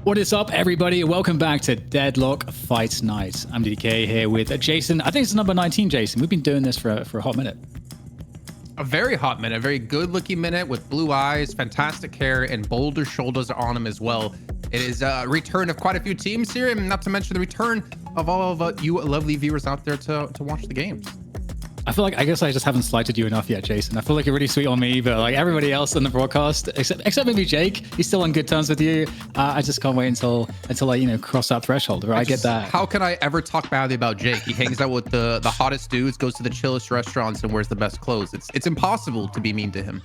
What is up, everybody? Welcome back to Deadlock Fight Night. I'm DK here with Jason. I think it's number 19, Jason. We've been doing this for a hot minute. A very hot minute, a very good-looking minute with blue eyes, fantastic hair, and bolder shoulders on him as well. It is a return of quite a few teams here, and not to mention the return of all of you lovely viewers out there to watch the games. I feel like I guess I just haven't slighted you enough yet, Jason. I feel like you're really sweet on me, but like everybody else on the broadcast, except maybe Jake, he's still on good terms with you. I just can't wait until I cross that threshold. Right? I get that. How can I ever talk badly about Jake? He hangs out with the hottest dudes, goes to the chillest restaurants, and wears the best clothes. It's impossible to be mean to him.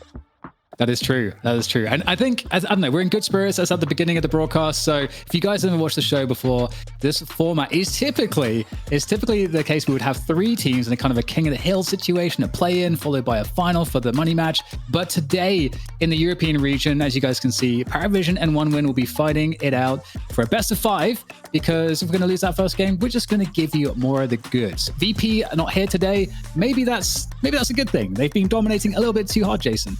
That is true. That is true. And I think, I don't know, we're in good spirits as at the beginning of the broadcast. So if you guys haven't watched the show before, this format is typically the case. We would have three teams in a kind of a king of the hill situation, a play-in followed by a final for the money match. But today in the European region, as you guys can see, Parivision and OneWin will be fighting it out for a best of 5, because if we're going to lose that first game, we're just going to give you more of the goods. VP are not here today. Maybe that's a good thing. They've been dominating a little bit too hard, Jason.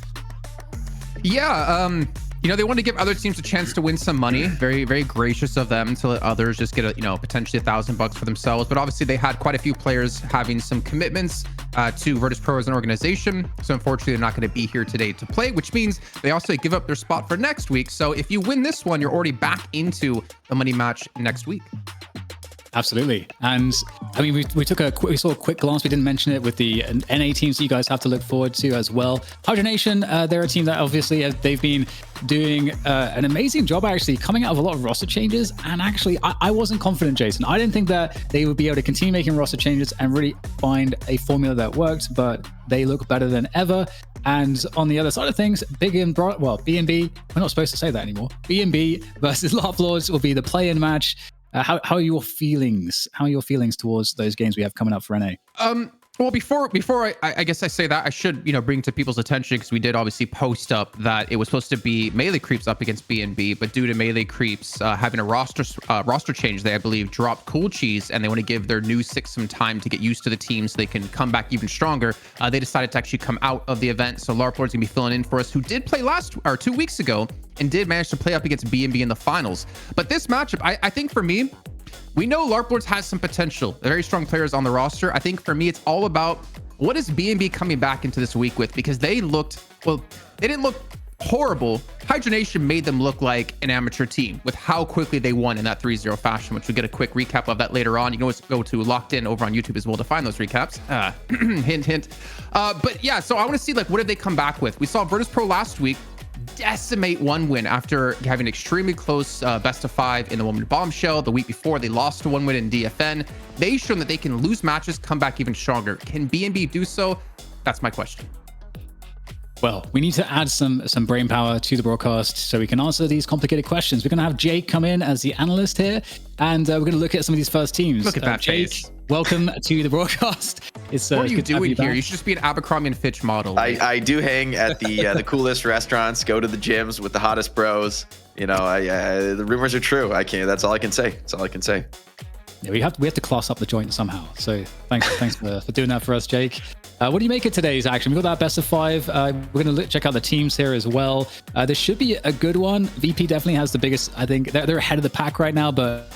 Yeah, they want to give other teams a chance to win some money. Very, very gracious of them to let others just get potentially $1,000 for themselves. But obviously they had quite a few players having some commitments to Virtus.Pro as an organization. So unfortunately, they're not going to be here today to play, which means they also give up their spot for next week. So if you win this one, you're already back into the money match next week. Absolutely. And I mean, we saw a quick glance. We didn't mention it with the NA teams that you guys have to look forward to as well. Hydra Nation, they're a team that obviously they've been doing an amazing job actually coming out of a lot of roster changes. And actually, I wasn't confident, Jason. I didn't think that they would be able to continue making roster changes and really find a formula that worked, but they look better than ever. And on the other side of ththings, B&B, we're not supposed to say that anymore. B&B versus Laugh Lords will be the play-in match. How are your feelings? How are your feelings towards those games we have coming up for NA? Well, before I guess I say that, I should bring to people's attention, because we did obviously post up that it was supposed to be Melee Creeps up against B&B, but due to Melee Creeps having a roster change, they I believe dropped Cool Cheese, and they want to give their new 6 some time to get used to the team so they can come back even stronger. They decided to actually come out of the event, so LARP Lord's gonna be filling in for us, who did play 2 weeks ago and did manage to play up against B&B in the finals. But this matchup, I think for me, we know LARP Lords has some potential. They're very strong players on the roster. I think for me, it's all about what is B&B coming back into this week with, because they didn't look horrible. Hydra Nation made them look like an amateur team with how quickly they won in that 3-0 fashion, which we'll get a quick recap of that later on. You can always go to Locked In over on YouTube as well to find those recaps. Hint, hint. But yeah, so I want to see, what did they come back with? We saw Virtus.Pro last week decimate OneWin after having extremely close best of 5 in the Woman Bombshell. The week before, they lost to OneWin in DFN. They've shown that they can lose matches, come back even stronger. Can B&B do so? That's my question. Well, we need to add some brain power to the broadcast so we can answer these complicated questions. We're going to have Jake come in as the analyst here, and we're going to look at some of these first teams. Look at that Jake, face. Welcome to the broadcast. What are you doing here? You should just be an Abercrombie & Fitch model. I do hang at the coolest restaurants, go to the gyms with the hottest bros. The rumors are true. That's all I can say. That's all I can say. Yeah, we have to class up the joint somehow. So thanks for doing that for us, Jake. What do you make of today's action? We've got that best of 5. We're going to check out the teams here as well. This should be a good one. VP definitely has the biggest. I think they're ahead of the pack right now, but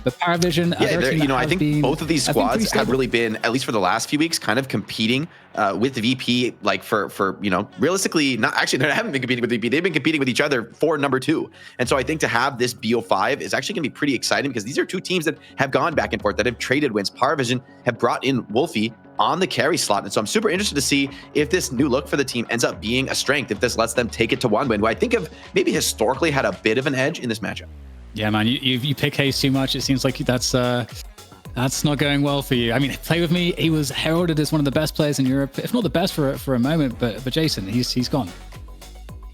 But Parivision, I think both of these squads have really been, at least for the last few weeks, kind of competing with the VP, for realistically, not actually, they haven't been competing with VP. They've been competing with each other for number 2. And so I think to have this BO5 is actually going to be pretty exciting, because these are 2 teams that have gone back and forth, that have traded wins. Parivision have brought in Wolfie on the carry slot. And so I'm super interested to see if this new look for the team ends up being a strength, if this lets them take it to OneWin, who I think have maybe historically had a bit of an edge in this matchup. Yeah, man, you pick Hayes too much. It seems like that's not going well for you. I mean, play with me. He was heralded as one of the best players in Europe, if not the best for a moment. But Jason, he's gone.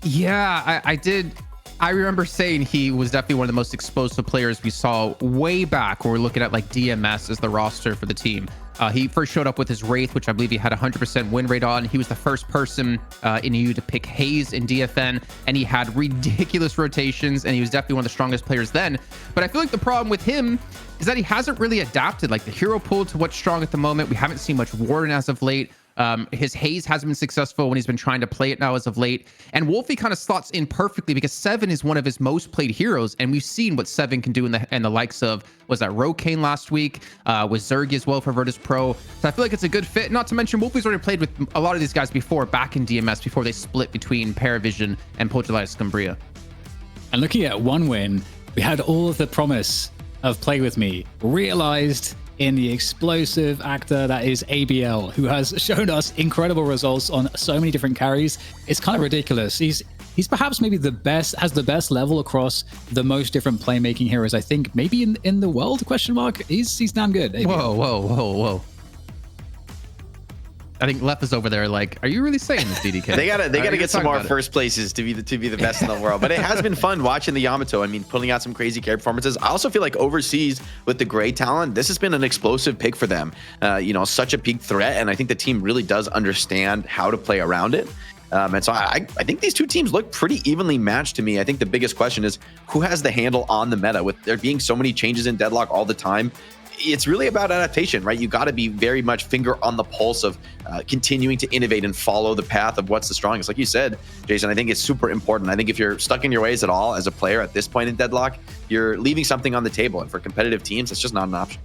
Yeah, I did. I remember saying he was definitely one of the most explosive players we saw way back when we're looking at DMS as the roster for the team. He first showed up with his Wraith, which I believe he had 100% win rate on. He was the first person in EU to pick Hayes in DFN, and he had ridiculous rotations, and he was definitely one of the strongest players then. But I feel like the problem with him is that he hasn't really adapted the hero pool to what's strong at the moment. We haven't seen much Warden as of late. His haze hasn't been successful when he's been trying to play it now as of late. And Wolfie kind of slots in perfectly because Seven is one of his most played heroes. And we've seen what Seven can do in the likes of, was that Rokane last week, with Zergy as well for Virtus.Pro. So I feel like it's a good fit. Not to mention, Wolfie's already played with a lot of these guys before, back in DMS, before they split between Parivision and Poltergeist Cumbria. And looking at one win, we had all of the promise of Play With Me realized in the explosive actor that is ABL, who has shown us incredible results on so many different carries. It's kind of ridiculous. He's perhaps maybe has the best level across the most different playmaking heroes, I think, maybe in the world, question mark. He's damn good. ABL. Whoa. I think Lef is over there like, are you really saying this, DDK? They gotta get some more first places to be the best in the world. But it has been fun watching the Yamato. I mean, pulling out some crazy carry performances. I also feel like overseas with the Gray talent, this has been an explosive pick for them. Such a big threat, and I think the team really does understand how to play around it. And so I think these two teams look pretty evenly matched to me. I think the biggest question is who has the handle on the meta. With there being so many changes in Deadlock all the time, it's really about adaptation, right? You got to be very much finger on the pulse of continuing to innovate and follow the path of what's the strongest. Like you said, Jason, I think it's super important. I think if you're stuck in your ways at all as a player at this point in Deadlock, you're leaving something on the table. And for competitive teams, it's just not an option.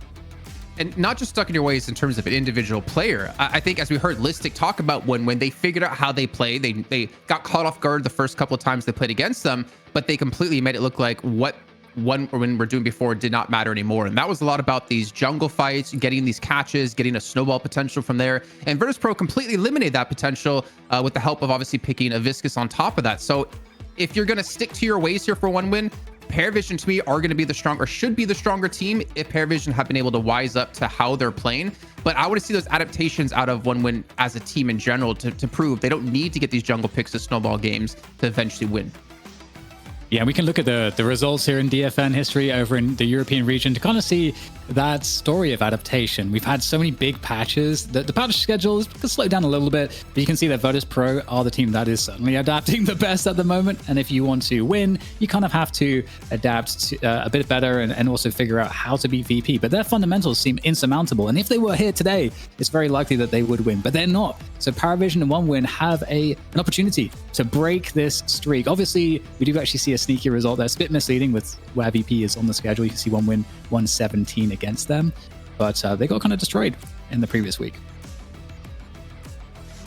And not just stuck in your ways in terms of an individual player. I think, as we heard Listic talk about, when they figured out how they play, they got caught off guard the first couple of times they played against them, but they completely made it look like what when we're doing before did not matter anymore. And that was a lot about these jungle fights, getting these catches, getting a snowball potential from there. And Virtus.Pro completely eliminated that potential with the help of obviously picking a Viscus on top of that. So if you're going to stick to your ways here for one win, Parivision to me are going to be the stronger, should be the stronger team if Parivision have been able to wise up to how they're playing. But I want to see those adaptations out of one win as a team in general to prove they don't need to get these jungle picks to snowball games to eventually win. Yeah, we can look at the results here in DFN history over in the European region to kind of see that story of adaptation. We've had so many big patches. The patch schedule is slowed down a little bit, but you can see that Virtus.Pro are the team that is certainly adapting the best at the moment. And if you want to win, you kind of have to adapt to, a bit better and also figure out how to beat VP. But their fundamentals seem insurmountable. And if they were here today, it's very likely that they would win, but they're not. So Parivision and one win have an opportunity to break this streak. Obviously, we do actually see a sneaky result there. It's a bit misleading with where VP is on the schedule. You can see one win, 117 against them, but they got kind of destroyed in the previous week.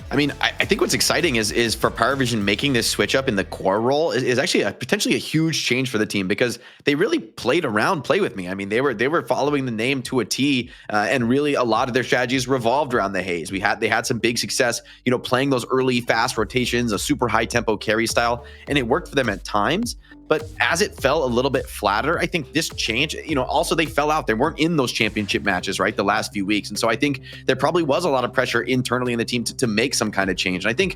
I mean, I think what's exciting is for Parivision making this switch up in the core role is actually potentially a huge change for the team, because they really played around Play With Me. I mean, they were following the name to a T, and really a lot of their strategies revolved around the haze. They had some big success, playing those early fast rotations, a super high tempo carry style, and it worked for them at times. But as it fell a little bit flatter, I think this change, also they fell out. They weren't in those championship matches, right, the last few weeks. And so I think there probably was a lot of pressure internally in the team to make some kind of change. And I think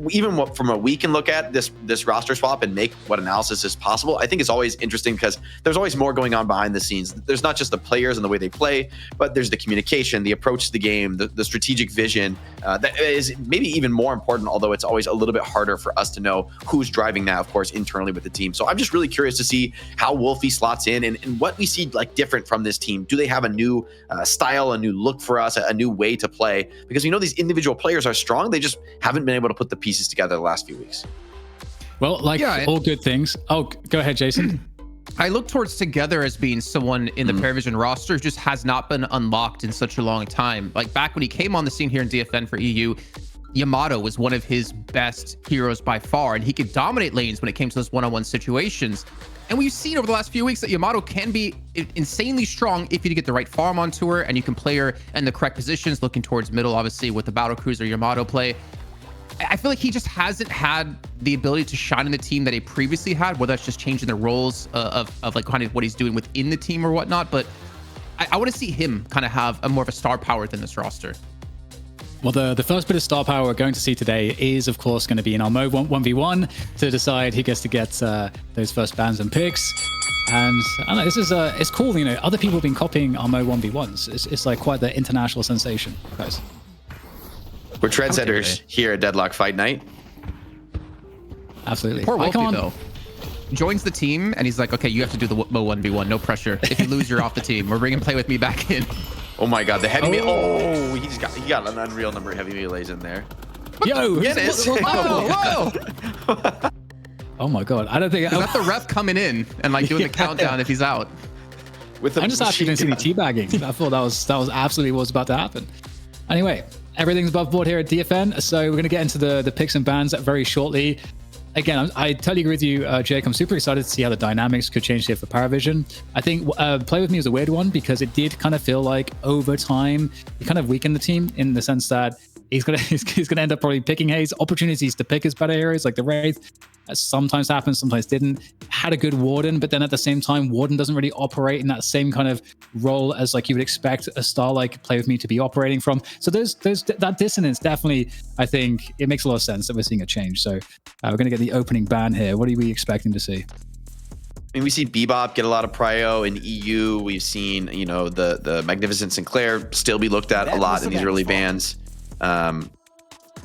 even from what we can look at this roster swap and make what analysis is possible, I think it's always interesting because there's always more going on behind the scenes. There's not just the players and the way they play, but there's the communication, the approach to the game, the strategic vision that is maybe even more important, although it's always a little bit harder for us to know who's driving that, of course, internally with the team. So I'm just really curious to see how Wolfie slots in and what we see like different from this team. Do they have a new style, a new look for us, a new way to play? Because these individual players are strong. They just haven't been able to put the pieces together the last few weeks. Well, all good things. Oh, go ahead, Jason. I look towards Together as being someone in the Parivision roster who just has not been unlocked in such a long time. Like back when he came on the scene here in DFN for EU, Yamato was one of his best heroes by far, and he could dominate lanes when it came to those one-on-one situations. And we've seen over the last few weeks that Yamato can be insanely strong if you get the right farm onto her and you can play her in the correct positions, looking towards middle, obviously, with the Battle Cruiser Yamato play. I feel like he just hasn't had the ability to shine in the team that he previously had, whether that's just changing the roles of like kind of what he's doing within the team or whatnot. But I want to see him kind of have a more of a star power than this roster. Well, the first bit of star power we're going to see today is, of course, going to be in our mode 1v1 to decide who gets to get those first bans and picks. And I don't know, this is it's cool. Other people have been copying our mode 1v1s. It's like quite the international sensation, guys. We're trendsetters here at Deadlock Fight Night. Absolutely. Poor Wolfie, though. Joins the team, and he's like, okay, you have to do the 1v1, no pressure. If you lose, you're off the team. We're bringing Play With Me back in. Oh my God, the heavy melee. Oh, he got an unreal number of heavy melees in there. Yo, Guinness. Whoa. Oh my God, I don't think. Is that the ref coming in and like doing the countdown if he's out? I'm just happy you didn't see the teabagging. I thought that was absolutely what was about to happen. Anyway, everything's above board here at DFN, so we're going to get into the picks and bans very shortly. Again, I totally agree with you, Jake. I'm super excited to see how the dynamics could change here for Parivision. I think Play With Me is a weird one because it did kind of feel like over time, it kind of weakened the team in the sense that he's gonna end up probably picking Hayes. Opportunities to pick his better heroes like the Wraith sometimes happened, sometimes didn't. Had a good Warden, but then at the same time, Warden doesn't really operate in that same kind of role as like you would expect a star like Play With Me to be operating from. So there's that dissonance. Definitely, I think it makes a lot of sense that we're seeing a change. So we're going to get the opening ban here. What are we expecting to see? I mean, we see Bebop get a lot of prio in EU. We've seen, the Magnificent Sinclair still be looked at a lot in these early bans.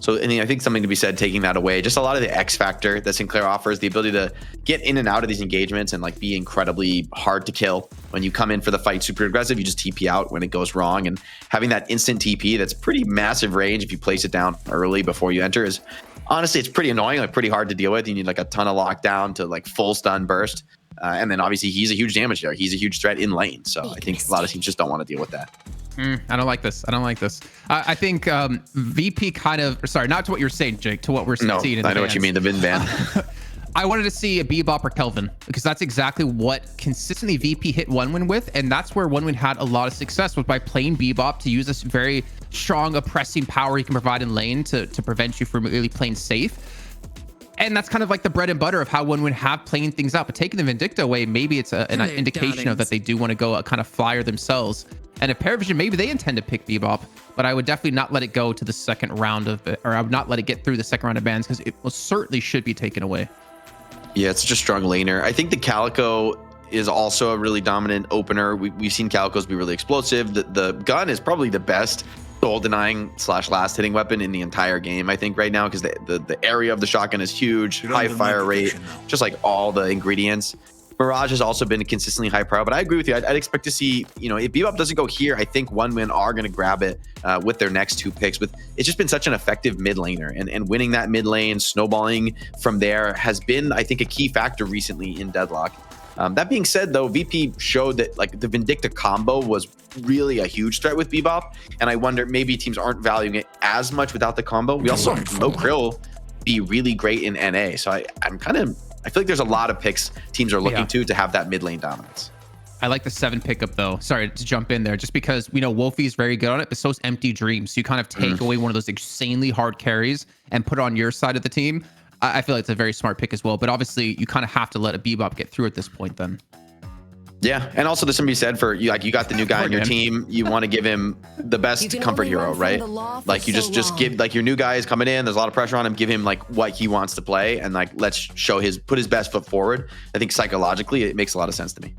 So I think something to be said, taking that away, just a lot of the X factor that Sinclair offers, the ability to get in and out of these engagements and like be incredibly hard to kill. When you come in for the fight super aggressive, you just TP out when it goes wrong, and having that instant TP that's pretty massive range if you place it down early before you enter is honestly, it's pretty annoying, like pretty hard to deal with. You need like a ton of lockdown to like full stun burst. And then obviously he's a huge damage there. He's a huge threat in lane. So I think a lot of teams just don't want to deal with that. I don't like this. I think VP kind of, sorry, not to what you're saying, Jake, to what we're seeing in the I know what you mean, the Vin ban. I wanted to see a Bebop or Kelvin because that's exactly what consistently VP hit OneWin with. And that's where OneWin had a lot of success, was by playing Bebop to use this very strong oppressing power he can provide in lane to prevent you from really playing safe. And that's kind of like the bread and butter of how OneWin have playing things out. But taking the Vindicta away, maybe it's an indication of that they do want to go a kind of flyer themselves. And if Parivision, maybe they intend to pick Bebop, but I would definitely not let it go to the second round of it, or I would not let it get through the second round of bans because it most certainly should be taken away. Yeah, it's such a strong laner. I think the Calico is also a really dominant opener. We've seen Calicos be really explosive. The gun is probably the best soul denying / last hitting weapon in the entire game, I think, right now, because the area of the shotgun is huge, high fire rate, just like all the ingredients. Mirage has also been consistently high pro, but I agree with you. I'd expect to see, if Bebop doesn't go here, I think OneWin are going to grab it with their next two picks. It's just been such an effective mid laner, and winning that mid lane, snowballing from there has been, I think, a key factor recently in Deadlock. That being said, though, VP showed that like the Vindicta combo was really a huge threat with Bebop, and I wonder maybe teams aren't valuing it as much without the combo. We also saw Low Krill be really great in NA, so I feel like there's a lot of picks teams are looking to have that mid lane dominance. I like the 7 pickup though. Sorry to jump in there, just because we know Wolfie is very good on it, but so's Empty Dreams. So you kind of take away one of those insanely hard carries and put it on your side of the team. I feel like it's a very smart pick as well, but obviously you kind of have to let a Bebop get through at this point then. Yeah, and also there's something to be said for you. Like, you got the new guy on your team, you want to give him the best comfort hero, right? Like, you just give, like, your new guy is coming in, there's a lot of pressure on him, give him like what he wants to play, and like let's show put his best foot forward. I think psychologically it makes a lot of sense to me.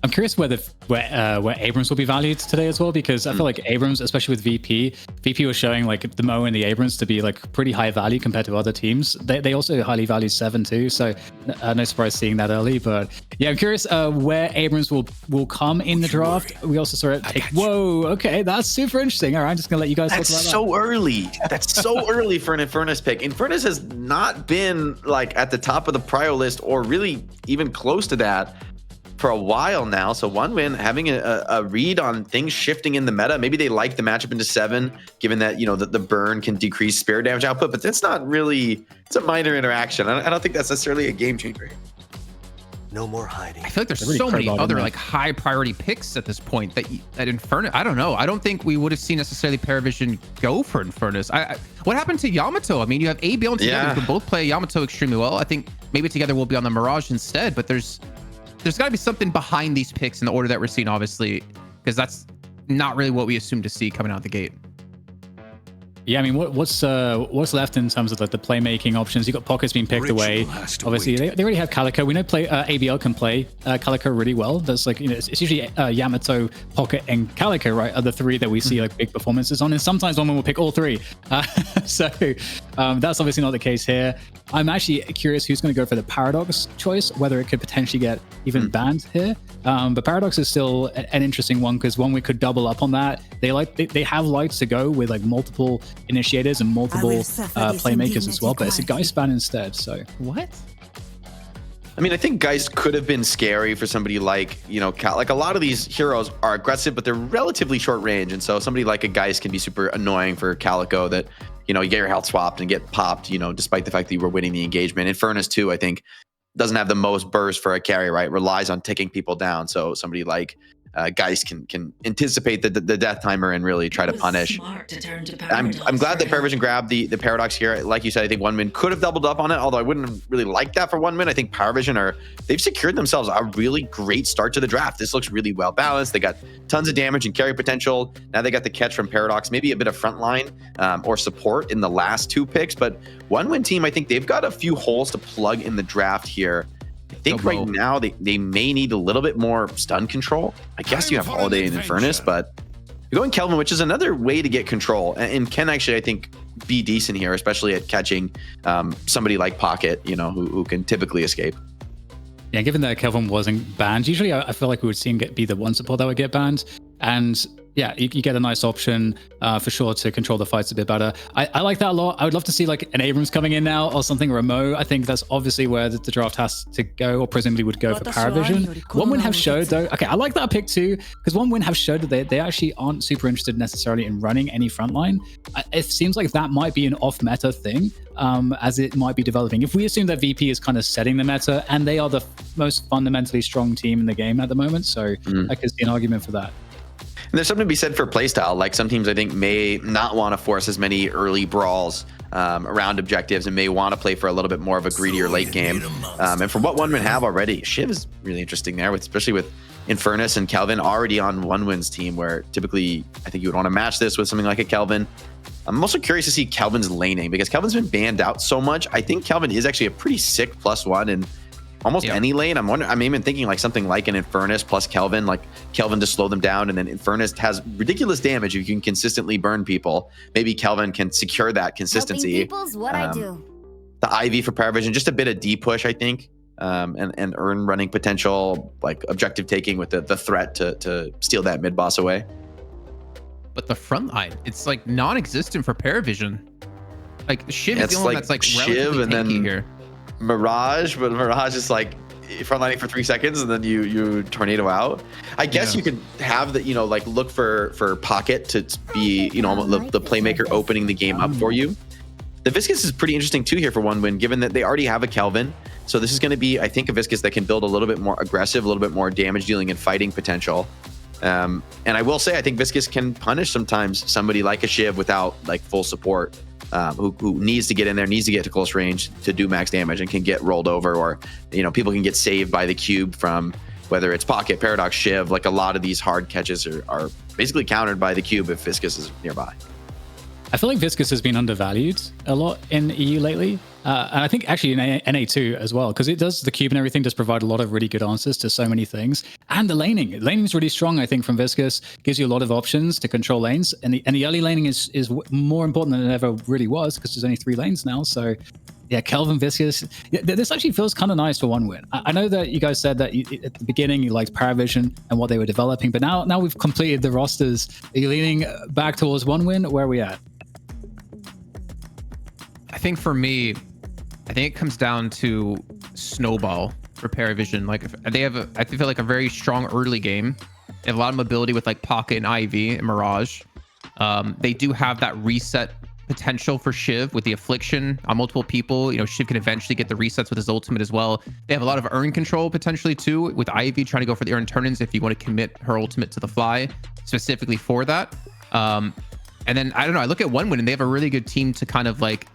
I'm curious where Abrams will be valued today as well, because I feel like Abrams, especially with VP was showing like the Mo and the Abrams to be like pretty high value compared to other teams. They also highly value 7 too, so no surprise seeing that early. But yeah, I'm curious where Abrams will come in the draft. We also saw it take. Whoa, okay, that's super interesting. All right, I'm just gonna let you guys talk about that. That's so early. That's so early for an Infernus pick. Infernus has not been like at the top of the prio list or really even close to that for a while now. So OneWin having a read on things shifting in the meta. Maybe they like the matchup into 7, given that the burn can decrease spirit damage output, but that's not really, it's a minor interaction. I don't think that's necessarily a game changer. No more hiding. I feel like there's so many other like high priority picks at this point that Infernus, I don't know. I don't think we would have seen necessarily Parivision go for Infernus. What happened to Yamato? I mean, you have AB and together who can both play Yamato extremely well. I think maybe together we'll be on the Mirage instead, but there's got to be something behind these picks in the order that we're seeing, obviously, because that's not really what we assumed to see coming out the gate. Yeah, I mean, what's left in terms of the playmaking options? You got Pocket's being picked away. Obviously, they already have Calico. We know ABL can play Calico really well. There's like, it's usually Yamato, Pocket, and Calico, right? Are the three that we see like big performances on. And sometimes one will pick all three. So that's obviously not the case here. I'm actually curious who's going to go for the Paradox choice, whether it could potentially get even banned here. But Paradox is still an interesting one because one we could double up on that. They have lights to go with like multiple initiators and multiple playmakers as well, but it's a Geist ban instead. So what? I mean, I think Geist could have been scary for somebody like, like a lot of these heroes are aggressive, but they're relatively short range. And so somebody like a Geist can be super annoying for Calico that, you get your health swapped and get popped, despite the fact that you were winning the engagement. Infernus too, I think, doesn't have the most burst for a carry, right? Relies on ticking people down. So somebody like Geist can anticipate the death timer and really try to punish. I'm glad that Parivision grabbed the Paradox here. Like you said, I think OneWin could have doubled up on it, although I wouldn't really like that for OneWin. I think Parivision they've secured themselves a really great start to the draft. This looks really well balanced. They got tons of damage and carry potential. Now they got the catch from Paradox, maybe a bit of frontline or support in the last two picks. But OneWin team, I think they've got a few holes to plug in the draft here. I think right now they may need a little bit more stun control. I guess you have Holiday and Infernus, but you're going Kelvin, which is another way to get control, and can actually, I think, be decent here, especially at catching somebody like Pocket, who can typically escape. Yeah, given that Kelvin wasn't banned, usually I feel like we would see him be the one support that would get banned. And yeah, you get a nice option for sure to control the fights a bit better. I like that a lot. I would love to see like an Abrams coming in now or something remote. I think that's obviously where the draft has to go, or presumably would go for Parivision. OneWin have showed though, okay, I like that pick too, because OneWin have showed that they actually aren't super interested necessarily in running any frontline. It seems like that might be an off-meta thing, as it might be developing. If we assume that VP is kind of setting the meta, and they are the most fundamentally strong team in the game at the moment, so I could see an argument for that. And there's something to be said for playstyle. Like some teams, I think, may not want to force as many early brawls around objectives and may want to play for a little bit more of a greedier late game. And from what OneWin have already, Shiv is really interesting there, especially with Infernus and Kelvin already on OneWin's team, where typically I think you would want to match this with something like a Kelvin. I'm also curious to see Kelvin's laning, because Kelvin's been banned out so much. I think Kelvin is actually a pretty sick +1 in almost any lane. I'm even thinking like something like an Infernus plus Kelvin, like Kelvin to slow them down, and then Infernus has ridiculous damage. You can consistently burn people. Maybe Kelvin can secure that consistency. The IV for Parivision, just a bit of D push, I think, and earn running potential, like objective taking with the threat to steal that mid boss away. But the front line, it's like non-existent for Parivision. Like Shiv is the only one that's like Shiv and then here. Mirage, but Mirage is like frontlining for 3 seconds and then you tornado out. I guess you could have the, like look for Pocket to be, the playmaker opening the game up for you. The Viscus is pretty interesting too here for OneWin, given that they already have a Kelvin. So this is going to be, I think, a Viscus that can build a little bit more aggressive, a little bit more damage dealing and fighting potential. And I will say, I think Viscus can punish sometimes somebody like a Shiv without like full support. Who needs to get in there, needs to get to close range to do max damage, and can get rolled over, or people can get saved by the cube from whether it's Pocket, Paradox, Shiv. Like a lot of these hard catches are basically countered by the cube if Viscus is nearby. I feel like Viscus has been undervalued a lot in EU lately. And I think actually in NA too as well, because it does, the cube and everything does provide a lot of really good answers to so many things. And the laning. Laning is really strong, I think, from Viscus. Gives you a lot of options to control lanes. And the early laning is more important than it ever really was, because there's only 3 lanes now. So yeah, Kelvin, Viscus. This actually feels kind of nice for OneWin. I know that you guys said that at the beginning you liked Parivision and what they were developing, but now we've completed the rosters. Are you leaning back towards OneWin? Where are we at? I think for me, I think it comes down to Snowball for Parivision. Like they have, I feel like a very strong early game. They have a lot of mobility with like Pocket and Ivy and Mirage. They do have that reset potential for Shiv with the Affliction on multiple people. Shiv can eventually get the resets with his ultimate as well. They have a lot of earn control potentially too, with Ivy trying to go for the earn turn-ins if you want to commit her ultimate to the fly specifically for that. And then I don't know, I look at OneWin and they have a really good team to kind of like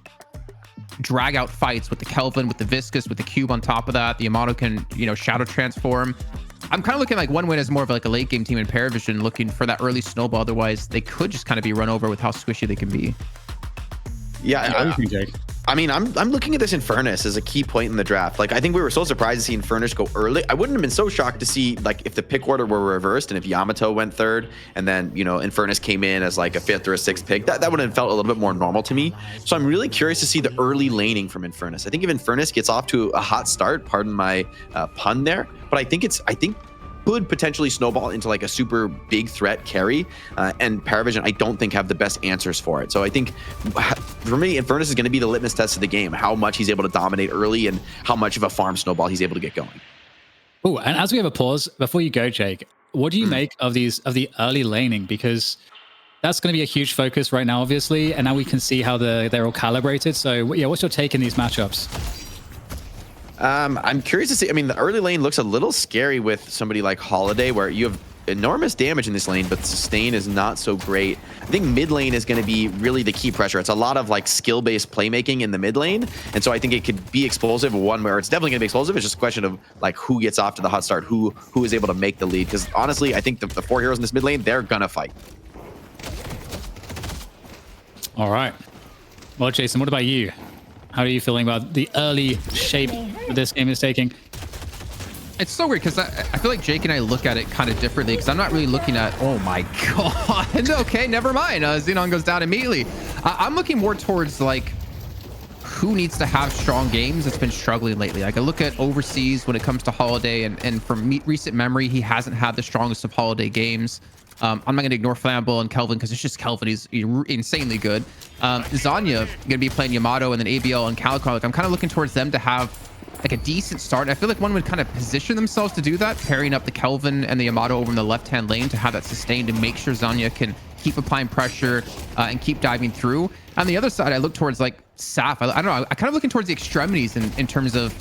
drag out fights with the Kelvin, with the Viscus, with the cube on top of that. The Yamato can, shadow transform. I'm kind of looking like OneWin as more of like a late game team in Parivision, looking for that early snowball. Otherwise, they could just kind of be run over with how squishy they can be. Yeah, What do you think, Jake? I mean, I'm looking at this Infernus as a key point in the draft. Like, I think we were so surprised to see Infernus go early. I wouldn't have been so shocked to see, like, if the pick order were reversed and if Yamato went third and then, you know, Infernus came in as like a 5th or a 6th pick. That would have felt a little bit more normal to me. So I'm really curious to see the early laning from Infernus. I think if Infernus gets off to a hot start, pardon my pun there, but I think could potentially snowball into like a super big threat carry, and Parivision I don't think have the best answers for it. So I think for me, Infernus is going to be the litmus test of the game, how much he's able to dominate early and how much of a farm snowball he's able to get going. Oh, and as we have a pause, before you go, Jake, what do you make of the early laning? Because that's going to be a huge focus right now, obviously, and now we can see how they're all calibrated. So yeah, what's your take in these matchups? I'm curious to see. I mean, the early lane looks a little scary with somebody like Holiday, where you have enormous damage in this lane, but sustain is not so great. I think mid lane is going to be really the key pressure. It's a lot of like skill-based playmaking in the mid lane, and so I think it could be explosive. One where it's definitely going to be explosive. It's just a question of like who gets off to the hot start, who is able to make the lead. Because honestly, I think the 4 heroes in this mid lane, they're gonna fight. All right. Well, Jason, what about you? How are you feeling about the early shape that this game is taking? It's so weird because I feel like Jake and I look at it kind of differently because I'm not really looking at, oh my God. Okay, never mind. Xenon goes down immediately. I'm looking more towards like who needs to have strong games that's been struggling lately. Like I look at overseas when it comes to Holiday, and from recent memory, he hasn't had the strongest of Holiday games. I'm not going to ignore Flammable and Kelvin because it's just Kelvin. He's insanely good. Zanya going to be playing Yamato and then ABL and Calico. Like, I'm kind of looking towards them to have like a decent start. I feel like one would kind of position themselves to do that, pairing up the Kelvin and the Yamato over in the left-hand lane to have that sustained and make sure Zanya can keep applying pressure and keep diving through. On the other side, I look towards like Saf. I don't know. I kind of looking towards the extremities in terms of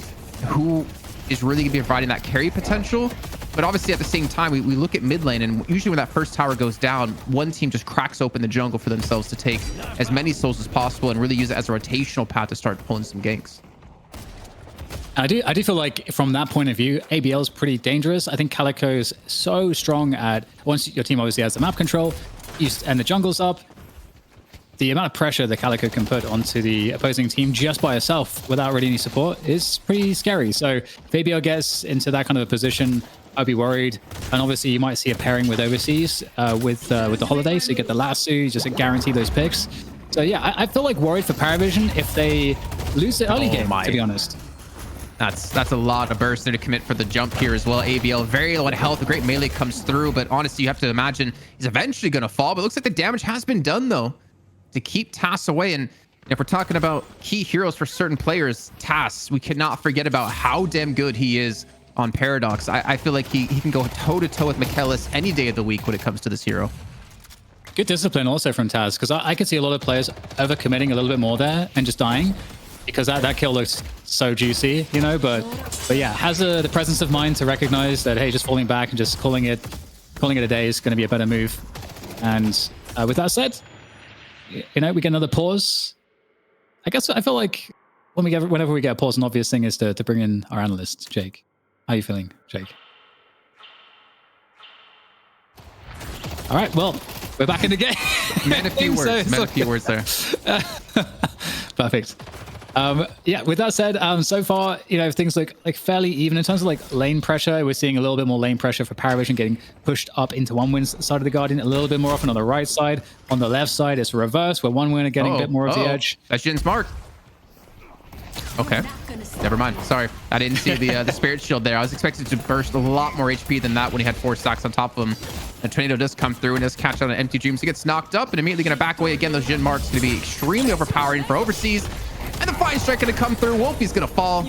who is really going to be providing that carry potential. But obviously, at the same time, we look at mid lane, and usually when that first tower goes down, one team just cracks open the jungle for themselves to take as many souls as possible and really use it as a rotational path to start pulling some ganks. I do feel like from that point of view, ABL is pretty dangerous. I think Calico is so strong at, once your team obviously has the map control and the jungle's up, the amount of pressure that Calico can put onto the opposing team just by herself without really any support is pretty scary. So if ABL gets into that kind of a position, I'd be worried. And obviously you might see a pairing with overseas with the Holiday, so you get the lasso, just to guarantee those picks. So yeah, I feel like worried for Parivision if they lose the early game, to be honest. That's a lot of burst there to commit for the jump here as well. ABL very low on health. A great melee comes through, but honestly, you have to imagine he's eventually going to fall. But it looks like the damage has been done though to keep TAS away. And if we're talking about key heroes for certain players, TAS, we cannot forget about how damn good he is on Paradox. I feel like he can go toe-to-toe with Michaelis any day of the week when it comes to this hero. Good discipline also from Taz, because I can see a lot of players overcommitting a little bit more there and just dying, because that kill looks so juicy, you know. But yeah, has the presence of mind to recognize that, hey, just falling back and just calling it a day is going to be a better move. And with that said, you know, we get another pause. I guess I feel like whenever we get a pause, an obvious thing is to bring in our analyst, Jake. How are you feeling, Jake? All right, well, we're back in the game. Man, a few words. Man, a few words there. Perfect. Yeah, with that said, so far, you know, things look like fairly even in terms of like lane pressure. We're seeing a little bit more lane pressure for Parivision getting pushed up into OneWin's side of the Guardian, a little bit more often on the right side. On the left side, it's reverse, where OneWin are getting a bit more of the edge. That's Jin Smart. Okay, never mind. Sorry, I didn't see the spirit shield there. I was expecting to burst a lot more HP than that when he had 4 stacks on top of him. The tornado does come through and does catch on an empty dream. So he gets knocked up and immediately going to back away again. Those Jin Marks going to be extremely overpowering for overseas. And the Fine Strike going to come through. Wolfie's going to fall.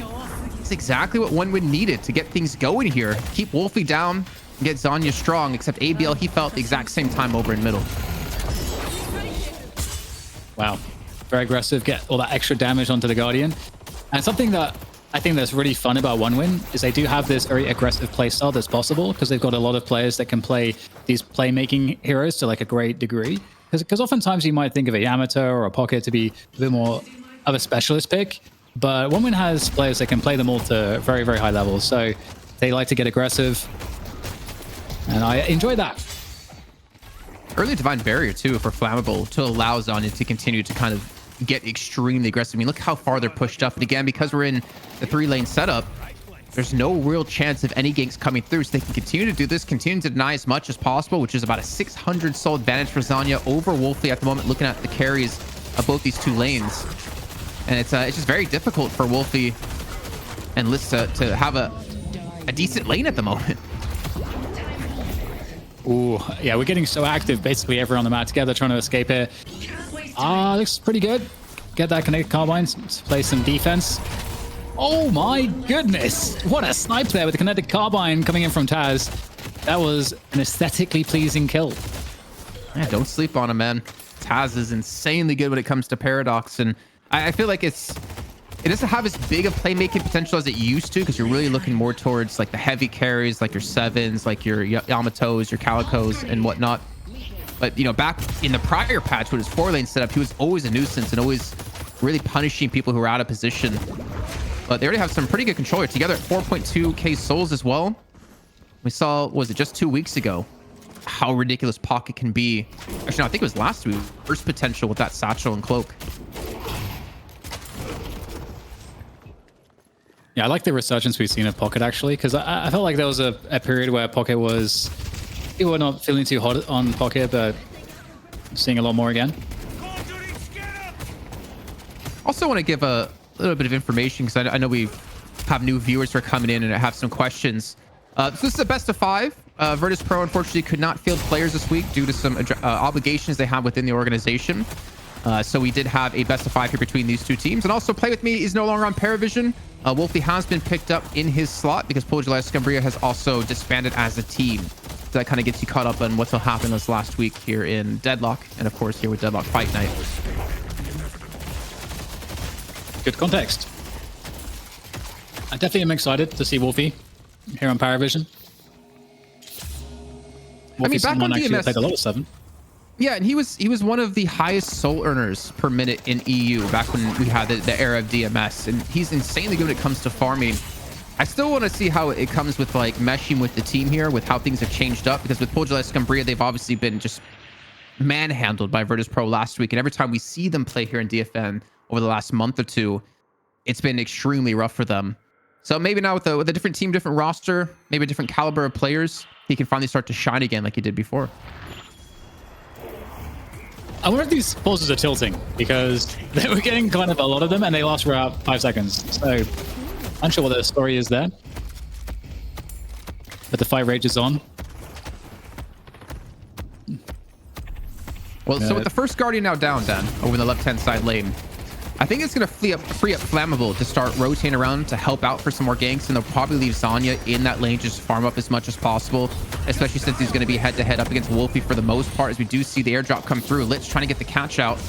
It's exactly what OneWin needed to get things going here. Keep Wolfie down and get Zanya strong, except ABL, he felt the exact same time over in middle. Wow. Very aggressive. Get all that extra damage onto the Guardian. And something that I think that's really fun about OneWin is they do have this very aggressive playstyle that's possible, because they've got a lot of players that can play these playmaking heroes to like a great degree. Because oftentimes you might think of a Yamato or a Pocket to be a bit more of a specialist pick, but OneWin has players that can play them all to very, very high levels. So they like to get aggressive, and I enjoy that. Early Divine Barrier too for Flammable to allow Zanya to continue to kind of get extremely aggressive. I mean, look how far they're pushed up. And again, because we're in the 3-lane setup, there's no real chance of any ganks coming through. So they can continue to do this, continue to deny as much as possible, which is about a 600 soul advantage for Zanya over Wolfie at the moment, looking at the carries of both these 2 lanes. And it's just very difficult for Wolfie and List to have a decent lane at the moment. Ooh, yeah, we're getting so active. Basically, everyone on the map together trying to escape here. Looks pretty good. Get that connected carbine, play some defense. Oh my goodness! What a snipe there with the kinetic carbine coming in from Taz. That was an aesthetically pleasing kill. Yeah, don't sleep on him, man. Taz is insanely good when it comes to Paradox, and I feel like it doesn't have as big of playmaking potential as it used to, because you're really looking more towards like the heavy carries, like your Sevens, like your Yamatos, your Calicos, and whatnot. But you know, back in the prior patch with his 4-lane setup, he was always a nuisance and always really punishing people who were out of position. But they already have some pretty good control here. Together at 4.2k souls as well. We saw, was it just 2 weeks ago, how ridiculous Pocket can be. Actually, no, I think it was last week. First potential with that satchel and cloak. Yeah, I like the resurgence we've seen of Pocket, actually, because I felt like there was a period where Pocket was... People were not feeling too hot on Pocket, but seeing a lot more again. Also want to give a little bit of information, because I know we have new viewers who are coming in and have some questions. So this is a best of 5. Virtus.Pro unfortunately could not field players this week due to some obligations they have within the organization. So we did have a best of 5 here between these 2 teams. And also Play With Me is no longer on Parivision. Wolfie has been picked up in his slot because Parivision Scumbria has also disbanded as a team. So that kind of gets you caught up on what's happened this last week here in Deadlock, and of course here with Deadlock Fight Night. Good context. I definitely am excited to see Wolfie here on Parivision. I mean, back on DMS, played a lot of 7. Yeah, and he was one of the highest soul earners per minute in EU back when we had the era of DMS, and he's insanely good when it comes to farming. I still want to see how it comes with like meshing with the team here, with how things have changed up, because with Parivision Scumbria, they've obviously been just manhandled by Virtus.Pro last week, and every time we see them play here in DFN over the last month or 2, it's been extremely rough for them. So maybe now with a different team, different roster, maybe a different caliber of players, he can finally start to shine again like he did before. I wonder if these pauses are tilting, because they were getting kind of a lot of them and they last for about 5 seconds. So unsure what the story is there. But the fight rages on. Well, so with the first Guardian now down, Dan, over in the left-hand side lane, I think it's going to free up Flammable to start rotating around to help out for some more ganks, and they'll probably leave Zanya in that lane, just farm up as much as possible, especially since he's going to be head-to-head up against Wolfie for the most part, as we do see the airdrop come through. Lit's trying to get the catch out.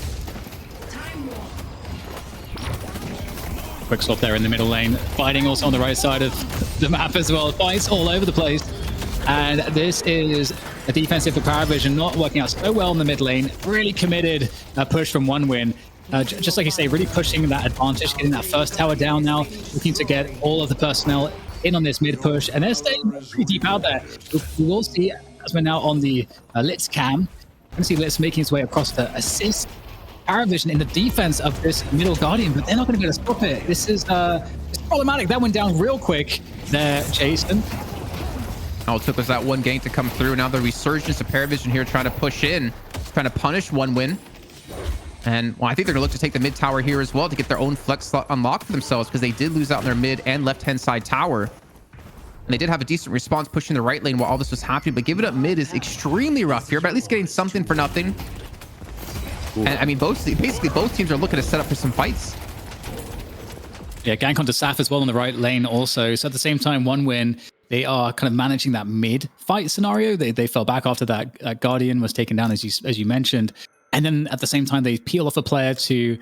Quick swap there in the middle lane. Fighting also on the right side of the map as well. Fights all over the place. And this is a defensive for Parivision, not working out so well in the mid lane. Really committed push from OneWin. Just like you say, really pushing that advantage, getting that first tower down now, looking to get all of the personnel in on this mid push, and they're staying pretty deep out there. We will see, as we're now on the Lit's cam, you can see Lit's making his way across to assist Parivision in the defense of this middle Guardian, but they're not going to be able to stop it. This is it's problematic. That went down real quick there, Jason. All it took was that one gank to come through. Now the resurgence of Parivision here trying to push in, trying to punish OneWin. And well, I think they're going to look to take the mid tower here as well to get their own flex slot unlocked for themselves, because they did lose out in their mid and left-hand side tower. And they did have a decent response pushing the right lane while all this was happening, but giving up mid is extremely rough here, but at least getting something for nothing. Ooh. And I mean, basically both teams are looking to set up for some fights. Yeah, gank onto Saf as well on the right lane also. So at the same time, OneWin, they are kind of managing that mid fight scenario. They fell back after that Guardian was taken down, as you mentioned. And then at the same time, they peel off a player to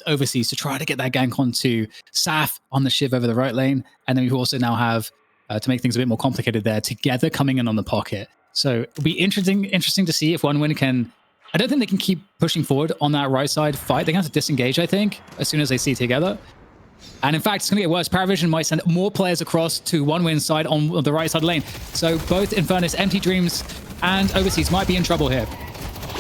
overseas to try to get that gank onto Saf on the Shiv over the right lane. And then we also now have, to make things a bit more complicated there, Together coming in on the Pocket. So it'll be interesting to see if OneWin can... I don't think they can keep pushing forward on that right side fight. They're going to have to disengage, I think, as soon as they see Together. And in fact, it's going to get worse. Parivision might send more players across to OneWin's side on the right side lane. So both Infernus, Empty Dreams, and Overseas might be in trouble here.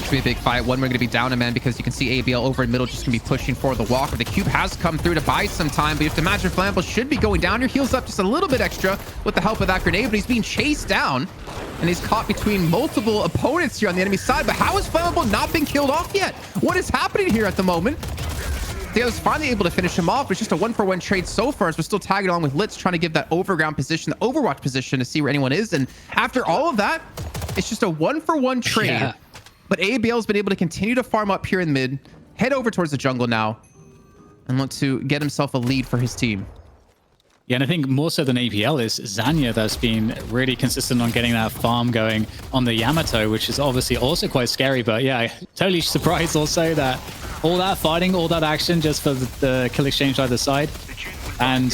It's going to be a big fight. One, we're going to be down a man because you can see ABL over in middle just going to be pushing for the walker. The cube has come through to buy some time, but you have to imagine Flammable should be going down. Your heals up just a little bit extra with the help of that grenade, but he's being chased down and he's caught between multiple opponents here on the enemy side. But how is Flammable not been killed off yet? What is happening here at the moment? They was finally able to finish him off. It's just a 1-for-1 trade so far as we're still tagging along with Litz, trying to give that overground position, the overwatch position to see where anyone is. And after all of that, it's just a 1-for-1 trade. Yeah. But ABL's been able to continue to farm up here in mid, head over towards the jungle now, and look to get himself a lead for his team. Yeah, and I think more so than ABL is Zanya that's been really consistent on getting that farm going on the Yamato, which is obviously also quite scary. But yeah, totally surprised also that all that fighting, all that action just for the kill exchange either side. And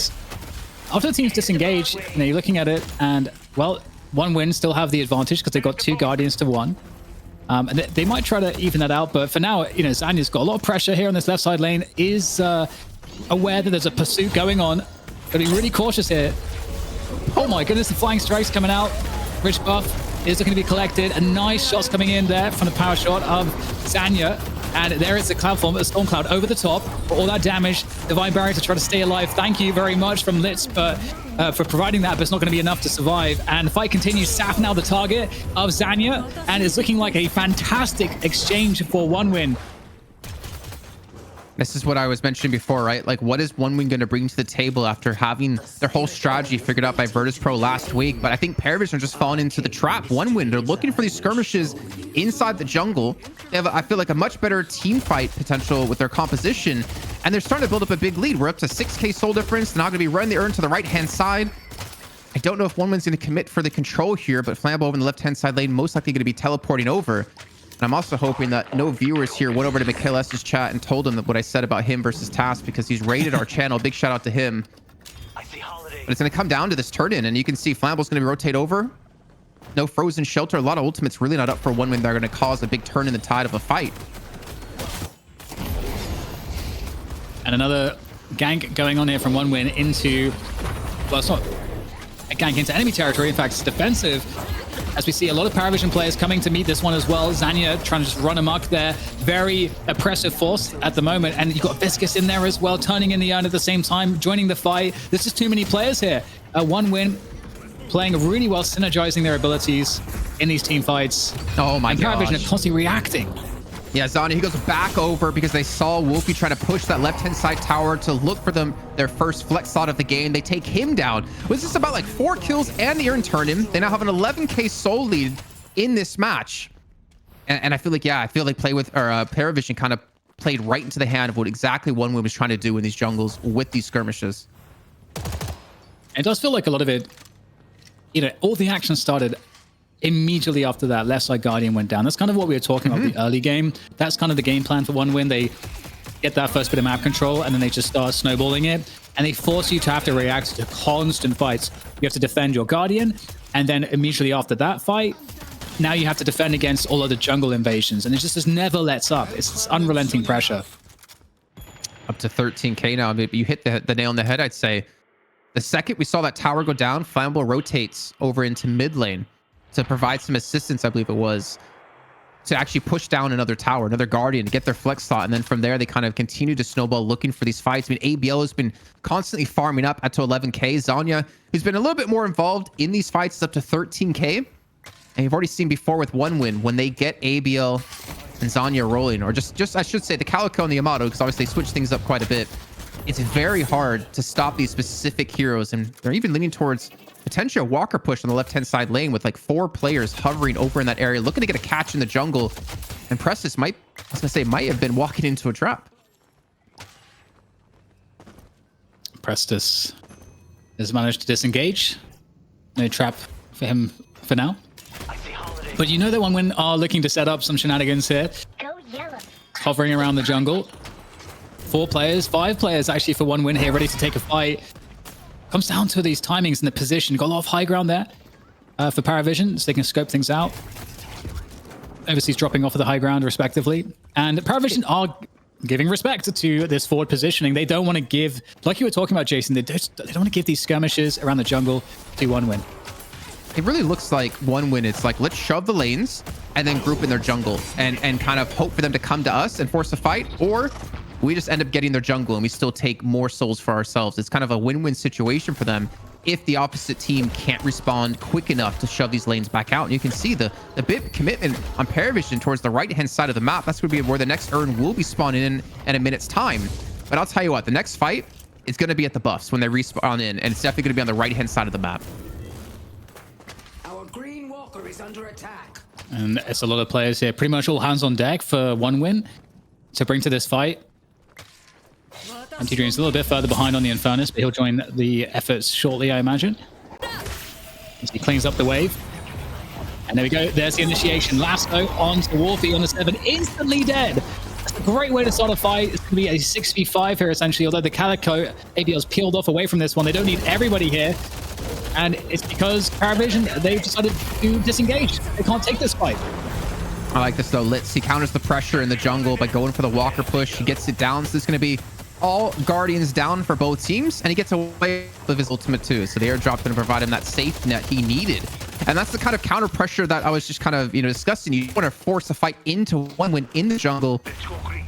after the teams disengage, you're looking at it and, well, one win still have the advantage because they've got 2 Guardians to 1. And they might try to even that out, but for now, Zanya's got a lot of pressure here on this left side lane, is aware that there's a pursuit going on. Gotta be really cautious here. Oh my goodness, the flying strikes coming out. Rich buff is looking to be collected. A nice shots coming in there from the power shot of Zanya. And there is the cloud form, a storm cloud over the top for all that damage. Divine barrier to try to stay alive. Thank you very much from Litz for providing that, but it's not going to be enough to survive. And the fight continues. Saf now the target of Zanya, and it's looking like a fantastic exchange for one win. This is what I was mentioning before, right? Like, what is one win going to bring to the table after having their whole strategy figured out by Virtus.Pro last week? But I think Parivision are just falling into the trap. One win, they're looking for these skirmishes inside the jungle. They have, I feel like, a much better team fight potential with their composition, and they're starting to build up a big lead. We're up to 6k soul difference. They're not going to be running the urn to the right-hand side. I don't know if one win's going to commit for the control here, but Flammable over in the left-hand side lane most likely going to be teleporting over. And I'm also hoping that no viewers here went over to McKayLS's chat and told him that what I said about him versus Task, because he's raided our channel. Big shout out to him. But it's going to come down to this turn-in, and you can see Flammable's going to rotate over. No frozen shelter. A lot of ultimates really not up for one win. They're going to cause a big turn in the tide of a fight. And another gank going on here from one win into, well, it's not a gank into enemy territory. In fact, it's defensive. As we see a lot of Parivision players coming to meet this one as well. Zanya trying to just run amok there. Very oppressive force at the moment. And you've got Viscus in there as well, turning in the urn at the same time, joining the fight. There's just too many players here. One win, playing really well, synergizing their abilities in these team fights. Oh my god. Parivision are constantly reacting. Yeah, Zanya, he goes back over because they saw Wolfie try to push that left-hand side tower to look for their first flex slot of the game. They take him down. Was this about like 4 kills and the urn turn him? They now have an 11k soul lead in this match. And I feel like, yeah, Parivision kind of played right into the hand of what exactly one win was trying to do in these jungles with these skirmishes. It does feel like a lot of it, all the action started immediately after that left side Guardian went down. That's kind of what we were talking about the early game. That's kind of the game plan for one win. They get that first bit of map control and then they just start snowballing it, and they force you to have to react to constant fights. You have to defend your Guardian, and then immediately after that fight, now you have to defend against all of the jungle invasions, and it just never lets up. It's this unrelenting pressure. Up to 13k now. I mean, you hit the nail on the head, I'd say. The second we saw that tower go down, Flammable rotates over into mid lane to provide some assistance, I believe it was, to actually push down another tower, another Guardian, to get their flex slot. And then from there, they kind of continue to snowball looking for these fights. I mean, ABL has been constantly farming up at to 11k. Zanya, who's been a little bit more involved in these fights, is up to 13k. And you've already seen before with one win, when they get ABL and Zanya rolling, or just I should say the Calico and the Yamato, because obviously they switch things up quite a bit. It's very hard to stop these specific heroes, and they're even leaning towards potentially a walker push on the left-hand side lane with like 4 players hovering over in that area, looking to get a catch in the jungle. And Prestus might have been walking into a trap. Prestus has managed to disengage. No trap for him for now. But you know that one win are looking to set up some shenanigans here. Go yellow. Hovering around the jungle. 4 players, 5 players actually for one win here, ready to take a fight. Comes down to these timings and the position. Got a lot of high ground there for Parivision, so they can scope things out. Overseas dropping off of the high ground, respectively. And Parivision are giving respect to this forward positioning. They don't want to give, like you were talking about, Jason, they don't want to give these skirmishes around the jungle to one win. it really looks like one win. It's like, let's shove the lanes and then group in their jungle and kind of hope for them to come to us and force a fight, or we just end up getting their jungle and we still take more souls for ourselves. It's kind of a win-win situation for them if the opposite team can't respond quick enough to shove these lanes back out. And you can see the bit commitment on Parivision towards the right-hand side of the map. That's going to be where the next urn will be spawning in a minute's time. But I'll tell you what, the next fight is going to be at the buffs when they respawn in, and it's definitely going to be on the right-hand side of the map. Our green walker is under attack. And it's a lot of players here. Pretty much all hands on deck for one win to bring to this fight. Anti-Dream's a little bit further behind on the Infernus, but he'll join the efforts shortly, I imagine. As he cleans up the wave. And there we go. There's the initiation. Lasso onto Wolfie on the 7. Instantly dead. That's a great way to start a fight. It's going to be a 6v5 here, essentially. Although the Calico ABL's peeled off away from this one. They don't need everybody here. And it's because Parivision, they've decided to disengage. They can't take this fight. I like this, though. Litz, he counters the pressure in the jungle by going for the walker push. He gets it down. So this is going to be all Guardians down for both teams, and he gets away with his ultimate too. So the airdrop's going to provide him that safe net he needed. And that's the kind of counter pressure that I was just kind of, discussing. You want to force a fight into one when in the jungle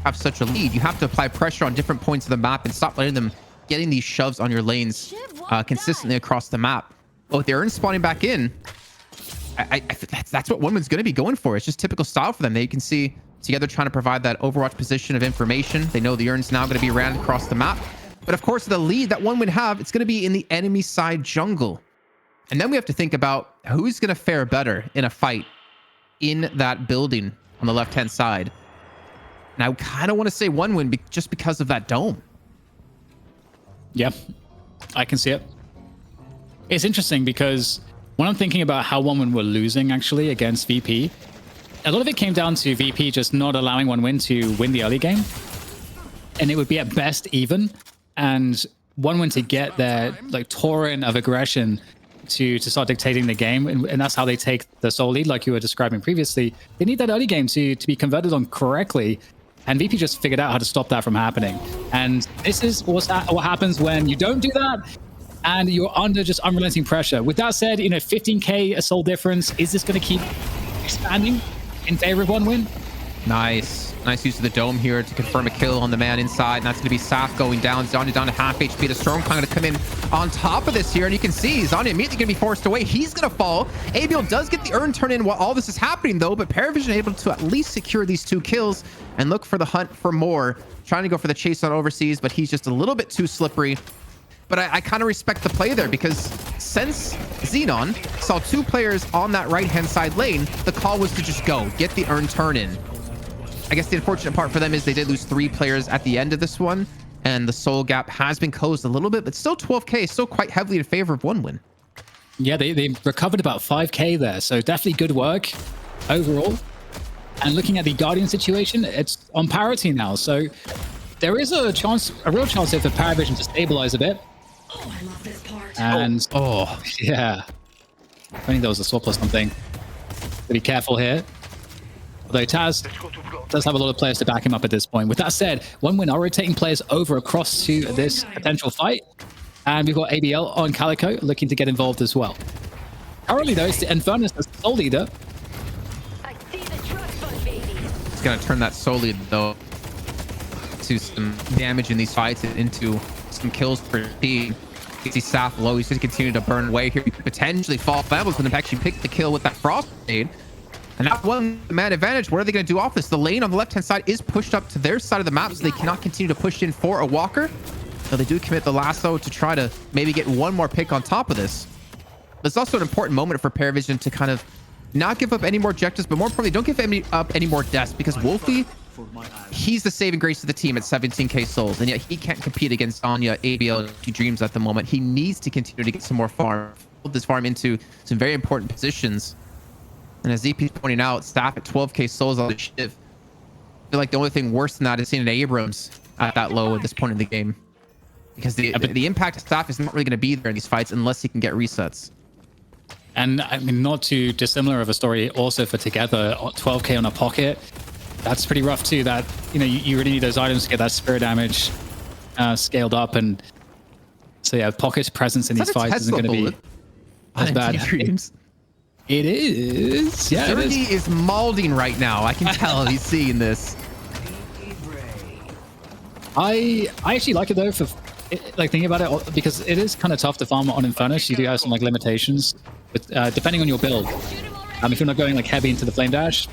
have such a lead. You have to apply pressure on different points of the map and stop letting them getting these shoves on your lanes consistently across the map. But with the urn spawning back in, that's what Oneman's going to be going for. It's just typical style for them. They can see together trying to provide that Overwatch position of information. They know the urn's now going to be ran across the map. But of course, the lead that one would have, it's going to be in the enemy side jungle. And then we have to think about who's going to fare better in a fight in that building on the left-hand side. And I kind of want to say one win just because of that dome. Yeah, I can see it. It's interesting because when I'm thinking about how one win were losing actually against VP, a lot of it came down to VP just not allowing one win to win the early game. And it would be at best even. And one win to get their torrent of aggression to start dictating the game. And that's how they take the sole lead, like you were describing previously. They need that early game to be converted on correctly. And VP just figured out how to stop that from happening. And this is what happens when you don't do that and you're under just unrelenting pressure. With that said, 15k a soul difference. Is this going to keep expanding in favor of one win? Nice use of the dome here to confirm a kill on the man inside, and that's going to be Saf going down. Zanya down to half HP. The Stormcloud going to come in on top of this here, and you can see Zanya immediately going to be forced away. He's going to fall. ABL does get the urn turn in while all this is happening, though, but Parivision able to at least secure these 2 kills and look for the hunt for more. Trying to go for the chase on overseas, but he's just a little bit too slippery. But I kind of respect the play there, because since Xenon saw 2 players on that right-hand side lane, the call was to just go, get the urn turn in. I guess the unfortunate part for them is they did lose 3 players at the end of this one, and the soul gap has been closed a little bit, but still 12k, still quite heavily in favor of one win. Yeah, they recovered about 5k there, so definitely good work overall. And looking at the Guardian situation, it's on parity now, so there is a real chance here for Parivision to stabilize a bit. Oh, I love this part. And yeah, I think there was a swap or something. Be careful here. Although Taz does have a lot of players to back him up at this point. With that said, one win are rotating players over across to this potential fight. And we've got ABL on Calico looking to get involved as well. Currently though, it's the Infernus as the sole leader. I see the trust fund, baby. He's going to turn that soul lead, though, to some damage in these fights and into some kills for team. You see Saf low. He's going to continue to burn away here. He could potentially fall. Fabulous when they actually pick the kill with that frost grenade. And that one man advantage. What are they going to do off this? The lane on the left-hand side is pushed up to their side of the map, so they cannot continue to push in for a walker. So they do commit the lasso to try to maybe get one more pick on top of this. But it's also an important moment for Parivision to kind of not give up any more objectives, but more importantly, don't give up any more deaths, because Wolfie, he's the saving grace of the team at 17k souls, and yet he can't compete against Anya, ABL, and Dreams at the moment. He needs to continue to get some more farm, build this farm into some very important positions. And as ZP's pointing out, staff at 12k souls on the Shiv. I feel like the only thing worse than that is seeing an Abrams at that low at this point in the game, because the impact of staff is not really going to be there in these fights unless he can get resets. And I mean, not too dissimilar of a story also for Together. 12k on a pocket, that's pretty rough too. That you really need those items to get that spirit damage scaled up. And so yeah, Pocket's presence in these fights isn't going to be as bad. It is. Yeah, it Sergey is. is malding right now. I can tell he's seeing this. I actually like it though for like thinking about it, because it is kind of tough to farm on Infernus. You do have some like limitations, but depending on your build. If you're not going like heavy into the flame dash,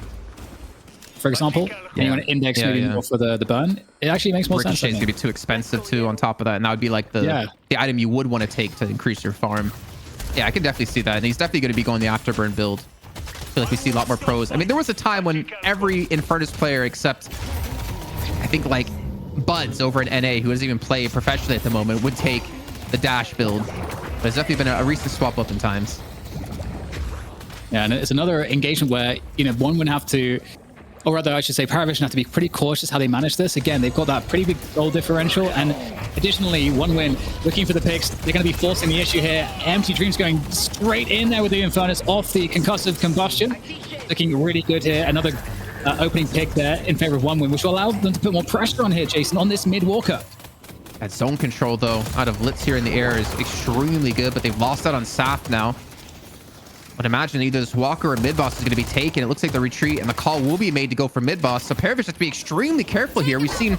for example, and you want to index maybe more for the burn, it actually makes more sense. Ricochet is gonna be too expensive too. On top of that, and that would be like the item you would want to take to increase your farm. Yeah, I can definitely see that, and he's definitely going to be going the afterburn build. I feel like we see a lot more pros. I mean, there was a time when every Infernus player except I think like Buds over at NA, who doesn't even play professionally at the moment, would take the dash build. But it's definitely been a recent swap up in times. Yeah, and it's another engagement where, you know, one would have to, or rather I should say Parivision have to be pretty cautious how they manage this. Again, they've got that pretty big goal differential, and additionally, one win looking for the picks. They're going to be forcing the issue here. Empty Dreams going straight in there with the Infernus off the concussive combustion. Looking really good here. Another opening pick there in favor of one win, which will allow them to put more pressure on here, Jason, on this mid walker. That zone control, though, out of Litz here in the air is extremely good, but they've lost out on Saf now. But imagine either this Walker or mid-boss is going to be taken. It looks like the retreat and the call will be made to go for mid-boss. So Parivision has to be extremely careful here. We've seen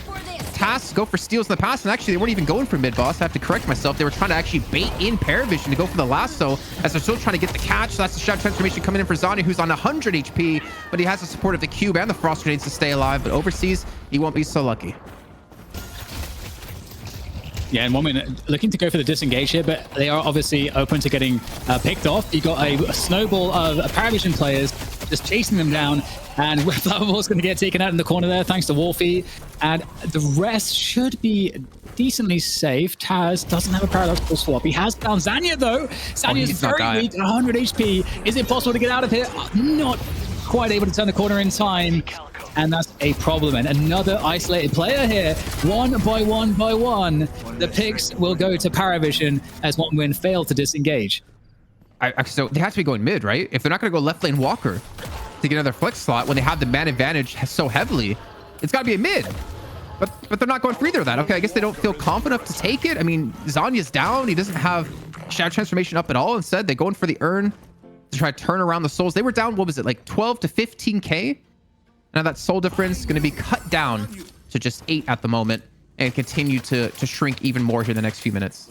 Tasks go for steals in the past, and actually they weren't even going for mid-boss. I have to correct myself. They were trying to actually bait in Parivision to go for the lasso, as they're still trying to get the catch. So that's the Shadow Transformation coming in for Zanya, who's on 100 HP, but he has the support of the cube and the frost grenades to stay alive. But overseas, he won't be so lucky. Yeah, and one minute looking to go for the disengage here, but they are obviously open to getting picked off. You got a snowball of Parivision players just chasing them down, and Flowerball's going to get taken out in the corner there thanks to Wolfie, and the rest should be decently safe. Taz doesn't have a paradoxical swap. He has found Zanya though. Zanya's very weak, 100 HP. Is it possible to get out of here? Not quite able to turn the corner in time. And that's a problem. And another isolated player here. One by one by one. The picks will go to Parivision as one win failed to disengage. So they have to be going mid, right? If they're not going to go left lane Walker to get another flex slot when they have the man advantage so heavily, it's got to be a mid. But they're not going for either of that. Okay, I guess they don't feel confident enough to take it. I mean, Zanya's down. He doesn't have Shadow Transformation up at all. Instead, they're going for the urn to try to turn around the souls. They were down, what was it, like 12 to 15k? Now that soul difference is going to be cut down to just 8 at the moment and continue to shrink even more here in the next few minutes.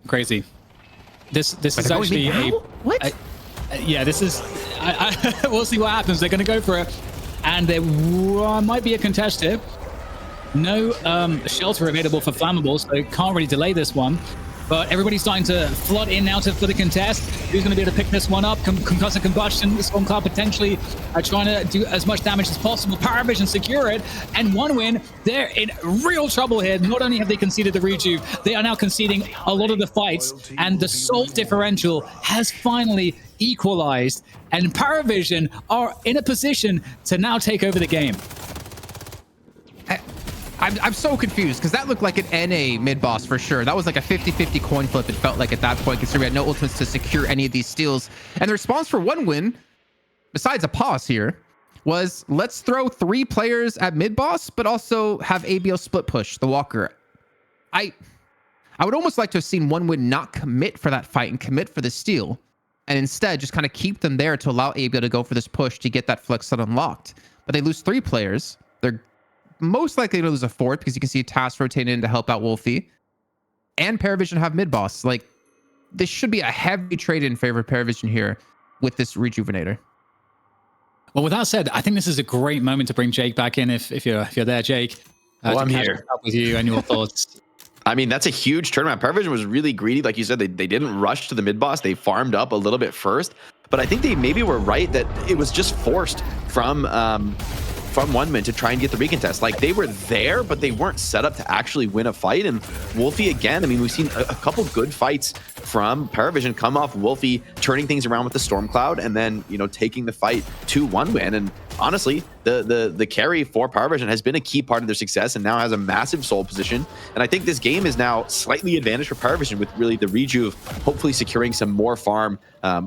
Crazy. This is actually yeah, this is... we'll see what happens. They're going to go for it. And there might be a contest here. No shelter available for flammables, so can't really delay this one. But everybody's starting to flood in now for the contest. Who's going to be able to pick this one up? Concussive combustion. Storm Cloud potentially trying to do as much damage as possible. Parivision secure it. And one win. They're in real trouble here. Not only have they conceded the rejuve, they are now conceding a lot of the fights. And the soul differential has finally equalized. And Parivision are in a position to now take over the game. I'm so confused because that looked like an NA mid-boss for sure. That was like a 50-50 coin flip, it felt like at that point, considering we had no ultimates to secure any of these steals. And the response for one win, besides a pause here, was let's throw 3 players at mid-boss, but also have ABL split push the Walker. I would almost like to have seen one win not commit for that fight and commit for the steal, and instead just kind of keep them there to allow ABL to go for this push to get that flex set unlocked. But they lose 3 players. They're most likely to lose a 4th because you can see Task rotating in to help out Wolfie. And Parivision have mid-boss. Like, this should be a heavy trade in favor of Parivision here with this Rejuvenator. Well, with that said, I think this is a great moment to bring Jake back in if you're there, Jake. Well, I'm here. Up with you and your thoughts. I mean, that's a huge turnaround. Parivision was really greedy. Like you said, they didn't rush to the mid-boss. They farmed up a little bit first. But I think they maybe were right that it was just forced from one man to try and get the recontest. Like, they were there, but they weren't set up to actually win a fight. And Wolfie, again, I mean, we've seen a couple good fights from Parivision come off Wolfie turning things around with the Storm Cloud and then, you know, taking the fight to one win. And honestly, the carry for Parivision has been a key part of their success and now has a massive soul position. And I think this game is now slightly advantaged for Parivision with really the rejuve, hopefully securing some more farm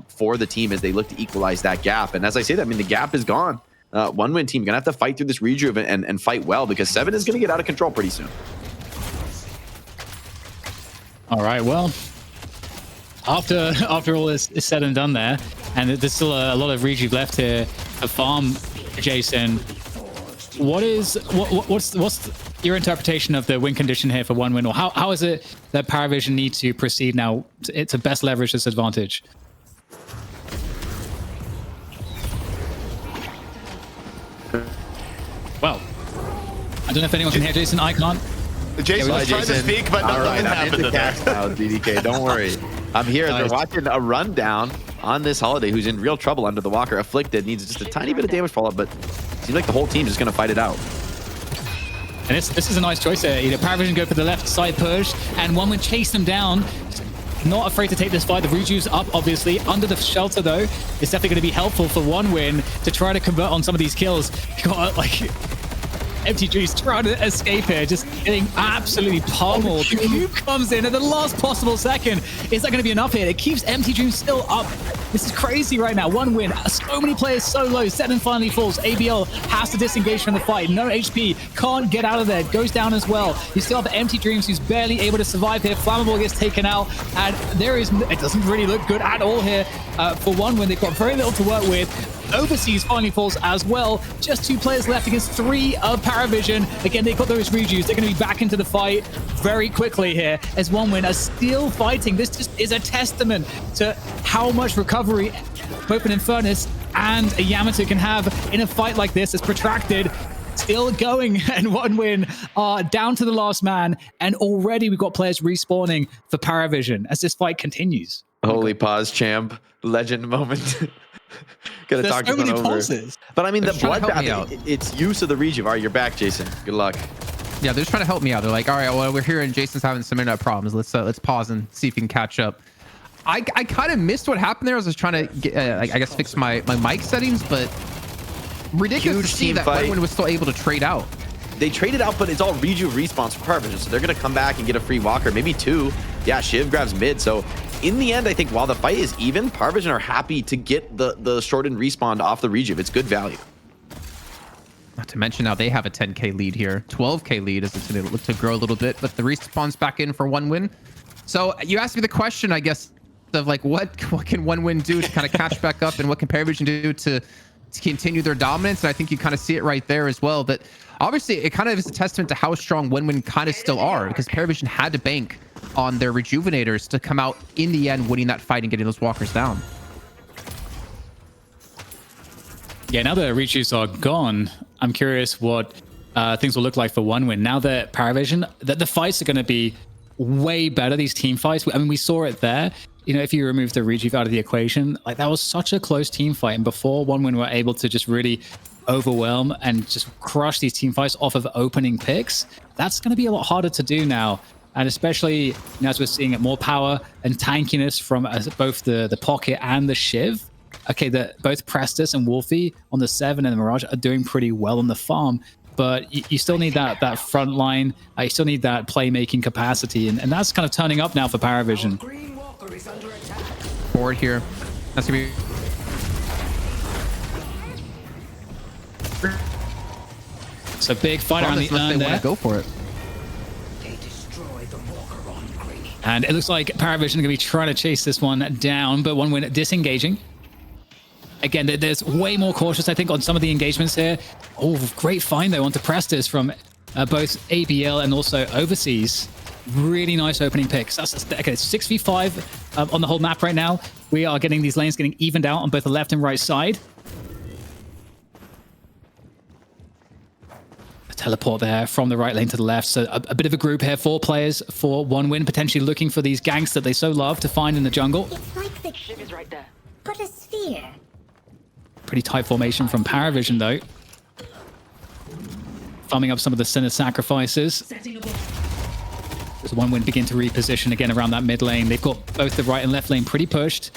for the team as they look to equalize that gap. And as I say that, I mean, the gap is gone. One win team gonna have to fight through this rejuve and fight well, because 7 is gonna get out of control pretty soon. All right, well, after all is said and done there, and there's still a lot of rejuve left here to farm, Jason. What's your interpretation of the win condition here for one win, or how is it that Parivision need to proceed now to best leverage this advantage? Well, I don't know if anyone can hear Jason. I can't. Jason was trying to speak, but nothing happened to that. Now, DDK, don't worry. I'm here. They're watching a rundown on this Holiday, who's in real trouble under the Walker. Afflicted, needs just a tiny bit of damage follow-up, but seems like the whole team is just going to fight it out. And this is a nice choice here. Parivision go for the left side push, and one would chase them down. Not afraid to take this fight. The Rejuve's up, obviously. Under the shelter, though, it's definitely going to be helpful for one win to try to convert on some of these kills. You got, like, Empty Dreams trying to escape here, just getting absolutely pummeled. The cube comes in at the last possible second. Is that going to be enough here? It keeps Empty Dreams still up. This is crazy right now. One win. So many players so low. 7 finally falls. ABL has to disengage from the fight. No HP. Can't get out of there. Goes down as well. You still have Empty Dreams, who's barely able to survive here. Flammable gets taken out. And it doesn't really look good at all here for one win. They've got very little to work with. Overseas finally falls as well. Just 2 players left against 3 of Parivision. Again, they've got those rejuves. They're going to be back into the fight very quickly here as one win are still fighting. This just is a testament to how much recovery both an Infernus and a Yamato can have in a fight like this. It's protracted. Still going, and one win are down to the last man, and already we've got players respawning for Parivision as this fight continues. Holy pause, champ. Legend moment. Gotta There's talk so this many one over. pulses. But I mean, the They're trying to help me bloodbath, out. it's use of the rejuve. All right, you're back, Jason. Good luck. Yeah, they're just trying to help me out. They're like, all right, well, we're here and Jason's having some internet problems. Let's pause and see if we can catch up. I kind of missed what happened there. I was just trying to get, I guess, fix my mic settings, but ridiculous Huge to see team that fight. one was still able to trade out. They traded out, but it's all rejuve respawns for Parivision, so they're gonna come back and get a free walker, maybe 2. Yeah, Shiv grabs mid. So in the end, I think while the fight is even, Parivision are happy to get the shortened respawn off the rejuve. It's good value. Not to mention now they have a 10k lead here, 12k lead as it's going to look to grow a little bit, but the respawn's back in for one win. So you asked me the question, I guess, of like what can one win do to kind of catch back up, and what can Parivision do to continue their dominance? And I think you kind of see it right there as well. That obviously it kind of is a testament to how strong one win kind of still are, because Parivision had to bank on their rejuvenators to come out in the end winning that fight and getting those walkers down. Yeah, now that rejuves are gone, I'm curious what things will look like for one win. Now that Parivision, that the fights are going to be way better, these team fights. I mean, we saw it there. You know, if you remove the rejuve out of the equation, like that was such a close team fight. And before one win were able to just really overwhelm and just crush these team fights off of opening picks, that's going to be a lot harder to do now. And especially now as we're seeing more power and tankiness from both the Pocket and the Shiv. Okay, both Prestus and Wolfie on the 7 and the Mirage are doing pretty well on the farm, but you still need that front line. You still need that playmaking capacity, and that's kind of turning up now for Parivision. Green Walker is under attack. Forward here. That's going to be... So big fight around the unless urn they want there. to go for it. They destroyed the Walker on green. And it looks like Parivision are going to be trying to chase this one down, but one win disengaging. Again, there's way more cautious, I think, on some of the engagements here. Oh, great find, though, onto Prestus from both ABL and also Overseas. Really nice opening picks. That's okay, 6v5 on the whole map right now. We are getting these lanes getting evened out on both the left and right side. A teleport there from the right lane to the left. So a bit of a group here, 4 players for one win, potentially looking for these ganks that they so love to find in the jungle. It's like the ship is right there. But a sphere. Pretty tight formation from Parivision, though. Farming up some of the Sinner sacrifices. As one win begin to reposition again around that mid lane. They've got both the right and left lane pretty pushed.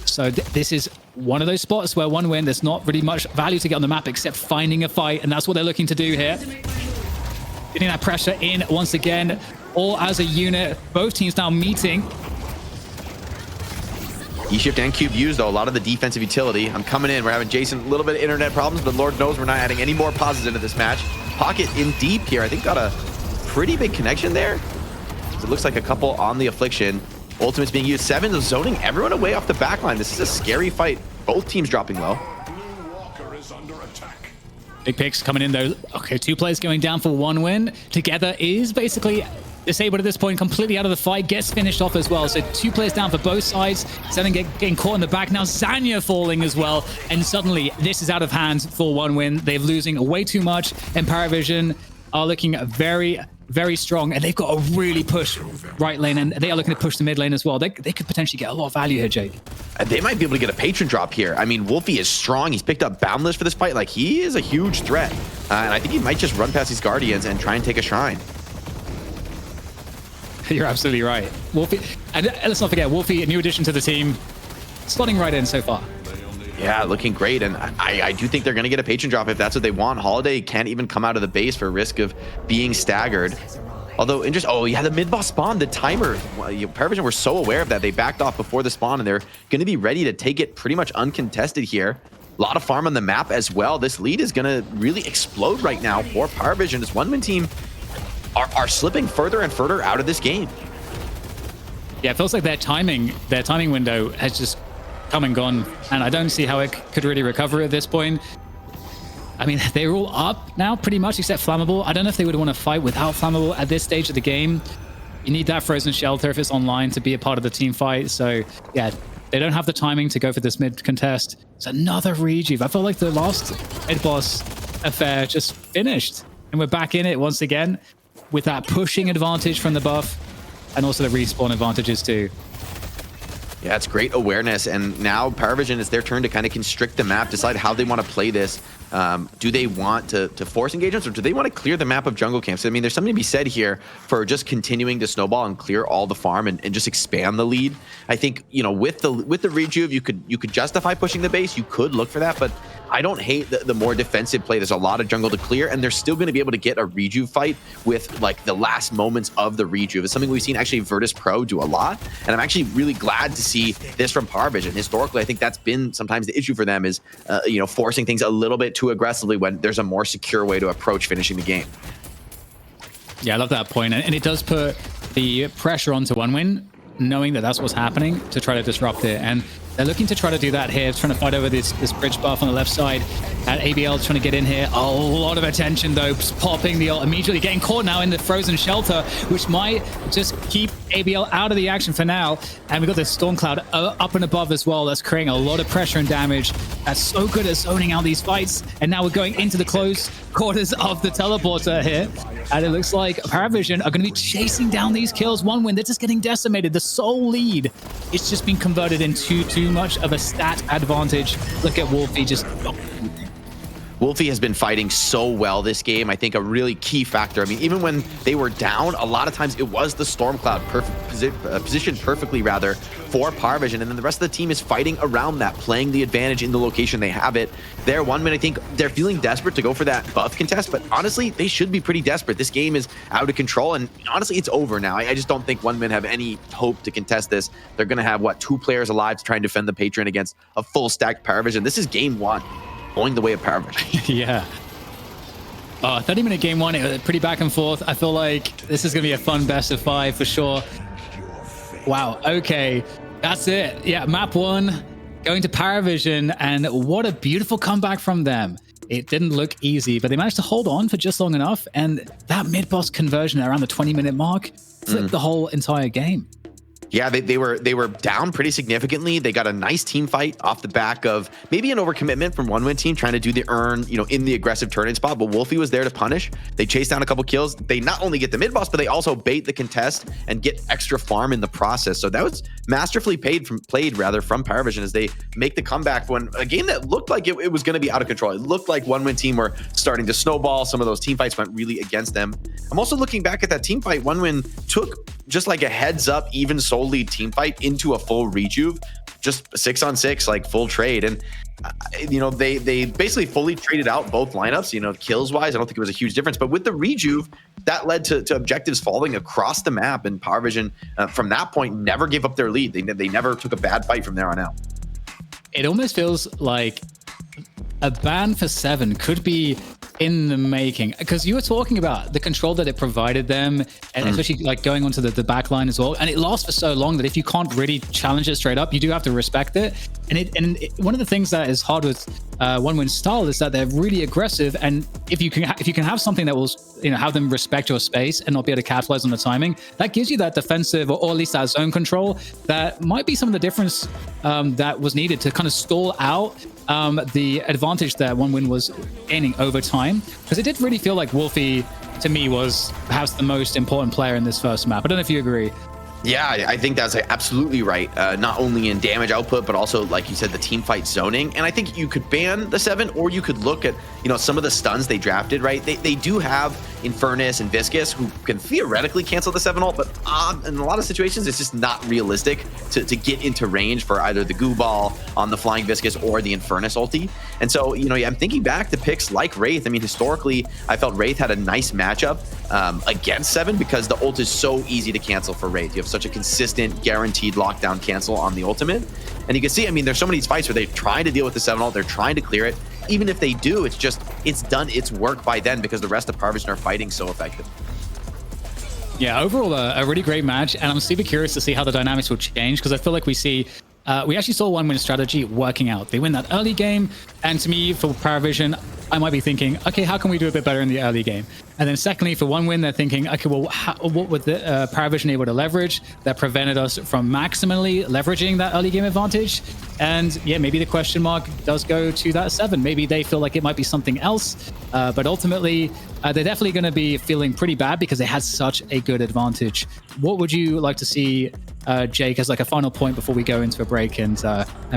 So this is one of those spots where one win, there's not really much value to get on the map except finding a fight. And that's what they're looking to do here. Getting that pressure in once again, all as a unit. Both teams now meeting. E-Shift and Cube used, though, a lot of the defensive utility. I'm coming in. We're having Jason, a little bit of internet problems, but Lord knows we're not adding any more pauses into this match. Pocket in deep here. I think got a pretty big connection there. It looks like a couple on the Affliction. Ultimate's being used. Seven is zoning everyone away off the back line. This is a scary fight. Both teams dropping low. Big picks coming in though. Okay, 2 players going down for 1 win. Together is basically disabled at this point, completely out of the fight, gets finished off as well. So 2 players down for both sides. Seven getting caught in the back. Now Zanya falling as well. And suddenly this is out of hand for 1 win. They're losing way too much. And Parivision are looking very, very strong. And they've got to really push right lane. And they are looking to push the mid lane as well. They could potentially get a lot of value here, Jake. They might be able to get a patron drop here. I mean, Wolfie is strong. He's picked up Boundless for this fight. Like, he is a huge threat. And I think he might just run past these Guardians and try and take a shrine. You're absolutely right. Wolfie, and let's not forget, Wolfie, a new addition to the team, slotting right in so far. Yeah, looking great. And I do think they're going to get a patron drop if that's what they want. Holiday can't even come out of the base for risk of being staggered. Although, oh yeah, the mid-boss spawn, the timer. Parivision were so aware of that. They backed off before the spawn, and they're going to be ready to take it pretty much uncontested here. A lot of farm on the map as well. This lead is going to really explode right now for Parivision. This one-man team are slipping further and further out of this game. Yeah, it feels like their timing window has just come and gone, and I don't see how it could really recover at this point. I mean, they're all up now pretty much except Flammable. I don't know if they would want to fight without Flammable at this stage of the game. You need that frozen shelter if it's online to be a part of the team fight. So yeah, they don't have the timing to go for this mid contest. It's another rejuve. I felt like the last mid boss affair just finished, and we're back in it once again with that pushing advantage from the buff and also the respawn advantages too. Yeah, it's great awareness, and now Parivision, it's their turn to kind of constrict the map, decide how they want to play this. Do they want to force engagements, or do they want to clear the map of jungle camps? I mean, there's something to be said here for just continuing to snowball and clear all the farm and just expand the lead. I think, you know, with the rejuve, you could justify pushing the base. You could look for that, but I don't hate the more defensive play. There's a lot of jungle to clear, and they're still going to be able to get a rejuve fight with like the last moments of the rejuve. It's something we've seen actually Virtus.Pro do a lot, and I'm actually really glad to see this from Parivision. Historically, I think that's been sometimes the issue for them is, you know, forcing things a little bit too aggressively when there's a more secure way to approach finishing the game. Yeah, I love that point, and it does put the pressure onto one win, knowing that that's what's happening, to try to disrupt it. And they're looking to try to do that here, trying to fight over this bridge buff on the left side. And ABL trying to get in here. A lot of attention though, just popping the ult, immediately getting caught now in the frozen shelter, which might just keep ABL out of the action for now. And we've got this storm cloud up and above as well. That's creating a lot of pressure and damage. That's so good at zoning out these fights. And now we're going into the close quarters of the teleporter here. And it looks like Parivision are going to be chasing down these kills. One win, they're just getting decimated. The sole lead, it's just been converted into too much of a stat advantage. Look at Wolfie just... Wolfie has been fighting so well this game. I think a really key factor. I mean, even when they were down, a lot of times it was the Storm Cloud positioned perfectly rather for Parivision, and then the rest of the team is fighting around that, playing the advantage in the location they have it. They're 1 minute, I think they're feeling desperate to go for that buff contest, but honestly, they should be pretty desperate. This game is out of control, and honestly, it's over now. I just don't think 1 minute have any hope to contest this. They're going to have, what, 2 players alive to try and defend the Patron against a full stacked Parivision. This is game 1. Going the way of Parivision. Yeah. 30-minute game 1, it was pretty back and forth. I feel like this is going to be a fun best of 5 for sure. Wow. Okay. That's it. Yeah. Map 1 going to Parivision, and what a beautiful comeback from them. It didn't look easy, but they managed to hold on for just long enough, and that mid-boss conversion around the 20-minute mark flipped the whole entire game. Yeah, they were down pretty significantly. They got a nice team fight off the back of maybe an overcommitment from 1 win team trying to do the earn, you know, in the aggressive turn-in spot, but Wolfie was there to punish. They chased down a couple kills. They not only get the mid-boss, but they also bait the contest and get extra farm in the process. So that was masterfully played from Parivision as they make the comeback when a game that looked like it was going to be out of control. It looked like 1 win team were starting to snowball. Some of those team fights went really against them. I'm also looking back at that team fight. 1 win took just like a heads up, even soul lead team fight into a full rejuve, just 6-on-6, like full trade. And, you know, they basically fully traded out both lineups, you know, kills wise. I don't think it was a huge difference, but with the rejuve, that led to objectives falling across the map. And Parivision, from that point, never gave up their lead. They never took a bad fight from there on out. It almost feels like a ban for 7 could be in the making, because you were talking about the control that it provided them, and especially like going onto the back line as well. And it lasts for so long that if you can't really challenge it straight up, you do have to respect it. And one of the things that is hard with OneWin style is that they're really aggressive. And if you can have something that will, you know, have them respect your space and not be able to capitalize on the timing, that gives you that defensive or at least that zone control that might be some of the difference that was needed to kind of stall out the advantage that OneWin was gaining over time, because it did really feel like Wolfie, to me, was perhaps the most important player in this first map. I don't know if you agree. Yeah, I think that's absolutely right. Not only in damage output, but also, like you said, the team fight zoning. And I think you could ban the 7, or you could look at, you know, some of the stuns they drafted, right? They do have Infernus and Viscus who can theoretically cancel the 7 ult, but in a lot of situations, it's just not realistic to get into range for either the goo ball on the flying Viscus or the Infernus ulti. And so, you know, I'm thinking back to picks like Wraith. I mean, historically, I felt Wraith had a nice matchup against 7 because the ult is so easy to cancel for Wraith. You have such a consistent, guaranteed lockdown cancel on the ultimate. And you can see, I mean, there's so many fights where they're trying to deal with the 7 ult, they're trying to clear it. Even if they do, it's done its work by then because the rest of Parivision are fighting so effective. Yeah, overall, a really great match. And I'm super curious to see how the dynamics will change, because I feel like we actually saw OneWin strategy working out. They win that early game, and to me, for Parivision, I might be thinking, okay, how can we do a bit better in the early game? And then secondly, for OneWin, they're thinking, okay, well, what would the Parivision able to leverage that prevented us from maximally leveraging that early game advantage? And yeah, maybe the question mark does go to that 7. Maybe they feel like it might be something else, but ultimately, they're definitely going to be feeling pretty bad because they had such a good advantage. What would you like to see, Jake, as like a final point before we go into a break and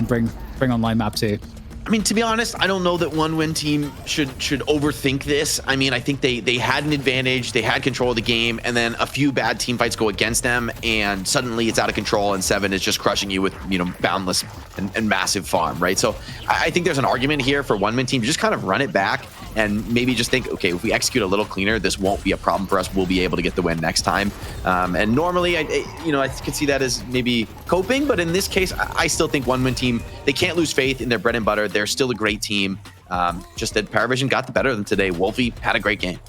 bring online map 2? I mean, to be honest, I don't know that OneWin team should overthink this. I mean, I think they had an advantage, they had control of the game, and then a few bad team fights go against them, and suddenly it's out of control, and 7 is just crushing you with, you know, boundless and massive farm, right? So I think there's an argument here for OneWin team to just kind of run it back and maybe just think, okay, if we execute a little cleaner, this won't be a problem for us. We'll be able to get the win next time. And normally, I could see that as maybe coping, but in this case, I still think OneWin team, they can't lose faith in their bread and butter. They're still a great team. Just that Parivision got the better of them today. Wolfie had a great game.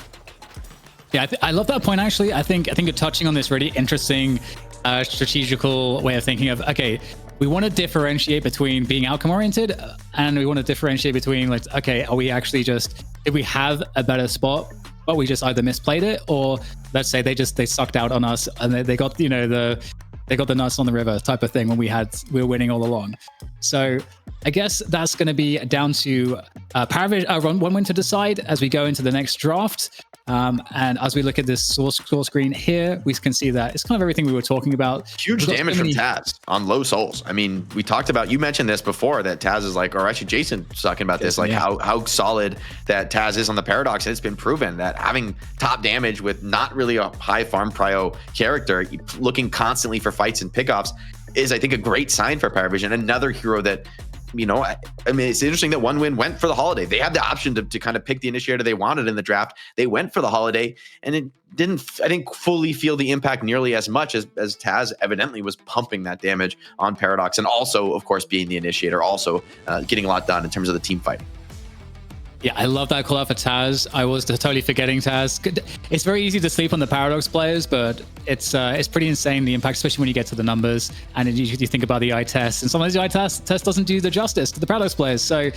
Yeah, I love that point, actually. I think you're touching on this really interesting strategical way of thinking of, okay, we want to differentiate between being outcome oriented and we want to differentiate between, like, okay, are we actually did we have a better spot, but we just either misplayed it, or let's say they sucked out on us and they got, you know, they got the nuts on the river type of thing when we were winning all along. So I guess that's going to be down to OneWin to decide as we go into the next draft. And as we look at this score screen here, we can see that it's kind of everything we were talking about. Huge damage from Taz on low souls. I mean, we talked about, you mentioned this before, that Taz is like, or actually Jason was talking about this, like how solid that Taz is on the Paradox. And it's been proven that having top damage with not really a high farm prio character, looking constantly for fights and pickoffs, is, I think, a great sign for Parivision. Another hero that, you know, I mean, it's interesting that OneWin went for the Holiday. They had the option to kind of pick the initiator they wanted in the draft. They went for the Holiday, and it didn't, I think, fully feel the impact nearly as much as Taz evidently was pumping that damage on Paradox, and also, of course, being the initiator, also getting a lot done in terms of the team fight. Yeah, I love that call out for Taz. I was totally forgetting Taz. It's very easy to sleep on the Paradox players, but it's pretty insane, the impact, especially when you get to the numbers and you think about the eye test. And sometimes the eye test doesn't do the justice to the Paradox players. So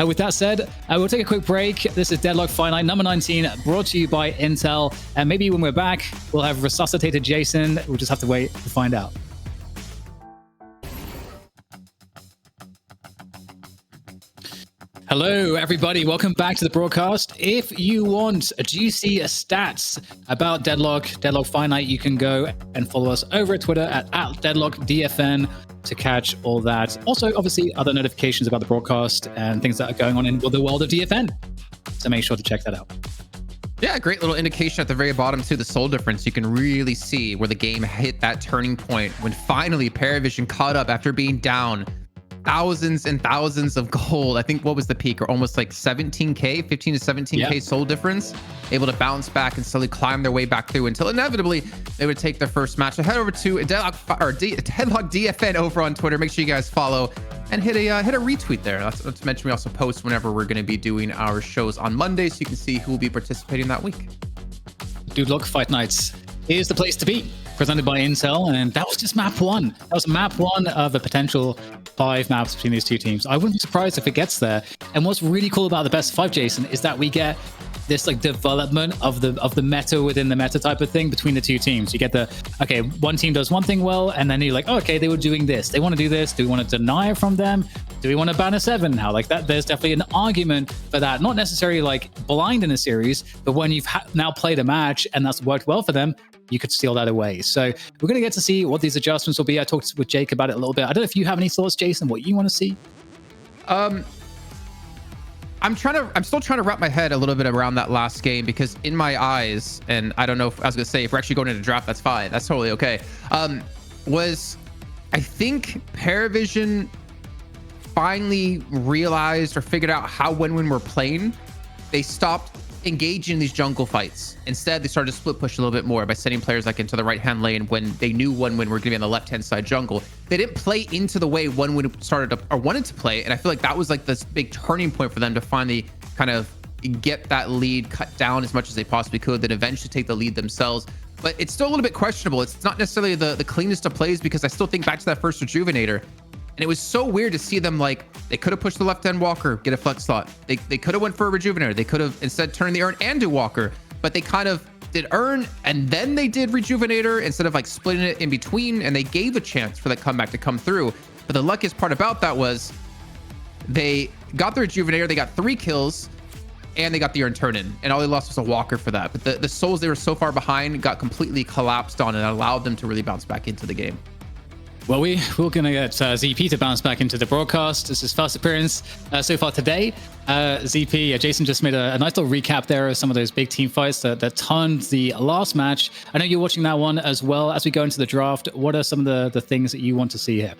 with that said, we'll take a quick break. This is Deadlock Fight Night number 19, brought to you by Intel. And maybe when we're back, we'll have resuscitated Jason. We'll just have to wait to find out. Hello, everybody. Welcome back to the broadcast. If you want juicy stats about Deadlock Fight Night, you can go and follow us over at Twitter at DeadlockDFN to catch all that. Also, obviously, other notifications about the broadcast and things that are going on in the world of DFN. So make sure to check that out. Yeah, great little indication at the very bottom too, the soul difference. You can really see where the game hit that turning point when finally Parivision caught up after being down thousands and thousands of gold. I think what was the peak, or almost like 17k, 15 to 17k soul difference, able to bounce back and slowly climb their way back through until inevitably they would take their first match. So head over to Deadlock DFN over on Twitter. Make sure you guys follow and hit a retweet there. Not to mention, we also post whenever we're going to be doing our shows on Monday, so you can see who will be participating that week. Deadlock Fight Nights is the place to be, presented by Intel, and that was just map 1. That was map 1 of a potential 5 maps between these two teams. I wouldn't be surprised if it gets there. And what's really cool about the best 5, Jason, is that we get this like development of the meta within the meta type of thing between the two teams. You get the, okay, one team does one thing well, and then you're like, oh, okay, they were doing this, they want to do this, do we want to deny it from them, do we want to ban a 7 now? Like that, there's definitely an argument for that, not necessarily like blind in a series, but when you've now played a match and that's worked well for them, you could steal that away. So we're going to get to see what these adjustments will be. I talked with Jake about it a little bit. I don't know if you have any thoughts, Jason, what you want to see. I'm still trying to wrap my head a little bit around that last game, because in my eyes, and I don't know if I was going to say, if we're actually going into draft, that's fine. That's totally okay. I think Parivision finally realized or figured out how when we're playing, they stopped engaging in these jungle fights. Instead, they started to split push a little bit more by sending players like into the right hand lane when they knew one win were going to be on the left hand side jungle. They didn't play into the way one win started to, or wanted to play, and I feel like that was like this big turning point for them to finally kind of get that lead cut down as much as they possibly could, then eventually take the lead themselves. But it's still a little bit questionable. It's not necessarily the cleanest of plays, because I still think back to that first Rejuvenator, and it was so weird to see them, like, they could have pushed the left-hand Walker, get a flex slot. They could have went for a Rejuvenator. They could have instead turned the Urn and do Walker, but they kind of did Urn and then they did Rejuvenator instead of like splitting it in between, and they gave a chance for that comeback to come through. But the luckiest part about that was they got the Rejuvenator, they got 3 kills, and they got the Urn turn-in, and all they lost was a Walker for that. But the souls they were so far behind got completely collapsed on, and allowed them to really bounce back into the game. Well, we're going to get ZP to bounce back into the broadcast. This is his first appearance so far today. ZP, Jason just made a nice little recap there of some of those big team fights that turned the last match. I know you're watching that one as well. As we go into the draft, what are some of the things that you want to see here?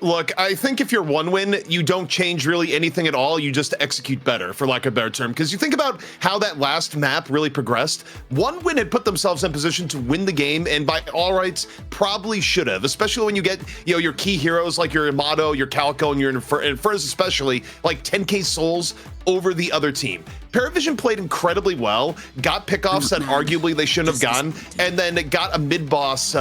Look, I think if you're one win, you don't change really anything at all. You just execute better, for lack of a better term. Because you think about how that last map really progressed. One win had put themselves in position to win the game, and by all rights, probably should have. Especially when you get, your key heroes like your Amato, your Calco, and your Infernos especially, like 10k souls over the other team. Parivision played incredibly well, got pickoffs that arguably they shouldn't have gotten, and then it got a mid-boss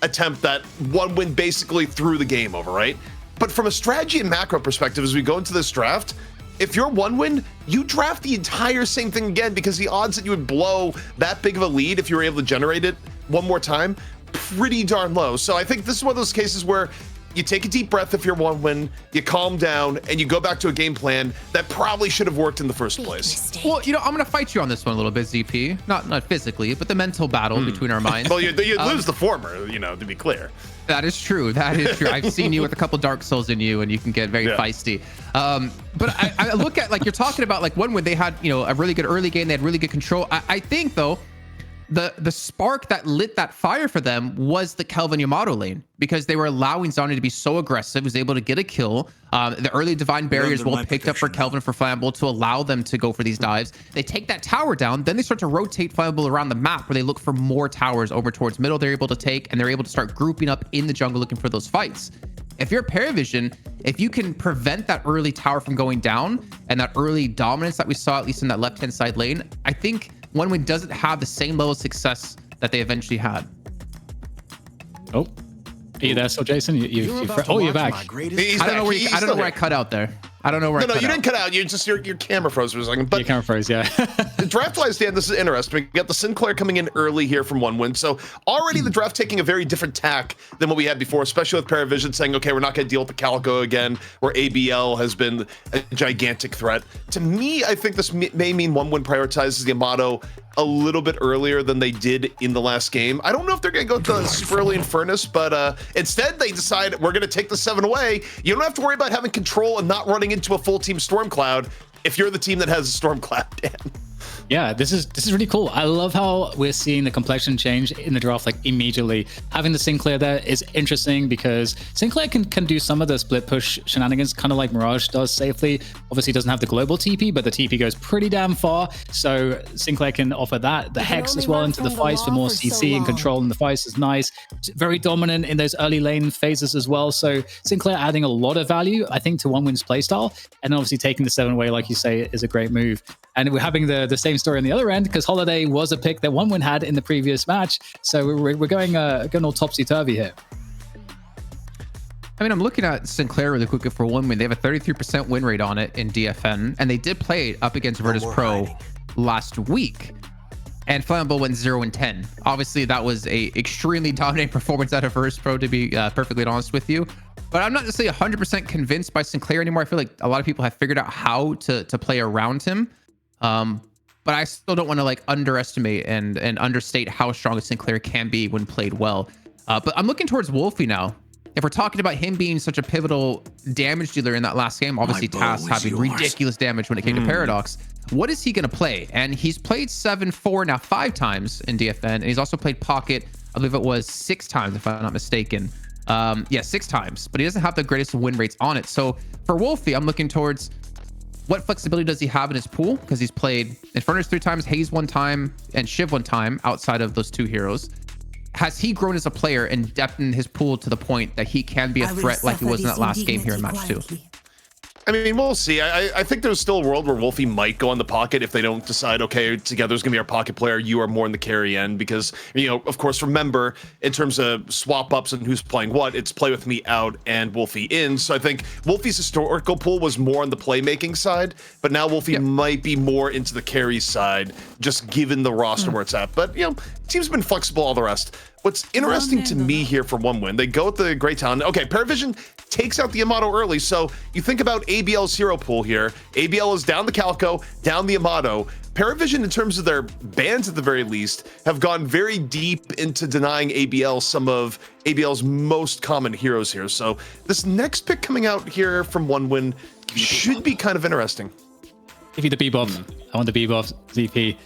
attempt that one win basically threw the game over, right? But from a strategy and macro perspective, as we go into this draft, if you're one win, you draft the entire same thing again, because the odds that you would blow that big of a lead if you were able to generate it one more time, pretty darn low. So I think this is one of those cases where you take a deep breath if you're one win, you calm down, and you go back to a game plan that probably should have worked in the first place. Well, I'm going to fight you on this one a little bit, ZP. Not physically, but the mental battle between our minds. Well, you lose the former, to be clear. That is true. That is true. I've seen you with a couple Dark Souls in you, and you can get very feisty. But I look at, like, you're talking about, like, one win, they had, a really good early game. They had really good control. I think, though, the spark that lit that fire for them was the Kelvin Yamato lane, because they were allowing Zani to be so aggressive, was able to get a kill. The early Divine Barriers well picked up for Kelvin for Flammable to allow them to go for these dives. They take that tower down, then they start to rotate Flammable around the map, where they look for more towers over towards middle they're able to take, and they're able to start grouping up in the jungle looking for those fights. If you're Parivision, if you can prevent that early tower from going down and that early dominance that we saw, at least in that left-hand side lane, I think one win doesn't have the same level of success that they eventually had. Oh, are you there still, Jason? You're back. I don't know where I cut out there. I don't know where. No, you didn't cut out. You just your camera froze for a second. But your camera froze, yeah. Draft-wise, Dan, this is interesting. We got the Sinclair coming in early here from one win, so already the draft taking a very different tack than what we had before, especially with Parivision saying, okay, we're not going to deal with the Calico again, where ABL has been a gigantic threat. To me, I think this may mean one win prioritizes the Amato a little bit earlier than they did in the last game. I don't know if they're going to go to super early in Furnace, but instead they decide we're going to take the 7 away. You don't have to worry about having control and not running into a full team Stormcloud if you're the team that has a Stormcloud, Dan. Yeah, this is really cool. I love how we're seeing the complexion change in the draft like immediately. Having the Sinclair there is interesting because Sinclair can do some of the split push shenanigans, kind of like Mirage does safely. Obviously doesn't have the global TP, but the TP goes pretty damn far. So Sinclair can offer that. The Hex as well into the fights for more CC and control in the fights is nice. Very dominant in those early lane phases as well. So Sinclair adding a lot of value, I think, to OneWin's playstyle. And obviously taking the 7 away, like you say, is a great move. And we're having the same story on the other end because Holiday was a pick that OneWin had in the previous match. So we're going all topsy-turvy here. I mean, I'm looking at Sinclair really quickly for OneWin. They have a 33% win rate on it in DFN, and they did play it up against Virtus.Pro last week. And Flammable went 0-10. Obviously, that was a extremely dominant performance out of Virtus.Pro, to be perfectly honest with you. But I'm not necessarily 100% convinced by Sinclair anymore. I feel like a lot of people have figured out how to play around him. But I still don't want to like underestimate and understate how strong a Sinclair can be when played well. But I'm looking towards Wolfie now. If we're talking about him being such a pivotal damage dealer in that last game, obviously TAS having ridiculous damage when it came to Paradox, what is he going to play? And he's played 7-4 now 5 times in DFN, and he's also played Pocket, I believe it was 6 times if I'm not mistaken. Yeah, 6 times, but he doesn't have the greatest win rates on it. So for Wolfie, I'm looking towards what flexibility does he have in his pool? Because he's played Infernus 3 times, Haze 1 time, and Shiv 1 time outside of those 2 heroes. Has he grown as a player and depthened his pool to the point that he can be a threat like he was in that last game here in match 2? I mean, we'll see. I think there's still a world where Wolfie might go on the Pocket if they don't decide, okay, together's going to be our Pocket player. You are more in the carry end because, you know, of course, remember, in terms of swap ups and who's playing what, it's play with me out and Wolfie in. So I think Wolfie's historical pool was more on the playmaking side, but now Wolfie might be more into the carry side, just given the roster where it's at. But, you know, team's been flexible, all the rest. What's interesting to me here for OneWin, they go with the great talent. Okay, Parivision takes out the Yamato early, so you think about ABL's hero pool here. ABL is down the Calco, down the Yamato. Parivision, in terms of their bans at the very least, have gone very deep into denying ABL some of ABL's most common heroes here. So this next pick coming out here from OneWin should be kind of interesting. Give you the B-Buff. I want the B-Buff, ZP.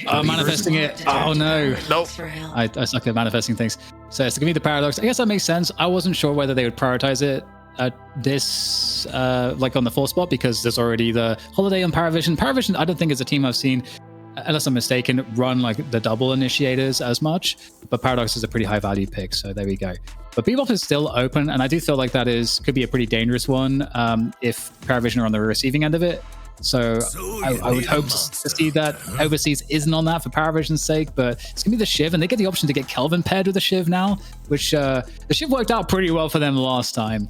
Oh, manifesting it. Oh no. Nope. I suck at manifesting things. So it's gonna be the Paradox. I guess that makes sense. I wasn't sure whether they would prioritize it at this like on the 4th spot because there's already the Holiday on Parivision. Parivision, I don't think is a team I've seen, unless I'm mistaken, run like the double initiators as much. But Paradox is a pretty high value pick, so there we go. But Bebop is still open, and I do feel like that could be a pretty dangerous one if Parivision are on the receiving end of it. So I would hope to see that Overseas isn't on that for Parivision's sake, but it's going to be the Shiv, and they get the option to get Kelvin paired with the Shiv now, which the Shiv worked out pretty well for them last time.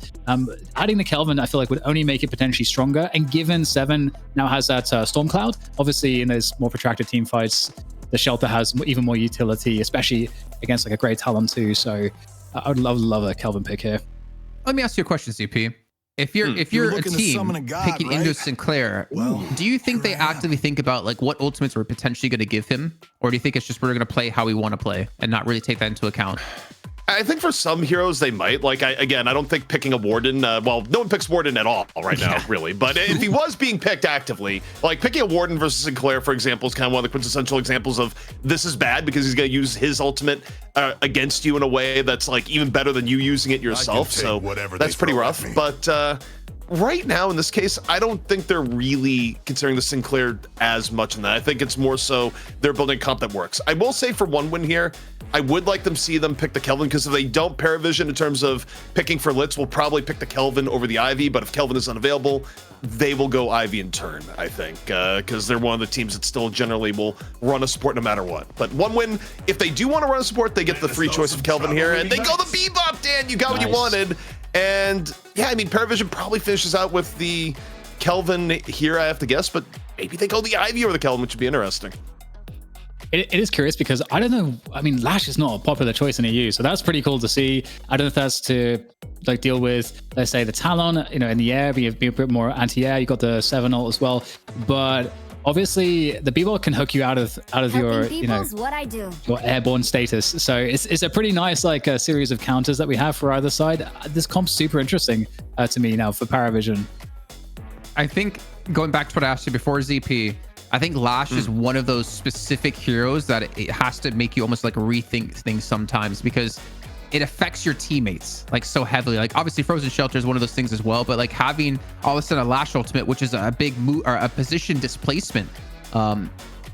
Adding the Kelvin, I feel like, would only make it potentially stronger, and given 7 now has that Storm Cloud, obviously in those more protracted team fights, the Shelter has even more utility, especially against like a great Talon too, so I would love a Kelvin pick here. Let me ask you a question, CP. If you're a team picking into Sinclair, do you think they actively think about like what ultimates we're potentially going to give him, or do you think it's just we're going to play how we want to play and not really take that into account? I think for some heroes they might. Like, I don't think picking a Warden, well, no one picks Warden at all right now, really. But if he was being picked actively, like picking a Warden versus Sinclair, for example, is kind of one of the quintessential examples of this is bad because he's going to use his ultimate against you in a way that's like even better than you using it yourself. So that's pretty rough. But right now, in this case, I don't think they're really considering the Sinclair as much in that. I think it's more so they're building a comp that works. I will say for OneWin here, I would like them see them pick the Kelvin, because if they don't Parivision in terms of picking for Litz, will probably pick the Kelvin over the Ivy, but if Kelvin is unavailable, they will go Ivy in turn, I think, because they're one of the teams that still generally will run a support no matter what. But OneWin, if they do want to run a support, they get the free choice of Kelvin here, and they go the Bebop, Dan, you got what you wanted. And yeah, I mean, Parivision probably finishes out with the Kelvin here, I have to guess, but maybe they go the Ivy over the Kelvin, which would be interesting. It is curious because I don't know. I mean, Lash is not a popular choice in EU, so that's pretty cool to see. I don't know if that's to like deal with, let's say, the Talon, you know, in the air, be a bit more anti-air. You got the 7 ult as well, but obviously the B-ball can hook you out of your, you know, your airborne status. So it's a pretty nice like a series of counters that we have for either side. This comp's super interesting to me now for Parivision. I think going back to what I asked you before, ZP, I think Lash is one of those specific heroes that it has to make you almost like rethink things sometimes, because it affects your teammates like so heavily. Like obviously Frozen Shelter is one of those things as well, but like having all of a sudden a Lash ultimate, which is a big move or a position displacement,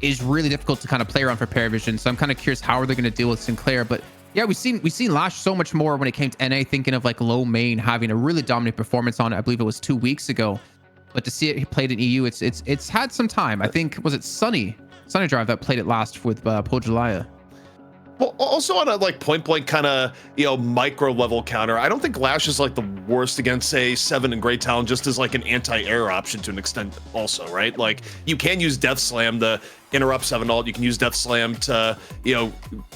is really difficult to kind of play around for Parivision. So I'm kind of curious how are they going to deal with Sinclair. But yeah, we've seen Lash so much more when it came to NA, thinking of like low main having a really dominant performance on it. I believe it was 2 weeks ago. But to see it played in EU, it's had some time. I think, was it Sunny Drive that played it last with Pojalaya? Well, also on a like point blank kind of, micro level counter, I don't think Lash is like the worst against, say, Seven and Great Talon, just as like an anti-air option to an extent also, right? Like you can use Death Slam to interrupt Seven ult. You can use Death Slam to,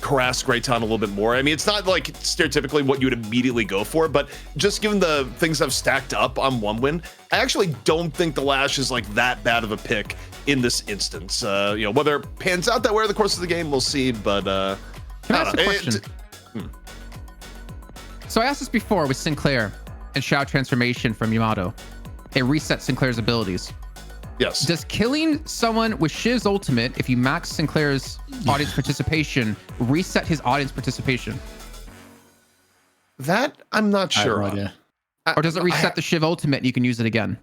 harass Great Talon a little bit more. I mean, it's not like stereotypically what you would immediately go for, but just given the things I've stacked up on one win, I actually don't think the Lash is like that bad of a pick in this instance. Whether it pans out that way in the course of the game, we'll see, but can I ask a question? So I asked this before with Sinclair and Shao transformation from Yamato. It resets Sinclair's abilities. Yes. Does killing someone with Shiv's ultimate, if you max Sinclair's audience participation, reset his audience participation? That I'm not sure on. Or does it reset the Shiv ultimate and you can use it again?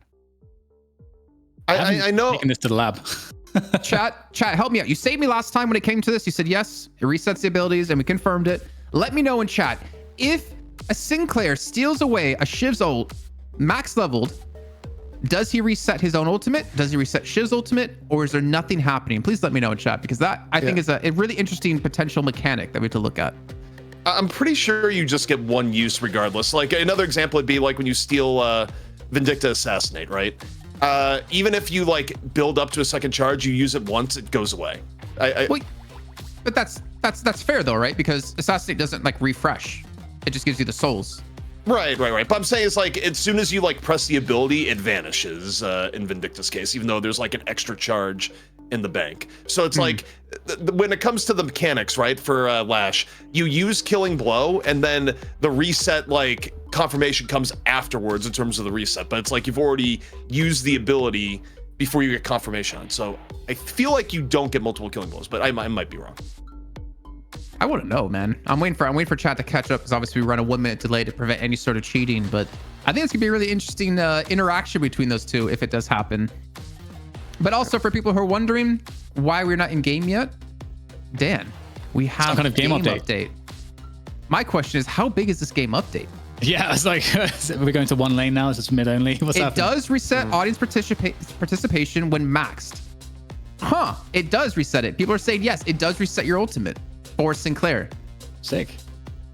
I know. Taking this to the lab. Chat, help me out. You saved me last time when it came to this. You said yes, it resets the abilities, and we confirmed it. Let me know in chat if a Sinclair steals away a Shiv's ult, max leveled. Does he reset his own ultimate? Does he reset Shiv's ultimate, or is there nothing happening? Please let me know in chat, because that I think is a really interesting potential mechanic that we have to look at. I'm pretty sure you just get one use regardless. Like another example would be like when you steal Vindicta Assassinate, right? Even if you like build up to a second charge, you use it once, it goes away. Wait, but that's fair though, right? Because Assassinate doesn't like refresh; it just gives you the souls. Right. But I'm saying it's like as soon as you like press the ability, it vanishes. In Vindicta's case, even though there's like an extra charge in the bank. So it's like when it comes to the mechanics, right? For Lash, you use Killing Blow, and then the reset like confirmation comes afterwards in terms of the reset. But it's like you've already used the ability before you get confirmation on. So I feel like you don't get multiple Killing Blows, but I might be wrong. I wouldn't know, man. I'm waiting for chat to catch up, because obviously we run a 1 minute delay to prevent any sort of cheating. But I think it's gonna be a really interesting interaction between those two if it does happen. But also for people who are wondering why we're not in game yet, Dan, we have some kind of game update. My question is, how big is this game update? Yeah, it's like we're going to one lane now. It's just mid only. What's happening? It does reset audience participation when maxed. It does reset it. People are saying yes, it does reset your ultimate for Sinclair. Sick.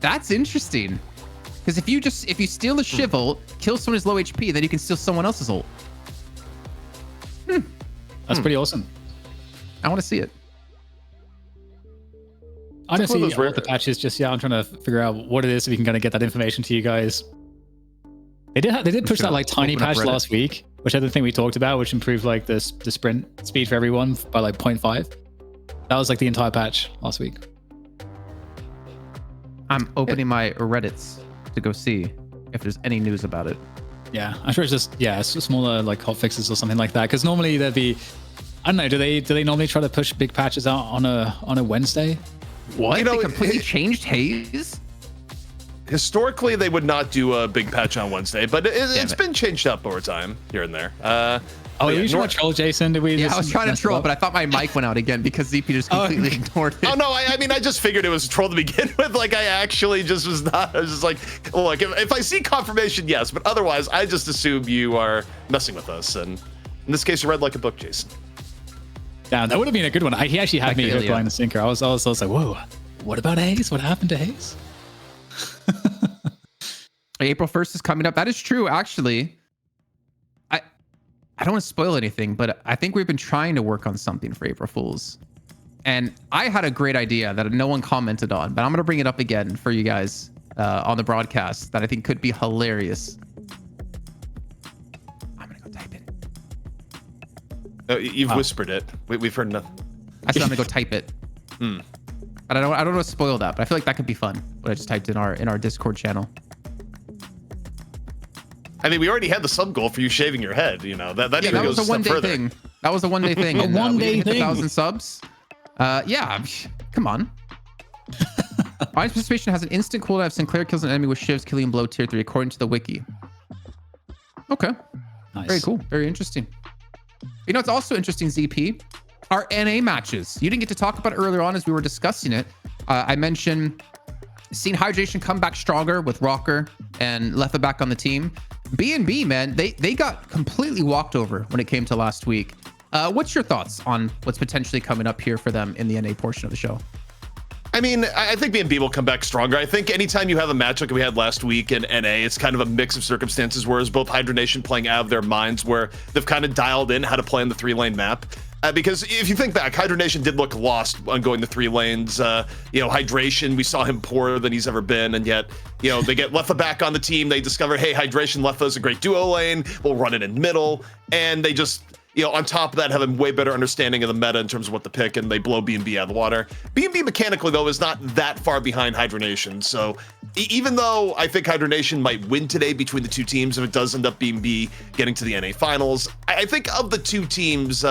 That's interesting. Because if you steal a Shiv ult, kill someone who's low HP, then you can steal someone else's ult. That's pretty awesome. I want to see it. I don't see all the patches just yet. I'm trying to figure out what it is so we can kind of get that information to you guys. They did push that like tiny patch last week, which I don't think we talked about, which improved like the sprint speed for everyone by like 0.5. That was like the entire patch last week. I'm opening my Reddits to go see if there's any news about it. Yeah, I'm sure it's just smaller like hot fixes or something like that. Because normally there'd be, I don't know, do they normally try to push big patches out on a Wednesday? What? They completely changed Haze? Historically, they would not do a big patch on Wednesday, but it's been changed up over time here and there. Were you trying to troll, Jason? Did we? Yeah, I was trying to troll, but I thought my mic went out again because ZP just completely ignored it. Oh no, I mean, I just figured it was a troll to begin with. Like, I actually just was not. I was just like, look, if I see confirmation, yes, but otherwise, I just assume you are messing with us. And in this case, you read like a book, Jason. Damn, that would have been a good one. He actually had me hook, line, and sinker. I was like, whoa, what about Haze? What happened to Haze? April 1st is coming up. That is true, actually. I don't want to spoil anything, but I think we've been trying to work on something for April Fools. And I had a great idea that no one commented on, but I'm going to bring it up again for you guys on the broadcast that I think could be hilarious. I'm going to go type it. You've whispered it. We've heard nothing. I said I'm going to go type it. But I don't want to spoil that, but I feel like that could be fun. What I just typed in our Discord channel. I mean, we already had the sub goal for you shaving your head. You know that even goes was a a step further. Thing. That was a one-day thing. A one-day hit the thing. 1,000 subs. Yeah, come on. Audience participation has an instant cooldown if Sinclair kills an enemy with shivs, killing below tier 3, according to the wiki. Okay. Nice. Very cool. Very interesting. You know, it's also interesting, ZP. Our NA matches. You didn't get to talk about it earlier on as we were discussing it. I mentioned seeing Hydration come back stronger with Rocker and Leffa back on the team. B&B, man, they got completely walked over when it came to last week. What's your thoughts on what's potentially coming up here for them in the NA portion of the show? I mean, I think B&B will come back stronger. I think anytime you have a match like we had last week in NA, it's kind of a mix of circumstances, whereas both Hydra Nation playing out of their minds, where they've kind of dialed in how to play in the 3-lane map. Because if you think back, Hydra Nation did look lost on going the 3 lanes. Hydration, we saw him poorer than he's ever been, and yet, they get Leffa back on the team. They discover, hey, Hydration, Leffa is a great duo lane. We'll run it in middle, and they just, on top of that, have a way better understanding of the meta in terms of what to pick, and they blow B&B out of the water. B&B mechanically, though, is not that far behind Hydra Nation. So even though I think Hydra Nation might win today between the two teams, if it does end up B&B getting to the NA finals, I think of the two teams,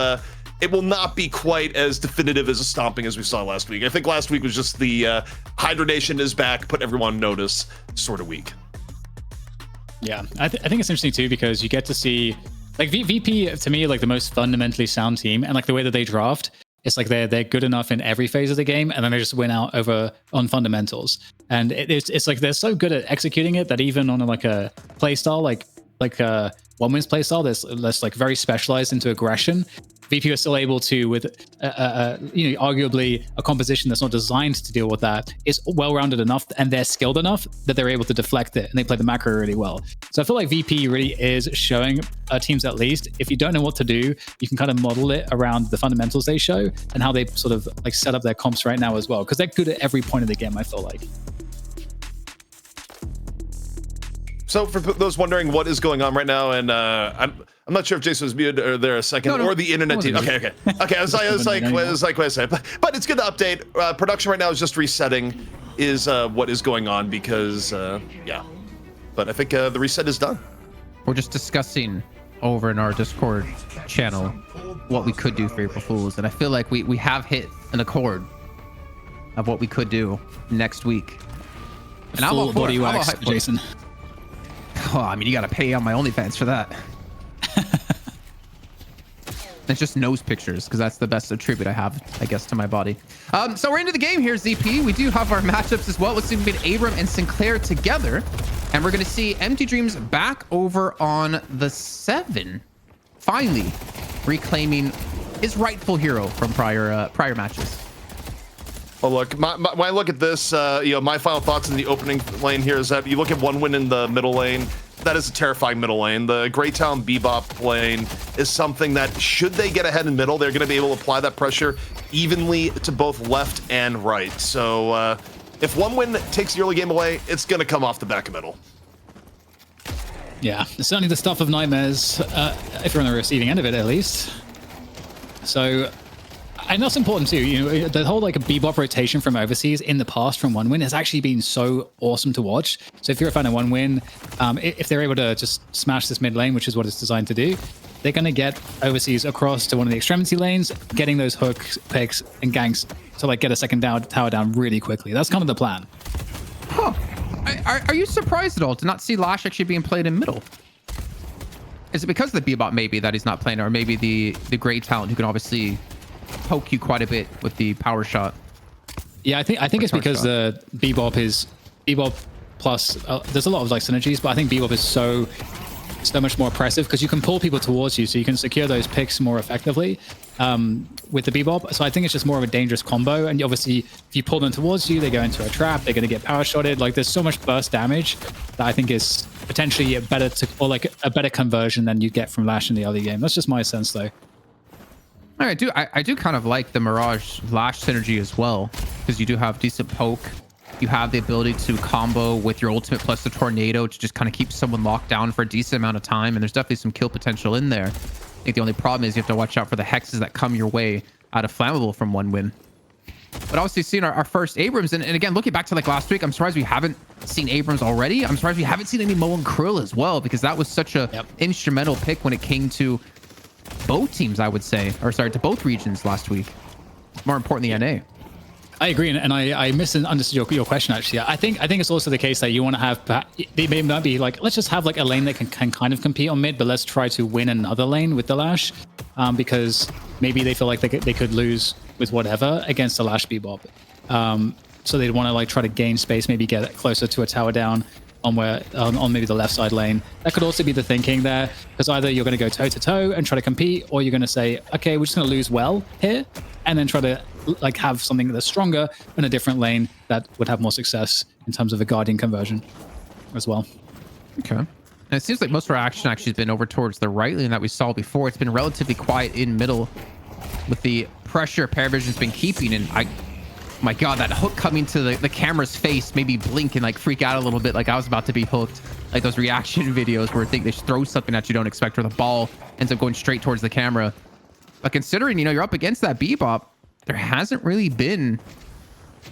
it will not be quite as definitive as a stomping as we saw last week. I think last week was just the Hydra Nation is back, put everyone on notice sort of week. Yeah, I think it's interesting too, because you get to see, like, VP to me, like the most fundamentally sound team, and like the way that they draft, it's like they're good enough in every phase of the game, and then they just win out over on fundamentals. And it's like they're so good at executing it that even on like a play style like OneWin's play style, that's less like very specialized into aggression, VP are still able to, with arguably a composition that's not designed to deal with that, is well-rounded enough, and they're skilled enough that they're able to deflect it, and they play the macro really well. So I feel like VP really is showing teams, at least, if you don't know what to do, you can kind of model it around the fundamentals they show and how they sort of like set up their comps right now as well, because they're good at every point of the game, I feel like. So for those wondering what is going on right now, and I'm not sure if Jason was muted or there a second, or the internet team. Okay. I was like, wait a second. But it's good to update. Production right now is just resetting, is what is going on, because yeah. But I think the reset is done. We're just discussing over in our Discord channel what we could do for April Fools, and I feel like we have hit an accord of what we could do next week. And I'm all body wax, Jason. Oh, I mean, you got to pay on my OnlyFans for that. It's just nose pictures, because that's the best attribute I have, I guess, to my body. So we're into the game here, ZP. We do have our matchups as well. Let's see if we can get Abram and Sinclair together. And we're going to see Empty Dreams back over on the 7. Finally reclaiming his rightful hero from prior matches. Well, look, when I look at this, my final thoughts in the opening lane here is that you look at OneWin in the middle lane. That is a terrifying middle lane. The Greytown Bebop lane is something that, should they get ahead in middle, they're going to be able to apply that pressure evenly to both left and right. So if OneWin takes the early game away, it's going to come off the back of middle. Yeah, it's certainly the stuff of nightmares, if you're on the receiving end of it, at least. So, and that's important too. The whole like a Bebop rotation from overseas in the past from OneWin has actually been so awesome to watch. So if you're a fan of OneWin, if they're able to just smash this mid lane, which is what it's designed to do, they're going to get overseas across to one of the extremity lanes, getting those hooks, picks, and ganks to like get a second tower down really quickly. That's kind of the plan. Huh. Are you surprised at all to not see Lash actually being played in middle? Is it because of the Bebop maybe that he's not playing, or maybe the great talent who can obviously poke you quite a bit with the power shot? Yeah, I think it's because the Bebop plus there's a lot of like synergies, but I think Bebop is so much more oppressive because you can pull people towards you, so you can secure those picks more effectively with the Bebop. So I think it's just more of a dangerous combo, and obviously if you pull them towards you, they go into a trap, they're going to get power shotted. Like there's so much burst damage that I think is potentially a better conversion than you get from Lash in the early game. That's just my sense though. I do kind of like the Mirage Lash synergy as well, because you do have decent poke. You have the ability to combo with your ultimate plus the tornado to just kind of keep someone locked down for a decent amount of time, and there's definitely some kill potential in there. I think the only problem is you have to watch out for the hexes that come your way out of Flammable from OneWin. But obviously seeing our first Abrams, and again, looking back to like last week, I'm surprised we haven't seen Abrams already. I'm surprised we haven't seen any Mo and Krill as well, because that was such a instrumental pick when it came to both teams, I would say, or sorry, to both regions last week. More important than NA. I agree, and I misunderstood your question actually. I think it's also the case that you want to have, they may not be like, let's just have like a lane that can kind of compete on mid, but let's try to win another lane with the Lash, because maybe they feel like they could lose with whatever against the Lash Bebop. So they'd want to like try to gain space, maybe get closer to a tower down on maybe the left side lane. That could also be the thinking there, because either you're going to go toe to toe and try to compete, or you're going to say, okay, we're just going to lose well here, and then try to like have something that's stronger in a different lane that would have more success in terms of a Guardian conversion as well. Okay. And it seems like most of our action actually has been over towards the right lane that we saw before. It's been relatively quiet in middle with the pressure Parivision's been keeping. And my God, that hook coming to the camera's face made me blink and like freak out a little bit, like I was about to be hooked. Like those reaction videos where they just throw something that you don't expect, or the ball ends up going straight towards the camera. But considering, you know, you're up against that Bebop, there hasn't really been,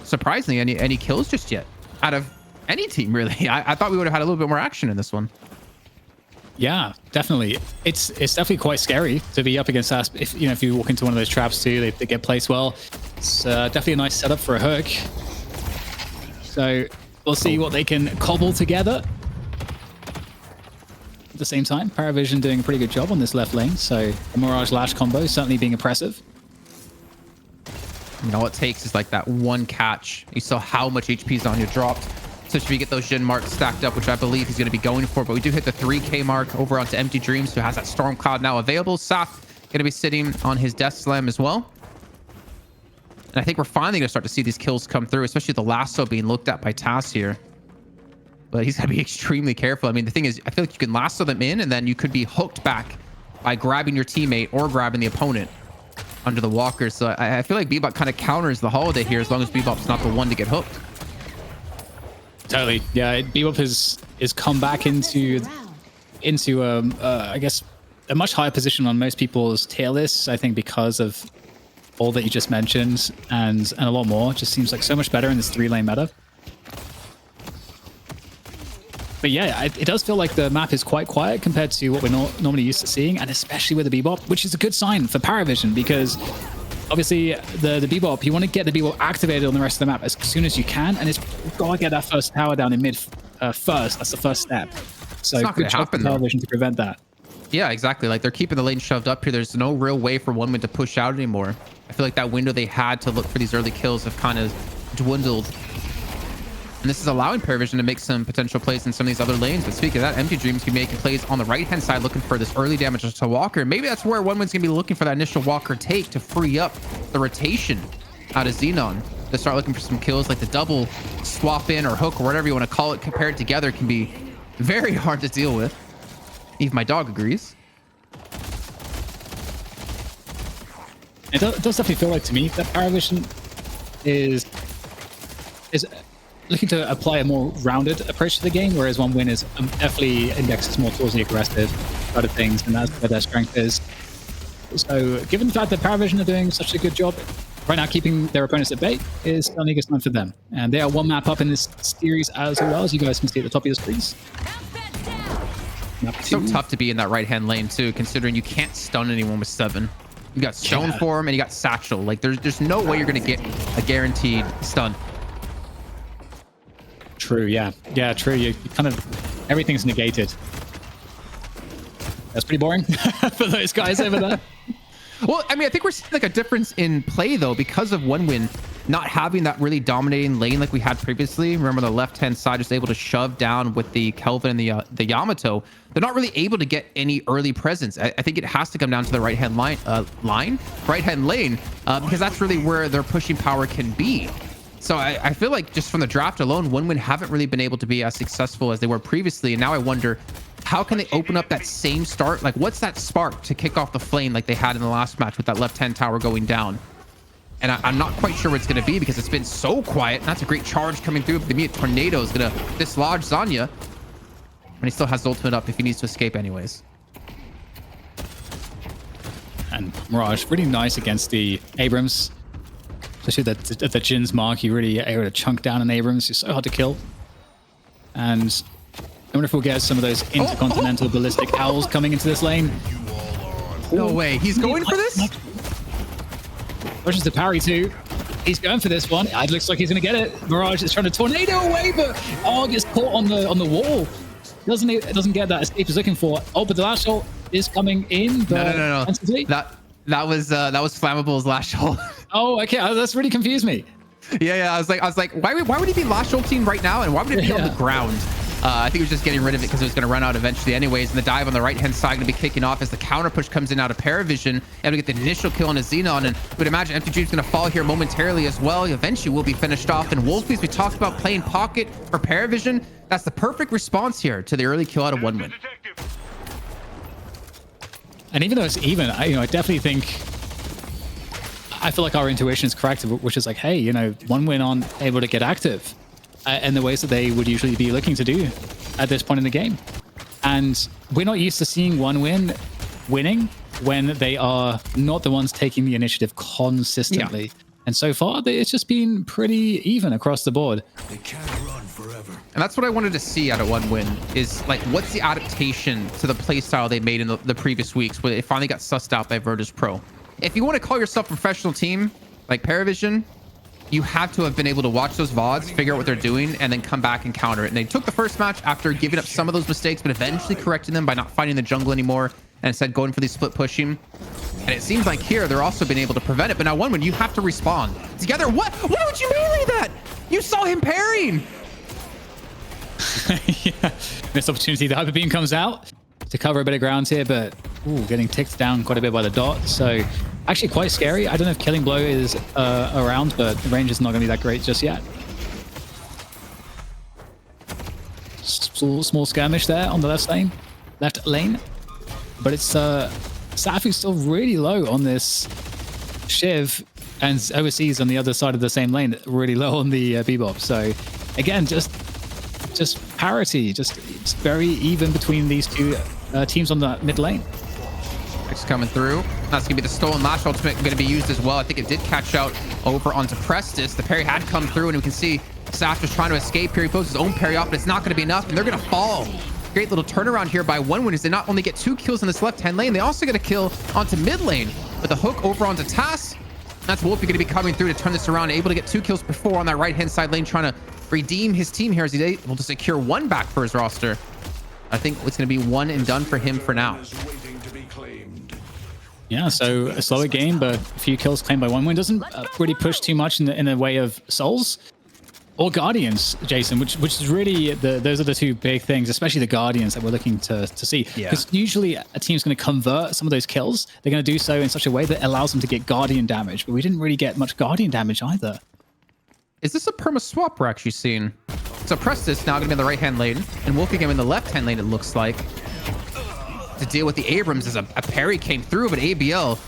surprisingly, any kills just yet out of any team, really. I thought we would have had a little bit more action in this one. Yeah, definitely. It's definitely quite scary to be up against us. If you walk into one of those traps too, they get placed well. It's definitely a nice setup for a hook. So we'll see what they can cobble together. At the same time, Parivision doing a pretty good job on this left lane. So the Mirage Lash combo certainly being impressive. You know, all it takes is like that one catch. You saw how much HP Zanya dropped. Especially if you get those Jhin marks stacked up, which I believe he's going to be going for. But we do hit the 3K mark over onto Empty Dreams, who has that Storm Cloud now available. Saf going to be sitting on his Death Slam as well. And I think we're finally going to start to see these kills come through, especially the lasso being looked at by Tass here. But he's got to be extremely careful. I mean, the thing is, I feel like you can lasso them in, and then you could be hooked back by grabbing your teammate or grabbing the opponent under the walker. So I feel like Bebop kind of counters the holiday here, as long as Bebop's not the one to get hooked. Totally. Yeah, Bebop is come back into I guess a much higher position on most people's tier lists, I think, because of all that you just mentioned and a lot more. It just seems like so much better in this 3-lane meta. But yeah, it does feel like the map is quite quiet compared to what we're normally used to seeing, and especially with the Bebop, which is a good sign for Parivision, because obviously the Bebop, you want to get the Bebop activated on the rest of the map as soon as you can, and you've got to get that first tower down in mid first. That's the first step. So it's not going to happen, though. Parivision to prevent that. Yeah, exactly. Like, they're keeping the lane shoved up here. There's no real way for OneWin to push out anymore. I feel like that window they had to look for these early kills have kind of dwindled. And this is allowing Parivision to make some potential plays in some of these other lanes. But speaking of that, Empty Dreams can be making plays on the right-hand side, looking for this early damage to Walker. Maybe that's where OneWin's going to be looking for that initial Walker take to free up the rotation out of Xenon. To start looking for some kills, like the double swap in or hook or whatever you want to call it, compared together can be very hard to deal with. Even my dog agrees. It does definitely feel like to me that Parivision is looking to apply a more rounded approach to the game, whereas OneWin is definitely indexes more towards the aggressive side of things, and that's where their strength is. So given the fact that Parivision are doing such a good job right now keeping their opponents at bay, is certainly a good sign for them. And they are one map up in this series as well, as you guys can see at the top of your screens. It's so tough to be in that right-hand lane too, considering you can't stun anyone with 7. You got Stone Form and you got Satchel. Like, there's no way you're going to get a guaranteed stun. True, yeah. Yeah, true. You kind of, everything's negated. That's pretty boring for those guys over there. Well, I mean, I think we're seeing like a difference in play though, because of OneWin not having that really dominating lane like we had previously. Remember, the left-hand side just able to shove down with the Kelvin and the Yamato. They're not really able to get any early presence. I think it has to come down to the right-hand right-hand lane, because that's really where their pushing power can be. So I feel like just from the draft alone, OneWin haven't really been able to be as successful as they were previously. And now I wonder, how can they open up that same start? Like, what's that spark to kick off the flame like they had in the last match with that left-hand tower going down? And I'm not quite sure what it's going to be, because it's been so quiet. That's a great charge coming through. But the immediate tornado is going to dislodge Zanya. And he still has the ultimate up if he needs to escape anyways. And Mirage, really nice against the Abrams. Especially at the Jin's mark, you really able to chunk down an Abrams. He's so hard to kill. And I wonder if we'll get some of those intercontinental ballistic owls coming into this lane. No way. He's going for this? Pushes the parry too. He's going for this one. It looks like he's going to get it. Mirage is trying to tornado away, but gets caught on the wall. Doesn't get that escape he's looking for. Oh, but the last shot is coming in. No. That was Flammable's last shot. Oh, okay. That's really confused me. Yeah. I was like, why would he be last ulting right now, and why would it be on the ground? I think he was just getting rid of it because it was going to run out eventually anyways. And the dive on the right-hand side going to be kicking off as the counter push comes in out of Parivision. And we get the initial kill on a Xenon. And we would imagine Empty Dream's going to fall here momentarily as well. He eventually will be finished off. And Wolfies, we talked about playing pocket for Parivision. That's the perfect response here to the early kill out of 1win. And even though it's even, I definitely think, I feel like our intuition is correct, which is like, hey, 1win aren't able to get active in the ways that they would usually be looking to do at this point in the game. And we're not used to seeing 1win winning when they are not the ones taking the initiative consistently. Yeah. And so far, it's just been pretty even across the board. They can't run forever. And that's what I wanted to see out of 1win is like, what's the adaptation to the playstyle they made in the previous weeks where it finally got sussed out by Virtus.Pro. If you want to call yourself a professional team like Parivision, you have to have been able to watch those VODs, figure out what they're doing, and then come back and counter it. And they took the first match after giving up some of those mistakes, but eventually correcting them by not fighting the jungle anymore and instead going for the split pushing. And it seems like here they're also been able to prevent it. But now 1win, you have to respawn together. What? Why would you melee that? You saw him parrying. Yeah, missed opportunity. The Hyper Beam comes out to cover a bit of ground here, but getting ticked down quite a bit by the dot. So actually quite scary. I don't know if Killing Blow is around, but the range is not going to be that great just yet. Small skirmish there on the left lane. But it's Safu's still really low on this Shiv, and Overseas on the other side of the same lane, really low on the Bebop. So again, just parity, it's very even between these two teams on the mid lane. Next coming through. That's going to be the stolen lash ultimate going to be used as well. I think it did catch out over onto Prestis. The parry had come through, and we can see Saf is trying to escape here. He throws his own parry off, but it's not going to be enough, and they're going to fall. Great little turnaround here by 1win as they not only get 2 kills in this left-hand lane, they also get a kill onto mid lane with a hook over onto Tass. That's Wolfie going to be coming through to turn this around, able to get 2 kills before on that right-hand side lane, trying to redeem his team here as he's able to secure 1 back for his roster. I think it's going to be 1 and done for him for now. Yeah, so a slower game, but a few kills claimed by 1win. Doesn't really push too much in the way of souls or Guardians, Jason, which is really those are the 2 big things, especially the Guardians that we're looking to see. Because usually a team's going to convert some of those kills. They're going to do so in such a way that allows them to get Guardian damage, but we didn't really get much Guardian damage either. Is this a perma swap we're actually seeing? So Prestis now going to be in the right-hand lane, and Wolfgang in the left-hand lane, it looks like. To deal with the Abrams as a parry came through, but ABL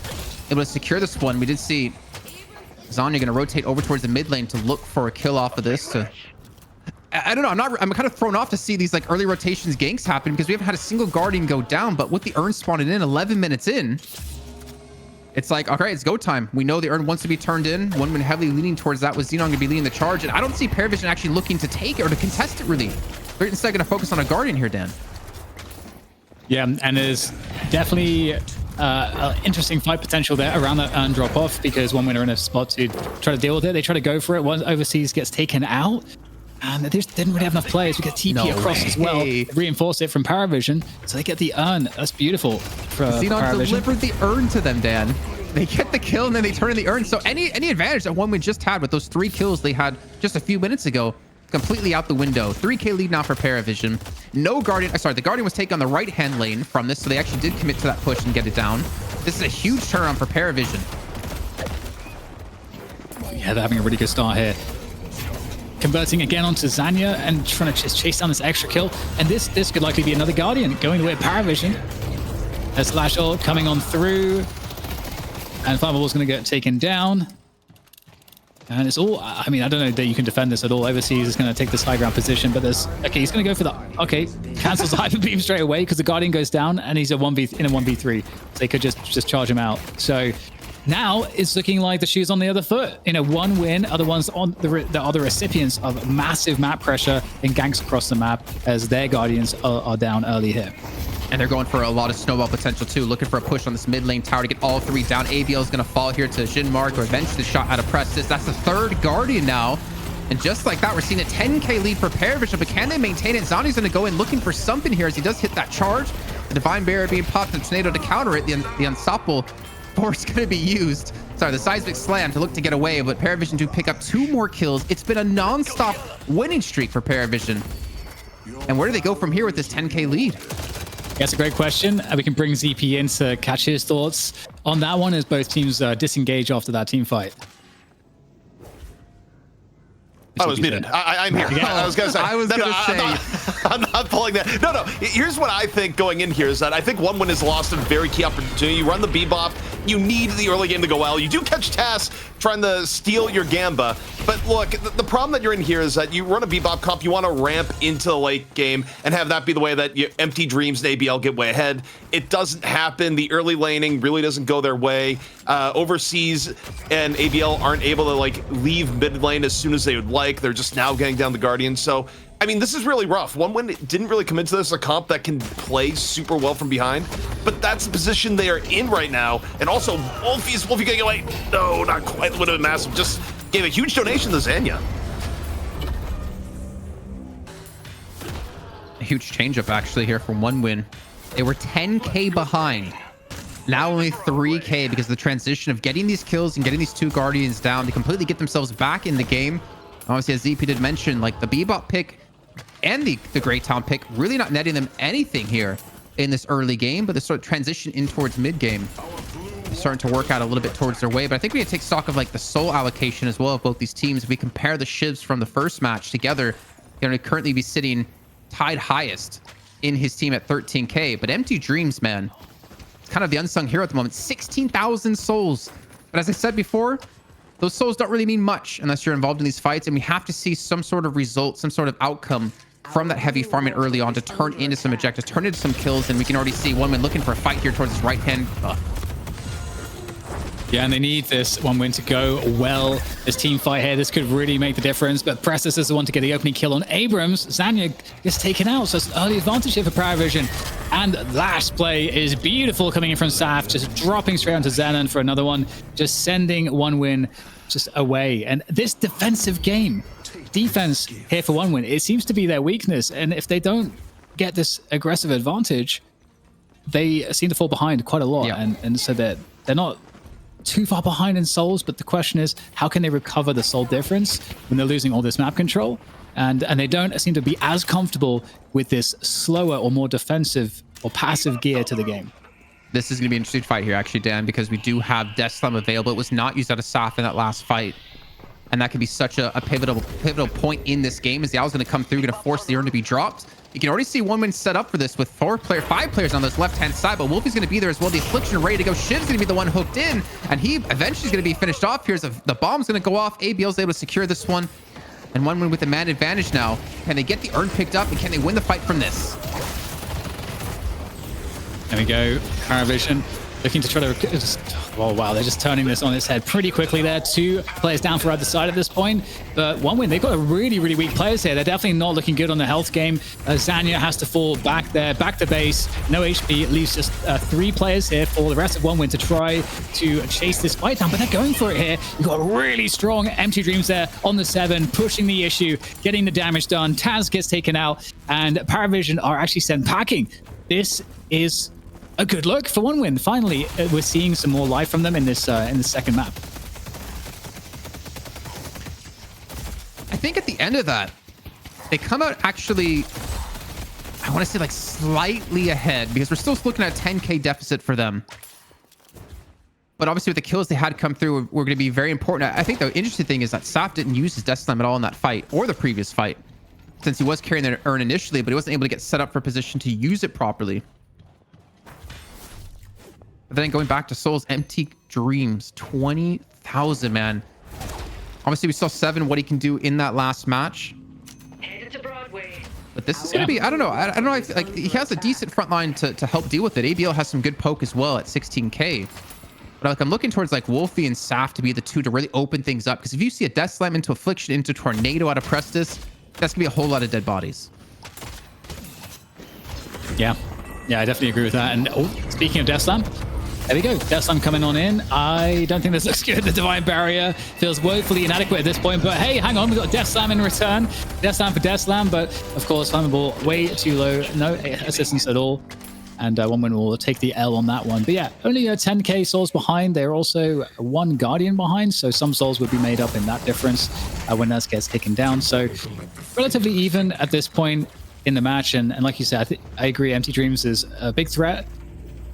able to secure this one. We did see Zanya going to rotate over towards the mid lane to look for a kill off of this. I don't know. I'm kind of thrown off to see these like early rotations ganks happen because we haven't had a single Guardian go down. But with the urn spawning in 11 minutes in, it's like, okay, it's go time. We know the urn wants to be turned in. 1win heavily leaning towards that with Xenon going to be leading the charge. And I don't see Parivision actually looking to take it or to contest it really. They're instead going to focus on a Guardian here, Dan. Yeah, and there's definitely interesting fight potential there around that urn drop off because 1win are in a spot to try to deal with it. They try to go for it. One Overseas gets taken out, and they just didn't really have enough players. We get TP across as well, reinforce it from Parivision, so they get the urn. That's beautiful for Xenon delivered the urn to them, Dan. They get the kill and then they turn in the urn. So any advantage that 1win just had with those 3 kills they had just a few minutes ago, completely out the window. 3K lead now for Parivision. No Guardian. Sorry, the Guardian was taken on the right-hand lane from this, so they actually did commit to that push and get it down. This is a huge turnaround for Parivision. Yeah, they're having a really good start here. Converting again onto Zanya and trying to just chase down this extra kill. And this could likely be another Guardian going the way of Parivision. There's Slash ult coming on through. And Fireball's going to get taken down. And it's all, I mean, I don't know that you can defend this at all. Overseas is going to take this high ground position, but there's, okay, he's going to go for the, okay, cancels the hyper beam straight away because the Guardian goes down and he's in a 1v3. So they could just charge him out. So now it's looking like the shoe's on the other foot. 1win, other ones on the other recipients of massive map pressure and ganks across the map as their Guardians are down early here. And they're going for a lot of snowball potential too, looking for a push on this mid lane tower to get all 3 down. ABL is going to fall here to Jinmark to avenge the shot out of Prestis. That's the 3rd Guardian now. And just like that, we're seeing a 10k lead for Parivision, but can they maintain it? Zani's going to go in looking for something here as he does hit that charge. The Divine Barrier being popped, the Tornado to counter it. The Unstoppable Force going to be used. Sorry, the Seismic Slam to look to get away, but Parivision do pick up 2 more kills. It's been a non-stop winning streak for Parivision. And where do they go from here with this 10k lead? That's a great question. We can bring ZP in to catch his thoughts on that one as both teams disengage after that team fight. I was muted. I'm here. I was gonna say. I'm not pulling that. No. Here's what I think going in here is that I think OneWin has lost a very key opportunity. You run the Bebop. You need the early game to go well. You do catch Tass trying to steal your Gamba. But look, the problem that you're in here is that you run a Bebop comp. You want to ramp into the late game and have that be the way that you Empty Dreams and ABL get way ahead. It doesn't happen. The early laning really doesn't go their way. Overseas and ABL aren't able to like leave mid lane as soon as they would like. They're just now getting down the Guardian. So, I mean, this is really rough. OneWin didn't really come into this as a comp that can play super well from behind, but that's the position they are in right now. And also, Wolfie getting away. No, not quite. Would have been massive. Just gave a huge donation to Zanya. A huge changeup actually here from OneWin. They were 10k behind. Now only 3k because of the transition of getting these kills and getting these 2 Guardians down to completely get themselves back in the game. Obviously, as ZP did mention, like the Bebop pick and the Great Town pick really not netting them anything here in this early game, but the sort of transition in towards mid game starting to work out a little bit towards their way. But I think we can take stock of like the soul allocation as well of both these teams. If we compare the shivs from the first match together, they're going to currently be sitting tied highest in his team at 13k. But Empty Dreams, man, it's kind of the unsung hero at the moment. 16,000 souls. But as I said before, those souls don't really mean much unless you're involved in these fights, and we have to see some sort of result, some sort of outcome from that heavy farming early on to turn into some objectives, turn into some kills, and we can already see OneWin looking for a fight here towards his right hand. Yeah, and they need this OneWin to go well. This team fight here, this could really make the difference, but Prestis is the one to get the opening kill on Abrams. Zanya gets taken out, so it's an early advantage here for Parivision. And last play is beautiful coming in from Saf, just dropping straight onto Zenon for another one, just sending OneWin just away. And this defensive game, defense here for OneWin, it seems to be their weakness. And if they don't get this aggressive advantage, they seem to fall behind quite a lot. Yeah. And so they're not too far behind in souls, but the question is, how can they recover the soul difference when they're losing all this map control? And they don't seem to be as comfortable with this slower or more defensive or passive gear to the game. This is going to be an interesting fight here, actually, Dan, because we do have Death Slam available. It was not used out of Saf in that last fight. And that could be such a pivotal point in this game as the Owl's going to come through, going to force the urn to be dropped. You can already see OneWin set up for this with 5 players on this left-hand side, but Wolfie's going to be there as well. The Affliction ready to go. Shiv's going to be the one hooked in, and he eventually is going to be finished off. Here's the bomb's going to go off. ABL's able to secure this one, and OneWin with the man advantage now. Can they get the urn picked up, and can they win the fight from this? There we go. Parivision looking to try to just, oh wow, they're just turning this on its head pretty quickly there. 2 players down for either side at this point, but OneWin, they've got a really weak players here. They're definitely not looking good on the health game. Zanya has to fall back there, back to base, no HP. It leaves just 3 players here for the rest of OneWin to try to chase this fight down, but they're going for it here. You've got really strong Empty Dreams there on the 7, pushing the issue, getting the damage done. Taz gets taken out, and Parivision are actually sent packing. This is a good look for OneWin. Finally, we're seeing some more life from them in this second map. I think at the end of that, they come out actually, I want to say like slightly ahead, because we're still looking at a 10k deficit for them. But obviously with the kills they had come through, were going to be very important. I think the interesting thing is that Saf didn't use his Death Slam at all in that fight or the previous fight, since he was carrying the urn initially, but he wasn't able to get set up for position to use it properly. But then going back to Soul's Empty Dreams, 20,000, man. Obviously, we saw 7 what he can do in that last match. Headed to Broadway. But this is going to be, I don't know. I don't know. Like, he has a decent front line to help deal with it. ABL has some good poke as well at 16k. But like, I'm looking towards like Wolfie and Saf to be the 2 to really open things up. Because if you see a Death Slam into Affliction, into Tornado out of Prestis, that's going to be a whole lot of dead bodies. Yeah. Yeah, I definitely agree with that. And speaking of Death Slam, there we go. Death Slam coming on in. I don't think this looks good. The Divine Barrier feels woefully inadequate at this point. But hey, hang on. We've got Death Slam in return. Death Slam for Death Slam. But of course, Flammable way too low. No assistance at all. And OneWin will take the L on that one. But yeah, only 10k souls behind. They're also 1 Guardian behind. So some souls would be made up in that difference when that gets taken down. So relatively even at this point in the match. And like you said, I agree. Empty Dreams is a big threat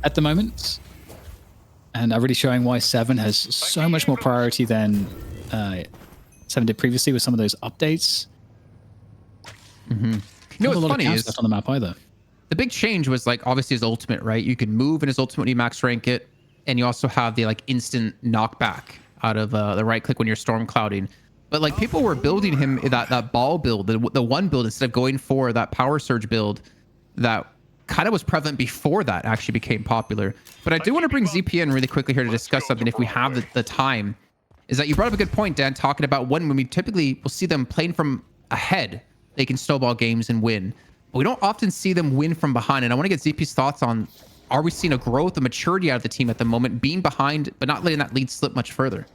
at the moment. And really showing why 7 has so much more priority than 7 did previously with some of those updates. Mm-hmm. You know what's funny is left on the map either. The big change was like obviously his ultimate, right? You can move in his ultimate when you max rank it, and you also have the like instant knockback out of the right click when you're storm clouding. But like people were building him that ball build, the one build instead of going for that power surge build that kind of was prevalent before that actually became popular. But I do want to bring ZP in really quickly here to discuss something if we have the time. Is that you brought up a good point, Dan, talking about when we typically will see them playing from ahead, they can snowball games and win. But we don't often see them win from behind. And I want to get ZP's thoughts on, are we seeing a growth, a maturity out of the team at the moment, being behind, but not letting that lead slip much further?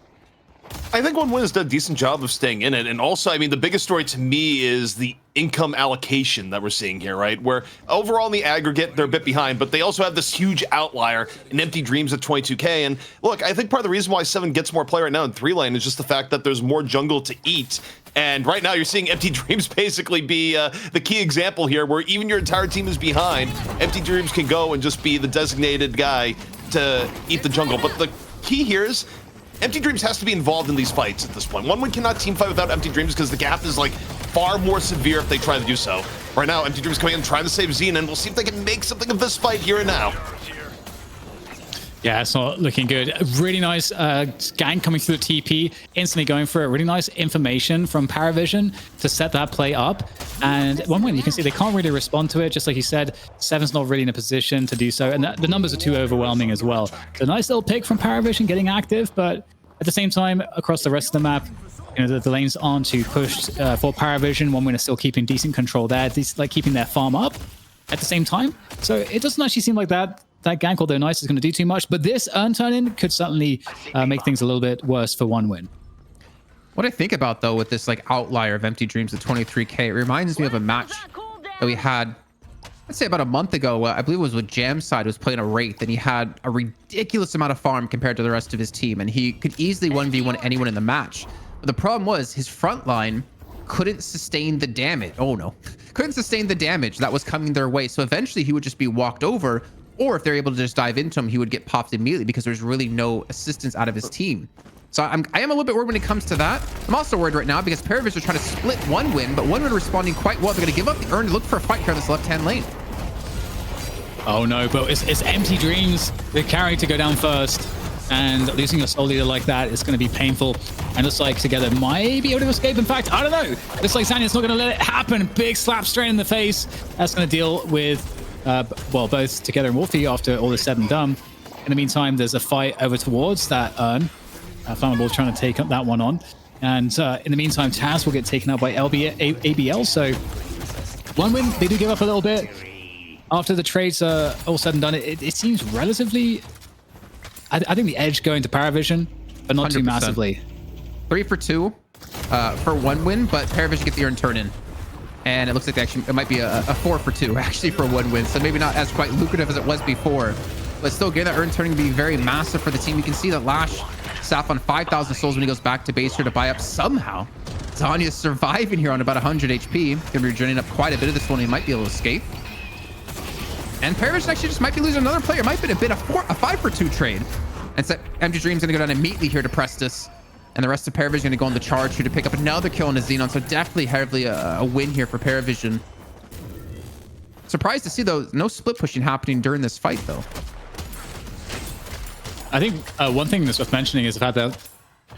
I think OneWin has done a decent job of staying in it. And also, I mean, the biggest story to me is the income allocation that we're seeing here, right? Where overall in the aggregate, they're a bit behind, but they also have this huge outlier in Empty Dreams at 22k. And look, I think part of the reason why 7 gets more play right now in 3 lane is just the fact that there's more jungle to eat. And right now you're seeing Empty Dreams basically be the key example here, where even your entire team is behind, Empty Dreams can go and just be the designated guy to eat the jungle. But the key here is Empty Dreams has to be involved in these fights at this point. OneWin cannot team fight without Empty Dreams because the gap is like far more severe if they try to do so. Right now, Empty Dreams coming in trying to save Xena, and we'll see if they can make something of this fight here and now. Yeah, it's not looking good. Really nice gank coming through the TP, instantly going for it. Really nice information from Parivision to set that play up. And OneWin, you can see they can't really respond to it. Just like you said, 7's not really in a position to do so. And the numbers are too overwhelming as well. So nice little pick from Parivision getting active, but at the same time, across the rest of the map, you know, the lanes aren't too pushed for Parivision. OneWin is still keeping decent control there. These like keeping their farm up at the same time. So it doesn't actually seem like that gank, although nice, is going to do too much. But this turn in could certainly make things a little bit worse for OneWin. What I think about though with this like outlier of Empty Dreams at 23k, it reminds me of a match that we had, let's say about a month ago. I believe it was with Jamside, was playing a Wraith, and he had a ridiculous amount of farm compared to the rest of his team, and he could easily 1v1 anyone in the match. But the problem was his front line couldn't sustain the damage. Oh no, couldn't sustain the damage that was coming their way. So eventually he would just be walked over, or if they're able to just dive into him, he would get popped immediately because there's really no assistance out of his team. So I am a little bit worried when it comes to that. I'm also worried right now because Parivision are trying to split OneWin, but OneWin responding quite well. They're going to give up the urn to look for a fight here on this left-hand lane. Oh no, but it's Empty Dreams. They're carrying to go down first. And losing a soul leader like that is going to be painful. And looks like Together might be able to escape. In fact, I don't know. Looks like Zanya's not going to let it happen. Big slap straight in the face. That's going to deal with, well, both Together and Wolfie after all is said and done. In the meantime, there's a fight over towards that urn. Flammable trying to take up that one on. And in the meantime, Taz will get taken out by ABL. So OneWin, they do give up a little bit. After the trades are all said and done, it seems relatively... I think the edge going to Parivision, but not 100%. Too massively. 3 for 2 for OneWin, but Parivision get the urn turn in. And it looks like it might be a 4 for 2 actually for OneWin. So maybe not as quite lucrative as it was before. But still, getting that urn turning to be very massive for the team. You can see that Lash sat on 5,000 souls when he goes back to base here to buy up somehow. Zanya's surviving here on about 100 HP. Gonna be regenerating up quite a bit of this one. He might be able to escape. And Parivision actually just might be losing another player. Might be a 5 for 2 trade. And so Empty Dream's gonna go down immediately here to Prestus. And the rest of Parivision gonna go on the charge here to pick up another kill on the Xenon. So definitely heavily a win here for Parivision. Surprised to see though, no split pushing happening during this fight though. I think one thing that's worth mentioning is the fact that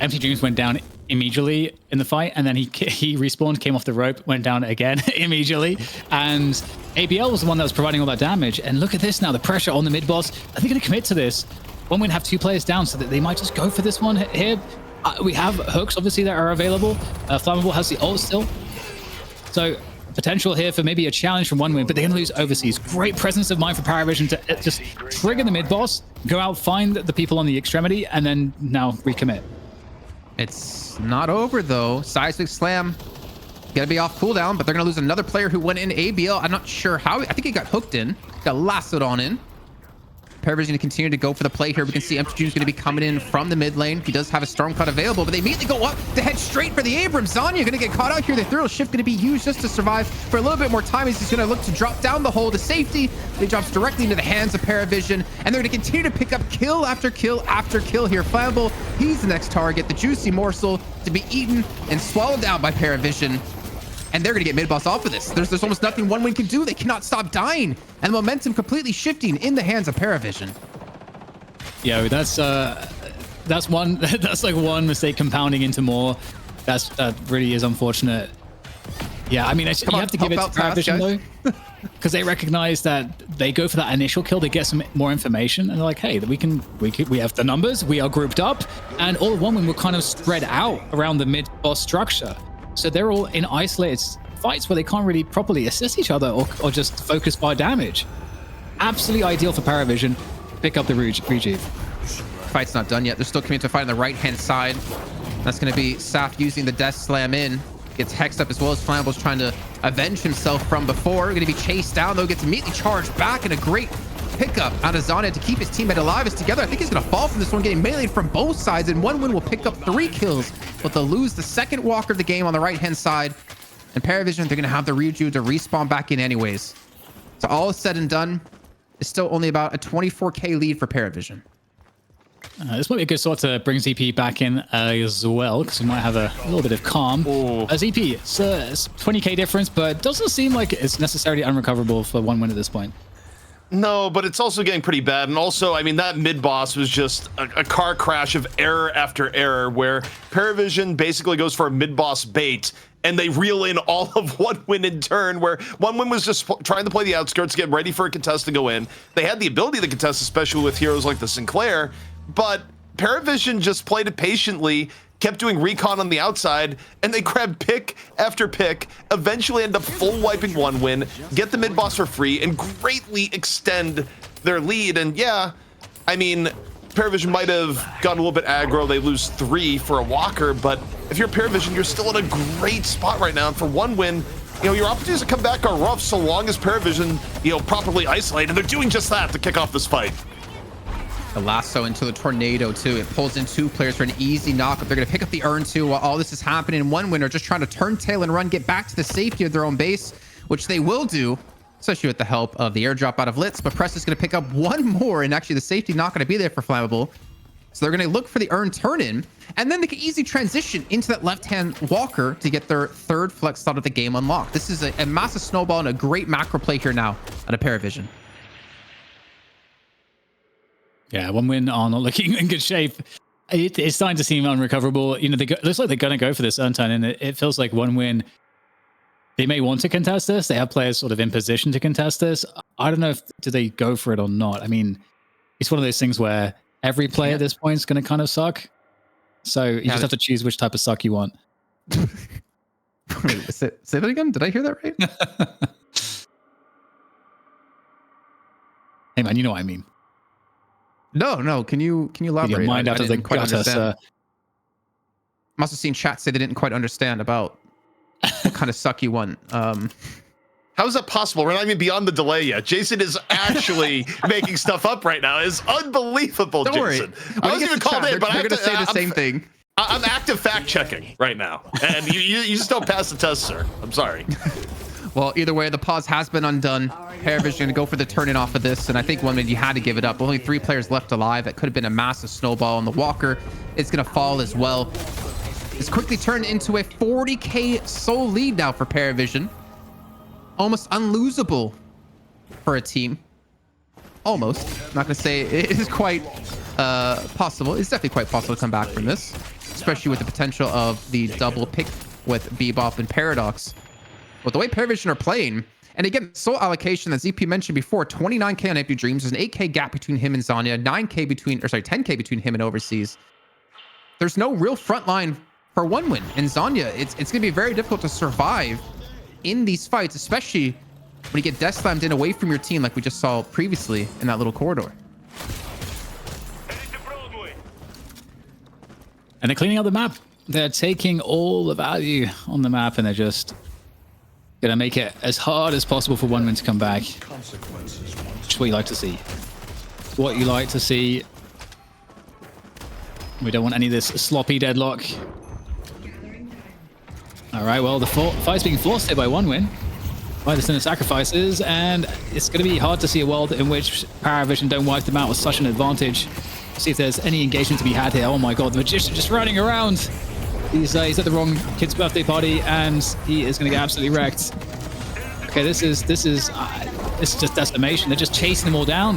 Empty Dreams went down immediately in the fight, and then he respawned, came off the rope, went down again immediately, and ABL was the one that was providing all that damage. And look at this now, the pressure on the mid boss. Are they going to commit to this? OneWin have 2 players down, so that they might just go for this one here. We have hooks, obviously, that are available. Flammable has the ult still. So potential here for maybe a challenge from OneWin, but they're going to lose overseas. Great presence of mind for Parivision to just trigger the mid boss, go out, find the people on the extremity, and then now recommit. It's not over though. Seismic Slam gonna be off cooldown, but they're gonna lose another player who went in ABL. I'm not sure how. I think he got hooked in, got lassoed on in. Parivision gonna continue to go for the play here. We can see MTG is gonna be coming in from the mid lane. He does have a Stormcloud available, but they immediately go up to head straight for the Abrams. Zanya gonna get caught out here. The Ethereal Shift gonna be used just to survive for a little bit more time. He's just gonna look to drop down the hole to safety. He drops directly into the hands of Parivision, and they're gonna continue to pick up kill after kill after kill here. Flammable, he's the next target, the juicy morsel to be eaten and swallowed down by Parivision. And they're going to get mid-boss off of this. There's almost nothing OneWin can do. They cannot stop dying. And the momentum completely shifting in the hands of Parivision. Yeah, that's one, that's like one mistake compounding into more. That really is unfortunate. Yeah, I mean, you have to give it to Parivision though, because they recognize that they go for that initial kill, they get some more information, and they're like, hey, we have the numbers, we are grouped up, and all of OneWin were kind of spread out around the mid-boss structure. So they're all in isolated fights where they can't really properly assist each other or just focus by damage. Absolutely ideal for Parivision. Pick up the rejuve. Fight's not done yet. They're still coming to fight on the right-hand side. That's going to be Saf using the Death Slam in. Gets hexed up as well as Flammable's trying to avenge himself from before. Going to be chased down, though. Gets immediately charged back, and a great pickup out of Zanya to keep his teammate alive is together. I think he's going to fall from this one, getting meleeed from both sides, and OneWin will pick up 3 kills, but they'll lose the second walker of the game on the right-hand side. And Parivision, they're going to have the Ryuju to respawn back in anyways. So all is said and done, it's still only about a 24k lead for Parivision. This might be a good sort to bring ZP back in as well, because we might have a little bit of calm. ZP, it's 20k difference, but doesn't seem like it's necessarily unrecoverable for OneWin at this point. No, but it's also getting pretty bad. And also, I mean, that mid-boss was just a car crash of error after error, where Parivision basically goes for a mid-boss bait, and they reel in all of OneWin in turn, where OneWin was just trying to play the outskirts, get ready for a contest to go in. They had the ability to contest, especially with heroes like the Sinclair, but Parivision just played it patiently, kept doing recon on the outside, and they grabbed pick after pick, eventually end up full wiping OneWin, get the mid boss for free, and greatly extend their lead. And yeah, I mean, Parivision might have gotten a little bit aggro. They lose 3 for a walker, but if you're Parivision, you're still in a great spot right now. And for OneWin, you know, your opportunities to come back are rough so long as Parivision, you know, properly isolate, and they're doing just that to kick off this fight. The lasso into the tornado too. It pulls in 2 players for an easy knockup. They're going to pick up the urn too while all this is happening. OneWin are just trying to turn tail and run, get back to the safety of their own base, which they will do, especially with the help of the airdrop out of Litz. But Press is going to pick up 1 more, and actually the safety not going to be there for Flammable. So they're going to look for the urn turn in, and then they can easily transition into that left-hand walker to get their 3rd flex slot of the game unlocked. This is a massive snowball and a great macro play here now at a Parivision. Yeah, OneWin are not looking in good shape. It's starting to seem unrecoverable. You know, looks like they're going to go for this urn turn, and it feels like OneWin, they may want to contest this. They have players sort of in position to contest this. I don't know if do they go for it or not. I mean, it's one of those things where every player at this point is going to kind of suck. So you just have to choose which type of suck you want. Wait, say that again? Did I hear that right? Hey man, you know what I mean. No. Can you elaborate? Your mind out of the quite gutter, understand. Must have seen chat say they didn't quite understand about what kind of suck you want. How is that possible? We're not even beyond the delay yet. Jason is actually making stuff up right now. It's unbelievable, Don't Jason. worry. I wasn't even called in, but they're going to say the same thing. I'm active fact checking right now, and you just don't pass the test, sir. I'm sorry. Well, either way, the pause has been undone. Parivision going to go for the turn in off of this, and I think OneWin, you had to give it up. Only 3 players left alive. That could have been a massive snowball, and the walker is going to fall as well. It's quickly turned into a 40k soul lead now for Parivision. Almost unlosable for a team. Almost. I'm not going to say it is quite possible. It's definitely quite possible to come back from this, especially with the potential of the double pick with Bebop and Paradox. But the way Parivision are playing, and again, soul allocation that ZP mentioned before, 29k on Empty Dreams. There's an 8k gap between him and Zanya, 10k between him and Overseas. There's no real front line for OneWin. And Zanya, it's going to be very difficult to survive in these fights, especially when you get death slammed in away from your team like we just saw previously in that little corridor. And they're cleaning up the map. They're taking all the value on the map, and they're just gonna make it as hard as possible for OneWin to come back. Which is what you like to see. What you like to see. We don't want any of this sloppy deadlock. All right, well, the fight's being forced here by OneWin by the Sin of Sacrifices, and it's going to be hard to see a world in which Parivision don't wipe them out with such an advantage. See if there's any engagement to be had here. Oh my god, the Magician just running around. He's at the wrong kid's birthday party, and he is going to get absolutely wrecked. Okay, this is just decimation. They're just chasing them all down.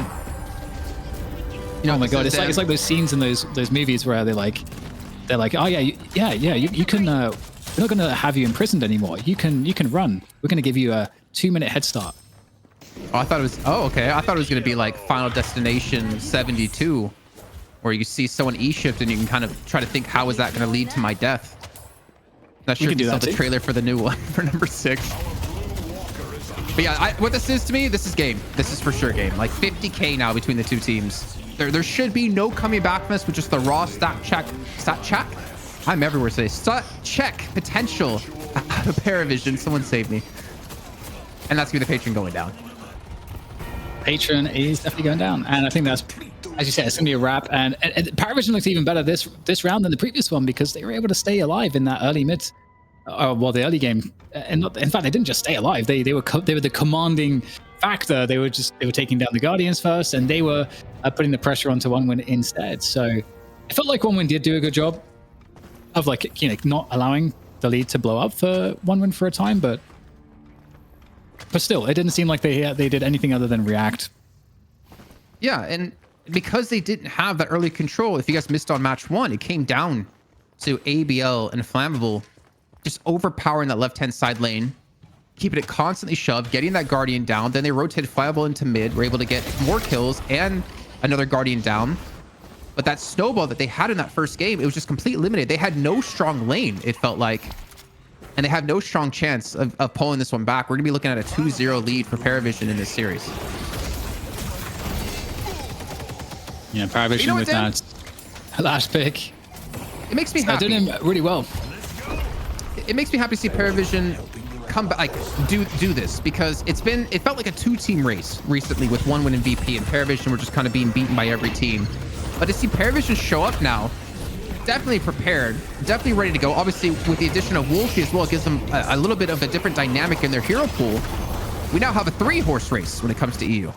You know, oh my god, it's like those scenes in those movies where they're like, oh yeah, you can. We're not going to have you imprisoned anymore. You can run. We're going to give you a 2-minute head start. Oh, I thought it was. Oh, okay. I thought it was going to be like Final Destination 72, where you see someone E-shift and you can kind of try to think, how is that going to lead to my death? Not sure if you saw the trailer for the new one for number 6. But yeah, what this is to me, this is game. This is for sure game. Like 50K now between the two teams. There should be no coming back from this with just the raw stat check. I'm everywhere today. Stat check potential out of Parivision. Someone save me. And that's gonna be the patron going down. Patron is definitely going down, and I think that's, as you said, it's gonna be a wrap. And Parivision looks even better this round than the previous one because they were able to stay alive in that early mid, well, the early game. And in fact, they didn't just stay alive. They were the commanding factor. They were taking down the Guardians first, and they were putting the pressure onto OneWin instead. So it felt like OneWin did do a good job of, like, you know, not allowing the lead to blow up for OneWin for a time, but still, it didn't seem like they did anything other than react. Yeah, and because they didn't have that early control, if you guys missed on match 1, it came down to ABL and Flammable just overpowering that left-hand side lane, keeping it constantly shoved, getting that Guardian down. Then they rotated Flammable into mid, were able to get more kills and another Guardian down. But that snowball that they had in that first game, it was just completely limited. They had no strong lane, it felt like. And they have no strong chance of pulling this one back. We're going to be looking at a 2-0 lead for Parivision in this series. Yeah, Parivision with that last pick. It makes me happy. They're doing really well. It makes me happy to see Parivision come back, like do this, because it felt like a 2-team race recently with OneWin and VP, and Parivision were just kind of being beaten by every team. But to see Parivision show up now, definitely prepared, definitely ready to go. Obviously, with the addition of Wolfie as well, it gives them a little bit of a different dynamic in their hero pool. We now have a 3-horse race when it comes to EU.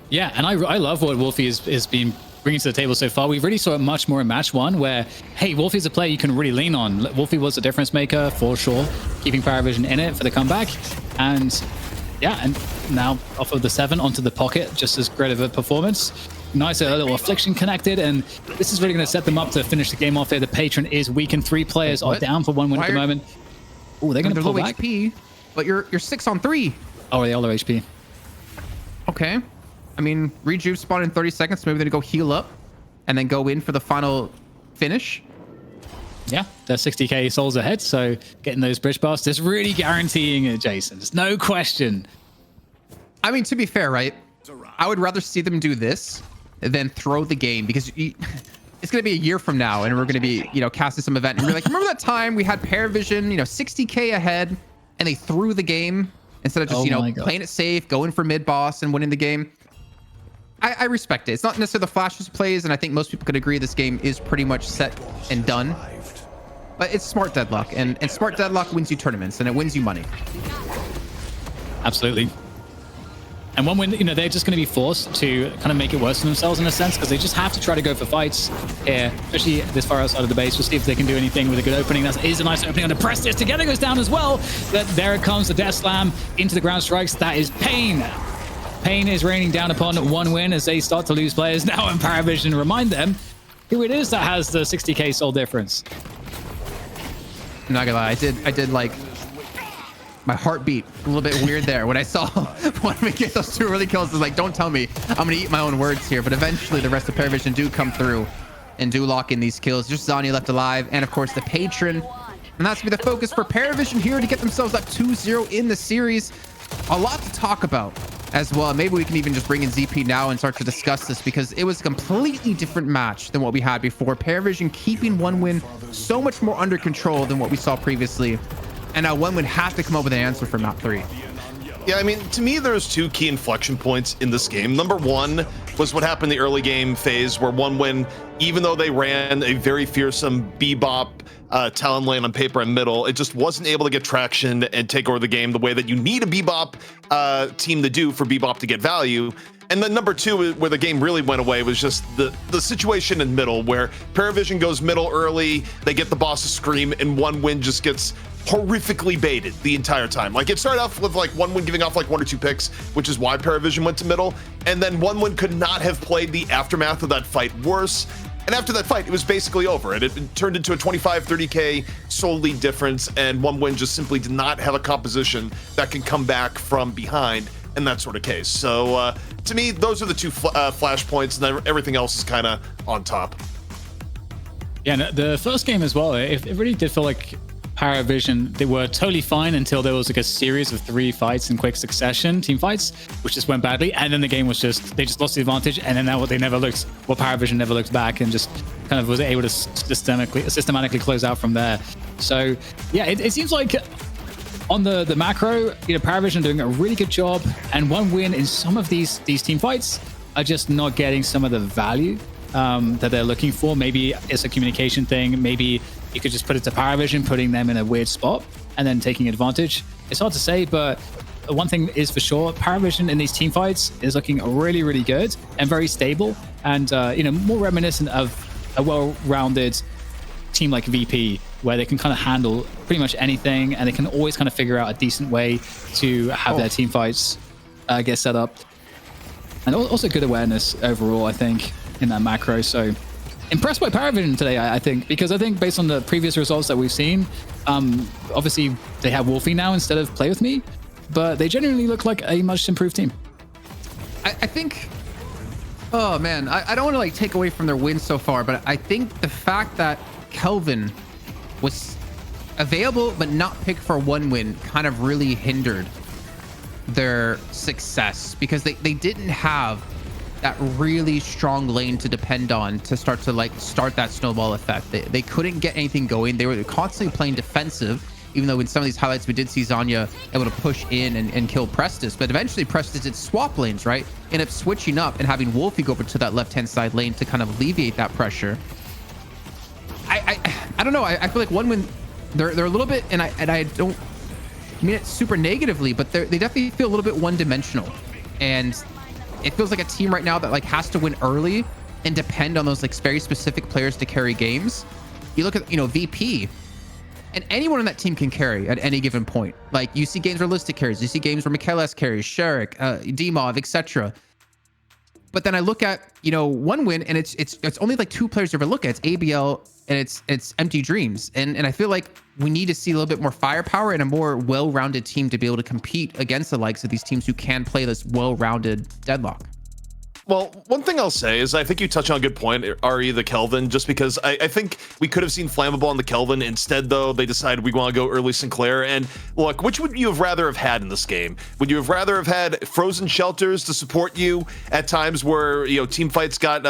Yeah, and I love what Wolfie is been bringing to the table so far. We really saw it much more in match 1, where, hey, Wolfie's a player you can really lean on. Wolfie was a difference maker for sure, keeping Parivision in it for the comeback. And yeah, and now off of the 7 onto the pocket, just as great of a performance. Nice little affliction connected, and this is really going to set them up to finish the game off here. The patron is weakened. 3 players are down for OneWin at the moment. Oh, they're going to pull back. HP, but you're 6 on 3. Oh, they all low HP. Okay. I mean, rejuve spawn in 30 seconds. Maybe they're going to go heal up and then go in for the final finish. Yeah, they're 60k souls ahead, so getting those bridge busts is really guaranteeing it, Jason. There's no question. I mean, to be fair, right? I would rather see them do this than throw the game, because it's going to be a year from now and we're going to be, you know, casting some event and we're like, remember that time we had Parivision, you know, 60k ahead and they threw the game instead of just, playing it safe, going for mid boss and winning the game. I respect it. It's not necessarily the flashiest plays, and I think most people could agree this game is pretty much set and done. But it's smart deadlock, and smart deadlock wins you tournaments and it wins you money. Absolutely. And OneWin, you know, they're just going to be forced to kind of make it worse for themselves in a sense, because they just have to try to go for fights here, especially this far outside of the base. We'll see if they can do anything with a good opening. That is a nice opening on the press. This together goes down as well. But there it comes, the death slam into the ground strikes. That is pain. Pain is raining down upon OneWin as they start to lose players now, and Parivision remind them who it is that has the 60k soul difference. I'm not gonna lie, I did like my heartbeat a little bit weird there when I saw one of me get those 2 early kills. I was like, don't tell me I'm gonna eat my own words here. But eventually the rest of Parivision do come through and do lock in these kills. Just Zanya left alive, and of course the patron And that's going to be the focus for Parivision here to get themselves up 2-0 in the series. A lot to talk about as well. Maybe we can even just bring in ZP now and start to discuss this, because it was a completely different match than what we had before. Parivision keeping one win so much more under control than what we saw previously. And now one win has to come up with an answer for map 3. Yeah, I mean, to me, there's two key inflection points in this game. Number one was what happened in the early game phase, where one win, even though they ran a very fearsome Bebop Talon lane on paper and middle, it just wasn't able to get traction and take over the game the way that you need a Bebop team to do for Bebop to get value. And then number two, where the game really went away, was just the situation in middle, where Parivision goes middle early, they get the boss to scream, and one win just gets horrifically baited the entire time. Like, it started off with like one win giving off like 1 or 2 picks, which is why Parivision went to middle, and then one win could not have played the aftermath of that fight worse. And after that fight, it was basically over. It turned into a 25-30K solely difference, and one win just simply did not have a composition that can come back from behind in that sort of case. So to me, those are the two flashpoints, and then everything else is kind of on top. Yeah, and the first game as well, it really did feel like Parivision, they were totally fine until there was like a series of 3 fights in quick succession, team fights, which just went badly, and then the game was just, they just lost the advantage, and then now Parivision never looked back and just kind of was able to systematically close out from there. So yeah, it seems like on the macro, you know, Parivision doing a really good job, and one win in some of these team fights are just not getting some of the value that they're looking for. Maybe it's a communication thing, maybe you could just put it to Parivision, putting them in a weird spot and then taking advantage. It's hard to say, but one thing is for sure, Parivision in these team fights is looking really, really good and very stable, and you know, more reminiscent of a well-rounded team like VP, where they can kind of handle pretty much anything, and they can always kind of figure out a decent way to have their team fights get set up. And also good awareness overall, I think, in that macro. So impressed by Parivision today, I think, because I think based on the previous results that we've seen, obviously they have Wolfie now instead of Play With Me, but they genuinely look like a much improved team. I think, oh man, I don't want to like take away from their wins so far, but I think the fact that Kelvin was available but not picked for one win kind of really hindered their success, because they didn't have that really strong lane to depend on to start that snowball effect. They couldn't get anything going. They were constantly playing defensive, even though in some of these highlights we did see Zanya able to push in and kill Prestis, but eventually Prestis did swap lanes, right? End up switching up and having Wolfie go over to that left-hand side lane to kind of alleviate that pressure. I don't know. I feel like one win, they're a little bit, and I don't mean it super negatively, but they definitely feel a little bit one-dimensional, and it feels like a team right now that like has to win early and depend on those like very specific players to carry games. You look at, you know, VP, and anyone on that team can carry at any given point. Like, you see games where Listic carries, you see games where Michaelis carries, Sherrick, Dmov, etc. But then I look at, you know, one win, and it's only like 2 players you ever look at. It's ABL and it's Empty Dreams, and I feel like we need to see a little bit more firepower and a more well-rounded team to be able to compete against the likes of these teams who can play this well-rounded Deadlock. Well, one thing I'll say is I think you touch on a good point, Ari, the Kelvin, just because I think we could have seen Flammable on the Kelvin. Instead, though, they decided we want to go early Sinclair. And look, which would you have rather have had in this game? Would you have rather have had frozen shelters to support you at times where, you know, team fights got,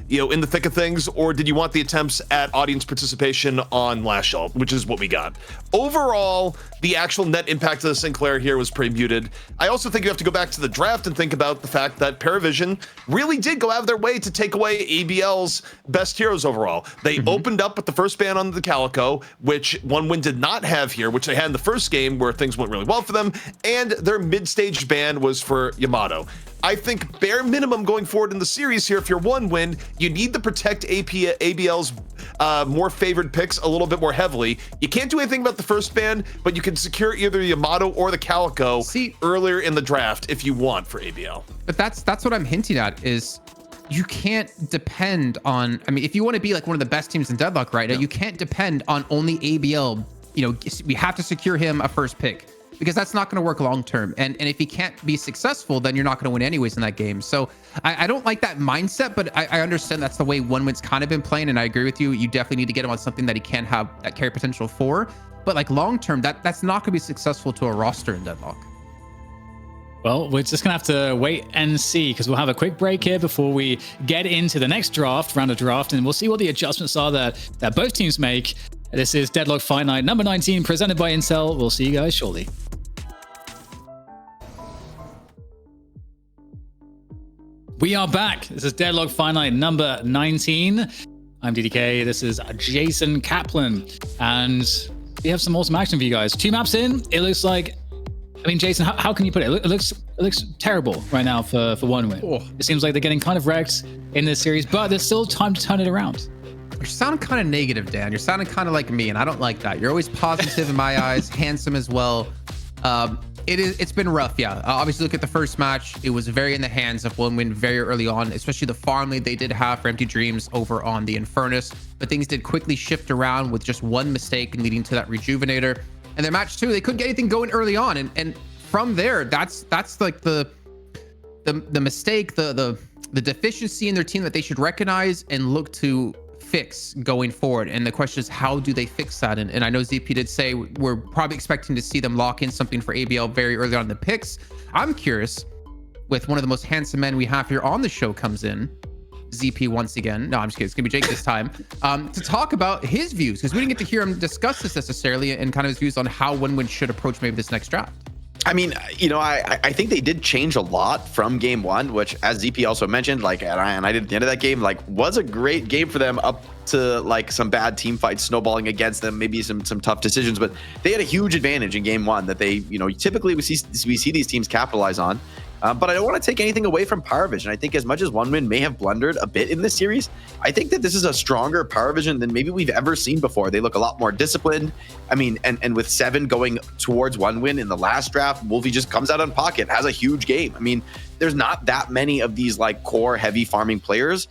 you know, in the thick of things? Or did you want the attempts at audience participation on Last Shell, which is what we got? Overall, the actual net impact of the Sinclair here was pretty muted. I also think you have to go back to the draft and think about the fact that Parivision really did go out of their way to take away ABL's best heroes overall. They opened up with the first ban on the Calico, which one win did not have here, which they had in the first game where things went really well for them, and their mid-stage ban was for Yamato. I think bare minimum going forward in the series here, if you're one win, you need to protect ABL's more favored picks a little bit more heavily. You can't do anything about the first ban, but you can secure either Yamato or the Calico earlier in the draft if you want for ABL. But that's what I'm hinting at, is you can't depend on, I mean, if you want to be like one of the best teams in Deadlock right now, you can't depend on only ABL we have to secure him a first pick, because that's not going to work long term. And if he can't be successful, then you're not going to win anyways in that game. So I don't like that mindset, but I understand that's the way OneWin's kind of been playing. And I agree with you. You definitely need to get him on something that he can have that carry potential for. But like long term, that's not going to be successful to a roster in Deadlock. Well, we're just going to have to wait and see, because we'll have a quick break here before we get into the next round of draft, and we'll see what the adjustments are that both teams make. This is Deadlock Fight Night number 19, presented by Intel. We'll see you guys shortly. We are back. This is Deadlock Fight Night number 19. I'm DDK. This is Jason Kaplan, and we have some awesome action for you guys. 2 maps in. It looks like, I mean, Jason, how can you put it? It looks terrible right now for OneWin. Oh. It seems like they're getting kind of wrecked in this series, but there's still time to turn it around. You're sounding kind of negative, Dan. You're sounding kind of like me, and I don't like that. You're always positive in my eyes, handsome as well. It's been rough, yeah. Obviously, look at the first match. It was very in the hands of OneWin very early on, especially the farm lead they did have for Empty Dreams over on the Infernus. But things did quickly shift around with just one mistake leading to that Rejuvenator. And their match 2, they couldn't get anything going early on, and from there, that's like the mistake, the deficiency in their team that they should recognize and look to fix going forward. And the question is, how do they fix that? And I know ZP did say we're probably expecting to see them lock in something for ABL very early on in the picks. I'm curious, with one of the most handsome men we have here on the show comes in, ZP once again. No, I'm just kidding. It's gonna be Jake this time, to talk about his views, because we didn't get to hear him discuss this necessarily, and kind of his views on how OneWin should approach maybe this next draft. I mean, I think they did change a lot from game 1, which, as ZP also mentioned, like, and I did at the end of that game, like, was a great game for them up to like some bad team fights snowballing against them, maybe some tough decisions, but they had a huge advantage in game 1 that they, typically we see these teams capitalize on. But I don't want to take anything away from Parivision. I think as much as OneWin may have blundered a bit in this series, I think that this is a stronger Parivision than maybe we've ever seen before. They look a lot more disciplined. I mean, and with 7 going towards OneWin in the last draft, Wolfie just comes out on pocket, has a huge game. I mean, there's not that many of these like core heavy farming players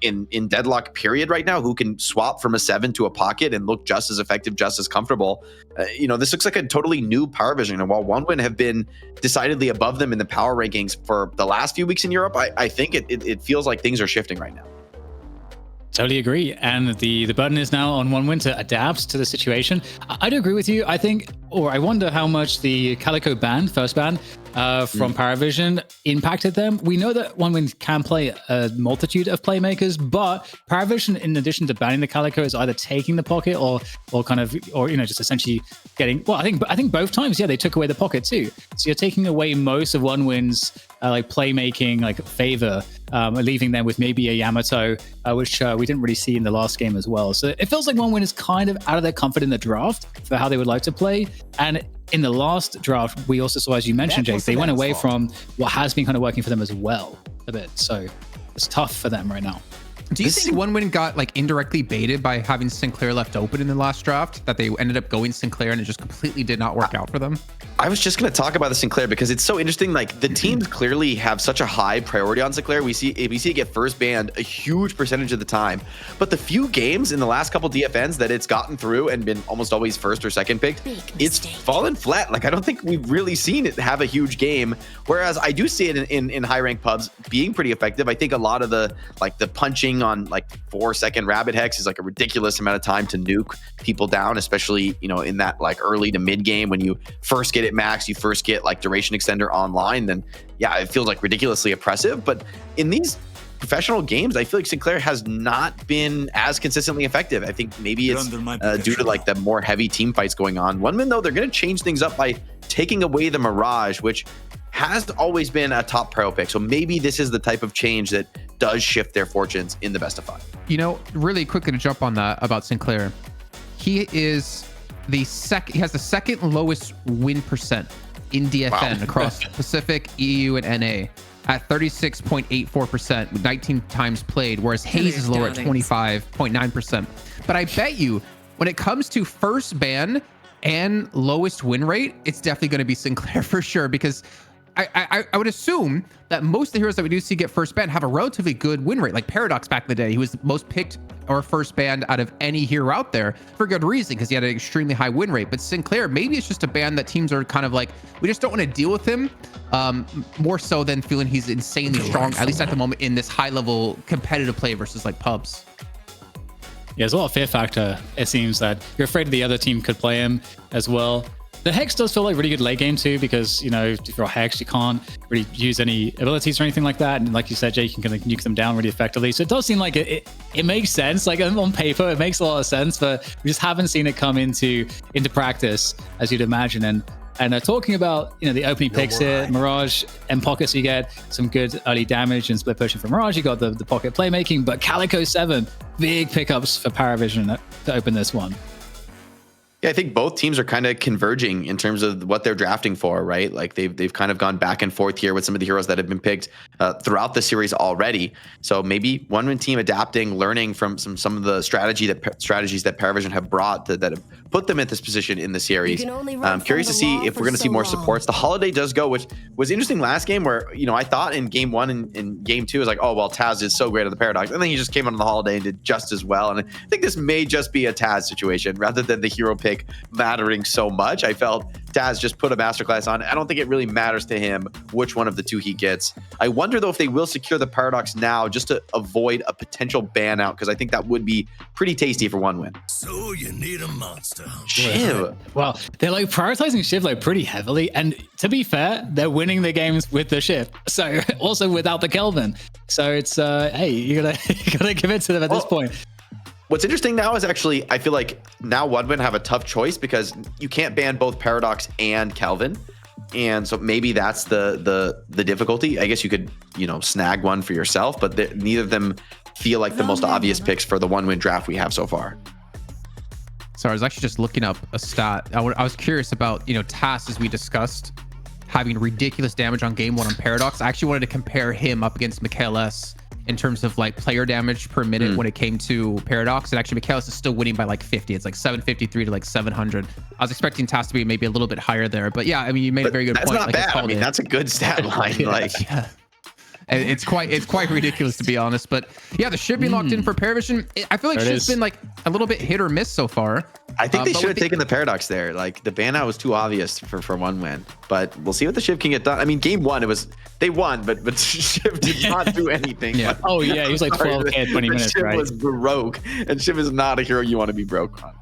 in Deadlock period right now who can swap from a 7 to a pocket and look just as effective, just as comfortable. This looks like a totally new Parivision. And while OneWin have been decidedly above them in the power rankings for the last few weeks in Europe, I think it feels like things are shifting right now. Totally agree. And the button is now on OneWin to adapt to the situation. I do agree with you. I think, or I wonder how much the Calico ban, first ban from Parivision impacted them. We know that OneWin can play a multitude of playmakers, but Parivision, in addition to banning the Calico, is either taking the pocket or just essentially getting, well, I think both times, yeah, they took away the pocket too. So you're taking away most of OneWin's like playmaking, like favor, leaving them with maybe a Yamato, which we didn't really see in the last game as well. So it feels like OneWin is kind of out of their comfort in the draft for how they would like to play. And in the last draft, we also saw, as you mentioned, Jake, they went away from what has been kind of working for them as well a bit. So it's tough for them right now. Do you think OneWin got like indirectly baited by having Sinclair left open in the last draft, that they ended up going Sinclair and it just completely did not work out for them? I was just going to talk about the Sinclair because it's so interesting. Like, the teams clearly have such a high priority on Sinclair. We see it get first banned a huge percentage of the time, but the few games in the last couple DFNs that it's gotten through and been almost always first or second picked, it's fallen flat. Like, I don't think we've really seen it have a huge game. Whereas I do see it in high rank pubs being pretty effective. I think a lot of the punching on like 4-second rabbit hex is like a ridiculous amount of time to nuke people down, especially in that like early to mid game when you first get it max, you first get like duration extender online, then yeah, it feels like ridiculously oppressive. But in these professional games, I feel like Sinclair has not been as consistently effective. I think maybe it's due to like the more heavy team fights going on. OneWin, though, they're going to change things up by taking away the Mirage, which has always been a top prio pick. So maybe this is the type of change that does shift their fortunes in the best of 5. Really quickly to jump on that about Sinclair, he is he has the second lowest win percent in DFN across Pacific, EU, and NA at 36.84% with 19 times played, whereas Hayes is lower at 25.9%. But I bet you when it comes to first ban and lowest win rate, it's definitely going to be Sinclair for sure, because I would assume that most of the heroes that we do see get first ban have a relatively good win rate. Like Paradox back in the day, he was the most picked or first banned out of any hero out there for good reason, because he had an extremely high win rate. But Sinclair, maybe it's just a ban that teams are kind of like, we just don't want to deal with him, more so than feeling he's insanely strong, at least at the moment, in this high level competitive play versus like pubs. Yeah, there's a lot of fear factor. It seems that you're afraid the other team could play him as well. The Hex does feel like really good late game too, because, you know, if you're Hex, you can't really use any abilities or anything like that. And like you said, Jay, you can kind of nuke them down really effectively. So it does seem like it makes sense. Like on paper, it makes a lot of sense, but we just haven't seen it come into practice as you'd imagine. And talking about, you know, the opening picks here, Mirage and Pockets, you get some good early damage and split pushing from Mirage. You got the pocket playmaking, but Calico 7, big pickups for Parivision to open this one. Yeah, I think both teams are kind of converging in terms of what they're drafting for, right? Like they've kind of gone back and forth here with some of the heroes that have been picked throughout the series already. So maybe one win team adapting, learning from some of the strategies that Parivision have brought that have put them at this position in the series. I'm curious to see if we're going to see more supports. The Holiday does go, which was interesting last game, where, you know, I thought in game 1 and game 2 was like, oh well, Taz is so great at the Paradox, and then he just came on the Holiday and did just as well. And I think this may just be a Taz situation rather than the hero pick mattering so much. I felt Taz just put a masterclass on. I don't think it really matters to him which one of the two he gets. I wonder though if they will secure the Paradox now just to avoid a potential ban out, because I think that would be pretty tasty for one win. So you need a monster. Shiv. Well, they're like prioritizing Shiv like pretty heavily, and to be fair, they're winning the games with the Shiv, so also without the Kelvin. So it's hey, you gotta give it to them at this point. What's interesting now is actually, I feel like now OneWin have a tough choice because you can't ban both Paradox and Kelvin. And so maybe that's the difficulty. I guess you could, you know, snag one for yourself, but neither of them feel like the most obvious picks for the OneWin draft we have so far. So I was actually just looking up a stat. I was curious about, you know, TAS, as we discussed, having ridiculous damage on game 1 on Paradox. I actually wanted to compare him up against Mikhail S in terms of like player damage per minute when it came to Paradox. And actually Mikhail S is still winning by like 50. It's like 753 to like 700. I was expecting TAS to be maybe a little bit higher there, but yeah, I mean, you made a very good point. That's not bad. I mean, that's a good stat line. Yeah. It's quite ridiculous, to be honest. But yeah, the Shiv being locked in for Parivision, I feel like Shiv's been like a little bit hit or miss so far. I think they should have taken the Paradox there. Like the ban out was too obvious for one win, but we'll see what the Shiv can get done. I mean, game 1 they won, but Shiv did not do anything. Yeah. Oh yeah, he was like 12K 20 minutes, Shiv right? was broke, and Shiv is not a hero you want to be broke on.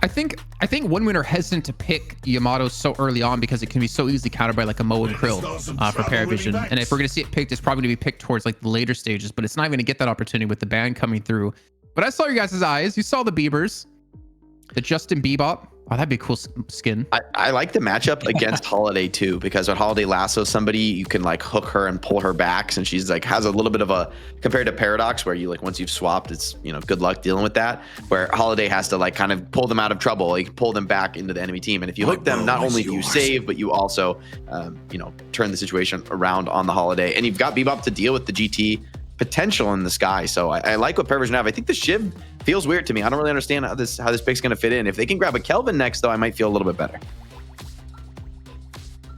I think one winner hesitant to pick Yamato so early on because it can be so easily countered by like a Mo and Krill for Parivision. And if we're going to see it picked, it's probably going to be picked towards like the later stages, but it's not going to get that opportunity with the ban coming through. But I saw your guys' eyes. You saw the Biebers, the Justin Bebop. Oh, that'd be a cool skin. I like the matchup against Holiday too, because when Holiday lassos somebody, you can like hook her and pull her back, and she's like has a little bit of a, compared to Paradox, where you like once you've swapped, it's, you know, good luck dealing with that. Where Holiday has to like kind of pull them out of trouble, like pull them back into the enemy team. And if you hook them, not only do you save, but you also, you know, turn the situation around on the Holiday. And you've got Bebop to deal with the GT potential in the sky. So I like what Parivision have. I think the Shiv feels weird to me. I don't really understand how this pick's going to fit in. If they can grab a Kelvin next, though, I might feel a little bit better.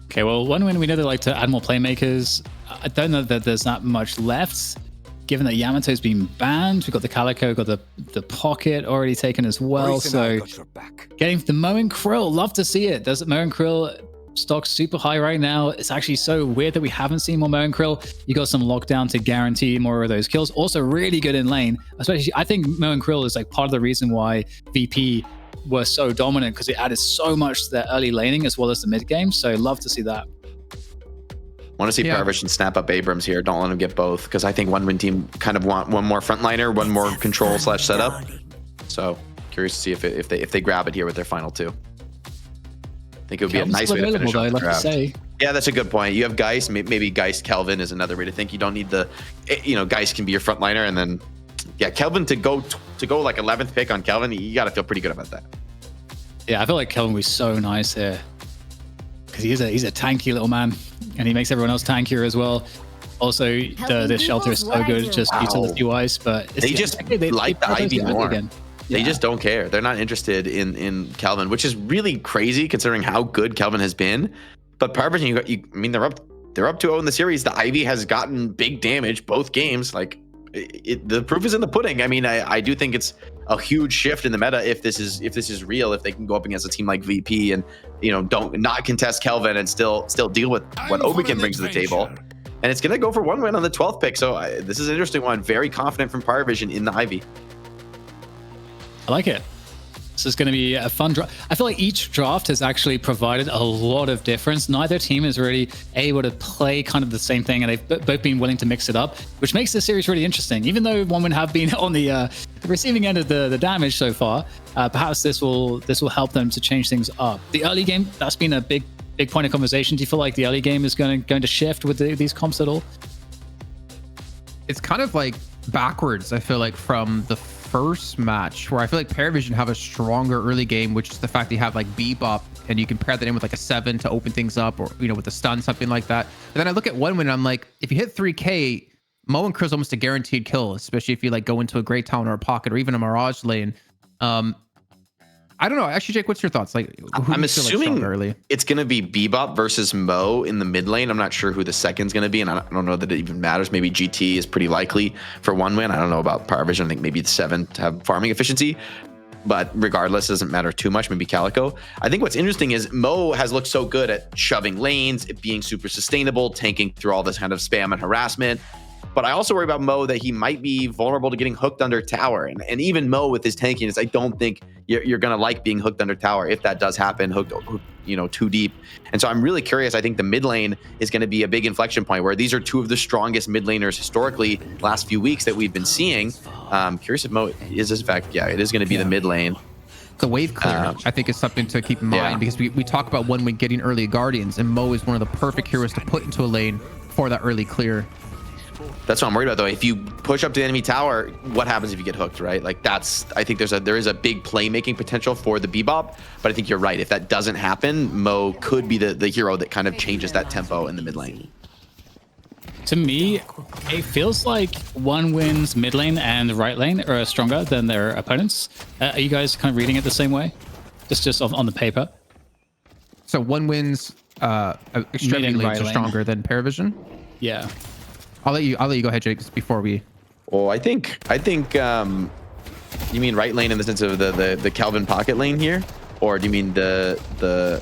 Okay, well, one win, we know they like to add more playmakers. I don't know that there's not much left, given that Yamato's been banned. We've got the Calico, got the Pocket already taken as well. So getting the Mo and Krill, love to see it. Does Mo and Krill stock super high right now? It's actually so weird that we haven't seen more Mo and Krill. You got some lockdown to guarantee more of those kills. Also really good in lane, especially I think Mo and Krill is like part of the reason why VP were so dominant, because it added so much to their early laning as well as the mid game. So love to see that. Want to see Parivision snap up Abrams here. Don't let him get both, because I think one win team kind of want one more frontliner, one more control / setup. So curious to see if they grab it here with their final 2. I think it would be a nice way to finish off the draft. Yeah, that's a good point. You have Geist, maybe Geist Kelvin is another way to think. You don't need the, you know, Geist can be your frontliner, and then yeah, Kelvin to go like 11th pick on Kelvin, you got to feel pretty good about that. Yeah, I feel like Kelvin was so nice here, because he's a tanky little man, and he makes everyone else tankier as well. Also, the shelter is so good, just utility wise, but they just like the Ivy more. They just don't care. They're not interested in Kelvin, which is really crazy considering how good Kelvin has been. But Parivision, I mean, they're up they're up 2-0 in the series. The Ivy has gotten big damage both games. Like the proof is in the pudding. I mean, I do think it's a huge shift in the meta if this is real, if they can go up against a team like VP and don't not contest Kelvin and still deal with what Obikin brings to the table. And it's gonna go for 1 win on the 12th pick. So this is an interesting one. Very confident from Parivision in the Ivy. I like it. This is going to be a fun draft. I feel like each draft has actually provided a lot of difference. Neither team is really able to play kind of the same thing, and they've both been willing to mix it up, which makes this series really interesting. Even though one would have been on the receiving end of the damage so far, perhaps this will help them to change things up. The early game, that's been a big point of conversation. Do you feel like the early game is going to shift with these comps at all? It's kind of like backwards, I feel like, from the first match, where I feel like Parivision have a stronger early game, which is the fact they have like Bebop, and you can pair that in with like a 7 to open things up, or with a stun, something like that. But then I look at 1 win and I'm like, if you hit 3K, Mo and Chris almost a guaranteed kill, especially if you like go into a Great Town or a Pocket or even a Mirage lane. I don't know. Actually, Jake, what's your thoughts? Like, I'm assuming early it's going to be Bebop versus Mo in the mid lane. I'm not sure who the second's going to be, and I don't know that it even matters. Maybe GT is pretty likely for 1 win. I don't know about Parivision. I think maybe the 7 to have farming efficiency, but regardless, it doesn't matter too much. Maybe Calico. I think what's interesting is Mo has looked so good at shoving lanes, it being super sustainable, tanking through all this kind of spam and harassment. But I also worry about Mo that he might be vulnerable to getting hooked under tower. And even Mo with his tankiness, I don't think you're going to like being hooked under tower if that does happen, hooked too deep. And so I'm really curious. I think the mid lane is going to be a big inflection point where these are 2 of the strongest mid laners historically last few weeks that we've been seeing. Curious if Mo is in fact, it is going to be the mid lane. The wave clear, I think, is something to keep in mind, because we talk about 1 win getting early Guardians, and Mo is one of the perfect heroes to put into a lane for that early clear. That's what I'm worried about, though. If you push up to the enemy tower, what happens if you get hooked, right? Like I think there is a big playmaking potential for the Bebop, but I think you're right. If that doesn't happen, Mo could be the hero that kind of changes that tempo in the mid lane. To me, it feels like 1 win's mid lane and right lane are stronger than their opponents. Are you guys kind of reading it the same way? Just on the paper? So 1 win's extremity lanes are stronger than Parivision? Yeah. I'll let you go ahead, Jake, before we... Well, I think you mean right lane in the sense of the Calvin pocket lane here? Or do you mean the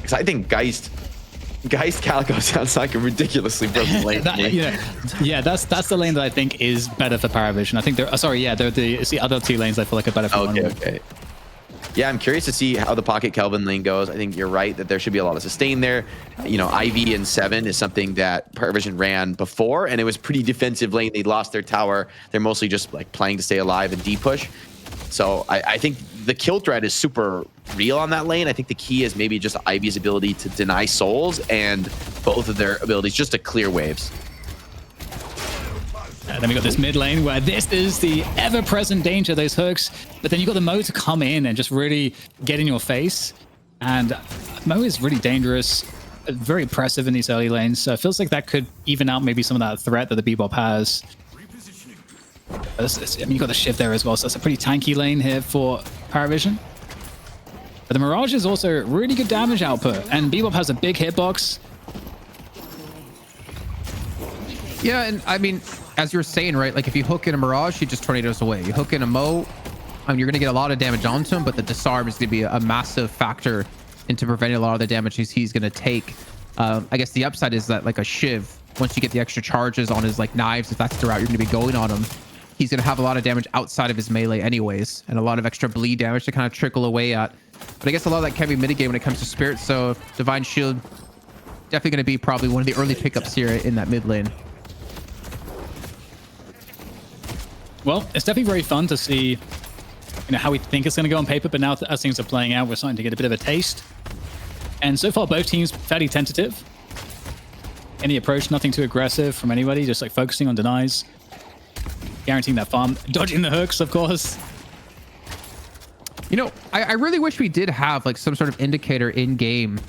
because I think Geist Calico sounds like a ridiculously broken lane. That's the lane that I think is better for Parivision. I think it's the other 2 lanes I feel like are better for one. Okay. Yeah, I'm curious to see how the pocket Kelvin lane goes. I think you're right that there should be a lot of sustain there. Ivy and 7 is something that Parivision ran before, and it was pretty defensive lane. They lost their tower. They're mostly just like playing to stay alive and D-push. So I think the kill threat is super real on that lane. I think the key is maybe just Ivy's ability to deny souls and both of their abilities just to clear waves. And then we got this mid lane where this is the ever-present danger, those hooks. But then you got the Mo to come in and just really get in your face. And Mo is really dangerous, very oppressive in these early lanes. So it feels like that could even out maybe some of that threat that the Bebop has. You got the shift there as well, so that's a pretty tanky lane here for Parivision. But the Mirage is also really good damage output, and Bebop has a big hitbox. Yeah, and I mean, as you were saying, right, like if you hook in a Mirage, he just tornadoes away. You hook in a Mo, you're going to get a lot of damage onto him, but the disarm is going to be a massive factor into preventing a lot of the damage he's going to take. I guess the upside is that like a Shiv, once you get the extra charges on his like knives, if that's the route you're going to be going on him, he's going to have a lot of damage outside of his melee anyways, and a lot of extra bleed damage to kind of trickle away at. But I guess a lot of that can be mitigated when it comes to Spirit, so Divine Shield definitely going to be probably one of the early pickups here in that mid lane. Well, it's definitely very fun to see how we think it's going to go on paper, but now as things are playing out, we're starting to get a bit of a taste. And so far, both teams fairly tentative. Any approach, nothing too aggressive from anybody, just like focusing on denies, guaranteeing that farm, dodging the hooks, of course. I really wish we did have like some sort of indicator in game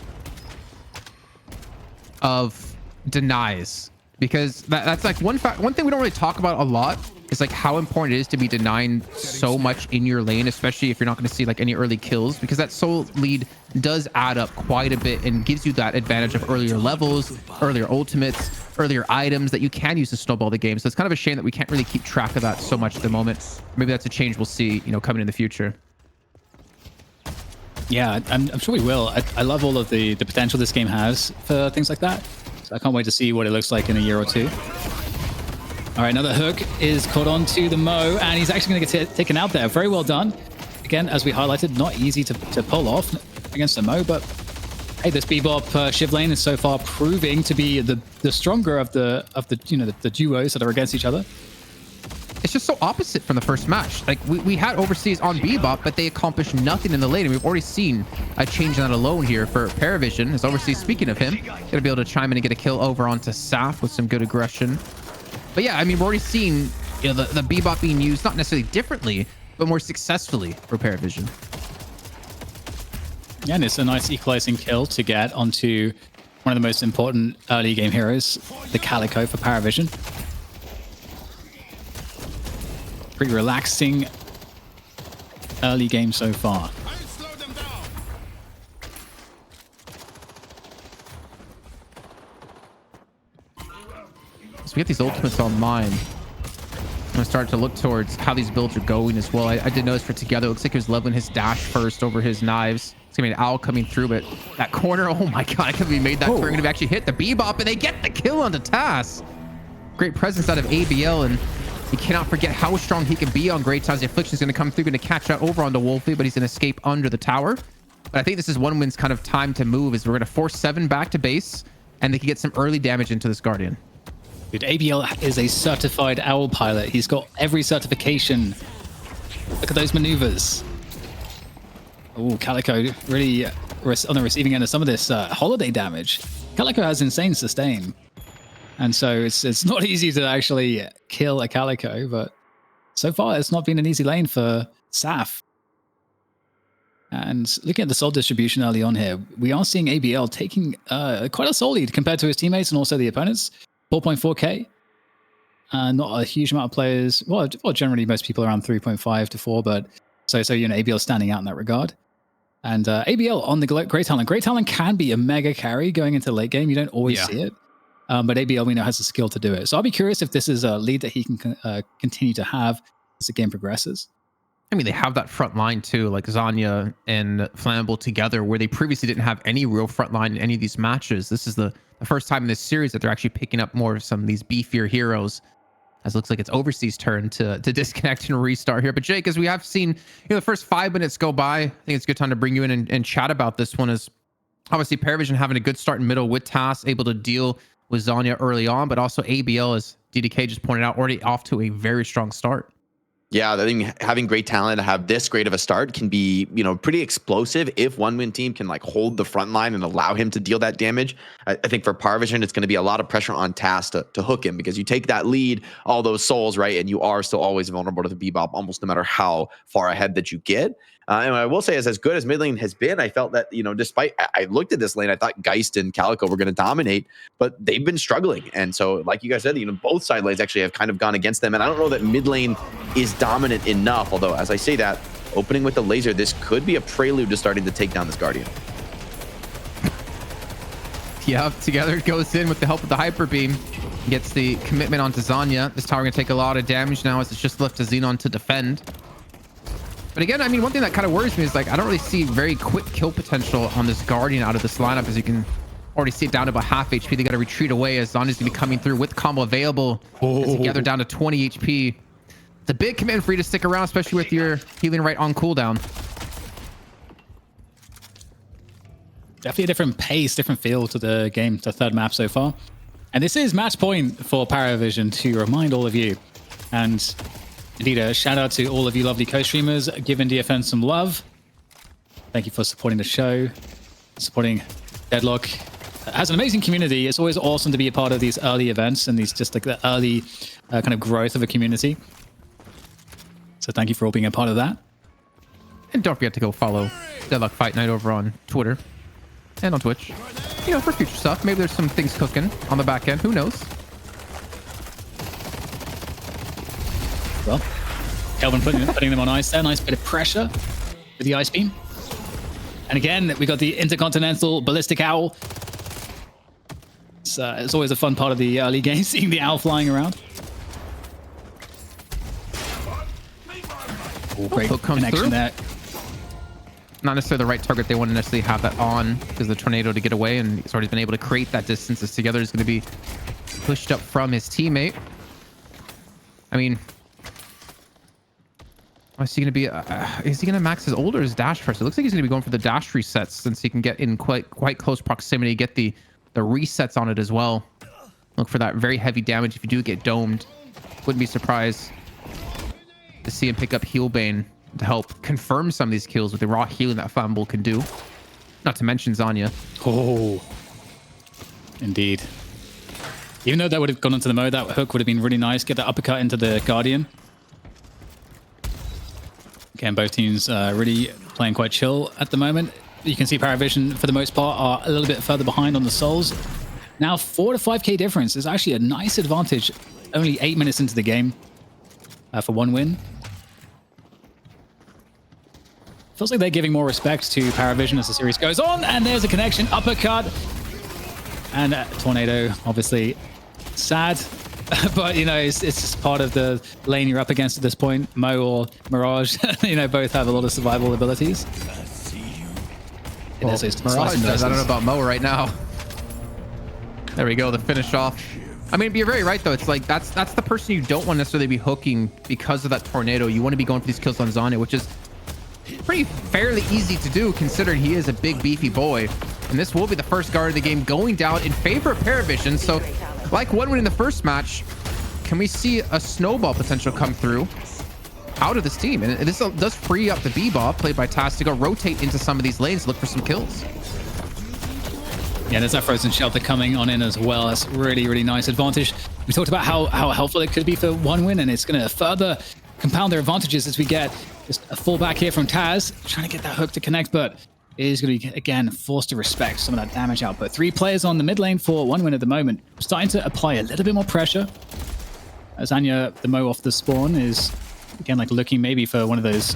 of denies, because that's like one thing we don't really talk about a lot is like how important it is to be denying so much in your lane, especially if you're not going to see like any early kills, because that soul lead does add up quite a bit and gives you that advantage of earlier levels, earlier ultimates. earlier items that you can use to snowball the game. So it's kind of a shame that we can't really keep track of that so much at the moment. Maybe that's a change we'll see, you know, coming in the future. Yeah, I'm sure we will. I love all of the potential this game has for things like that. So I can't wait to see what it looks like in a year or two. All right, another hook is caught on to the Mo, and he's actually going to get taken out there. Very well done. Again, as we highlighted, not easy to pull off against the Mo, but hey, this Bebop Shiv lane is so far proving to be the stronger of the you know the duos that are against each other. It's just so opposite from the first match. Like we had Overseas on Bebop, but they accomplished nothing in the lane. And we've already seen a change in that alone here for Parivision. As Overseas, speaking of him, gonna be able to chime in and get a kill over onto Saf with some good aggression. But yeah, I mean, we're already seeing, you know, the Bebop being used not necessarily differently, but more successfully for Parivision. Yeah, and it's a nice equalizing kill to get onto one of the most important early game heroes, the Calico for Parivision. Pretty relaxing early game so far. So we get these ultimates online. I'm gonna start to look towards how these builds are going as well. I did notice for Together, it looks like he was leveling his dash first over his knives. It's gonna be an owl coming through, but that corner, oh my god, I can't believe he made that turn. Gonna actually hit the Bebop, and they get the kill onto Tass. Great presence out of ABL, and you cannot forget how strong he can be on Great Times. The Affliction is going to come through, going to catch out over onto Wolfie, but he's going to escape under the tower. But I think this is OneWin's kind of time to move, is we're going to force 7 back to base, and they can get some early damage into this Guardian. Dude, ABL is a certified owl pilot. He's got every certification. Look at those maneuvers. Oh, Calico really on the receiving end of some of this holiday damage. Calico has insane sustain. And so it's not easy to actually kill a Calico, but so far it's not been an easy lane for Saf. And looking at the soul distribution early on here, we are seeing ABL taking quite a soul lead compared to his teammates and also the opponents. 4.4k. Not a huge amount of players. Well, generally most people around 3.5 to 4, but so you know ABL standing out in that regard. And ABL on the Great Talent. Great Talent can be a mega carry going into late game. You don't always see it. But ABL, we know, has the skill to do it. So I'll be curious if this is a lead that he can continue to have as the game progresses. I mean, they have that front line too, like Zanya and Flammable together, where they previously didn't have any real front line in any of these matches. This is the first time in this series that they're actually picking up more of some of these beefier heroes. As it looks like it's Overseas' turn to disconnect and restart here. But Jake, as we have seen, you know, the first 5 minutes go by, I think it's a good time to bring you in and chat about this one. Is obviously Parivision having a good start in middle with Tass, able to deal with Zanya early on, but also ABL, as DDK just pointed out, already off to a very strong start. Yeah, I think having Great Talent to have this great of a start can be, you know, pretty explosive if OneWin team can like hold the front line and allow him to deal that damage. I think for Parivision, it's going to be a lot of pressure on Tass to hook him, because you take that lead, all those souls, right, and you are still always vulnerable to the Bebop, almost no matter how far ahead that you get. And I will say, as good as mid lane has been, I felt that, you know, despite I looked at this lane, I thought Geist and Calico were going to dominate, but they've been struggling. And so, like you guys said, you know, both side lanes actually have kind of gone against them. And I don't know that mid lane is dominant enough. Although, as I say that, opening with the laser, this could be a prelude to starting to take down this Guardian. Yeah, Together goes in with the help of the Hyper Beam. Gets the commitment onto Zanya. This tower going to take a lot of damage now, as it's just left to Xenon to defend. But again, I mean, one thing that kind of worries me is, like, I don't really see very quick kill potential on this Guardian out of this lineup, as you can already see it down to about half HP. They got to retreat away, as Zanya's going to be coming through with combo available. Together down to 20 HP. It's a big commitment for you to stick around, especially with your healing right on cooldown. Definitely a different pace, different feel to the game, the third map so far. And this is match point for Parivision, to remind all of you. And indeed, a shout out to all of you lovely co-streamers giving DFN some love. Thank you for supporting the show, supporting Deadlock. It has an amazing community. It's always awesome to be a part of these early events and these just like the early kind of growth of a community. So thank you for all being a part of that. And don't forget to go follow Deadlock Fight Night over on Twitter and on Twitch. You know, for future stuff. Maybe there's some things cooking on the back end. Who knows? Well, Kelvin putting them on ice there. Nice bit of pressure with the ice beam. And again, we got the Intercontinental Ballistic Owl. It's always a fun part of the early game, seeing the owl flying around. Oh, great connection there. Not necessarily the right target. They wouldn't necessarily have that on because the tornado to get away, and he's already been able to create that distance. As together is going to be pushed up from his teammate. I mean, is he going to be? Is he going to max his ult or his dash first? It looks like he's going to be going for the dash resets since he can get in quite close proximity, get the resets on it as well. Look for that very heavy damage if you do get domed. Wouldn't be surprised to see him pick up Heal Bane to help confirm some of these kills with the raw healing that Flammable can do. Not to mention Zanya. Oh, indeed. Even though that would have gone into the mode, that hook would have been really nice. Get that uppercut into the Guardian. Again, both teams really playing quite chill at the moment. You can see Parivision, for the most part, are a little bit further behind on the souls. Now, 4 to 5k difference is actually a nice advantage. Only 8 minutes into the game for one win. Feels like they're giving more respect to Parivision as the series goes on. And there's a connection. Uppercut. And Tornado, obviously, sad. But, you know, it's just part of the lane you're up against at this point. Mo or Mirage, you know, both have a lot of survival abilities. Well, Mirage does. I don't know about Mo right now. There we go, the finish off. I mean, you're very right, though. It's like that's the person you don't want to necessarily be hooking because of that tornado. You want to be going for these kills on Zanya, which is pretty fairly easy to do considering he is a big, beefy boy. And this will be the first guard of the game going down in favor of Parivision. So, like one win in the first match, can we see a snowball potential come through out of this team? And this does free up the Bebop, played by Taz, to go rotate into some of these lanes, look for some kills. Yeah, there's that Frozen Shelter coming on in as well. That's really, really nice advantage. We talked about how helpful it could be for one win, and it's going to further compound their advantages as we get just a fallback here from Taz, trying to get that hook to connect, but is going to be, again, forced to respect some of that damage output. 3 players on the mid lane for one win at the moment. Starting to apply a little bit more pressure. As Anya, the Mo off the spawn, is, again, like looking maybe for one of those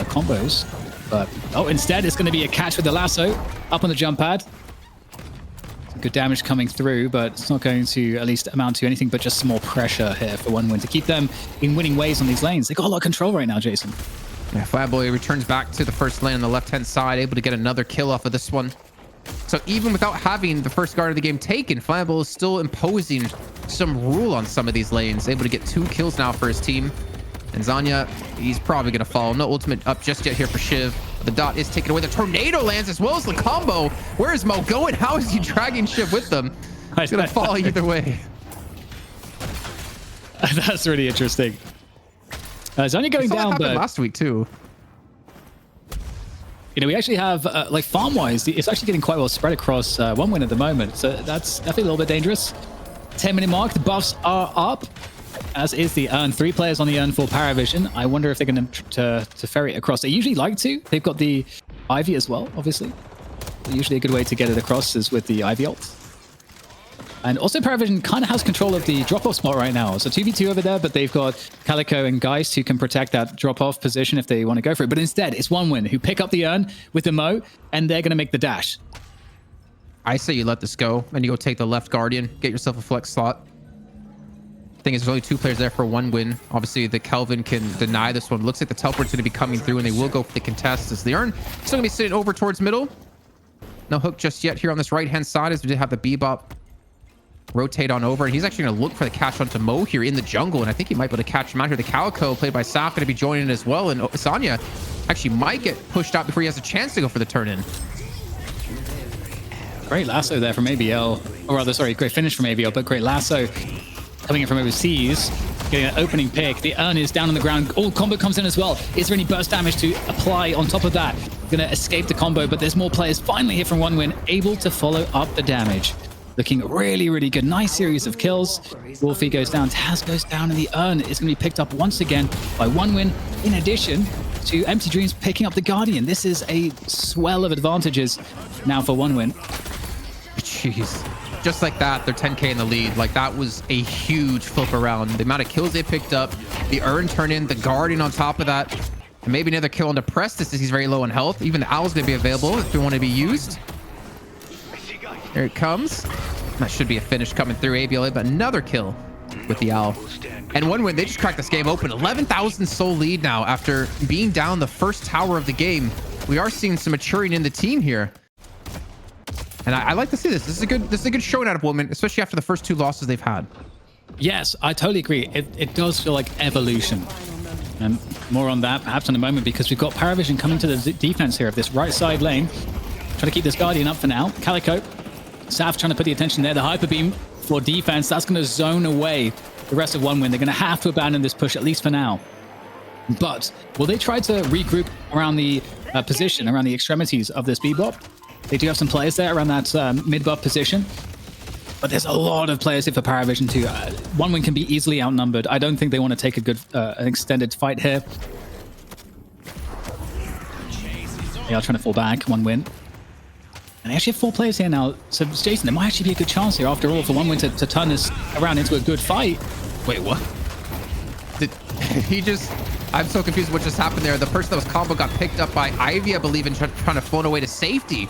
combos. But, oh, instead, it's going to be a catch with the lasso up on the jump pad. Good damage coming through, but it's not going to at least amount to anything but just some more pressure here for one win to keep them in winning ways on these lanes. They got a lot of control right now, Jason. Yeah, Flatboy returns back to the first lane on the left-hand side, able to get another kill off of this one. So even without having the first guard of the game taken, Flammable is still imposing some rule on some of these lanes, able to get 2 kills now for his team. And Zanya, he's probably going to fall. No ultimate up just yet here for Shiv. The dot is taken away. The tornado lands as well as the combo. Where is Mo going? How is he dragging Shiv with them? He's going to fall either way. That's really interesting. Zanya going down, but last week too. You know, we actually have, like, farm-wise, it's actually getting quite well spread across one win at the moment. So that's definitely a little bit dangerous. 10-minute mark, the buffs are up, as is the urn. 3 players on the urn for Parivision. I wonder if they're going to ferry it across. They usually like to. They've got the Ivy as well, obviously. Usually a good way to get it across is with the Ivy ult. And also Parivision kind of has control of the drop-off spot right now. So 2v2 over there, but they've got Calico and Geist who can protect that drop-off position if they want to go for it. But instead, it's one win who pick up the urn with the Mo, and they're going to make the dash. I say you let this go, and you go take the left Guardian, get yourself a flex slot. Thing is, there's only 2 players there for one win. Obviously, the Kelvin can deny this one. Looks like the teleport's going to be coming through, and they will go for the contest. As the urn still going to be sitting over towards middle. No hook just yet here on this right-hand side, as we did have the Bebop rotate on over, and he's actually going to look for the catch onto Mo here in the jungle, and I think he might be able to catch him out here. The Calico, played by Saf, going to be joining as well, and Zanya actually might get pushed out before he has a chance to go for the turn-in. Great lasso there from ABL, or rather, sorry, great finish from ABL, but great lasso coming in from overseas, getting an opening pick. The urn is down on the ground. Oh, combo comes in as well. Is there any burst damage to apply on top of that? Going to escape the combo, but there's more players finally here from one win, able to follow up the damage. Looking really, really good. Nice series of kills. Wolfie goes down. Taz goes down, and the urn is going to be picked up once again by one win, in addition to Empty Dreams picking up the Guardian. This is a swell of advantages now for one win. Jeez. Just like that, they're 10k in the lead. Like, that was a huge flip around. The amount of kills they picked up, the urn turn in, the Guardian on top of that, and maybe another kill onto Prestis as he's very low in health. Even the Owl's going to be available if they want to be used. Here it comes. That should be a finish coming through. ABLA, but another kill with the Owl. And one win, they just cracked this game open. 11,000 soul lead now after being down the first tower of the game. We are seeing some maturing in the team here. And I like to see this. This is a good showing out of Woman, especially after the first 2 losses they've had. Yes, I totally agree. It does feel like evolution. And more on that perhaps in a moment, because we've got Parivision coming to the defense here of this right side lane. Trying to keep this Guardian up for now. Calico, Saf trying to put the attention there. The Hyper Beam for defense. That's going to zone away the rest of One Win. They're going to have to abandon this push, at least for now. But will they try to regroup around the position, around the extremities of this B-bop? They do have some players there around that mid-buff position. But there's a lot of players here for Parivision too. One Win can be easily outnumbered. I don't think they want to take a good, an extended fight here. They are trying to fall back. One Win. And they actually have 4 players here now. So, Jason, there might actually be a good chance here, after all, for One Win to turn this around into a good fight. Wait, what? He just... I'm so confused what just happened there. The person that was combo got picked up by Ivy, I believe, and trying to float away to safety.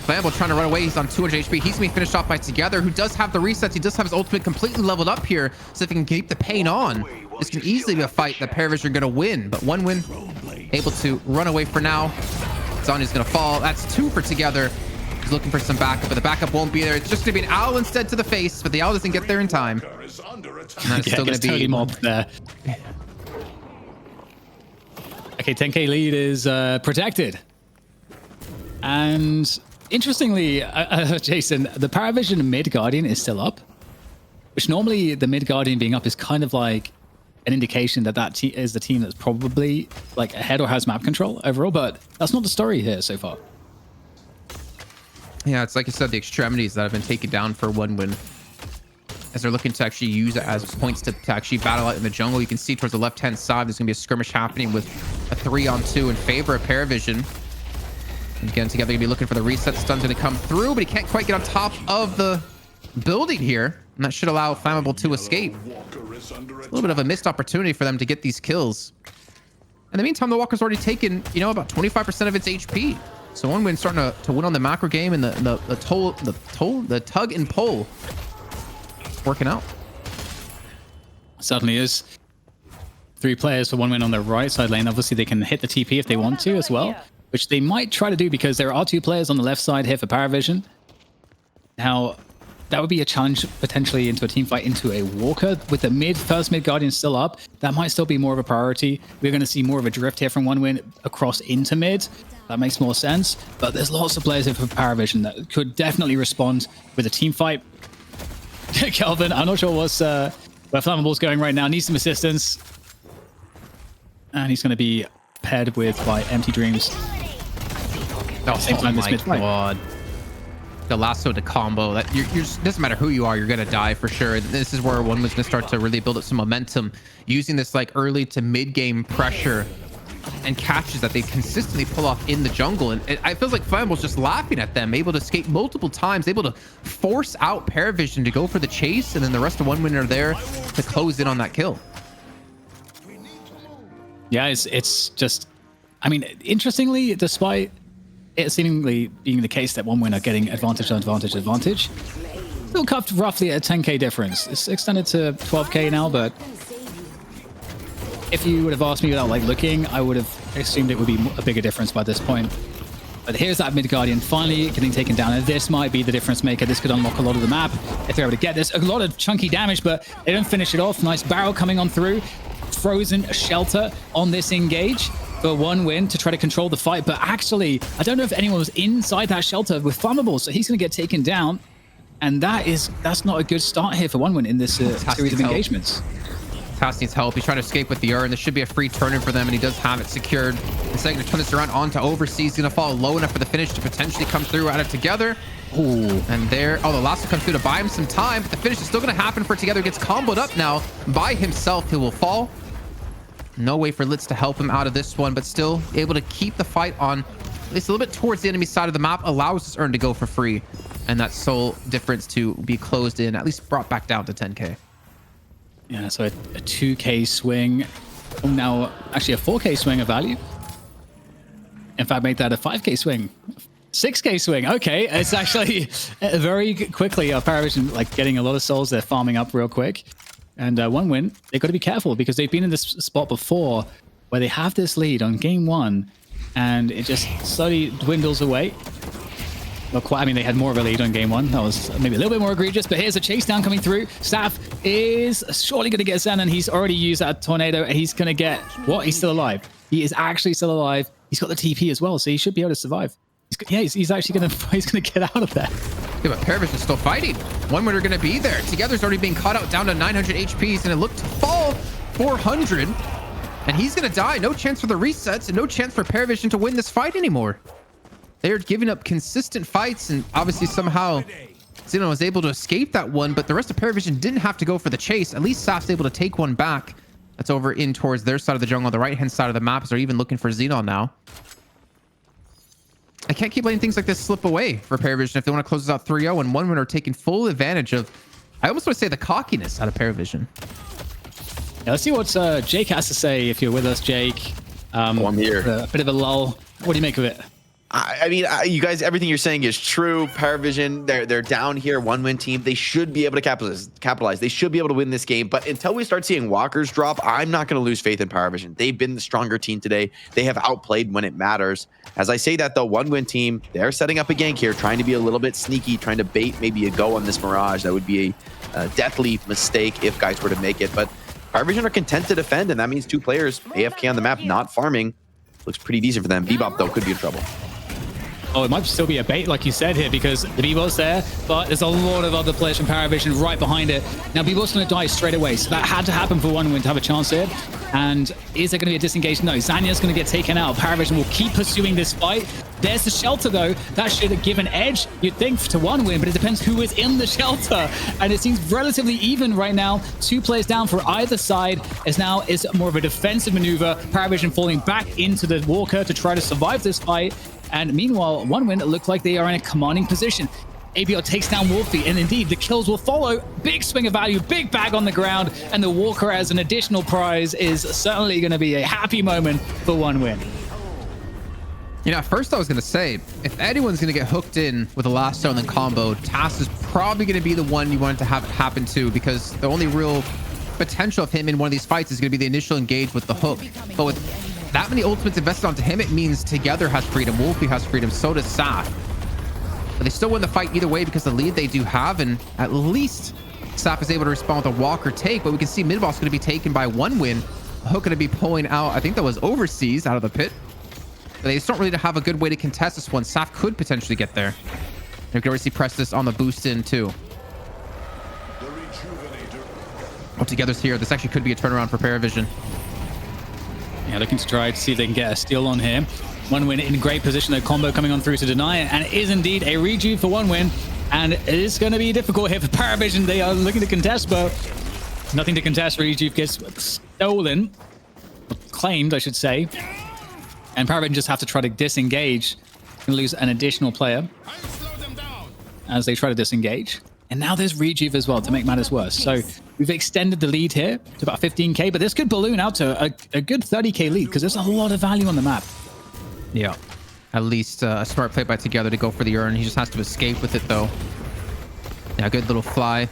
Flamble trying to run away. He's on 200 HP. He's being finished off by Together, who does have the resets. He does have his ultimate completely leveled up here, so if he can keep the pain on, this can easily be a fight that Parivision are going to win. But One Win able to run away for now. Zanya's going to fall. That's 2 for Together. He's looking for some backup, but the backup won't be there. It's just going to be an Owl instead to the face, but the Owl doesn't get there in time. And that's still going to be... totally mobbed there. Okay, 10k lead is protected. And interestingly, Jason, the Parivision mid Guardian is still up, which normally the mid Guardian being up is kind of like an indication that is the team that's probably like ahead or has map control overall, but that's not the story here so far. Yeah, it's like you said, the extremities that have been taken down for One Win, as they're looking to actually use it as points to actually battle out in the jungle. You can see towards the left-hand side, there's going to be a skirmish happening with a 3-on-2 in favor of Parivision. And again, Together going to be looking for the reset. Stun's going to come through, but he can't quite get on top of the building here. And that should allow Flammable to escape. It's a little bit of a missed opportunity for them to get these kills. In the meantime, the Walker's already taken, you know, about 25% of its HP. So One Win starting to win on the macro game, and the tug and pull working out. Certainly is. 3 players for One Win on the right side lane. Obviously, they can hit the TP if they want to as well, which they might try to do, because there are 2 players on the left side here for Parivision. Now, that would be a challenge potentially into a team fight into a Walker. With the first mid Guardian still up, that might still be more of a priority. We're going to see more of a drift here from One Win across into mid. That makes more sense. But there's lots of players here for Parivision that could definitely respond with a team fight. Kelvin, I'm not sure where Flammable's going right now. Needs some assistance. And he's going to be paired with by Empty Dreams. Same time this mid fight. The lasso to combo, that doesn't matter who you are, you're gonna die for sure. This is where One was gonna start to really build up some momentum, using this like early to mid game pressure and catches that they consistently pull off in the jungle. And it feels like Flammable's just laughing at them, able to escape multiple times, able to force out Parivision to go for the chase, and then the rest of One Win are there to close in on that kill. Yeah, it's just, I mean, interestingly, despite it seemingly being the case that One Win are getting advantage on advantage, still cuffed roughly at a 10k difference. It's extended to 12k now, but if you would have asked me without like looking, I would have assumed it would be a bigger difference by this point. But here's that mid Guardian finally getting taken down, and this might be the difference maker. This could unlock a lot of the map if they're able to get this. A lot of chunky damage, but they don't finish it off. Nice barrel coming on through. Frozen shelter on this engage for One Win to try to control the fight. But actually, I don't know if anyone was inside that shelter with Flammable, so he's going to get taken down. And that's not a good start here for One Win in this series of engagements. Tass needs help. He's trying to escape with the urn. This should be a free turn-in for them, and he does have it secured. Instead, going to turn this around onto Overseas. He's going to fall low enough for the finish to potentially come through at it Together. Ooh, and there, the lasso comes through to buy him some time, but the finish is still going to happen for Together. Gets comboed up now by himself. He will fall. No way for Litz to help him out of this one, but still able to keep the fight on at least a little bit towards the enemy side of the map. Allows this urn to go for free, and that soul difference to be closed in, at least brought back down to 10k. Yeah, so a 2k swing. Now, actually a 4k swing of value. In fact, make that a 5k swing. 6K swing. Okay, it's actually very quickly. Parivision like getting a lot of souls. They're farming up real quick, and one win. They've got to be careful because they've been in this spot before where they have this lead on game 1, and it just slowly dwindles away. Not quite. I mean, they had more of a lead on game 1. That was maybe a little bit more egregious, but here's a chase down coming through. Saf is surely going to get Zen, and he's already used that tornado, and he's going to get what? He's still alive. He is actually still alive. He's got the TP as well, so he should be able to survive. He's actually going to get out of there. Yeah, but Parivision is still fighting. One winner going to be there. Together's already being caught out down to 900 HPs, and it looked to fall 400. And he's going to die. No chance for the resets, and no chance for Parivision to win this fight anymore. They're giving up consistent fights, and obviously somehow Xenon was able to escape that one, but the rest of Parivision didn't have to go for the chase. At least Saf's able to take one back. That's over in towards their side of the jungle on the right-hand side of the map, as they're even looking for Xenon now. I can't keep letting things like this slip away for Parivision if they want to close this out 3-0, and one winner taking full advantage of, I almost want to say, the cockiness out of Parivision. Yeah, let's see what Jake has to say. If you're with us, Jake. I'm here. A bit of a lull. What do you make of it? I mean, you guys, everything you're saying is true. Parivision, they're down here, 1-win team. They should be able to capitalize. They should be able to win this game. But until we start seeing walkers drop, I'm not going to lose faith in Parivision. They've been the stronger team today. They have outplayed when it matters. As I say that, though, 1-win team, they're setting up a gank here, trying to be a little bit sneaky, trying to bait maybe a go on this Mirage. That would be a deathly mistake if guys were to make it. But Parivision are content to defend, and that means 2 players AFK on the map, not farming. Looks pretty decent for them. Bebop, though, could be in trouble. Oh, it might still be a bait, like you said here, because the Bebop's there, but there's a lot of other players from Parivision right behind it. Now, Bebop's going to die straight away, so that had to happen for 1-win to have a chance here. And is there going to be a disengage? No, Zanya's going to get taken out. Parivision will keep pursuing this fight. There's the shelter, though. That should give an edge, you'd think, to 1-win, but it depends who is in the shelter. And it seems relatively even right now. 2 players down for either side, as now is more of a defensive maneuver. Parivision falling back into the Walker to try to survive this fight. And meanwhile, 1-win look like they are in a commanding position. ABL takes down Wolfie, and indeed, the kills will follow. Big swing of value, big bag on the ground, and the Walker as an additional prize is certainly going to be a happy moment for 1-win. You know, at first I was going to say, if anyone's going to get hooked in with a last stone and combo, Tass is probably going to be the one you want to have it happen to, because the only real potential of him in one of these fights is going to be the initial engage with the hook. But with that many ultimates invested onto him, it means Together has freedom, Wolfie has freedom, so does Saf. But they still win the fight either way because the lead they do have, and at least Saf is able to respond with a walk or take, but we can see mid-boss going to be taken by 1-win. Hook going to be pulling out, I think that was overseas out of the pit. But they just don't really have a good way to contest this one. Saf could potentially get there. You can already see Prestis on the boost in too. Well, Together's here. This actually could be a turnaround for Parivision. Yeah, looking to try to see if they can get a steal on him. 1-win in great position. A combo coming on through to deny it, and it is indeed a rejuve for 1-win. And it is going to be difficult here for Parivision. They are looking to contest, but nothing to contest. Rejuve gets stolen, claimed, I should say. And Parivision just have to try to disengage and lose an additional player as they try to disengage. And now there's Rejuve as well to make matters worse. So we've extended the lead here to about 15k, but this could balloon out to a good 30k lead because there's a lot of value on the map. Yeah, at least a smart play by Together to go for the urn. He just has to escape with it though. Yeah, good little fly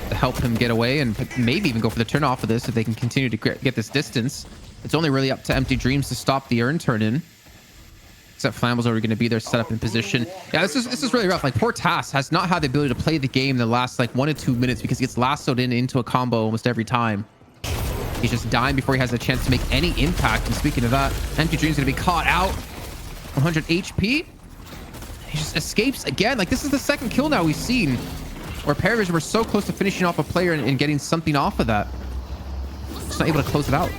to help him get away and maybe even go for the turn off of this if they can continue to get this distance. It's only really up to Empty Dreams to stop the urn turn in. Except Flammable's already going to be there, set up in position. Yeah, this is really rough. Like, poor Tass has not had the ability to play the game in the last like 1 to 2 minutes because he gets lassoed into a combo almost every time. He's just dying before he has a chance to make any impact. And speaking of that, Empty Dream's going to be caught out. 100 HP. He just escapes again. Like, this is the second kill now we've seen where Parivision were so close to finishing off a player and getting something off of that. Just not able to close it out.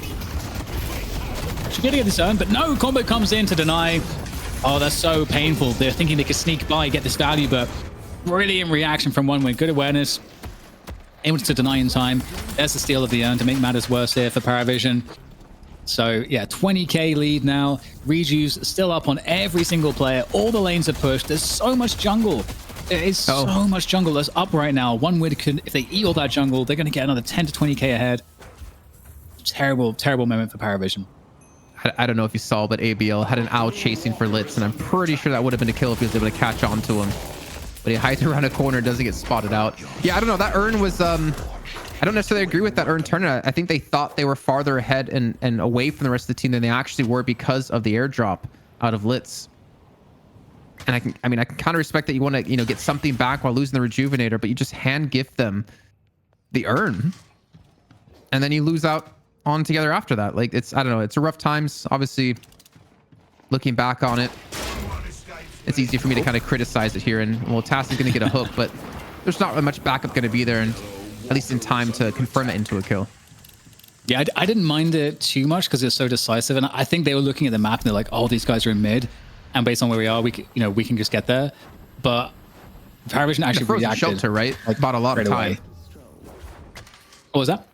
Should be able to get this earned, but no, combo comes in to deny. Oh, that's so painful. They're thinking they could sneak by, get this value, but brilliant reaction from 1-win. Good awareness. Able to deny in time. There's the steal of the urn to make matters worse here for Parivision. So, yeah, 20k lead now. Rejuve's still up on every single player. All the lanes are pushed. There's so much jungle. There is so much jungle that's up right now. 1-win could, if they eat all that jungle, they're going to get another 10 to 20k ahead. Terrible, terrible moment for Parivision. I don't know if you saw, but ABL had an owl chasing for Litz, and I'm pretty sure that would have been a kill if he was able to catch on to him. But he hides around a corner, doesn't get spotted out. Yeah, I don't know. That urn was... I don't necessarily agree with that urn turn. I think they thought they were farther ahead and away from the rest of the team than they actually were because of the airdrop out of Litz. And I can kind of respect that you want to, get something back while losing the rejuvenator, but you just hand gift them the urn, and then you lose out on together after that. Like, I don't know. It's a rough times. Obviously, looking back on it, it's easy for me to kind of criticize it here. And well, Tass is going to get a hook, but there's not much backup going to be there, and at least in time to confirm it into a kill. Yeah, I didn't mind it too much because it's so decisive, and I think they were looking at the map and they're like, "Oh, these guys are in mid, and based on where we are, we can just get there." But Parivision actually reacted. Shelter, right? Like, bought a lot of time. What was that?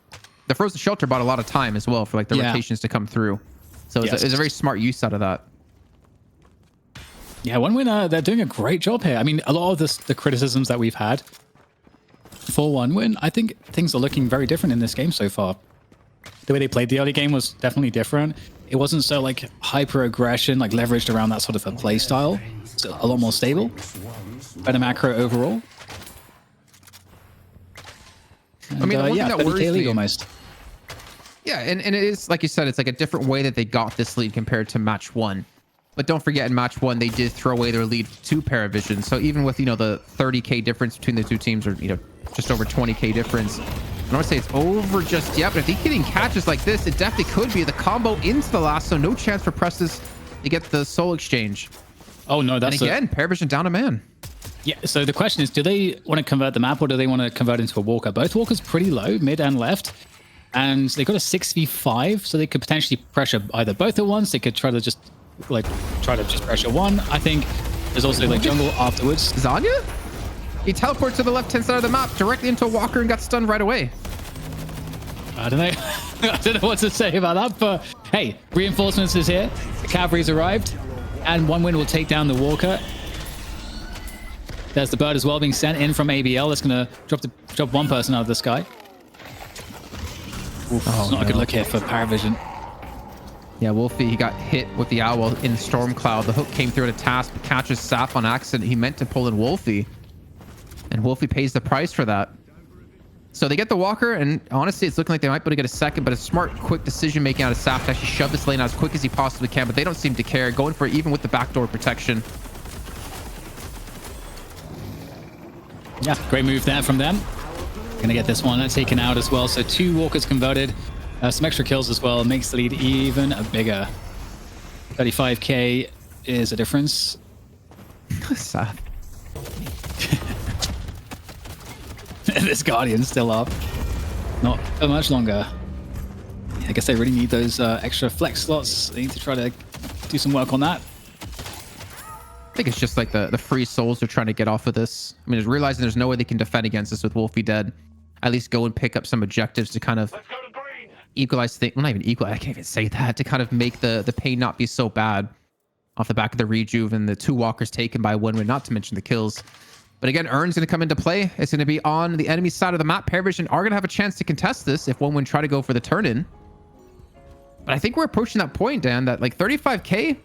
The frozen shelter bought a lot of time as well for like the rotations to come through. So it's a very smart use out of that. Yeah, OneWin, they're doing a great job here. I mean, a lot of the criticisms that we've had for OneWin, I think things are looking very different in this game so far. The way they played the early game was definitely different. It wasn't so like hyper aggression, like leveraged around that sort of a play style. It's a lot more stable, better macro overall. And, I mean, the one thing that worries me almost. Yeah, and it is, like you said, it's like a different way that they got this lead compared to match one. But don't forget, in match one, they did throw away their lead to Parivision. So even with, the 30K difference between the two teams, or, just over 20K difference, I don't want to say it's over just yet, but if they're getting catches like this, it definitely could be the combo into the last. So no chance for Presses to get the soul exchange. Oh, no, that's... And again, Parivision down a man. Yeah, so the question is, do they want to convert the map or do they want to convert into a walker? Both walkers pretty low, mid and left. And they got a 6v5, so they could potentially pressure either both at once. They could try to just pressure one. I think there's also like jungle afterwards. Zanya? He teleported to the left-hand side of the map directly into a walker and got stunned right away. I don't know. I don't know what to say about that, but hey, reinforcements is here. The cavalry's arrived, and OneWin will take down the walker. There's the bird as well being sent in from ABL. That's going to drop one person out of the sky. Oof, it's not a good look here for Parivision. Yeah, Wolfie, he got hit with the owl in Storm Cloud. The hook came through at a task, but catches Sap on accident. He meant to pull in Wolfie, and Wolfie pays the price for that. So they get the walker, and honestly, it's looking like they might be able to get a second, but a smart, quick decision-making out of Sap to actually shove this lane out as quick as he possibly can, but they don't seem to care. Going for it even with the backdoor protection. Yeah, great move there from them. Gonna get this one taken out as well. So 2 walkers converted, some extra kills as well. Makes the lead even bigger. 35k is a difference. Sad. This Guardian's still up. Not for much longer. I guess they really need those extra flex slots. They need to try to do some work on that. I think it's just like the free souls they're trying to get off of this. I mean, just realizing there's no way they can defend against this with Wolfie dead. At least go and pick up some objectives to kind of equalize things. Well, not even equalize. I can't even say that. To kind of make the pain not be so bad off the back of the rejuve and the 2 walkers taken by OneWin, not to mention the kills. But again, Urn's going to come into play. It's going to be on the enemy side of the map. Parivision are going to have a chance to contest this if OneWin try to go for the turn-in. But I think we're approaching that point, Dan, that like 35k,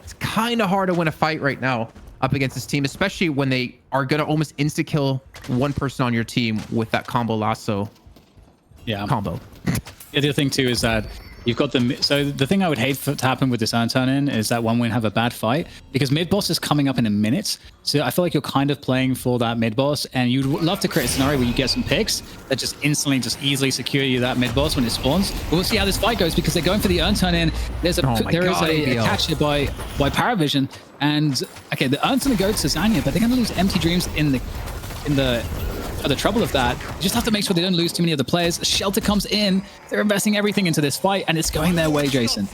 it's kind of hard to win a fight right now up against this team, especially when they are going to almost insta-kill one person on your team with that combo lasso combo. The other thing too is that you've got so the thing I would hate to happen with this turn in is that OneWin have a bad fight, because mid boss is coming up in a minute. So I feel like you're kind of playing for that mid boss, and you'd love to create a scenario where you get some picks that just instantly, just easily secure you that mid boss when it spawns. But we'll see how this fight goes, because they're going for the turn in. There's a catch here by Parivision, and okay, the urn's gonna go to Zanya, but they're gonna lose empty dreams in the trouble of that. You just have to make sure they don't lose too many of the players. Shelter comes in. They're investing everything into this fight, and it's going their way, Jason.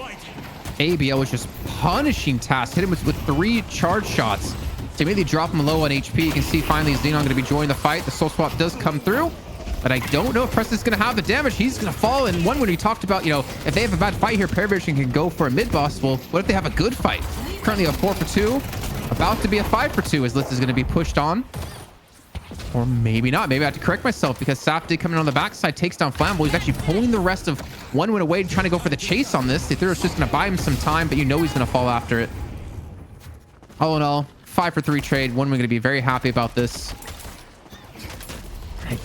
ABL was just punishing Task. Hit him with 3 charge shots to immediately drop him low on HP. You can see finally Xenon going to be joining the fight. The soul swap does come through, but I don't know if Preston's going to have the damage. He's going to fall. And one when we talked about, if they have a bad fight here, Parivision can go for a mid boss. Well, what if they have a good fight? Currently a 4 for 2, about to be a 5 for 2 as Litz is going to be pushed on. Or maybe not. Maybe I have to correct myself because Saf did come in on the backside, takes down Flammable. He's actually pulling the rest of One Win away, trying to go for the chase on this. The Ethereal's just going to buy him some time, but you know he's going to fall after it. All in all, 5 for 3 trade. One Win going to be very happy about this.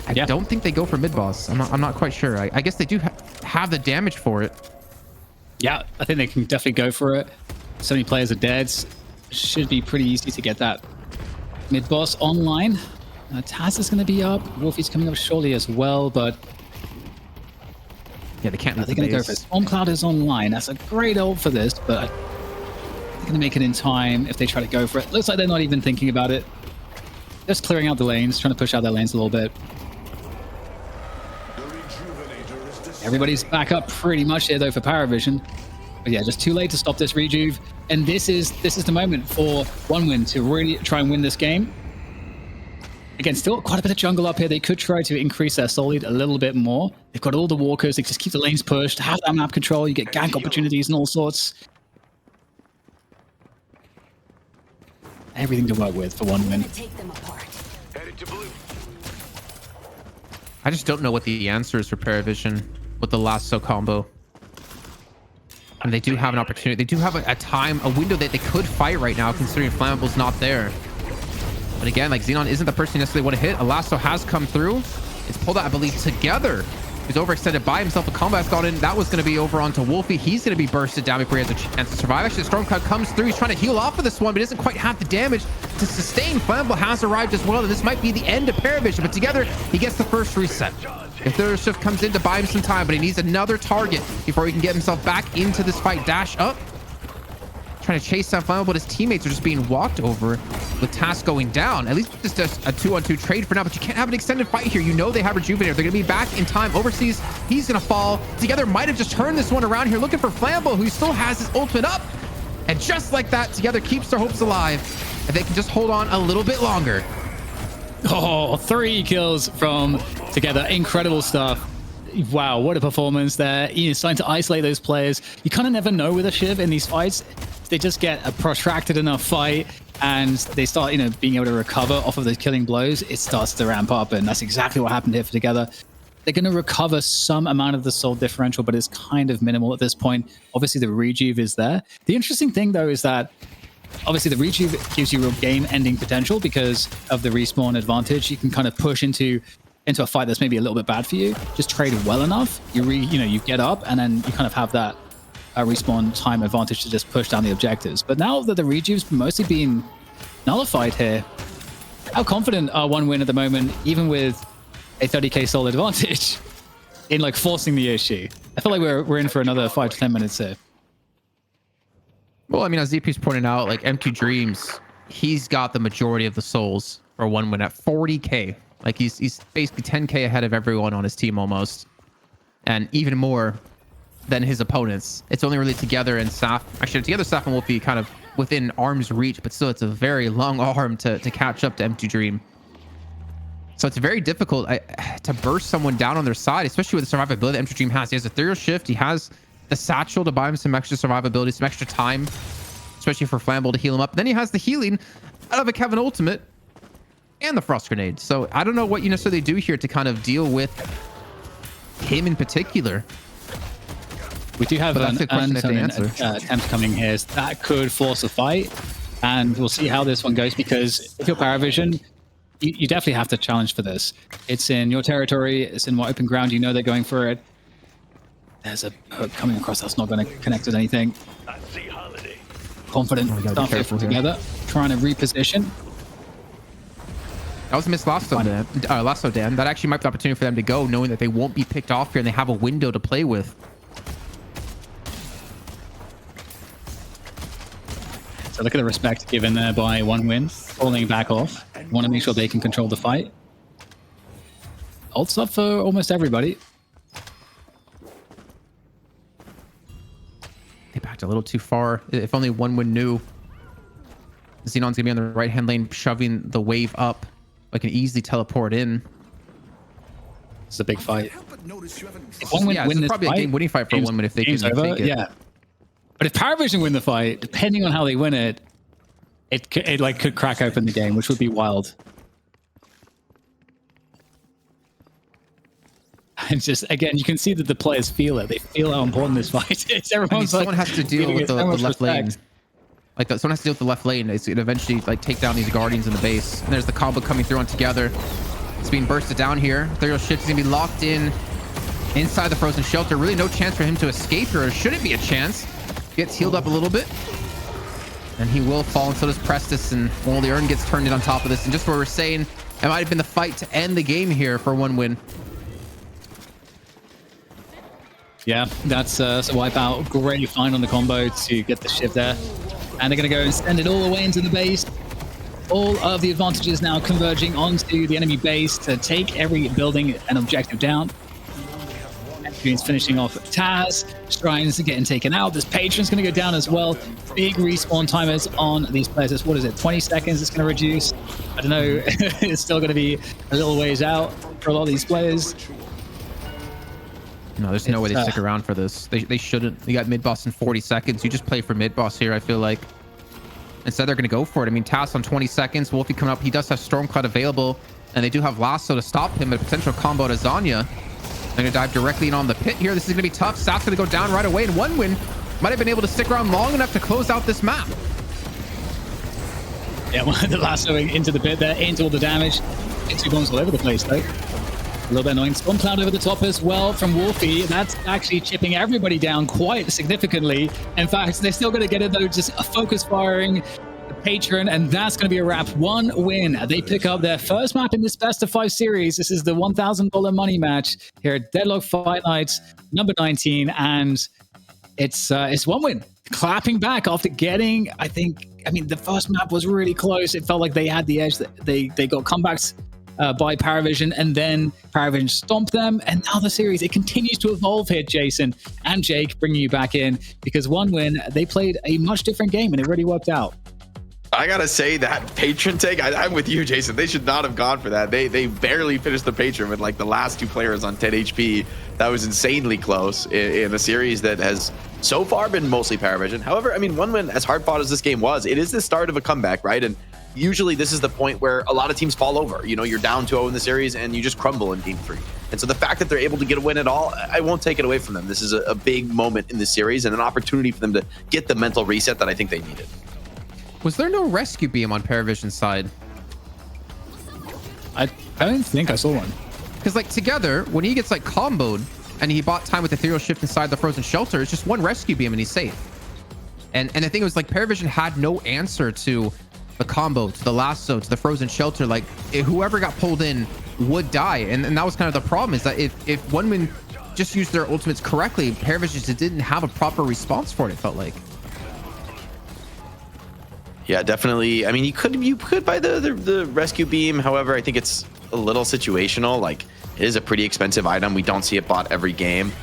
I don't think they go for mid boss. I'm not quite sure. I guess they do have the damage for it. Yeah, I think they can definitely go for it. So many players are dead. Should be pretty easy to get that mid boss online. Taz is going to be up. Wolfie's coming up shortly as well, but yeah, they can't. They're going to go for it. Storm Cloud is online. That's a great ult for this, but they're going to make it in time if they try to go for it. Looks like they're not even thinking about it. Just clearing out the lanes, trying to push out their lanes a little bit. Everybody's back up pretty much here though for Parivision. But yeah, just too late to stop this rejuve. And this is the moment for One Win to really try and win this game. Again, still quite a bit of jungle up here. They could try to increase their soul lead a little bit more. They've got all the walkers. They just keep the lanes pushed, have that map control. You get gank opportunities and all sorts. Everything to work with for One Win. I just don't know what the answer is for Parivision with the lasso combo. And they do have an opportunity. They do have a window that they could fight right now, considering Flammable's not there. But again, like Xenon isn't the person you necessarily want to hit. A lasso has come through. It's pulled out, I believe, together. He's overextended by himself. A combo has gone in. That was going to be over onto Wolfie. He's going to be bursted down before he has a chance to survive. Actually, the Storm Cloud comes through. He's trying to heal off of this one, but he doesn't quite have the damage to sustain. Flammable has arrived as well, and this might be the end of Parivision. But together, he gets the first reset. If their shift comes in to buy him some time, but he needs another target before he can get himself back into this fight. Dash up. Trying to chase down Flammable, but his teammates are just being walked over with Task going down. At least it's just a 2-on-2 trade for now, but you can't have an extended fight here. You know they have Rejuvenator. They're going to be back in time. Overseas, he's going to fall. Together might have just turned this one around here, looking for Flammable, who still has his ultimate up. And just like that, Together keeps their hopes alive. If they can just hold on a little bit longer. Oh, 3 kills from Together. Incredible stuff. Wow, what a performance there. He's starting to isolate those players. You kind of never know with a Shiv in these fights. They just get a protracted enough fight and they start, being able to recover off of those killing blows. It starts to ramp up, and that's exactly what happened here for Together. They're going to recover some amount of the soul differential, but it's kind of minimal at this point. Obviously, the rejuve is there. The interesting thing, though, is that obviously the rejuve gives you real game-ending potential because of the respawn advantage. You can kind of push into a fight that's maybe a little bit bad for you. Just trade well enough. You get up, and then you kind of have that respawn time advantage to just push down the objectives. But now that the rejuve's mostly been nullified here, how confident are One Win at the moment, even with a 30k soul advantage, in forcing the issue? I feel like we're in for another 5 to 10 minutes here. Well, I mean, as ZP's pointed out, MQ Dreams, he's got the majority of the souls for One Win at 40k. He's basically 10k ahead of everyone on his team almost, and even more than his opponents. It's only really Together and Saf. Actually, Together, Saf, and Wolfie kind of within arm's reach, but still it's a very long arm to catch up to M2 Dream. So it's very difficult to burst someone down on their side, especially with the survivability that M2 Dream has. He has a Ethereal Shift. He has the Satchel to buy him some extra survivability, some extra time, especially for Flammable to heal him up. Then he has the healing out of a Kevin Ultimate and the Frost Grenade. So I don't know what you necessarily do here to kind of deal with him in particular. We do have an attempt coming here. So that could force a fight, and we'll see how this one goes, because if you're Parivision, you definitely have to challenge for this. It's in your territory. It's in more open ground. You know they're going for it. There's a hook coming across that's not going to connect with anything. Confident stuff here from Together, trying to reposition. That was a missed lasso Dan. That actually might be the opportunity for them to go, knowing that they won't be picked off here and they have a window to play with. So look at the respect given there by One Win, falling back off. Want to make sure they can control the fight. Ults up for almost everybody. They backed a little too far. If only One Win knew. Xenon's going to be on the right-hand lane, shoving the wave up. I can easily teleport in. It's a big fight. If One Win win this probably fight, a game-winning fight for One Win if they can take it. Yeah. But if Parivision win the fight, depending on how they win it, it could crack open the game, which would be wild. And just, again, you can see that the players feel it. They feel how important this fight is. Everyone's someone has to deal with the left lane. Like, someone has to deal with the left lane. It's going to eventually, like, take down these Guardians in the base. And there's the combo coming through on Together. It's being bursted down here. Ethereal Shift is going to be locked in inside the Frozen Shelter. Really no chance for him to escape here. Or shouldn't be a chance. Gets healed up a little bit. And he will fall, and so does Prestus. And well, the Urn gets turned in on top of this. And just what we're saying, it might have been the fight to end the game here for one win. Yeah, that's a wipeout. Great find on the combo to get the shift there. And they're going to go and send it all the way into the base. All of the advantages now converging onto the enemy base to take every building and objective down. Neptune's finishing off Taz. Shrines are getting taken out. This Patron's going to go down as well. Big respawn timers on these players. What is it, 20 seconds it's going to reduce? I don't know. It's still going to be a little ways out for a lot of these players. No, there's no way they stick around for this. They shouldn't. You got mid boss in 40 seconds. You just play for mid boss here, I feel like. Instead, they're going to go for it. I mean, Tass on 20 seconds. Wolfie coming up. He does have Stormcloud available, and they do have Lasso to stop him. A potential combo to Zanya. They're going to dive directly in on the pit here. This is going to be tough. Sat's going to go down right away, and one win might have been able to stick around long enough to close out this map. Yeah, well, the lassoing into the pit there, into all the damage. It's bombs all over the place, though. A little bit annoying. Stormcloud over the top as well from Wolfie. That's actually chipping everybody down quite significantly. In fact, they're still going to get it, though, just a focus firing the Patron, and that's going to be a wrap. One win. They pick up their first map in this best of 5 series. This is the $1,000 money match here at Deadlock Fight Night, number 19, and it's one win. Clapping back after getting, I mean, the first map was really close. It felt like they had the edge. They got comebacks by Parivision, and then Parivision stomped them, and now the series, it continues to evolve here. Jason and Jake bringing you back in, because one win, they played a much different game, and it really worked out. I gotta say that Patron take, I'm with you, Jason. They should not have gone for that. They barely finished the Patron with like the last 2 players on 10 HP. That was insanely close in a series that has so far been mostly Parivision. However, I mean, one win, as hard fought as this game was, it is the start of a comeback, right? And usually this is the point where a lot of teams fall over. You know, you're down 2-0 in the series and you just crumble in game 3. And so the fact that they're able to get a win at all, I won't take it away from them. This is a big moment in the series and an opportunity for them to get the mental reset that I think they needed. Was there no rescue beam on Parivision's side? I don't think I saw one. Because like Together, when he gets like comboed and he bought time with Ethereal Shift inside the Frozen Shelter, it's just one rescue beam and he's safe. And I think it was like Parivision had no answer to the combo, to the lasso, to the Frozen Shelter. Like whoever got pulled in would die. And that was kind of the problem, is that if OneWin just used their ultimates correctly, Parivision just didn't have a proper response for it, it felt like. Yeah, definitely. I mean, you could buy the rescue beam. However, I think it's a little situational. Like, it is a pretty expensive item. We don't see it bought every game.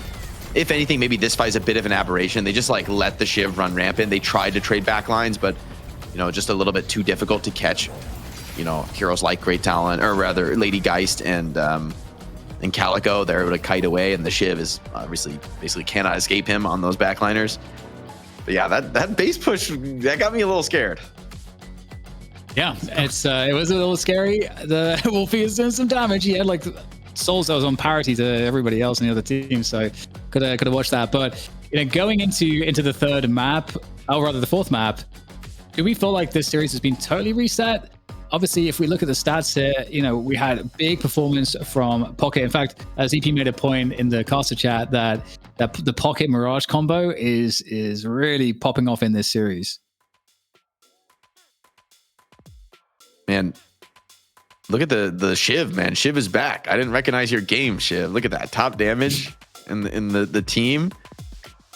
If anything, maybe this fight is a bit of an aberration. They just like let the Shiv run rampant. They tried to trade back lines, but you know, just a little bit too difficult to catch. You know, heroes like Great Talent, or rather Lady Geist and Calico, they're able to kite away, and the Shiv is obviously basically cannot escape him on those backliners. But yeah, that base push, that got me a little scared. Yeah, it was a little scary. The Wolfie is doing some damage. He had like souls that was on parity to everybody else in the other team, so could have watched that. But you know, going into the third map, or rather the fourth map, do we feel like this series has been totally reset? Obviously, if we look at the stats here, you know, we had a big performance from Pocket. In fact, ZP made a point in the caster chat that the Pocket Mirage combo is really popping off in this series. Man, look at the Shiv, man. Shiv is back. I didn't recognize your game, Shiv. Look at that top damage in the team.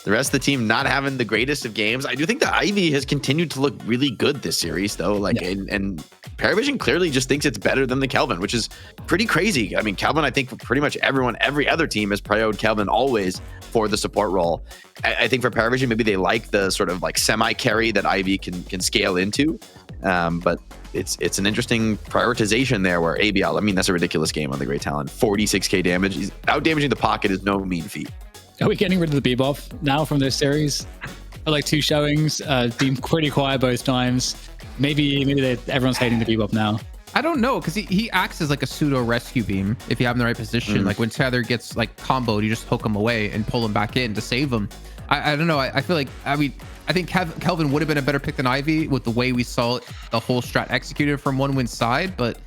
The rest of the team not having the greatest of games. I do think the Ivy has continued to look really good this series, though. Like, yeah. and Parivision clearly just thinks it's better than the Kelvin, which is pretty crazy. I mean, Kelvin, I think for pretty much every other team has prioed Kelvin always for the support role. I think for Parivision, maybe they like the sort of like semi-carry that Ivy can scale into. But it's an interesting prioritization there where ABL, I mean, that's a ridiculous game on the Great Talent. 46k damage. He's out damaging the Pocket is no mean feat. Are we getting rid of the Bebop now from this series? Like 2 showings, been pretty quiet both times. Maybe everyone's hating the Bebop now. I don't know, because he acts as like a pseudo rescue beam if you have him in the right position. Like when Tether gets like comboed, you just hook him away and pull him back in to save him. I don't know. I feel like, I think Kelvin would have been a better pick than Ivy with the way we saw the whole strat executed from OneWin's side. But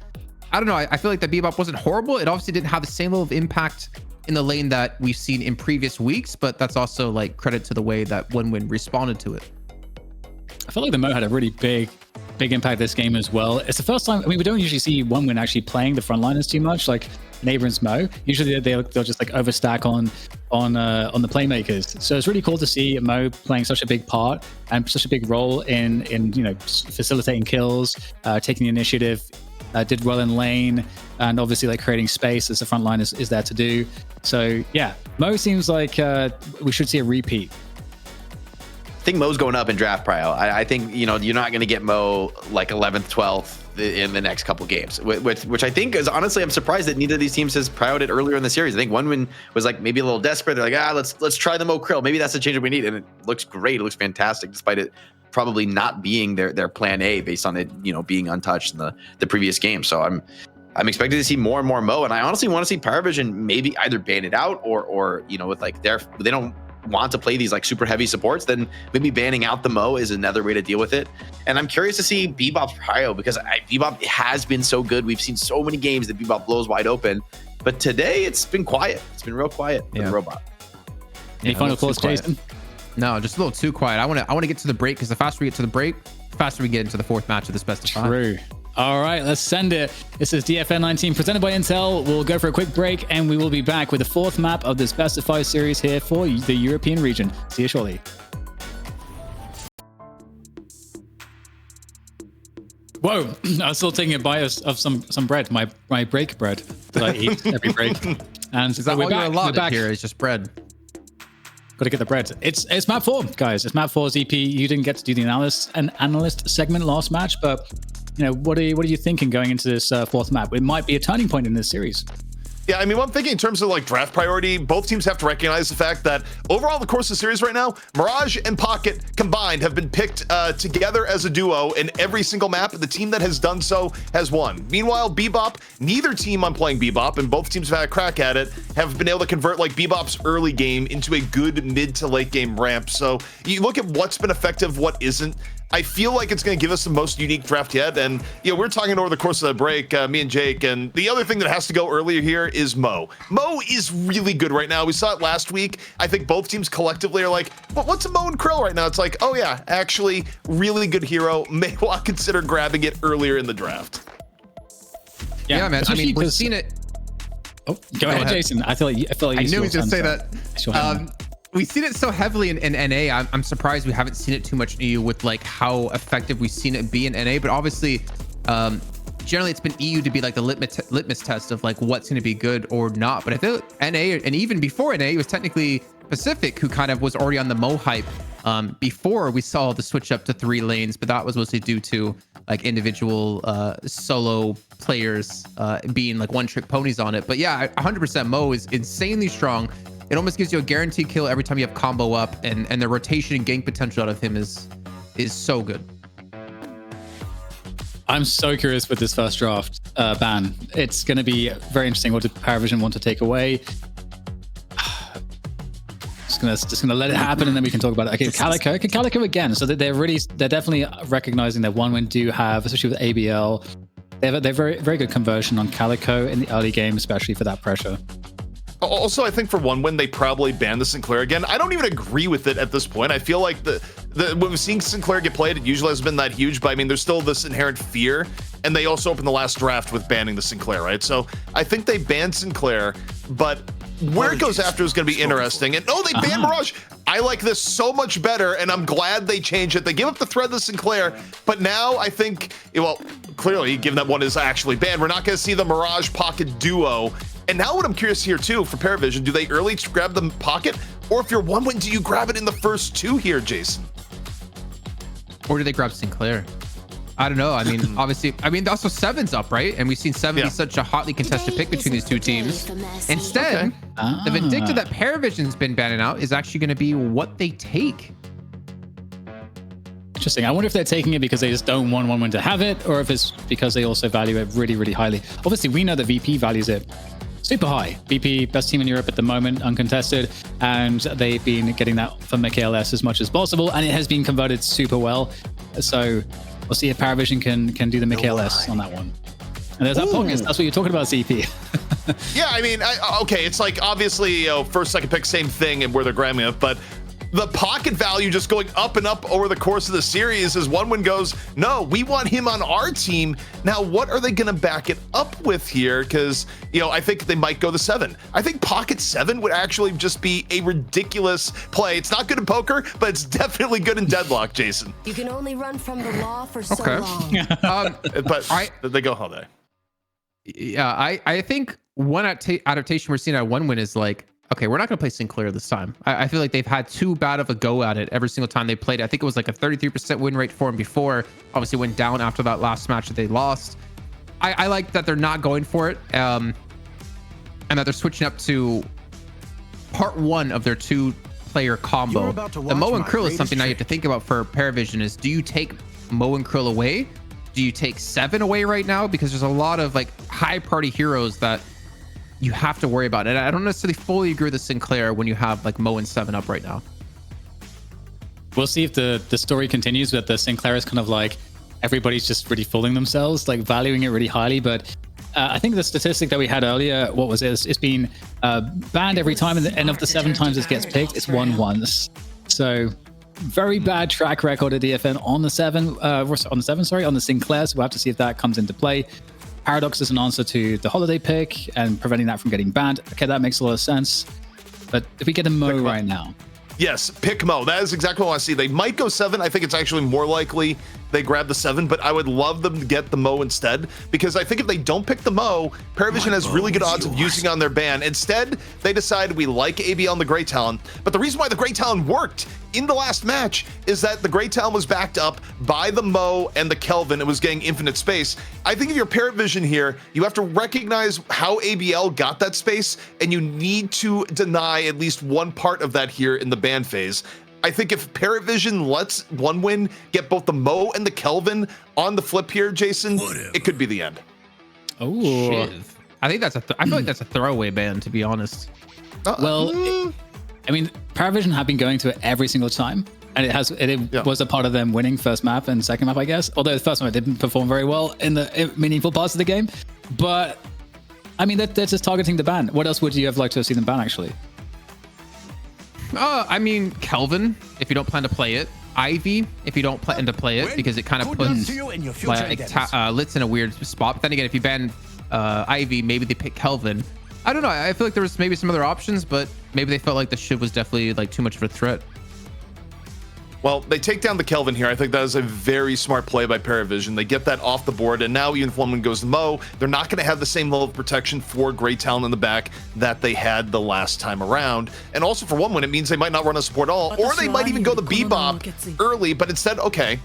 I don't know. I feel like that Bebop wasn't horrible. It obviously didn't have the same level of impact in the lane that we've seen in previous weeks, but that's also like credit to the way that OneWin responded to it. I feel like the Mo had a really big impact this game as well. It's the first time, I mean, we don't usually see OneWin actually playing the frontliners too much, like Neighbor's Mo. Usually they'll just like overstack on the playmakers. So it's really cool to see Mo playing such a big part and such a big role in facilitating kills, taking the initiative, did well in lane, and obviously like creating space as the front line is there to do. So yeah, Mo seems like we should see a repeat. I think Mo's going up in draft prio. I think, you're not going to get Mo like 11th, 12th in the next couple games, which I think is, honestly, I'm surprised that neither of these teams has prioed it earlier in the series. I think OneWin was like maybe a little desperate. They're like, let's try the Mo Krill. Maybe that's the change that we need. And it looks great. It looks fantastic, despite it probably not being their plan A based on it, being untouched in the previous game. So I'm expecting to see more and more Mo. And I honestly want to see Parivision maybe either ban it out or with like they don't want to play these like super heavy supports, then maybe banning out the Mo is another way to deal with it. And I'm curious to see Bebop's prio, because Bebop has been so good. We've seen so many games that Bebop blows wide open, but today it's been quiet. It's been real quiet for the robot. Any final thoughts, Jason? No, just a little too quiet. I want to get to the break, because the faster we get to the break, the faster we get into the fourth match of this best of 5. True. All right, let's send it. This is DFN 19 presented by Intel. We'll go for a quick break and we will be back with the 4th map of this best of 5 series here for the European region. See you shortly. Whoa, I was still taking a bite of some bread, my break bread that I eat every break. And is that we're all back. you're allotted We're back. here is just bread? Got to get the bread. It's map 4, guys. It's map 4 ZP. You didn't get to do the analyst segment last match, but what are you thinking going into this 4th map? It might be a turning point in this series. Yeah, I mean, I'm thinking in terms of like draft priority, both teams have to recognize the fact that overall the course of the series right now, Mirage and Pocket combined have been picked together as a duo in every single map. The team that has done so has won. Meanwhile, Bebop, neither team on playing Bebop, and both teams have had a crack at it, have been able to convert like Bebop's early game into a good mid to late game ramp. So you look at what's been effective, what isn't. I feel like it's going to give us the most unique draft yet. And, we're talking over the course of the break, me and Jake. And the other thing that has to go earlier here is Mo. Mo is really good right now. We saw it last week. I think both teams collectively are like, well, what's a Mo and Krill right now? It's like, oh, yeah, actually, really good hero. May well consider grabbing it earlier in the draft. Yeah, man. I mean, we've seen it. Oh, go ahead, Jason. I feel like I knew he was going to say that. We've seen it so heavily in NA. I'm surprised we haven't seen it too much in EU with like how effective we've seen it be in NA. But obviously, generally it's been EU to be like the litmus test of like what's going to be good or not. But I feel NA, and even before NA, it was technically Pacific who kind of was already on the Mo hype before we saw the switch up to 3 lanes. But that was mostly due to like individual solo players being like one-trick ponies on it. But yeah, 100% Mo is insanely strong. It almost gives you a guaranteed kill every time you have combo up, and the rotation and gank potential out of him is so good. I'm so curious with this first draft ban. It's going to be very interesting. What did Parivision want to take away? Just gonna let it happen, and then we can talk about it. Okay, Calico again. So they're definitely recognizing that OneWin do have, especially with ABL, they have very very good conversion on Calico in the early game, especially for that pressure. Also, I think for OneWin, they probably banned the Sinclair again. I don't even agree with it at this point. I feel like when we've seen Sinclair get played, it usually hasn't been that huge, but I mean, there's still this inherent fear. And they also opened the last draft with banning the Sinclair, right? So I think they banned Sinclair, but where it goes after is going to be interesting. And they banned Mirage. I like this so much better, and I'm glad they changed it. They give up the thread to Sinclair, but now I think, clearly, given that one is actually banned, we're not going to see the Mirage Pocket duo. And now what I'm curious here too for Parivision, do they early grab the Pocket? Or if you're OneWin, do you grab it in the first 2 here, Jason? Or do they grab Sinclair? I don't know. I mean, obviously, also 7's up, right? And we've seen 7 be such a hotly contested pick between these 2 teams. Instead, the Vindicta that Parivision's been banning out is actually going to be what they take. Interesting. I wonder if they're taking it because they just don't want 1win to have it, or if it's because they also value it really, really highly. Obviously, we know that VP values it super high. VP, best team in Europe at the moment, uncontested, and they've been getting that from MKLS as much as possible, and it has been converted super well. So we'll see if Parivision can do the MKLS on that one. And there's that pockets. That's what you're talking about, CP. Yeah, I mean, okay, it's like obviously, first, second pick, same thing, and where they're grabbing it, but the pocket value just going up and up over the course of the series as 1win goes, no, we want him on our team. Now, what are they going to back it up with here? Because, I think they might go the 7. I think pocket 7 would actually just be a ridiculous play. It's not good in poker, but it's definitely good in Deadlock, Jason. You can only run from the law for so long. But they go how they. Yeah, I think one adaptation we're seeing at 1win is like, okay, we're not going to play Sinclair this time. I feel like they've had too bad of a go at it every single time they played. I think it was like a 33% win rate for them before. Obviously went down after that last match that they lost. I like that they're not going for it, and that they're switching up to part 1 of their 2-player combo. The Mo and Krill is something now you have to think about for Parivision is, do you take Mo and Krill away? Do you take 7 away right now? Because there's a lot of like high party heroes that you have to worry about it. I don't necessarily fully agree with the Sinclair when you have like Mo and 7 up right now. We'll see if the story continues, but the Sinclair is kind of like everybody's just really fooling themselves, like valuing it really highly. But I think the statistic that we had earlier, what was it? It's been banned every time, and of the 7 times it gets picked, it's won once. So very bad track record of DFN on the 7, on the Sinclair. So we'll have to see if that comes into play. Paradox is an answer to the holiday pick and preventing that from getting banned. Okay, that makes a lot of sense. But if we get a Mo right now. Yes, pick Mo. That is exactly what I see. They might go 7. I think it's actually more likely they grab the 7, but I would love them to get the Mo instead, because I think if they don't pick the Mo, Parivision has really good odds of using on their ban. Instead, they decide we like ABL and the Grey Talon, but the reason why the Grey Talon worked in the last match is that the Grey Talon was backed up by the Mo and the Kelvin. It was getting infinite space. I think if you're Parivision here, you have to recognize how ABL got that space, and you need to deny at least one part of that here in the ban phase. I think if Parivision lets 1win get both the Mo and the Kelvin on the flip here, Jason, it could be the end. Oh, I think I feel like that's a throwaway ban, to be honest. Well, I mean, Parivision have been going to it every single time, and it was a part of them winning first map and second map, I guess. Although the first map didn't perform very well in the meaningful parts of the game, but I mean, they're just targeting the ban. What else would you have liked to have seen them ban, actually? I mean, Kelvin, if you don't plan to play it. Ivy, if you don't plan to play it, because it kind of puts Litz in a weird spot. But then again, if you ban Ivy, maybe they pick Kelvin. I don't know. I feel like there was maybe some other options, but maybe they felt like the shiv was definitely like too much of a threat. Well, they take down the Kelvin here. I think that is a very smart play by Parivision. They get that off the board, and now even if 1win goes to Mo, they're not going to have the same level of protection for Grey Talon in the back that they had the last time around. And also for 1win, it means they might not run a support at all, or they might even go the Bebop early, but instead, okay,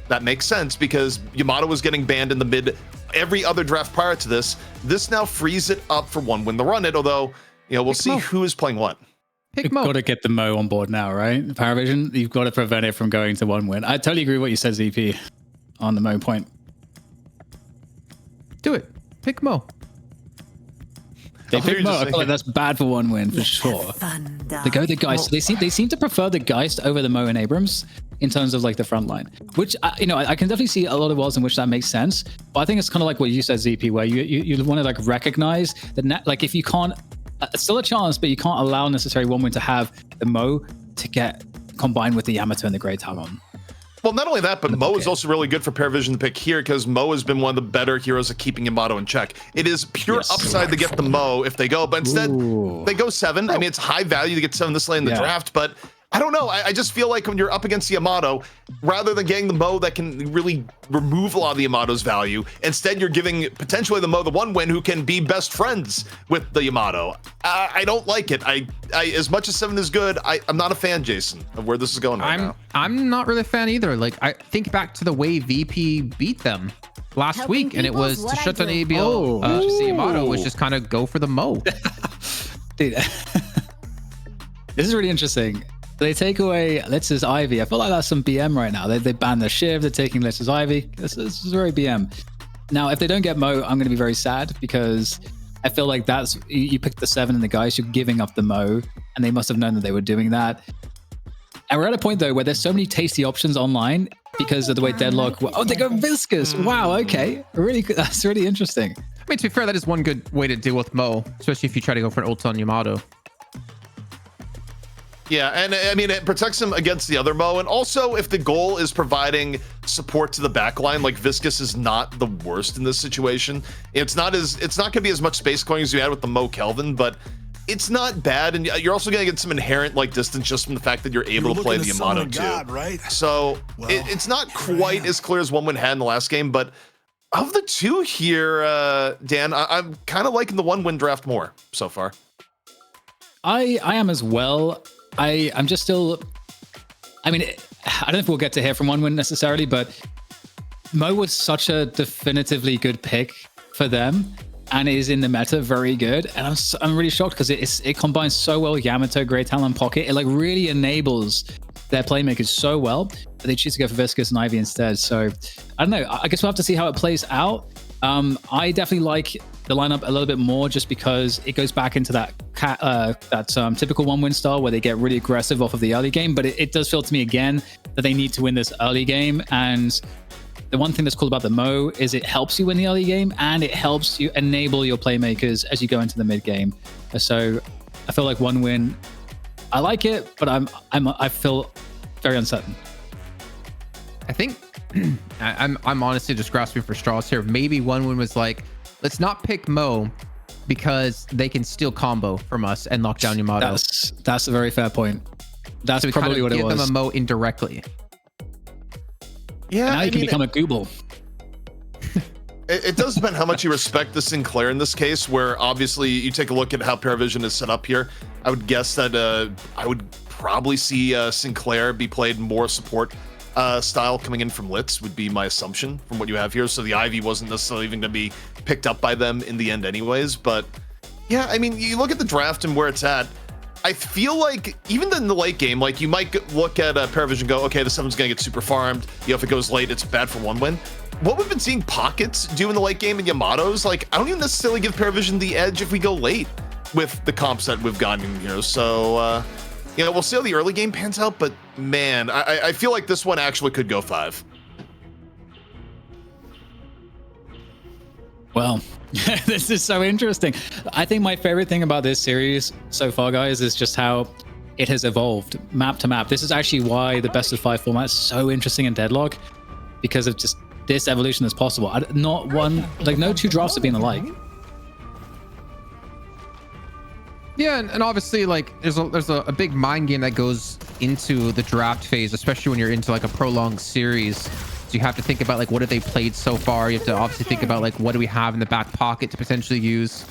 that makes sense because Yamato was getting banned in the mid every other draft prior to this. This now frees it up for 1win to run it, although, we'll see who is playing what. You've got to get the Mo on board now, right? Parivision, you've got to prevent it from going to 1win. I totally agree with what you said, ZP, on the Mo point. Do it. Pick Mo. They pick Mo. I feel like that's bad for 1win for sure. They go the Geist. They seem to prefer the Geist over the Mo and Abrams in terms of like the front line, which I can definitely see a lot of worlds in which that makes sense. But I think it's kind of like what you said, ZP, where you want to like recognize that like if you can't. Still a chance, but you can't allow necessarily 1win to have the Mo to get combined with the Yamato and the Grey Talon. Well, not only that, but Mo is also really good for Parivision to pick here because Mo has been one of the better heroes at keeping Yamato in check. It is pure upside to get the Mo if they go, but instead they go 7. I mean, it's high value to get 7 this late in the draft, but I don't know. I just feel like when you're up against the Yamato, rather than getting the Mo that can really remove a lot of the Yamato's value, instead you're giving potentially the Mo the 1win who can be best friends with the Yamato. I don't like it. I as much as 7 is good, I'm not a fan, Jason, of where this is going right now. I'm not really a fan either. Like, I think back to the way VP beat them last week, and it was to shut down ABL. Yamato was just kind of go for the Mo. Dude, this is really interesting. They take away Litz's Ivy. I feel like that's some BM right now. They banned the Shiv. They're taking Litz's Ivy. This is very BM. Now, if they don't get Mo, I'm going to be very sad because I feel like that's you picked the 7 and the guys, you're giving up the Mo, and they must have known that they were doing that. And we're at a point though where there's so many tasty options online because of the way Deadlock. Oh, they go Viscous. Wow. Okay. Really, that's really interesting. I mean, to be fair, that is one good way to deal with Mo, especially if you try to go for an ult on Yamato. Yeah, and I mean, it protects him against the other Mo, and also if the goal is providing support to the backline, like Viscous is not the worst in this situation. It's not going to be as much space clearing as you had with the Mo Kelvin, but it's not bad, and you're also going to get some inherent like distance just from the fact that you're able to play the Yamato too. God, right? So well, it's not quite as clear as OneWin had in the last game, but of the two here, Dan, I'm kind of liking the OneWin draft more so far. I am as well. I'm just still. I mean, I don't know if we'll get to hear from OneWin necessarily, but Mo was such a definitively good pick for them. And is in the meta very good, and I'm really shocked because it combines so well Yamato, Grey Talon, Pocket. It like really enables their playmakers so well, but they choose to go for Viscous and Ivy instead. So I don't know. I guess we'll have to see how it plays out. I definitely like the lineup a little bit more just because it goes back into that typical OneWin style where they get really aggressive off of the early game. But it does feel to me again that they need to win this early game. And the one thing that's cool about the Mo is it helps you win the early game and it helps you enable your playmakers as you go into the mid game. So I feel like OneWin, I like it, but I feel very uncertain. I think I'm honestly just grasping for straws here. Maybe OneWin was like, let's not pick Mo because they can steal combo from us and lock down Yamato. That's a very fair point. That's so probably what it was. Give them a Mo indirectly. Yeah, and now you can become a Google. It does depend how much you respect the Sinclair in this case, where obviously you take a look at how Parivision is set up here. I would guess that I would probably see Sinclair be played more support style coming in from Litz would be my assumption from what you have here. So the Ivy wasn't necessarily even going to be picked up by them in the end anyways. But yeah, I mean, you look at the draft and where it's at. I feel like even in the late game, like you might look at Parivision and go, okay, the 7's going to get super farmed. You know, if it goes late, it's bad for OneWin. What we've been seeing Pockets do in the late game and Yamato's, like, I don't even necessarily give Parivision the edge if we go late with the comps that we've gotten here. So, you know, we'll see how the early game pans out, but man, I feel like this one actually could go 5. Well, this is so interesting. I think my favorite thing about this series so far, guys, is just how it has evolved map to map. This is actually why the best of 5 format is so interesting in Deadlock, because of just this evolution that's possible. Not one, like no two drafts have been alike. Yeah, and obviously, like, there's a big mind game that goes into the draft phase, especially when you're into like a prolonged series. So you have to think about like what have they played so far. You have to obviously think about like what do we have in the back pocket to potentially use.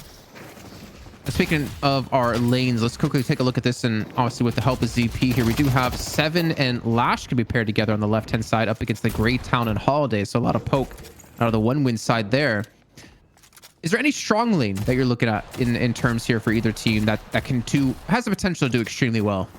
Speaking of our lanes, let's quickly take a look at this, and obviously with the help of ZP here, we do have 7 and Lash can be paired together on the left-hand side up against the Grey Town and Holiday. So a lot of poke out of the OneWin side there. Is there any strong lane that you're looking at in terms here for either team that has the potential to do extremely well?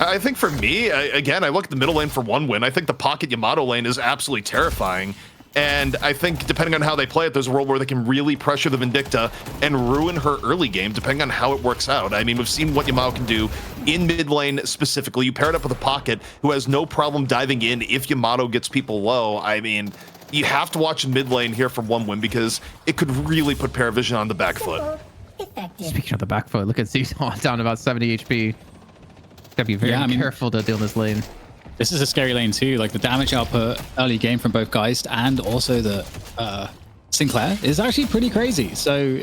I think for me, again, I look at the middle lane for OneWin. I think the Pocket Yamato lane is absolutely terrifying. And I think depending on how they play it, there's a world where they can really pressure the Vindicta and ruin her early game, depending on how it works out. I mean, we've seen what Yamato can do in mid lane specifically. You pair it up with a Pocket who has no problem diving in if Yamato gets people low. I mean, you have to watch mid lane here for OneWin because it could really put Parivision on the back foot. Speaking of the back foot, look at Zizon down about 70 HP. Gotta be very careful to deal in this lane. This is a scary lane too. Like the damage output early game from both Geist and also the Sinclair is actually pretty crazy. So,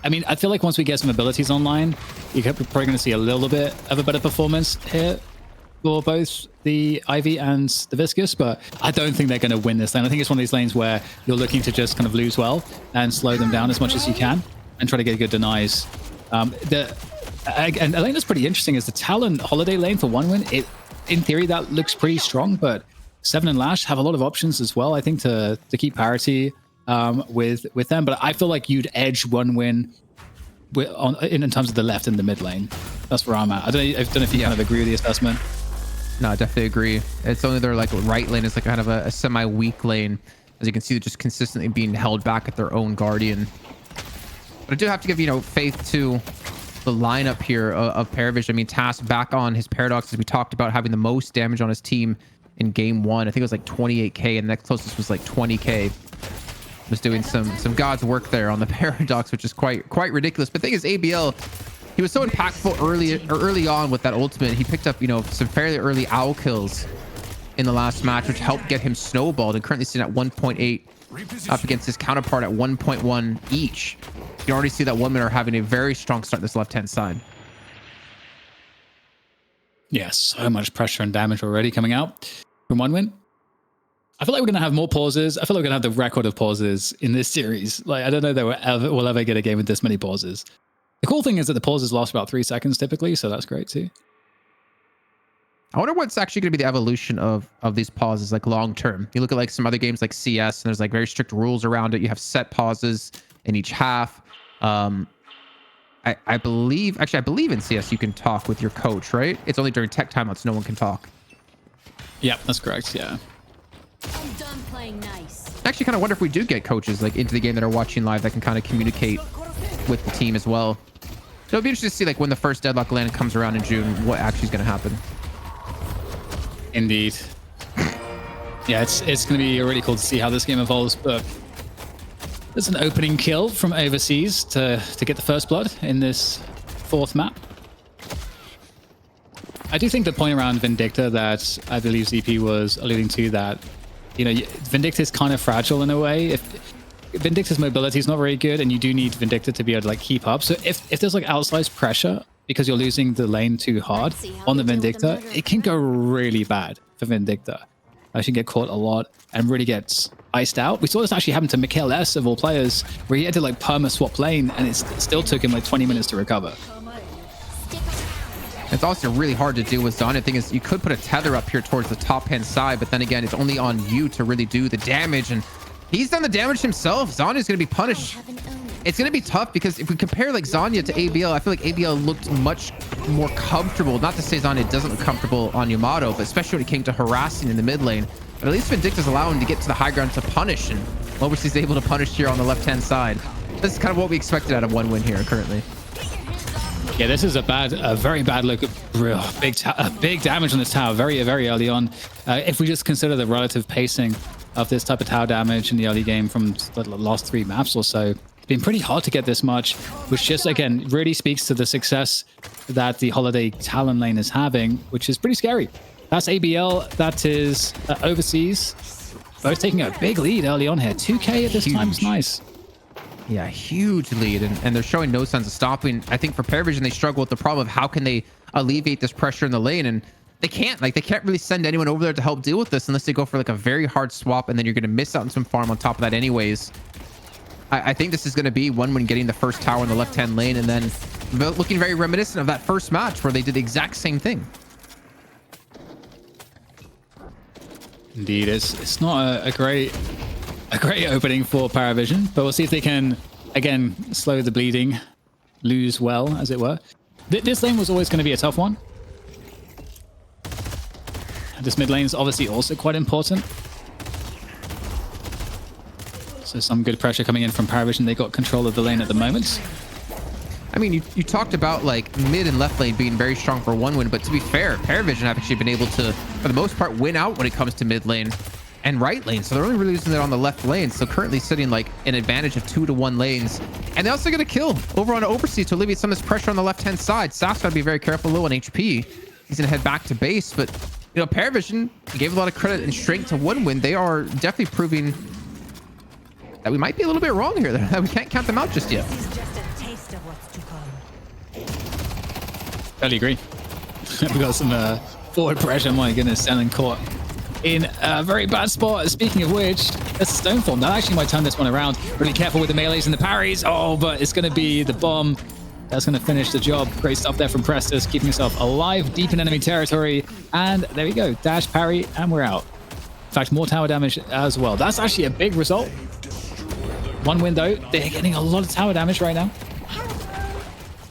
I mean, I feel like once we get some abilities online, you're probably going to see a little bit of a better performance here for both the Ivy and the Viscous, but I don't think they're going to win this lane. I think it's one of these lanes where you're looking to just kind of lose well and slow them down as much as you can and try to get good denies. And a lane that's pretty interesting is the Talon Holiday lane for OneWin. In theory, that looks pretty strong, but 7 and Lash have a lot of options as well, I think, to keep parity with them. But I feel like you'd edge OneWin in terms of the left and the mid lane. That's where I'm at. I don't know if you kind of agree with the assessment. No, I definitely agree. It's only their like right lane is like kind of a semi-weak lane. As you can see, they're just consistently being held back at their own Guardian. But I do have to give, you know, faith to the lineup here of Parivision. I mean, TAS back on his Paradox, as we talked about, having the most damage on his team in game 1. I think it was like 28k, and the next closest was like 20k. Was doing some God's work there on the Paradox, which is quite ridiculous. But the thing is, ABL, he was so impactful early on with that ultimate. He picked up, you know, some fairly early owl kills in the last match, which helped get him snowballed, and currently sitting at 1.8 up against his counterpart at 1.1 each. You can already see that Women are having a very strong start this left-hand side. Yeah, so much pressure and damage already coming out from OneWin. I feel like we're going to have more pauses. I feel like we're going to have the record of pauses in this series. Like, I don't know that we'll ever get a game with this many pauses. The cool thing is that the pauses last about 3 seconds typically, so that's great too. I wonder what's actually going to be the evolution of these pauses, like long term. You look at like some other games like CS, and there's like very strict rules around it. You have set pauses in each half. I believe in CS you can talk with your coach, right? It's only during tech timeouts no one can talk. Yeah, that's correct. Yeah. I'm done playing nice. I actually kind of wonder if we do get coaches like into the game that are watching live that can kind of communicate with the team as well. So it'll be interesting to see like when the first Deadlock LAN comes around in June, what actually is going to happen. Indeed. Yeah, it's going to be really cool to see how this game evolves, but there's an opening kill from overseas to get the first blood in this 4th map. I do think the point around Vindicta that I believe ZP was alluding to, that, you know, Vindicta is kind of fragile in a way. If Vindicta's mobility is not very good, and you do need Vindicta to be able to like keep up. So if there's like outsized pressure because you're losing the lane too hard on the Vindicta, it can go really bad for Vindicta. Actually get caught a lot and really gets iced out. We saw this actually happen to Mikhail S of all players, where he had to like perma swap lane, and it still took him like 20 minutes to recover. It's also really hard to do with Zanya. The thing is, you could put a tether up here towards the top hand side, but then again, it's only on you to really do the damage, and he's done the damage himself. Zanya's going to be punished. It's going to be tough because if we compare like Zanya to ABL, I feel like ABL looked much more comfortable. Not to say Zanya doesn't look comfortable on Yamato, but especially when it came to harassing in the mid lane. But at least Vindicta's allowing him to get to the high ground to punish, and Overseas able to punish here on the left-hand side. This is kind of what we expected out of OneWin here currently. Yeah, this is a very bad look. Big damage on this tower very early on. If we just consider the relative pacing of this type of tower damage in the early game from the last 3 maps or so, it's been pretty hard to get this much, which just, again, really speaks to the success that the Holiday Talon lane is having, which is pretty scary. That's ABL, that is Overseas. Both taking a big lead early on here. 2k at this time is nice. Yeah, huge lead, and they're showing no signs of stopping. I think for Parivision, they struggle with the problem of how can they alleviate this pressure in the lane, and they can't really send anyone over there to help deal with this unless they go for like a very hard swap, and then you're going to miss out on some farm on top of that anyways. I think this is going to be OneWin getting the first tower in the left-hand lane, and then looking very reminiscent of that first match where they did the exact same thing. Indeed, it's not a great opening for Parivision, but we'll see if they can, again, slow the bleeding, lose well, as it were. This lane was always going to be a tough one. This mid lane is obviously also quite important. So some good pressure coming in from Parivision. They got control of the lane at the moment. I mean, you talked about like mid and left lane being very strong for OneWin, but to be fair, Parivision have actually been able to, for the most part, win out when it comes to mid lane and right lane. So they're only really losing it on the left lane. So currently sitting like an advantage of 2-to-1 lanes. And they also get a kill over on Overseas to alleviate some of this pressure on the left-hand side. Saf's got to be very careful, low on HP. He's going to head back to base. But, you know, Parivision gave a lot of credit and strength to OneWin. They are definitely proving that we might be a little bit wrong here. That we can't count them out just yet. Totally agree. We got some forward pressure. My goodness, Selen caught in a very bad spot. Speaking of which, that's a Stoneform. That actually might turn this one around. Really careful with the melees and the parries. Oh, but it's going to be the bomb. That's going to finish the job. Great stuff there from Prestus, keeping himself alive deep in enemy territory. And there we go. Dash, parry, and we're out. In fact, more tower damage as well. That's actually a big result. OneWin, though, they're getting a lot of tower damage right now.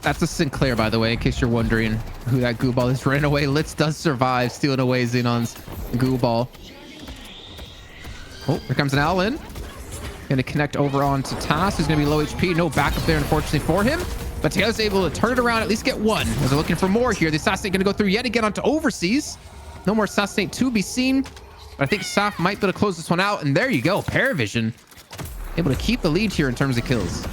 That's a Sinclair, by the way, in case you're wondering who that goo ball is. Ran away. Litz does survive, stealing away Xenon's goo ball. Oh, here comes an Allen. Gonna connect over onto Tass, who's gonna be low HP. No backup there, unfortunately, for him. But Teo's able to turn it around, at least get one. As they're looking for more here. The assassinate gonna go through yet again onto Overseas. No more assassinate to be seen. But I think Saf might be able to close this one out. And there you go. Parivision able to keep the lead here in terms of kills.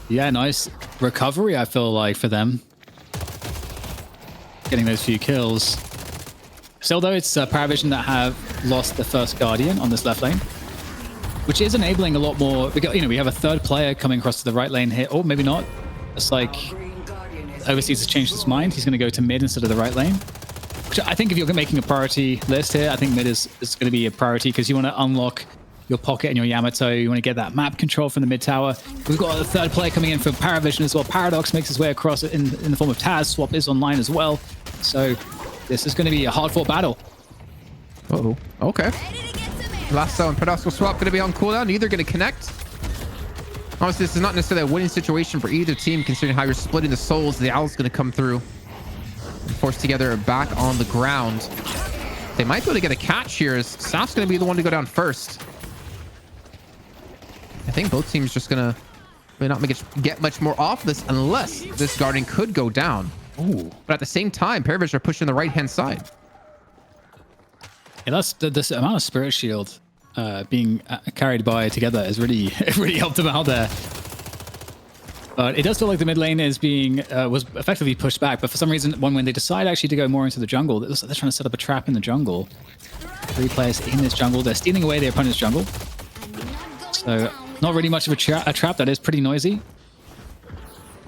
Yeah, nice recovery, I feel like, for them. Getting those few kills. Still, though, it's Parivision that have lost the first Guardian on this left lane, which is enabling a lot more. We have a third player coming across to the right lane here. Oh, maybe not. It's like Overseas has changed his mind. He's going to go to mid instead of the right lane. Which I think if you're making a priority list here, I think mid is going to be a priority because you want to unlock your pocket and your Yamato. You want to get that map control from the mid tower. We've got a third player coming in for Parivision as well. Paradox makes his way across in the form of Taz. Swap is online as well. So this is going to be a hard-fought battle. Uh-oh. Okay. Lasso and Paradox will swap going to be on cooldown. Neither going to connect. Honestly, this is not necessarily a winning situation for either team, considering how you're splitting the souls. The Owl's going to come through and force together back on the ground. They might be able to get a catch here, as Saf's going to be the one to go down first. I think both teams just going to really not get much more off this unless this Guardian could go down. Ooh. But at the same time, Parivision are pushing the right-hand side. Yeah, that's this amount of Spirit Shield being carried by together has really helped them out there. But it does feel like the mid lane is was effectively pushed back. But for some reason, when they decide actually to go more into the jungle, they're trying to set up a trap in the jungle. 3 players in this jungle. They're stealing away their opponent's jungle. So not really much of a trap. That is pretty noisy.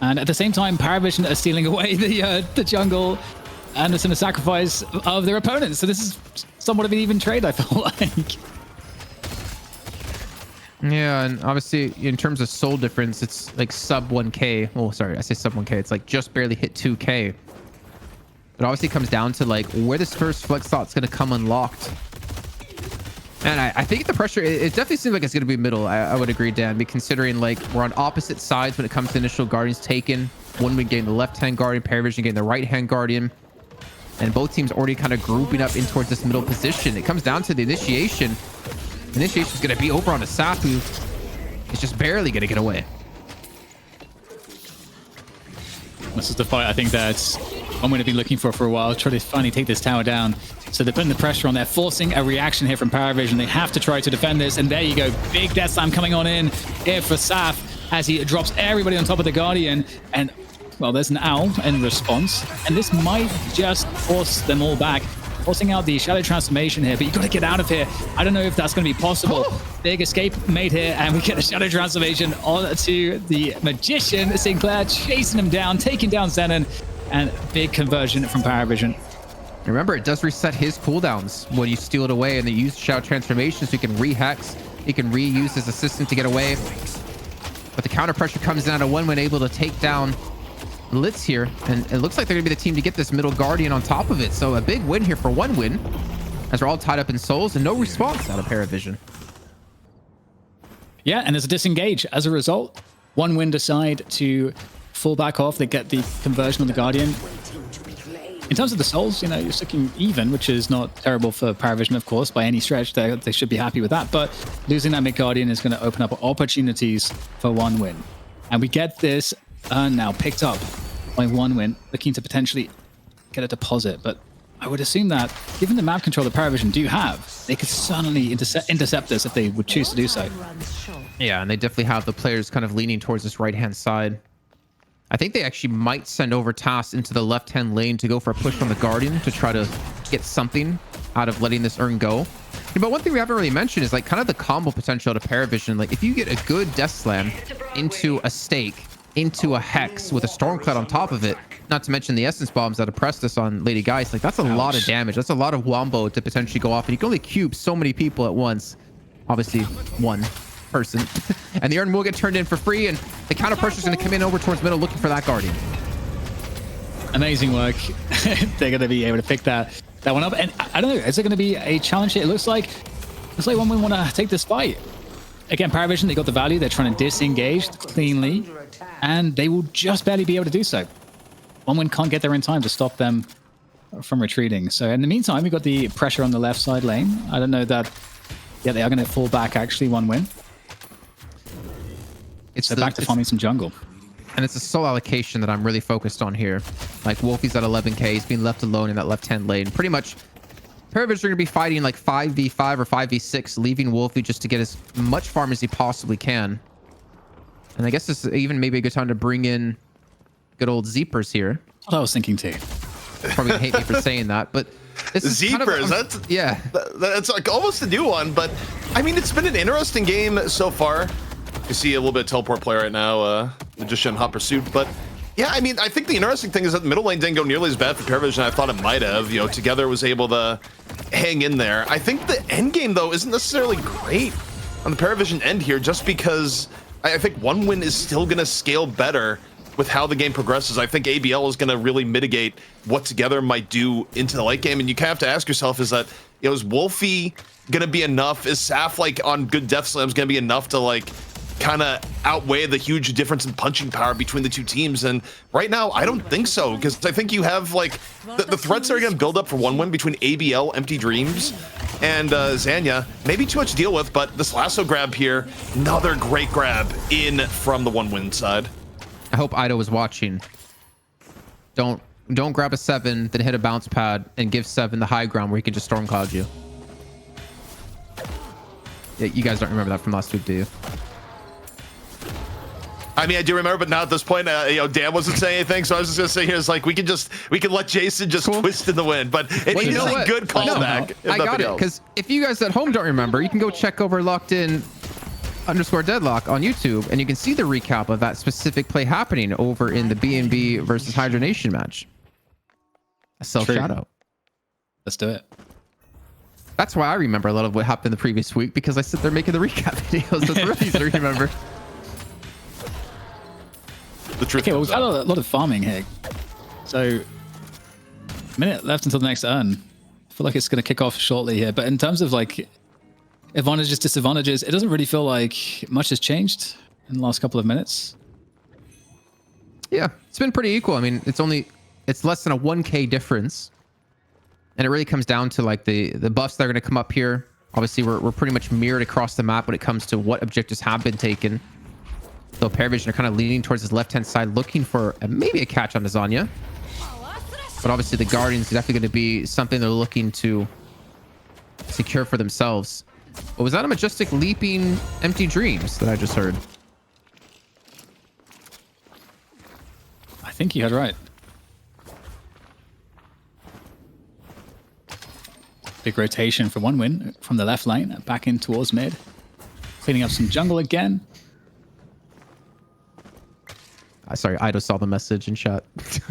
And at the same time, Parivision are stealing away the jungle and it's in a sacrifice of their opponents. So this is somewhat of an even trade, I feel like. Yeah, and obviously in terms of soul difference, it's like sub 1k. Oh, sorry, I say sub 1k. It's like just barely hit 2k. It obviously comes down to like where this first flex thought's going to come unlocked. And I think the pressure, it definitely seems like it's going to be middle. I would agree, Dan, considering like we're on opposite sides when it comes to initial Guardians taken. One we getting the left-hand Guardian, Parivision getting the right-hand Guardian. And both teams already kind of grouping up in towards this middle position. It comes down to the initiation. Initiation is going to be over on a Sap, who is just barely going to get away. This is the fight I think that's I'm going to be looking for a while. Try to finally take this tower down. So they're putting the pressure on. They're forcing a reaction here from Parivision. They have to try to defend this. And there you go. Big Death Slam coming on in here for Saf as he drops everybody on top of the Guardian. And, well, there's an Owl in response. And this might just force them all back. Forcing out the Shadow Transformation here. But you got to get out of here. I don't know if that's going to be possible. Big escape made here. And we get a Shadow Transformation onto the Magician. Sinclair chasing him down, taking down Zenon. And big conversion from Parivision. Remember, it does reset his cooldowns when you steal it away, and they use Shadow Transformation so he can re-hex. He can reuse his assistant to get away. But the counter pressure comes down to one when able to take down Litz here. And it looks like they're going to be the team to get this middle Guardian on top of it. So a big win here for one win, as we're all tied up in souls and no response out of Parivision. Yeah, and there's a disengage. As a result, one win decide to fall back off. They get the conversion on the Guardian. In terms of the souls, you know, you're sticking even, which is not terrible for Parivision, of course, by any stretch. They should be happy with that. But losing that mid Guardian is going to open up opportunities for one win. And we get this now picked up by one win, looking to potentially get a deposit. But I would assume that, given the map control that Parivision do have, they could certainly intercept this if they would choose to do so. Yeah, and they definitely have the players kind of leaning towards this right-hand side. I think they actually might send over Tass into the left-hand lane to go for a push on the Guardian to try to get something out of letting this urn go. But one thing we haven't really mentioned is like kind of the combo potential to Parivision. Like if you get a good Death Slam into a stake, into a Hex with a Stormcloud on top of it, not to mention the Essence Bombs that oppressed us on Lady Geist, like that's a lot of damage. That's a lot of wombo to potentially go off. And you can only cube so many people at once. Obviously, one person. And the urn will get turned in for free, and the counter pressure is going to come in over towards middle looking for that Guardian. Amazing work. They're going to be able to pick that one up. And I don't know, is it going to be a challenge here? It looks like one we want to take this fight. again, Parivision, they got the value. They're trying to disengage cleanly, and they will just barely be able to do so. OneWin can't get there in time to stop them from retreating. So in the meantime, we've got the pressure on the left side lane. I don't know that... Yeah, they are going to fall back, actually, OneWin. So back to farming some jungle. And it's a sole allocation that I'm really focused on here. Like, Wolfie's at 11k. He's being left alone in that left-hand lane. Pretty much, Parivision are going to be fighting like 5v5 or 5v6, leaving Wolfie just to get as much farm as he possibly can. And I guess this is even maybe a good time to bring in good old Zeepers here. That's what I was thinking too. Probably hate me for saying that, but this is Zeepers, kind of, that's yeah. That's like almost a new one, but I mean, it's been an interesting game so far. You see a little bit of teleport play right now, Magician Hot Pursuit, but yeah, I mean, I think the interesting thing is that the middle lane didn't go nearly as bad for Parivision I thought it might have. You know, Together was able to hang in there. I think the end game though isn't necessarily great on the Parivision end here, just because I think OneWin is still going to scale better with how the game progresses. I think ABL is going to really mitigate what Together might do into the late game, and you kind of have to ask yourself: is that, you know, is Wolfie going to be enough? Is Saf like on good death slams going to be enough to like kind of outweigh the huge difference in punching power between the two teams? And right now, I don't think so, because I think you have like the threats that are going to build up for OneWin between ABL, Empty Dreams, and Zanya. Maybe too much to deal with, but this lasso grab here, another great grab in from the OneWin side. I hope Ido was watching. Don't grab a 7, then hit a bounce pad and give 7 the high ground where he can just storm cloud you. Yeah, you guys don't remember that from last week, do you? I mean, I do remember, but now at this point, you know, Dan wasn't saying anything, so I was just gonna say here is like we can let Jason just twist in the wind, but it is a good callback. I got it, because if you guys at home don't remember, you can go check over Locked In _Deadlock on YouTube, and you can see the recap of that specific play happening over in the B&B versus Hydra Nation match. A self shout out. Let's do it. That's why I remember a lot of what happened the previous week, because I sit there making the recap videos. That's really easy to remember. The truth. Okay, well, we've had a lot of farming here. So, a minute left until the next urn. I feel like it's going to kick off shortly here. But in terms of like advantages, disadvantages, it doesn't really feel like much has changed in the last couple of minutes. Yeah, it's been pretty equal. I mean, it's less than a 1k difference. And it really comes down to like the buffs that are going to come up here. Obviously, we're pretty much mirrored across the map when it comes to what objectives have been taken. So Parivision are kind of leaning towards his left-hand side, looking for maybe a catch on Zanya. But obviously the Guardians is definitely going to be something they're looking to secure for themselves. But was that a Majestic leaping Empty Dreams that I just heard? I think you heard right. Big rotation for OneWin from the left lane, back in towards mid. Cleaning up some jungle again. Sorry, Ido saw the message in chat. This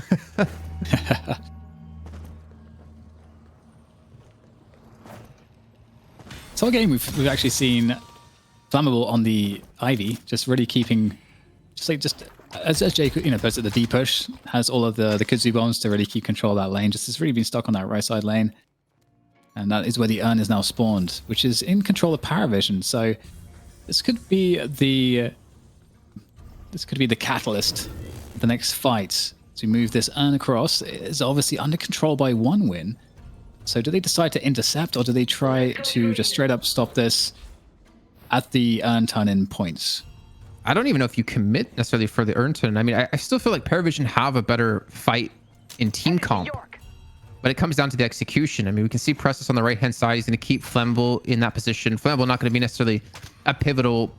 whole game we've actually seen Flammable on the Ivy, just really keeping, just as Jake, you know, goes at the D push, has all of the kudzu bombs to really keep control of that lane. Just has really been stuck on that right side lane, and that is where the urn is now spawned, which is in control of Parivision. So this could be the catalyst of the next fight to move this urn across. It is obviously under control by OneWin. So do they decide to intercept, or do they try to just straight up stop this at the urn turn-in points? I don't even know if you commit necessarily for the urn turn. I mean, I still feel like Parivision have a better fight in team comp, but it comes down to the execution. I mean, we can see Pressus on the right-hand side. He's going to keep Flammable in that position. Flammable not going to be necessarily a pivotal,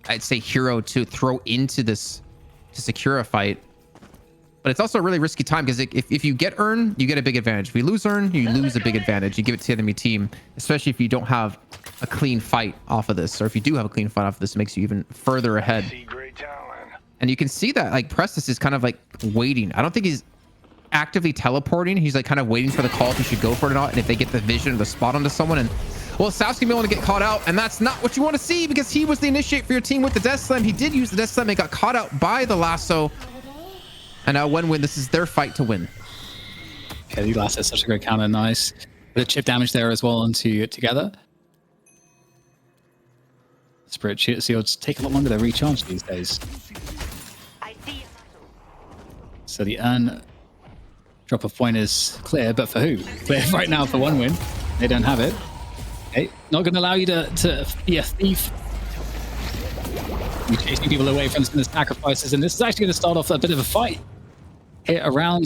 I'd say, hero to throw into this to secure a fight. But it's also a really risky time, because if you get urn, you get a big advantage. If you lose urn, you lose a big advantage. You give it to the enemy team, especially if you don't have a clean fight off of this. Or if you do have a clean fight off of this, it makes you even further ahead. And you can see that like Prestus is kind of like waiting. I don't think he's actively teleporting. He's like kind of waiting for the call if he should go for it or not. And if they get the vision or the spot onto someone, and well, Saf's gonna be able to get caught out, and that's not what you want to see, because he was the initiate for your team with the Death Slam. He did use the Death Slam and got caught out by the lasso. And now OneWin, this is their fight to win. Okay, the lasso is such a great counter. Nice. Bit of chip damage there as well onto Together. Spirit Shields take a lot longer to recharge these days. So the urn drop of point is clear, but for who? Clear right now for one win. They don't have it. Okay, not going to allow you to be a thief. You're chasing people away from the sacrifices, and this is actually going to start off a bit of a fight here around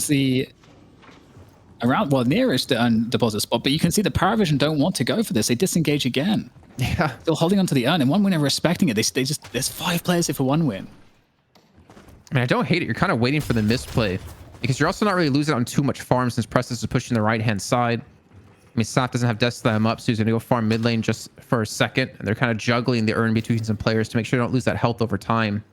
nearest the urn deposit spot. But you can see the Parivision don't want to go for this. They disengage again. Yeah, still holding onto the urn, and one win and respecting it. They just there's 5 players here for one win. I mean, I don't hate it. You're kind of waiting for the misplay because you're also not really losing on too much farm since Prestis is pushing the right-hand side. I mean, Sap doesn't have Death Slam up, so he's going to go farm mid lane just for a second. And they're kind of juggling the urn between some players to make sure they don't lose that health over time.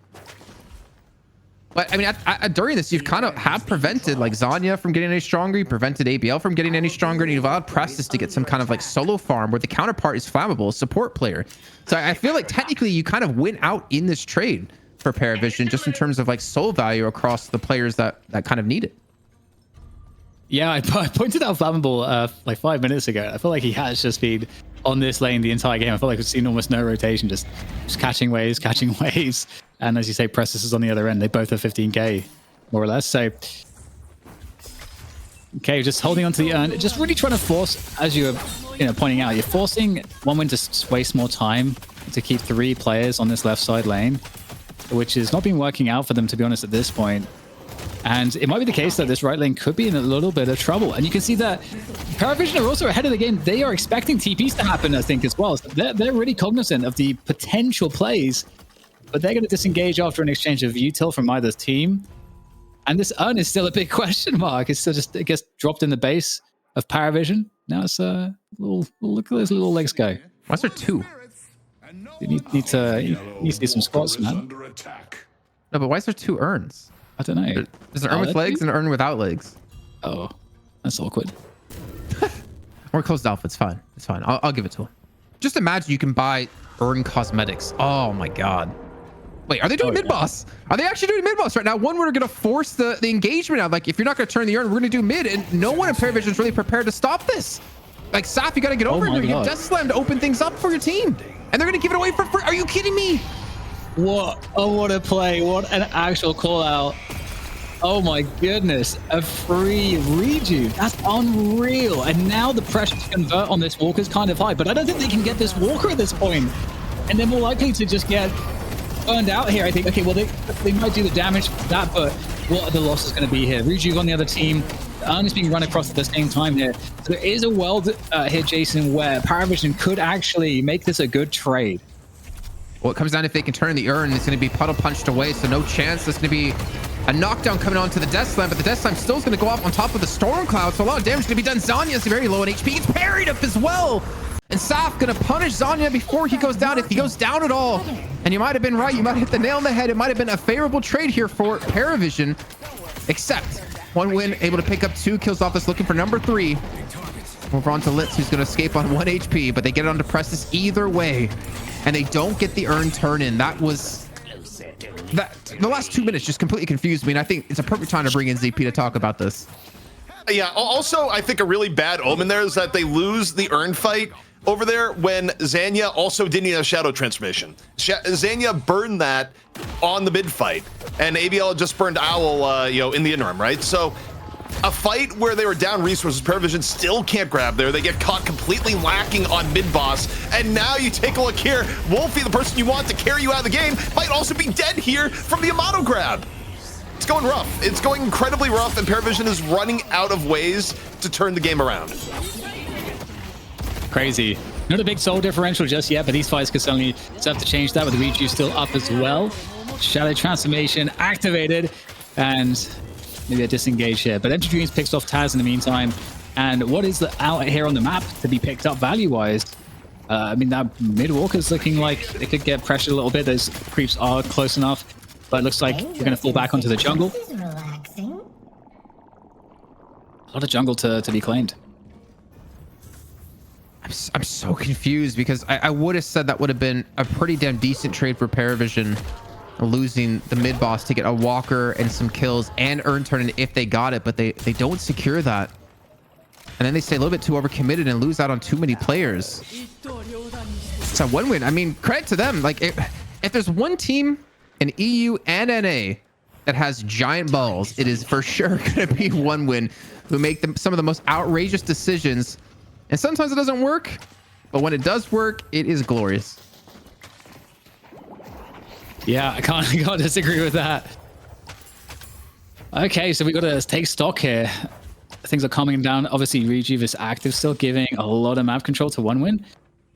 But I mean, during this, you've kind of have prevented like Zanya from getting any stronger. You prevented ABL from getting any stronger. And you've allowed Prestis to get some kind of like solo farm where the counterpart is Flammable, a support player. So I feel like technically you kind of win out in this trade for Parivision just in terms of like soul value across the players that kind of need it. Yeah, I pointed out Flammable like 5 minutes ago. I feel like he has just been on this lane the entire game. I feel like we've seen almost no rotation, just catching waves. And as you say, Prestis is on the other end. They both have 15k, more or less. So, okay, just holding onto the urn. Just really trying to force, as you were pointing out, you're forcing one win to waste more time to keep 3 players on this left side lane, which has not been working out for them, to be honest, at this point. And it might be the case that this right lane could be in a little bit of trouble. And you can see that Parivision are also ahead of the game. They are expecting TPs to happen, I think, as well. So they're really cognizant of the potential plays, but they're going to disengage after an exchange of util from either team. And this urn is still a big question mark. It's still just, it gets dropped in the base of Parivision. Now it's a look at those little legs go. Why is there 2? You need to see some squats, man. No, but why is there 2 urns? I don't know. There's an urn with legs and an urn without legs. Oh, that's awkward. Or closed off. It's fine. It's fine. I'll give it to him. Just imagine you can buy urn cosmetics. Oh my god. Wait, are they doing mid-boss? Are they actually doing mid-boss right now? One, we're going to force the engagement out. Like, if you're not going to turn the urn, we're going to do mid. And no one in Parivision is really prepared to stop this. Like, Saf, you got to get over it. You're going to get Death Slam to open things up for your team. And they're going to give it away for free. Are you kidding me? What? Oh, what a play. What an actual call out. Oh my goodness. A free redo. That's unreal. And now the pressure to convert on this Walker is kind of high, but I don't think they can get this Walker at this point. And they're more likely to just get burned out here, I think. Okay, well, they might do the damage for that, but what are the losses going to be here? Ruju's on the other team. The urn is being run across at the same time here. So there is a world here, Jason, where Parivision could actually make this a good trade. Well, it comes down if they can turn the urn. It's going to be puddle punched away, so no chance. There's going to be a knockdown coming onto the Death Slam, but the Death Slam still is going to go off on top of the Storm Cloud, so a lot of damage is going to be done. Zanya's very low on HP. It's parried up as well. And Saf going to punish Zanya before he goes down, if he goes down at all. And you might have been right. You might have hit the nail on the head. It might have been a favorable trade here for Parivision, except one win, able to pick up 2 kills off this, looking for number 3. Over on to Litz, who's going to escape on 1 HP, but they get it onto Prestis either way. And they don't get the urn turn in. That was... the last 2 minutes just completely confused me, and I think it's a perfect time to bring in ZP to talk about this. Yeah, also, I think a really bad omen there is that they lose the urn fight over there when Zanya also didn't need a shadow transformation. Zanya burned that on the mid fight, and ABL just burned Owl, in the interim, right? So a fight where they were down resources, Parivision still can't grab there. They get caught completely lacking on mid-boss. And now you take a look here. Wolfie, the person you want to carry you out of the game, might also be dead here from the Amato grab. It's going rough. It's going incredibly rough, and Parivision is running out of ways to turn the game around. Crazy. Not a big soul differential just yet, but these fights could suddenly start to change that with the Riju still up as well. Shadow transformation activated, and maybe a disengage here. But Empty Dreams picks off Taz in the meantime. And what is out here on the map to be picked up value-wise? I mean, that mid-walker's looking like it could get pressured a little bit. Those creeps are close enough. But it looks like we're going to fall back onto the jungle. A lot of jungle to be claimed. I'm so confused because I would have said that would have been a pretty damn decent trade for Parivision, losing the mid boss to get a walker and some kills and urn turn if they got it, but they don't secure that, and then they stay a little bit too overcommitted and lose out on too many players. So OneWin, I mean, credit to them. Like, if there's one team in EU and NA that has giant balls, it is for sure going to be OneWin, who make some of the most outrageous decisions. And sometimes it doesn't work, but when it does work, it is glorious. Yeah, I can't disagree with that. Okay, so we got to take stock here. Things are calming down. Obviously, Rejuve is active still, giving a lot of map control to OneWin.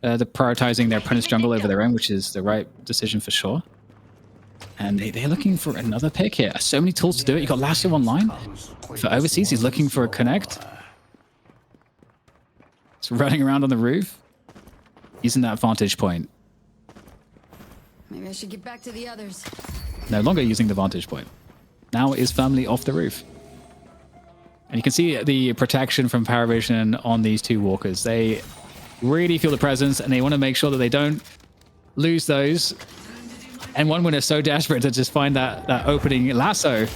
They're prioritizing their opponent's jungle over their own, which is the right decision for sure. And they're looking for another pick here. So many tools to do it. You got Lasso online. For overseas, he's looking for a connect. He's running around on the roof, using that vantage point. Maybe I should get back to the others. No longer using the vantage point. Now is firmly off the roof. And you can see the protection from Parivision on these two walkers. They really feel the presence, and they want to make sure that they don't lose those. And OneWin is so desperate to just find that opening lasso.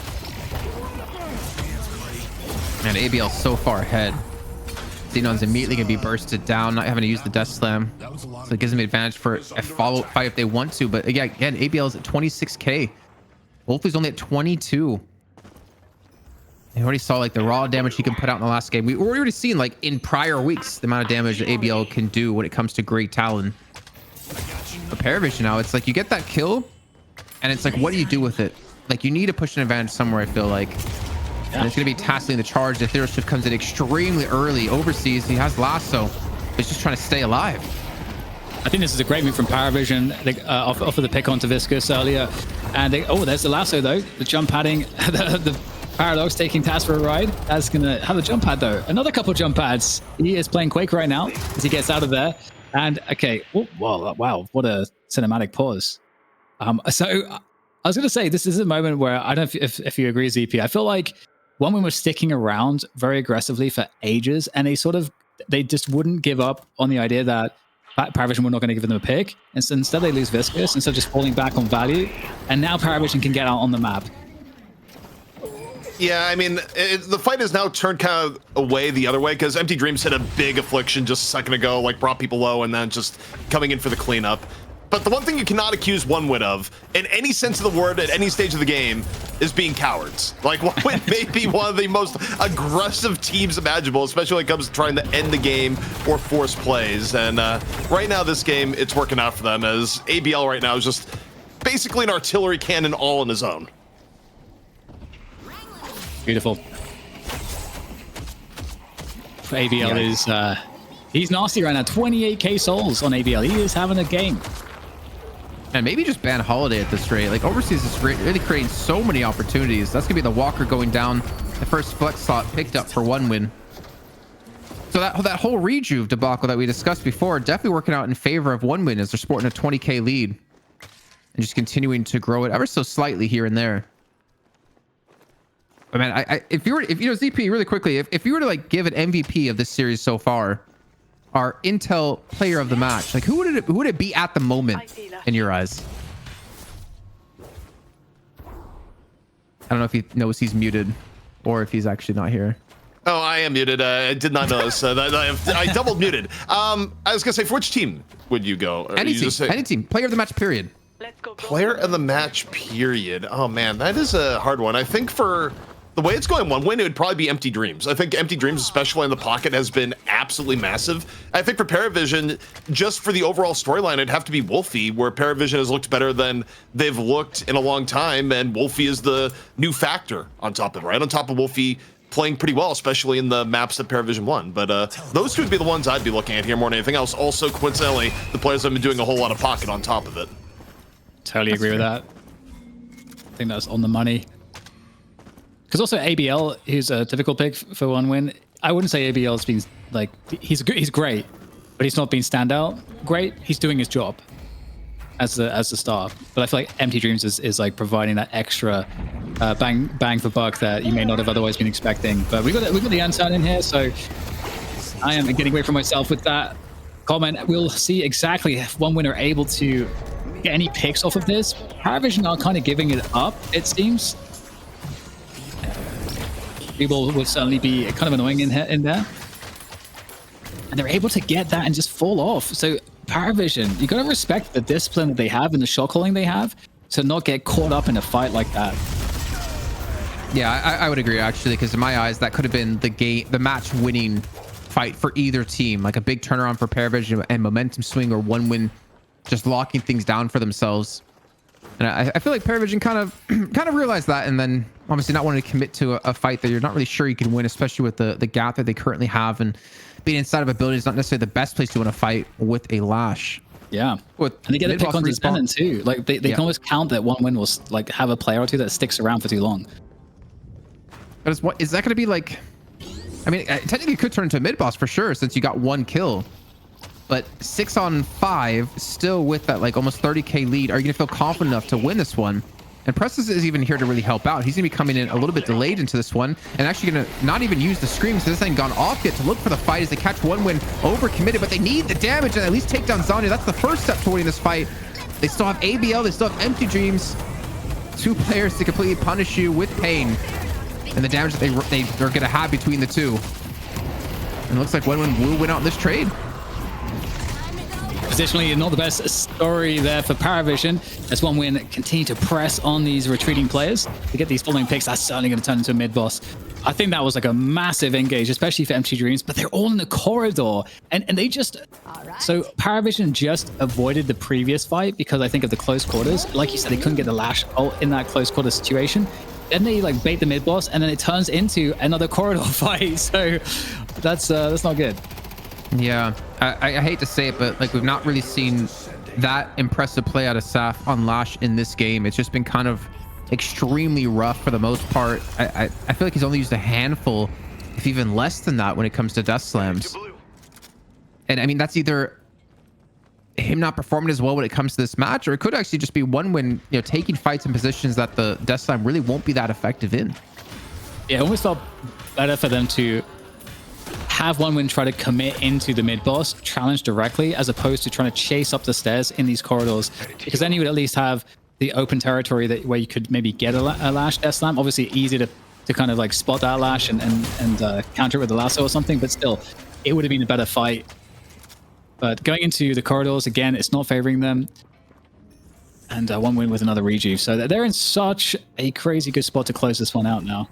And ABL's so far ahead. Xenon's immediately going to be bursted down, not having to use the Death Slam. So it gives them advantage for a follow-up fight if they want to. But again, ABL's at 26k. Wolfie's only at 22. I already saw like the raw damage he can put out in the last game. We've already seen like in prior weeks the amount of damage that ABL can do when it comes to Great Talon. But Parivision now, it's like you get that kill, and it's like, what do you do with it? Like, you need to push an advantage somewhere, I feel like. And it's going to be tasking the charge. The Ethereal Shift comes in extremely early. Overseas, he has Lasso. He's just trying to stay alive. I think this is a great move from Parivision. They offer the pick onto Viscous earlier. And there's the Lasso, though. The jump padding. the Paradox taking Taz for a ride. That's going to have a jump pad, though. Another couple jump pads. He is playing Quake right now as he gets out of there. And, okay. Oh, wow. What a cinematic pause. So I was going to say, this is a moment where I don't know if you agree, ZP. I feel like OneWin was sticking around very aggressively for ages, and they just wouldn't give up on the idea that Parivision were not going to give them a pick. And so instead they lose Viscous, instead of just falling back on value. And now Parivision can get out on the map. Yeah, I mean, the fight has now turned kind of away the other way, because Empty Dreams hit a big affliction just a second ago, like brought people low and then just coming in for the cleanup. But the one thing you cannot accuse OneWin of, in any sense of the word, at any stage of the game, is being cowards. Like, OneWin may be one of the most aggressive teams imaginable, especially when it comes to trying to end the game or force plays. And right now, this game, it's working out for them, as ABL right now is just basically an artillery cannon all on his own. Beautiful. ABL is, he's nasty right now. 28k souls on ABL. He is having a game. And maybe just ban Holiday at this rate. Like, Overseas is really creating so many opportunities. That's gonna be the Walker going down, the first flex slot picked up for OneWin. So that whole Rejuve debacle that we discussed before, definitely working out in favor of OneWin, as they're sporting a 20k lead and just continuing to grow it ever so slightly here and there. But man, if you know, ZP, really quickly, if you were to like give an MVP of this series so far, our Intel player of the match, like who would it be at the moment in your eyes? I don't know if he knows he's muted or if he's actually not here. Oh, I am muted. I did not notice. I double muted. I was gonna say, for which team would you go? Any team. Player of the match, period. Player of the match, period. Oh man, that is a hard one. I think for the way it's going, OneWin, it would probably be Empty Dreams. I think Empty Dreams, especially in the pocket, has been absolutely massive. I think for Parivision, just for the overall storyline, it'd have to be Wolfie, where Parivision has looked better than they've looked in a long time, and Wolfie is the new factor on top of it, right? On top of Wolfie playing pretty well, especially in the maps that Parivision won. But those two would be the ones I'd be looking at here more than anything else. Also, coincidentally, the players have been doing a whole lot of pocket on top of it. Totally agree with that. I think that's on the money. Because also ABL, he's a typical pick for OneWin. I wouldn't say ABL's been like, he's great, but he's not been standout great. He's doing his job as the star. But I feel like Empty Dreams is like providing that extra bang for buck that you may not have otherwise been expecting. But we got the Anton in here, so I am getting away from myself with that comment. We'll see exactly if OneWin are able to get any picks off of this. Parivision are kind of giving it up, it seems. People will certainly be kind of annoying in there. And they're able to get that and just fall off. So Parivision, you got to respect the discipline that they have and the shot calling they have to not get caught up in a fight like that. Yeah, I would agree actually, because in my eyes, that could have been the match-winning fight for either team, like a big turnaround for Parivision and momentum swing, or 1win just locking things down for themselves. And I feel like Parivision kind of realized that, and then obviously not wanting to commit to a fight that you're not really sure you can win, especially with the gap that they currently have, and being inside of ability is not necessarily the best place to win a fight with a Lash. Yeah, and they get a pick on dependent too. Like they can always count that 1win will like have a player or two that sticks around for too long. But is that going to be like? I mean, technically, it could turn into a mid boss for sure, since you got 1 kill. But 6 on 5, still with that like almost 30k lead, are you going to feel confident enough to win this one? And Preston is even here to really help out. He's going to be coming in a little bit delayed into this one, and actually going to not even use the screams. So this ain't gone off yet to look for the fight as they catch 1win overcommitted, but they need the damage and at least take down Zanya. That's the first step to winning this fight. They still have ABL, they still have Empty Dreams. 2 players to completely punish you with pain. And the damage that they're going to have between the two. And it looks like 1win will win out in this trade. Positionally, not the best story there for Parivision, as 1win continue to press on these retreating players to get these following picks. That's certainly going to turn into a mid boss. I think that was like a massive engage, especially for Empty Dreams, but they're all in the corridor, and they just so Parivision just avoided the previous fight because I think of the close quarters. Like you said, they couldn't get the Lash ult in that close quarter situation. Then they like bait the mid boss, and then it turns into another corridor fight. So that's not good. Yeah, I hate to say it, but like we've not really seen that impressive play out of Saf on Lash in this game. It's just been kind of extremely rough for the most part. I feel like he's only used a handful, if even less than that, when it comes to death slams. And I mean, that's either him not performing as well when it comes to this match, or it could actually just be 1win, taking fights in positions that the death slam really won't be that effective in. Yeah, it almost felt better for them to have 1win try to commit into the mid boss, challenge directly, as opposed to trying to chase up the stairs in these corridors, because then you would at least have the open territory where you could maybe get a Lash death slam. Obviously easy to kind of like spot that Lash and counter it with a lasso or something, but still it would have been a better fight. But going into the corridors again, it's not favoring them, and 1win with another rejuve, so they're in such a crazy good spot to close this one out now.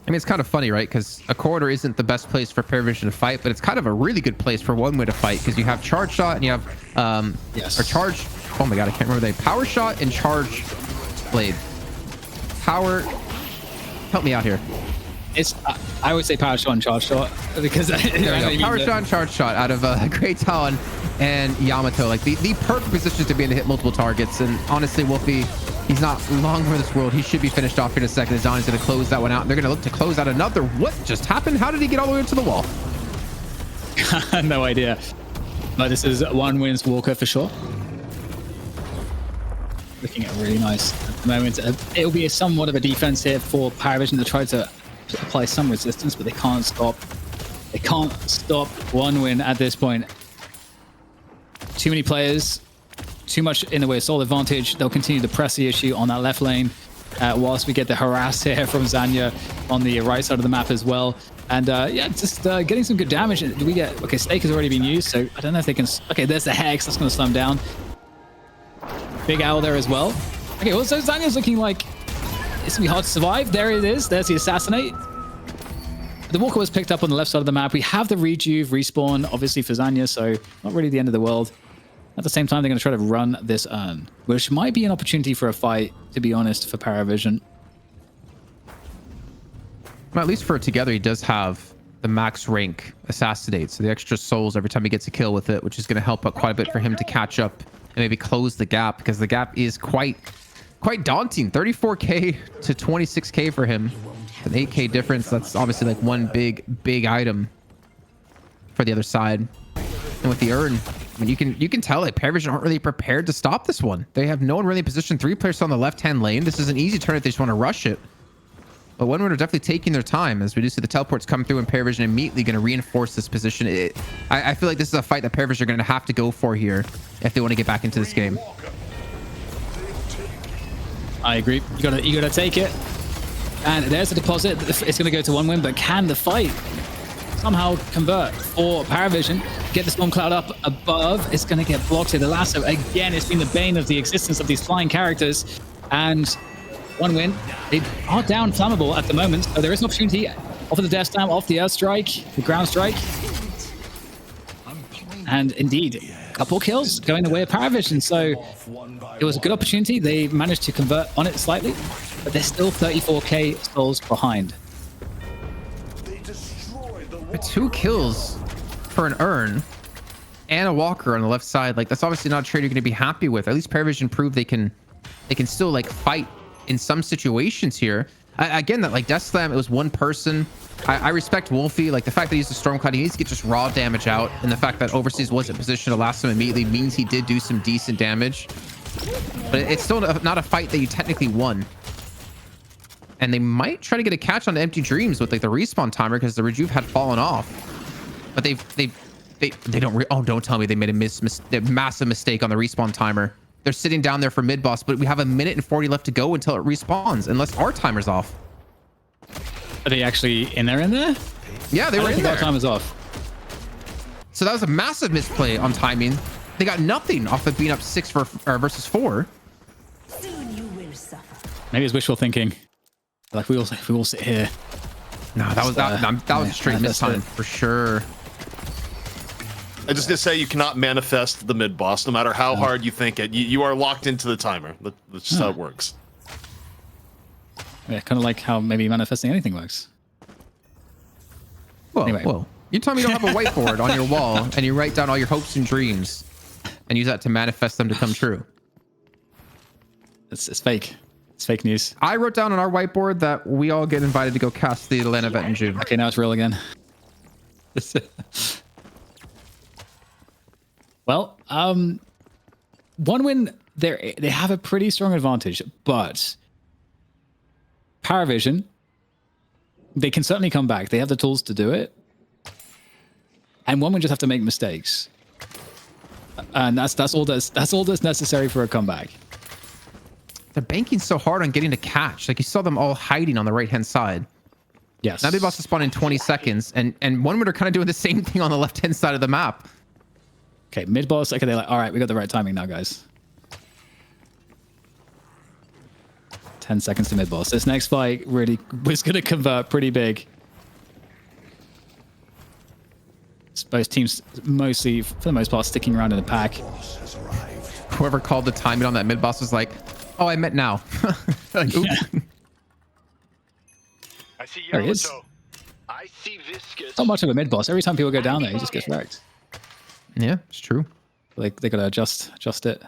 I mean, it's kind of funny, right? Because a corridor isn't the best place for Parivision to fight, but it's kind of a really good place for 1win to fight, because you have charge shot and you have or charge. Oh my god, I can't remember the power shot and charge blade. Power. Help me out here. It's I would say power shot and charge shot, because there we go. Power shot and charge shot out of Great Talon and Yamato, like the perfect positions to be able to hit multiple targets. And honestly, Wolfie, he's not long for this world. He should be finished off here in a second. Zany's going to close that one out. They're going to look to close out another. What just happened? How did he get all the way into the wall? No idea. But this is 1win's Walker for sure. Looking at really nice at the moment. It'll be somewhat of a defense here for Parivision to try to apply some resistance, but they can't stop. They can't stop 1win at this point. Too many players, too much in the way of soul advantage. They'll continue to press the issue on that left lane, whilst we get the harass here from Zanya on the right side of the map as well. And yeah, just getting some good damage. Do we get... Okay, Snake has already been used, so I don't know if they can... Okay, there's the Hex. That's going to slow him down. Big Owl there as well. Okay, well, so Zanya's looking like it's going to be hard to survive. There it is. There's the Assassinate. The Walker was picked up on the left side of the map. We have the Rejuve respawn, obviously, for Zanya, so not really the end of the world. At the same time, they're going to try to run this urn, which might be an opportunity for a fight, to be honest, for Parivision. Well, at least for Together, he does have the max rank Assassinate, so the extra souls every time he gets a kill with it, which is going to help out quite a bit for him to catch up and maybe close the gap, because the gap is quite daunting. 34k to 26k for him. An 8k difference. That's obviously like one big item for the other side. And with the urn, I mean, you can tell like Parivision aren't really prepared to stop this one. They have no one really in position. 3 players on the left-hand lane. This is an easy turn if they just want to rush it. But 1win are definitely taking their time, as we do see the teleports come through, and Parivision immediately going to reinforce this position. I feel like this is a fight that Parivision are going to have to go for here if they want to get back into this game. I agree. You gotta take it. And there's the deposit. It's going to go to 1win, but can the fight somehow convert for Parivision. Get the storm cloud up above. It's going to get blocked here. The lasso, again, it's been the bane of the existence of these flying characters. And one win. They are down flammable at the moment, so there is an opportunity off of the death slam, off the earth strike, the ground strike. And indeed, a couple kills going the way of Parivision. So it was a good opportunity. They managed to convert on it slightly, but they're still 34k souls behind. 2 kills for an urn and a walker on the left side. Like, that's obviously not a trade you're going to be happy with. At least Parivision proved they can still like fight in some situations here. Again, that like Death Slam, it was one person. I respect Wolfie. Like, the fact that he's a Storm Cloud, he needs to get just raw damage out, and the fact that Overseas wasn't positioned to last him immediately means he did do some decent damage. But it's still not a fight that you technically won. And they might try to get a catch on Empty Dreams with like the respawn timer, because the rejuve had fallen off. But they don't. Oh, don't tell me they made a massive mistake on the respawn timer. They're sitting down there for mid boss, but we have 1 minute and 40 left to go until it respawns, unless our timer's off. Are they actually in there? Yeah, they were in there. Our timer's off. So that was a massive misplay on timing. They got nothing off of being up 6 versus 4. Soon you will suffer. Maybe it's wishful thinking. Like, we all sit here. No, that was a straight miss time for sure. I just gonna say, you cannot manifest the mid boss, no matter how hard you think it. You are locked into the timer. That's just how it works. Yeah, kind of like how maybe manifesting anything works. Whoa, Anyway. whoa. You tell me you don't have a whiteboard on your wall and you write down all your hopes and dreams and use that to manifest them to come true. It's fake. It's fake news. I wrote down on our whiteboard that we all get invited to go cast the Atlanta event in June. Okay, now it's real again. Well, one win, they have a pretty strong advantage, but Parivision, they can certainly come back. They have the tools to do it. And one would just have to make mistakes. And that's all that's necessary for a comeback. They're banking so hard on getting a catch. Like, you saw them all hiding on the right-hand side. Yes. Now they're about to spawn in 20 seconds, and one would are kind of doing the same thing on the left-hand side of the map. Okay, mid boss. Okay, they're like, all right, we got the right timing now, guys. 10 seconds to mid boss. This next fight really was going to convert pretty big. Both teams mostly, for the most part, sticking around in the pack. Whoever called the timing on that mid boss was like, "Oh, I meant now." Like, oops. Yeah. I see There he is. Yamato. I see Viscous. Not much of a mid boss. Every time people go down there, he just gets wrecked. Yeah, it's true. Like, they gotta adjust it.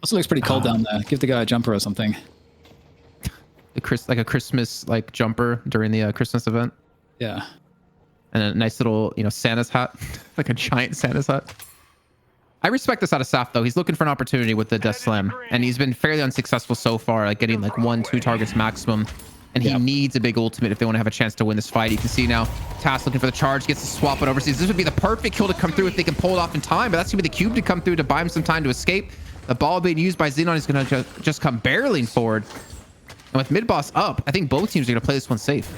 Also looks pretty cold down there. Give the guy a jumper or something. Like a Christmas like jumper during the Christmas event, Yeah. and a nice little Santa's hat, like a giant Santa's hat. I respect this out of Saf though. He's looking for an opportunity with the Death Slam, and he's been fairly unsuccessful so far, like getting like 1-2 targets maximum. And he needs a big ultimate if they want to have a chance to win this fight. You can see now, Tass looking for the charge, gets the swap on Overseas. This would be the perfect kill to come through if they can pull it off in time, but that's going to be the cube to come through to buy him some time to escape. The ball being used by Xenon is going to just come barreling forward. And with mid-boss up, I think both teams are going to play this one safe.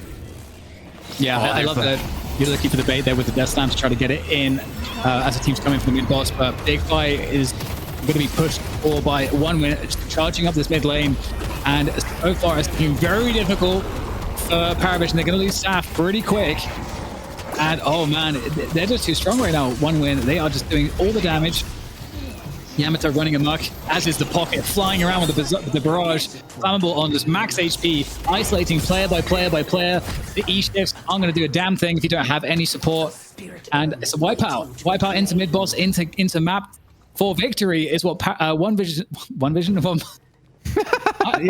Yeah, I love that you're looking for the bait there with the Death Slam to try to get it in as the team's coming from the mid boss, but Big Fight is going to be pushed forward by one win, charging up this mid lane, and so far it's been very difficult for Parivision. They're going to lose Saf pretty quick, and oh man, they're just too strong right now. One win, they are just doing all the damage. Yamato running amok, as is the Pocket, flying around with the barrage. Flammable on just max HP, isolating player by player by player. The E-shifts aren't going to do a damn thing if you don't have any support. And it's a wipeout. Wipeout into mid-boss, into map for victory is what one vision. You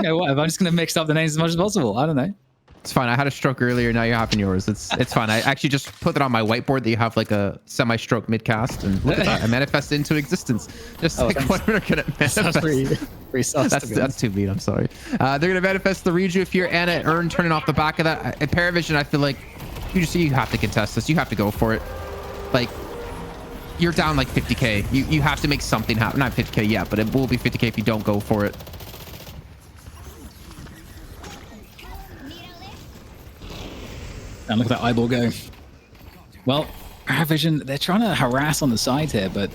know what? I'm just going to mix up the names as much as possible. I don't know. It's fine. I had a stroke earlier. Now you're having yours. It's fine. I actually just put it on my whiteboard that you have like a semi-stroke mid-cast, and look at that. I manifest into existence. Just like what we're gonna manifest. That's pretty sus. That's too mean. I'm sorry. They're gonna manifest the reju if you're Anna and Earn turning off the back of that. At Parivision, I feel like you have to contest this. You have to go for it. Like, you're down like 50k. You have to make something happen. Not 50k yet, but it will be 50k if you don't go for it. And look at that eyeball go. Well, Parivision, they're trying to harass on the side here, but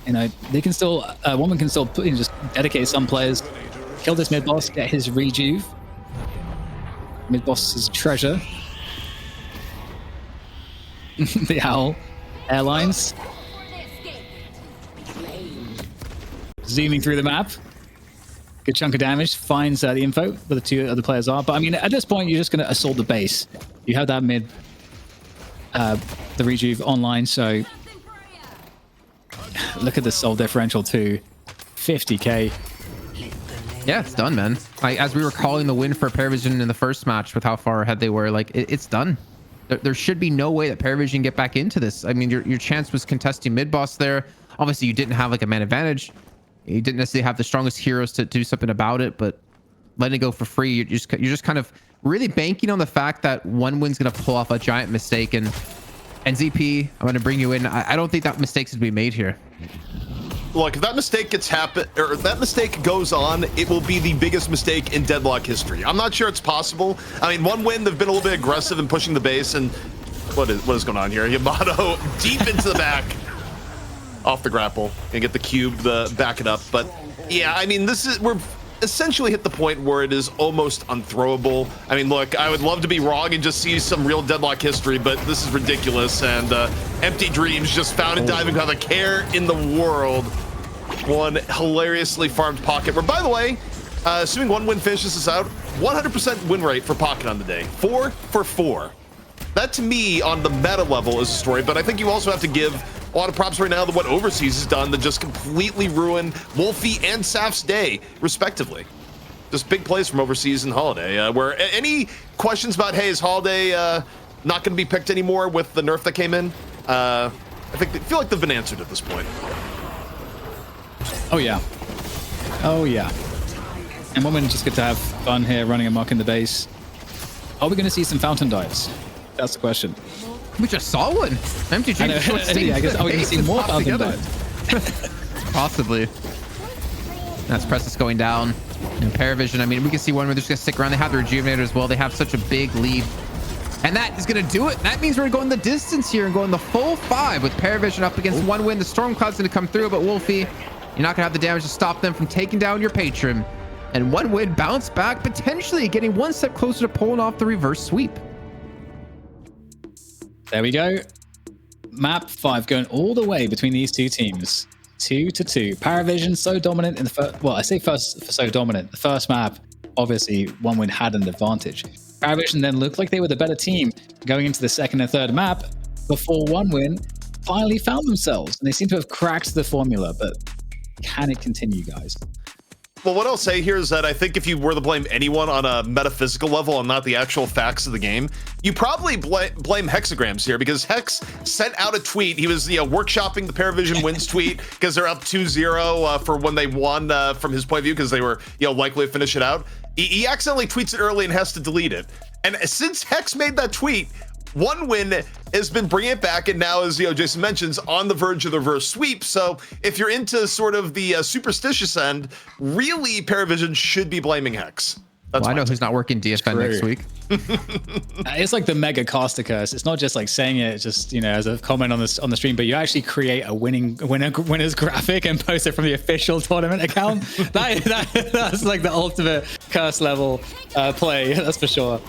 you know, they can still, Woman can still put, just dedicate some players, kill this mid boss, get his rejuve. Mid boss's treasure. The Owl Airlines. Zooming through the map. Good chunk of damage. Finds the info where the two other players are. But I mean, at this point, you're just going to assault the base. You have that mid, the rejuve online. So look at the soul differential too. 50k. Yeah, it's done, man. As we were calling the win for Parivision in the first match with how far ahead they were, like it's done. There should be no way that Parivision get back into this. I mean, your chance was contesting mid boss there. Obviously, you didn't have like a man advantage. You didn't necessarily have the strongest heroes to do something about it, but letting it go for free, you're just kind of really banking on the fact that one win's gonna pull off a giant mistake. And ZP, I'm gonna bring you in. I don't think that mistake's gonna be made here. Look, if that mistake that mistake goes on, it will be the biggest mistake in Deadlock history. I'm not sure it's possible. I mean, one win, they've been a little bit aggressive in pushing the base, and what is going on here? Yamato deep into the back, off the grapple, and get the cube, back it up. But yeah, I mean, we're essentially hit the point where it is almost unthrowable. I mean, look, I would love to be wrong and just see some real Deadlock history, but this is ridiculous. And Empty Dreams just found and diving without a care in the world. One hilariously farmed Pocket, where, by the way, assuming one win finishes this out, 100% win rate for Pocket on the day. 4 for 4. That, to me, on the meta level is a story, but I think you also have to give a lot of props right now to what Overseas has done to just completely ruin Wolfie and Saf's day, respectively. Just big plays from Overseas and Holiday. Where any questions about, hey, is Holiday not going to be picked anymore with the nerf that came in? I feel like they've been answered at this point. Oh yeah. Oh yeah. And Woman just get to have fun here running amok in the base. Are we going to see some fountain dives? That's the question. We just saw one. Empty Dreams. Yeah, I guess are we going to see more fountain dives? Possibly. That's Pressus going down. And Parivision, I mean, we can see one where they're just going to stick around. They have the Rejuvenator as well. They have such a big lead. And that is going to do it. That means we're going the distance here and going the full 5 with Parivision up against one win. The Storm Cloud's going to come through, but Wolfie, you're not going to have the damage to stop them from taking down your patron. And one win bounce back, potentially getting one step closer to pulling off the reverse sweep. There we go. Map 5 going all the way between these two teams. 2-2. Parivision so dominant in the first. Well, I say so dominant. The first map, obviously, one win had an advantage. Parivision then looked like they were the better team going into the second and third map before one win finally found themselves. And they seem to have cracked the formula, but can it continue, guys? Well, what I'll say here is that I think if you were to blame anyone on a metaphysical level and not the actual facts of the game, you probably blame Hexagrams here, because Hex sent out a tweet. He was workshopping the Parivision wins tweet because they're up 2-0 for when they won from his point of view, because they were likely to finish it out. He accidentally tweets it early and has to delete it. And since Hex made that tweet, one win has been bringing it back, and now, as Jason mentions, on the verge of the reverse sweep. So if you're into sort of the superstitious end, really Parivision should be blaming Hex. Well, I know who's not working DFN next week. It's like the mega caster curse. It's not just like saying it just as a comment on the stream, but you actually create a winner's graphic and post it from the official tournament account. That's like the ultimate curse level play. That's for sure.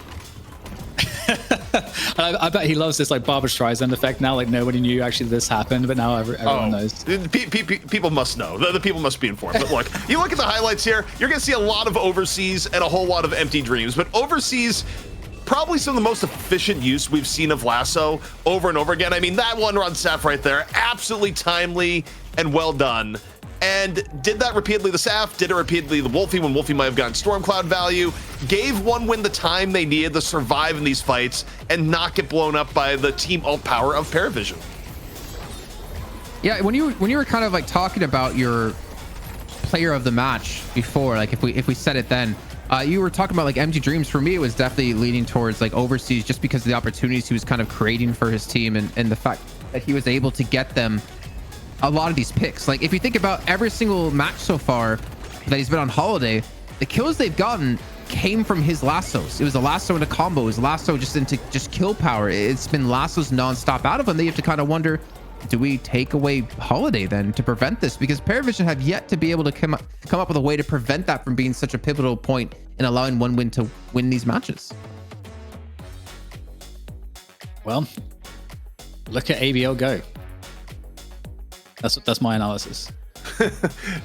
I bet he loves this like Barbra Streisand effect now. Like nobody knew actually this happened, but now everyone knows. People must know. The people must be informed. But look, you look at the highlights here, you're going to see a lot of Overseas and a whole lot of Empty Dreams. But Overseas, probably some of the most efficient use we've seen of Lasso over and over again. I mean, that one on Saf right there, absolutely timely and well done. And did that repeatedly the Saf, did it repeatedly the Wolfie when Wolfie might have gotten Stormcloud value, gave one win the time they needed to survive in these fights and not get blown up by the team ult power of Parivision. Yeah, when you were kind of like talking about your player of the match before, like if we said it then, you were talking about like Empty Dreams. For me, it was definitely leaning towards like Overseas, just because of the opportunities he was kind of creating for his team and the fact that he was able to get them a lot of these picks. Like if you think about every single match so far that he's been on Holiday, the kills they've gotten came from his lassos. It was a lasso and a combo. It was lasso just into just kill power. It's been lassos nonstop out of him. They have to kind of wonder, do we take away Holiday then to prevent this? Because Parivision have yet to be able to come up with a way to prevent that from being such a pivotal point in allowing one win to win these matches. Well, look at ABL go. That's my analysis.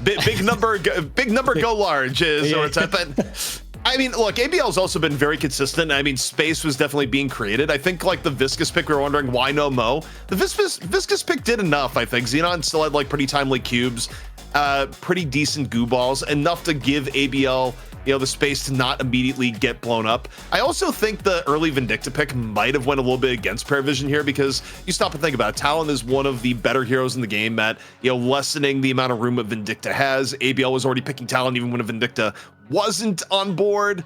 big number go large is or it's at that. I mean, look, ABL's also been very consistent. I mean, space was definitely being created. I think like the Viscous pick, we were wondering why no Mo. The Viscous pick did enough, I think. Xenon still had like pretty timely cubes, pretty decent goo balls, enough to give ABL, you know, the space to not immediately get blown up. I also think the early Vindicta pick might have went a little bit against Parivision here, because you stop and think about it. Talon is one of the better heroes in the game at, you know, lessening the amount of room that Vindicta has. ABL was already picking Talon even when a Vindicta wasn't on board.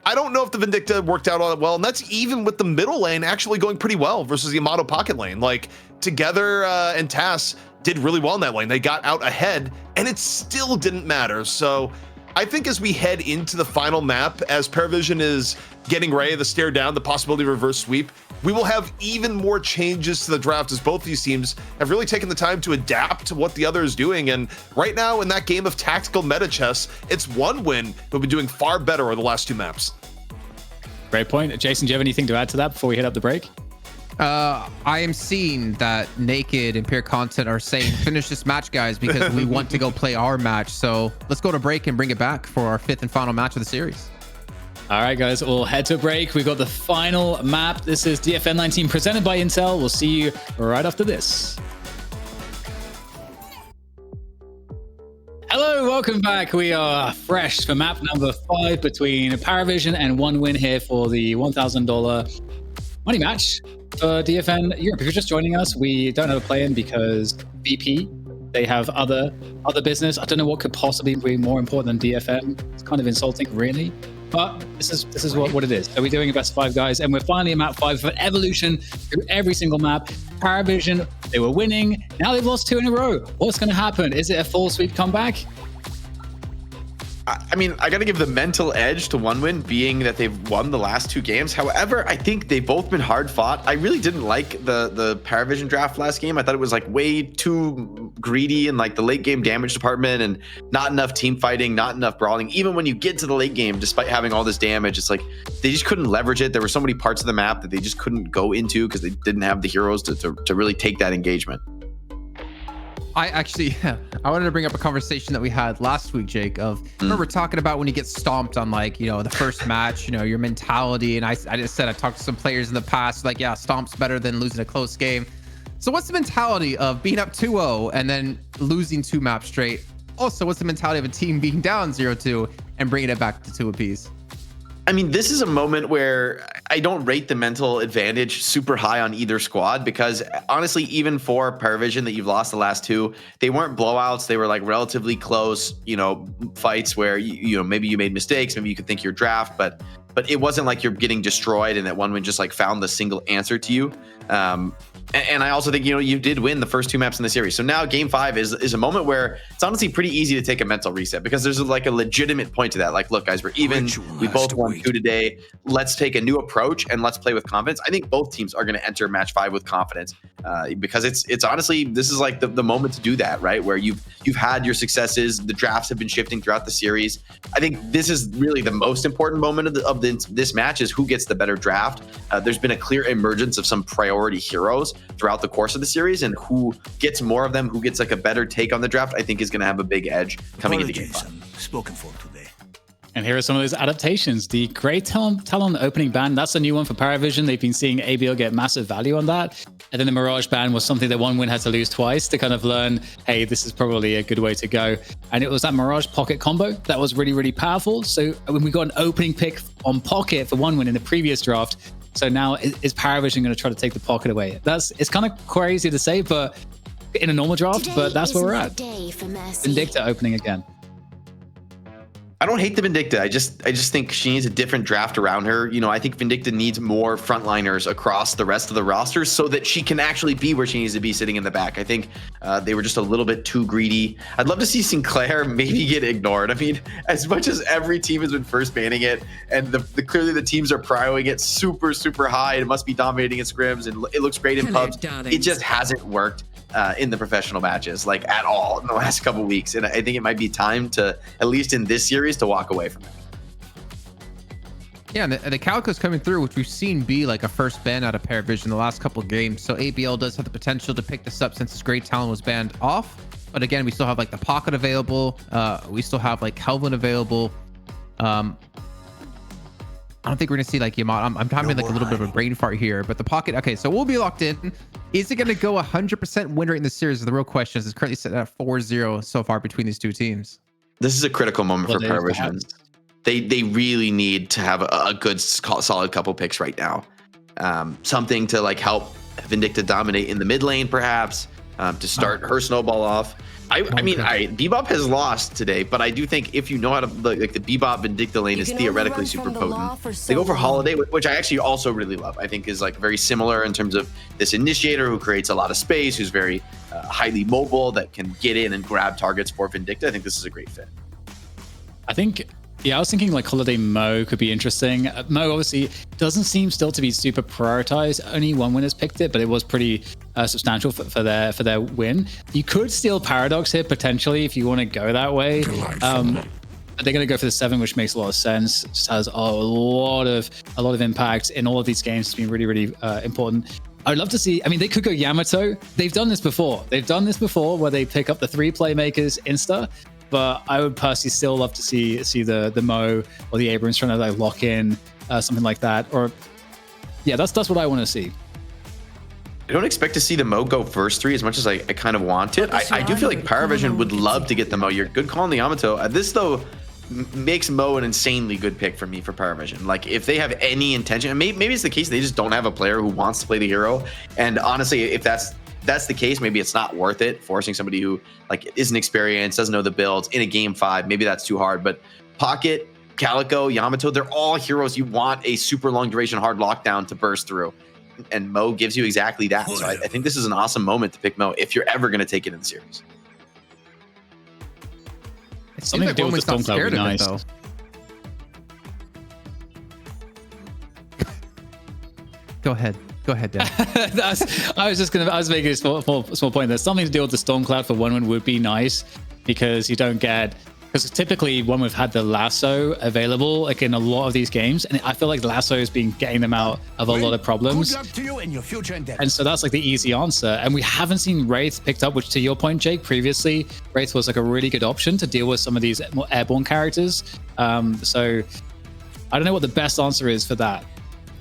I don't know if the Vindicta worked out all that well, and that's even with the middle lane actually going pretty well versus the Yamato pocket lane. Like, Together and Tass did really well in that lane. They got out ahead, and it still didn't matter. So I think as we head into the final map, as Parivision is getting ready to stare down the possibility of reverse sweep, we will have even more changes to the draft, as both these teams have really taken the time to adapt to what the other is doing. And right now in that game of tactical meta chess, it's one win who've been doing far better over the last two maps. Great point. Jason, do you have anything to add to that before we hit up the break? I am seeing that Naked and Pure Content are saying, finish this match, guys, because we want to go play our match. So let's go to break and bring it back for our fifth and final match of the series. All right, guys, we'll head to break. We got the final map. This is DFN 19 presented by Intel. We'll see you right after this. Hello, welcome back. We are fresh for map number 5 between Parivision and One Win here for the $1,000 money match for DFN Europe. If you're just joining us, we don't have a play-in because VP, they have other business. I don't know what could possibly be more important than DFN. It's kind of insulting, really. But this is what it is. So we're doing a best of 5, guys, and we're finally in map 5 for evolution through every single map. Parivision, they were winning. Now they've lost 2 in a row. What's going to happen? Is it a full sweep comeback? I mean, I got to give the mental edge to One Win, being that they've won the last 2 games. However, I think they've both been hard fought. I really didn't like the Parivision draft last game. I thought it was like way too greedy in like the late game damage department, and not enough team fighting, not enough brawling. Even when you get to the late game, despite having all this damage, it's like they just couldn't leverage it. There were so many parts of the map that they just couldn't go into because they didn't have the heroes to really take that engagement. I wanted to bring up a conversation that we had last week, Jake, of remember talking about when you get stomped on, like, you know, the first match, you know, your mentality. And I just said, I talked to some players in the past, like, yeah, stomp's better than losing a close game. So what's the mentality of being up 2-0 and then losing 2 maps straight? Also, what's the mentality of a team being down 0-2 and bringing it back to 2 apiece? I mean, this is a moment where I don't rate the mental advantage super high on either squad, because honestly, even for Parivision that you've lost the last 2, they weren't blowouts. They were like relatively close, you know, fights where, you know, maybe you made mistakes, maybe you could think your draft, but it wasn't like you're getting destroyed and that One Win just like found the single answer to you. And I also think, you know, you did win the first 2 maps in the series. So now game 5 is a moment where it's honestly pretty easy to take a mental reset, because there's like a legitimate point to that. Like, look, guys, we're even. We both won 2 today. Let's take a new approach and let's play with confidence. I think both teams are going to enter match 5 with confidence, because it's honestly, this is like the moment to do that, right? Where you've had your successes. The drafts have been shifting throughout the series. I think this is really the most important moment of this match, is who gets the better draft. There's been a clear emergence of some priority heroes throughout the course of the series, and who gets more of them, who gets like a better take on the draft, I think is going to have a big edge coming into game 5. Spoken for today. And here are some of those adaptations. The Grey Talon opening ban, that's a new one for Parivision. They've been seeing ABL get massive value on that. And then the Mirage ban was something that One Win had to lose twice to kind of learn, hey, this is probably a good way to go. And it was that Mirage Pocket combo that was really, really powerful. So when we got an opening pick on Pocket for One Win in the previous draft, so now is Parivision going to try to take the Pocket away? It's kind of crazy to say, but in a normal draft, but that's where we're at. Vindicta opening again. I don't hate the Vindicta. I just think she needs a different draft around her. You know, I think Vindicta needs more frontliners across the rest of the roster so that she can actually be where she needs to be, sitting in the back. I think they were just a little bit too greedy. I'd love to see Sinclair maybe get ignored. I mean, as much as every team has been first banning it, and clearly the teams are prioing it super, super high, and it must be dominating in scrims, and it looks great in pubs. It just hasn't worked in the professional matches like at all in the last couple of weeks, and I think it might be time to, at least in this series, to walk away from it. Yeah, and the Calico's coming through, which we've seen be like a first ban out of Parivision the last couple of games. So ABL does have the potential to pick this up since his great talent was banned off. But again, we still have like the Pocket available. We still have like Kelvin available. I don't think we're gonna see like Yamato. I'm having like a little bit of a brain fart here, but the Pocket. Okay, so we'll be locked in. Is it gonna go 100% win rate in the series? The real question is, it's currently set at 4-0 so far between these two teams. This is a critical moment for Parivision. They really need to have a good solid couple picks right now. Something to like help Vindicta dominate in the mid lane, perhaps, to start her snowball off. I mean, Bebop has lost today, but I do think if you know how to, like, the Bebop Vindicta lane is theoretically super potent. They go for Holiday, which I actually also really love. I think is like very similar in terms of this initiator who creates a lot of space, who's very highly mobile, that can get in and grab targets for Vindicta. I think this is a great fit. I think, yeah, I was thinking like Holiday Mo could be interesting. Mo obviously doesn't seem still to be super prioritized. Only one winner's picked it, but it was pretty substantial for their win. You could steal Paradox here potentially if you want to go that way. They're going to go for the 7, which makes a lot of sense. Just has a lot of impact in all of these games. It's been really, really important. I'd love to see, I mean, they could go Yamato. They've done this before. Where they pick up the 3 playmakers insta. But I would personally still love to see the Mo or the Abrams trying to like lock in something like that. Or yeah, that's what I want to see. I don't expect to see the Mo go first 3 as much as I kind of want it. I do feel like Parivision would love to get the Mo. You're good call on the Yamato. This though makes Mo an insanely good pick for me for Parivision. Like if they have any intention, and maybe it's the case they just don't have a player who wants to play the hero. And honestly, if that's the case, maybe it's not worth it forcing somebody who like isn't experienced, doesn't know the builds in a game 5. Maybe that's too hard. But Pocket, Calico, Yamato, they're all heroes you want a super long duration hard lockdown to burst through, and Mo gives you exactly that. So I think this is an awesome moment to pick Mo if you're ever going to take it in the series. It seems like Woman's not scared of it though. Go ahead, Dan. I was making a small point. There's something to do with the Stormcloud for one would be nice, because you don't get, because typically one would have had the lasso available like in a lot of these games, and I feel like the lasso has been getting them out of a lot of problems. Good luck to you in your future endeavors. And so that's like the easy answer. And we haven't seen Wraith picked up, which to your point, Jake, previously Wraith was like a really good option to deal with some of these more airborne characters. So I don't know what the best answer is for that.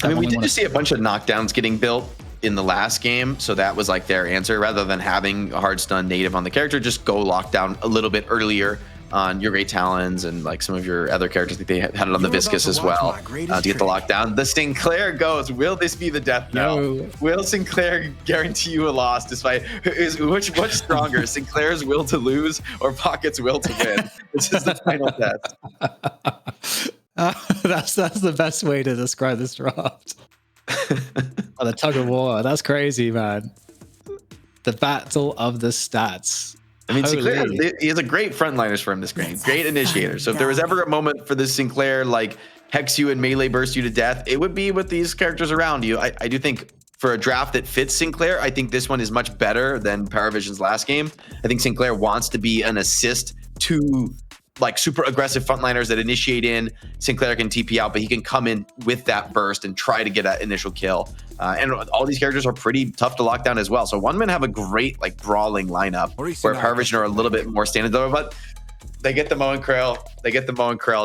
I mean, we did just see a bunch of knockdowns getting built in the last game, so that was like their answer. Rather than having a hard stun native on the character, just go lockdown a little bit earlier on your Great Talons and like some of your other characters. I think they had it on the Viscous as well to get the lockdown. The Sinclair goes. Will this be the death knell? No. Will Sinclair guarantee you a loss despite which stronger, Sinclair's will to lose or Pocket's will to win? This is the final test. That's the best way to describe this draft. The tug of war. That's crazy, man. The battle of the stats. I mean, Sinclair, he has a great frontliners for him this game. Great initiator. So if there was ever a moment for this Sinclair, like hex you and melee burst you to death, it would be with these characters around you. I do think for a draft that fits Sinclair, I think this one is much better than Parivision's last game. I think Sinclair wants to be an assist to like super aggressive frontliners that initiate in. Sinclair can TP out, but he can come in with that burst and try to get that initial kill. And all these characters are pretty tough to lock down as well. So one man have a great like brawling lineup where Parivision are a little bit more standard though, but they get the Mo and Krill.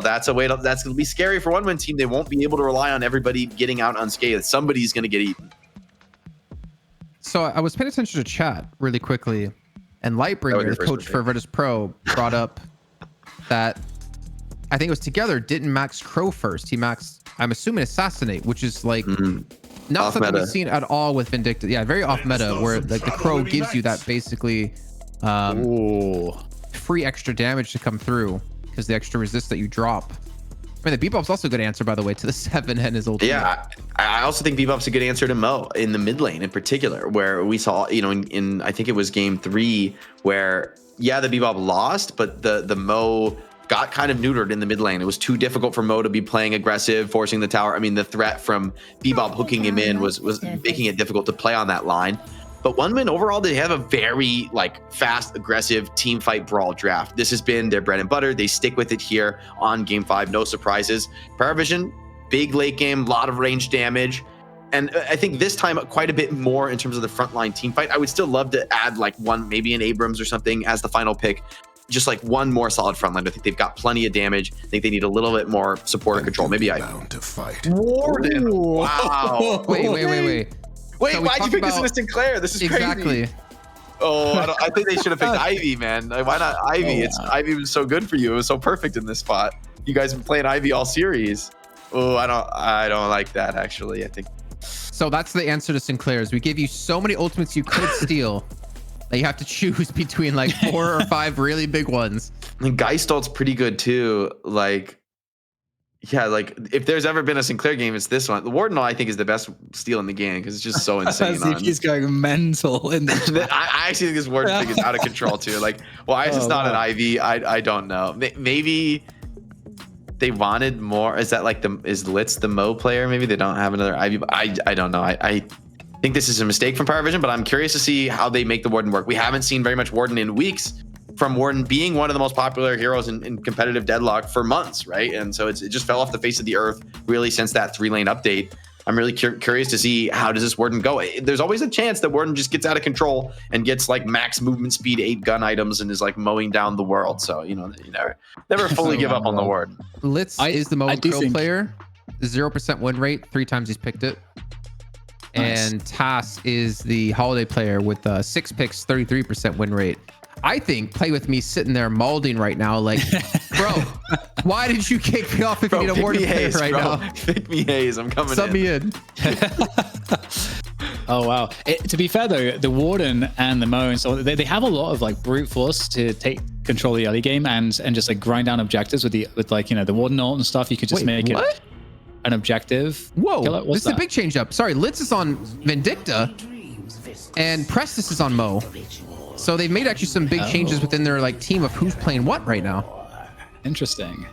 That's that's going to be scary for one man team. They won't be able to rely on everybody getting out unscathed. Somebody's going to get eaten. So I was paying attention to chat really quickly, and Lightbringer, the coach for Virtus.Pro, brought up that I think it was Together didn't max Crow first. He maxed, I'm assuming, Assassinate, which is like not off something meta. we've seen at all with Vindicta. Yeah, very off meta, where like the Crow gives you that basically free extra damage to come through. because the extra resist that you drop. I mean, the Bebop's also a good answer, by the way, to the 7 and his ultimate. Yeah, I also think Bebop's a good answer to Mo in the mid lane in particular, where we saw, you know, in I think it was game 3, where, yeah, the Bebop lost, but the Mo got kind of neutered in the mid lane. It was too difficult for Mo to be playing aggressive, forcing the tower. I mean, the threat from Bebop hooking him in was making it difficult to play on that line. But OneWin overall, they have a very fast, aggressive team fight brawl draft. This has been their bread and butter. They stick with it here on game 5. No surprises. Parivision, big late game, lot of range damage. And I think this time quite a bit more in terms of the frontline team fight. I would still love to add one, maybe an Abrams or something as the final pick. Just one more solid frontline. I think they've got plenty of damage. I think they need a little bit more support and control. Maybe bound to fight. Warden. Wow. Wait. Wait, So why'd you pick this into Sinclair? This is crazy. Exactly. Oh, I think they should have picked Ivy, man. Why not Ivy? Ivy was so good for you. It was so perfect in this spot. You guys have been playing Ivy all series. Oh, I don't like that, actually. I think. So that's the answer to Sinclair's. We gave you so many ultimates you could steal that you have to choose between 4 or 5 really big ones. I mean, Geistolt's pretty good too. Yeah, if there's ever been a Sinclair game, it's this one. The Warden, I think, is the best steal in the game because it's just so insane. He's going mental in the I actually think this Warden thing is out of control too. Why is this not an IV? I don't know. Maybe they wanted more. Is that is Litz the Mo player? Maybe they don't have another IV. I don't know. I think this is a mistake from Parivision, but I'm curious to see how they make the Warden work. We haven't seen very much Warden in weeks, from Warden being one of the most popular heroes in competitive Deadlock for months, right? And so it just fell off the face of the earth really since that 3-lane update. I'm really curious to see how does this Warden go. There's always a chance that Warden just gets out of control and gets max movement speed 8 gun items and is mowing down the world. So you never fully give up on the Warden. Litz is the Mo player, 0% win rate 3 times he's picked it. Nice. And Tass is the Holiday player with 6 picks, 33% win rate. I think Play With Me sitting there mauling right now, bro, why did you kick me off if you need a Warden player right now? Pick me Hayes, I'm coming Sub me in. Oh, wow. To be fair, though, the Warden and the Mo, and so they have a lot of brute force to take control of the early game and just grind down objectives with the Warden ult and stuff. You could just make it an objective. Whoa, killer. This is a big change up. Sorry, Litz is on Vindicta and Prestis is on Mo. So they've made actually some big changes within their team of who's playing what right now. Interesting.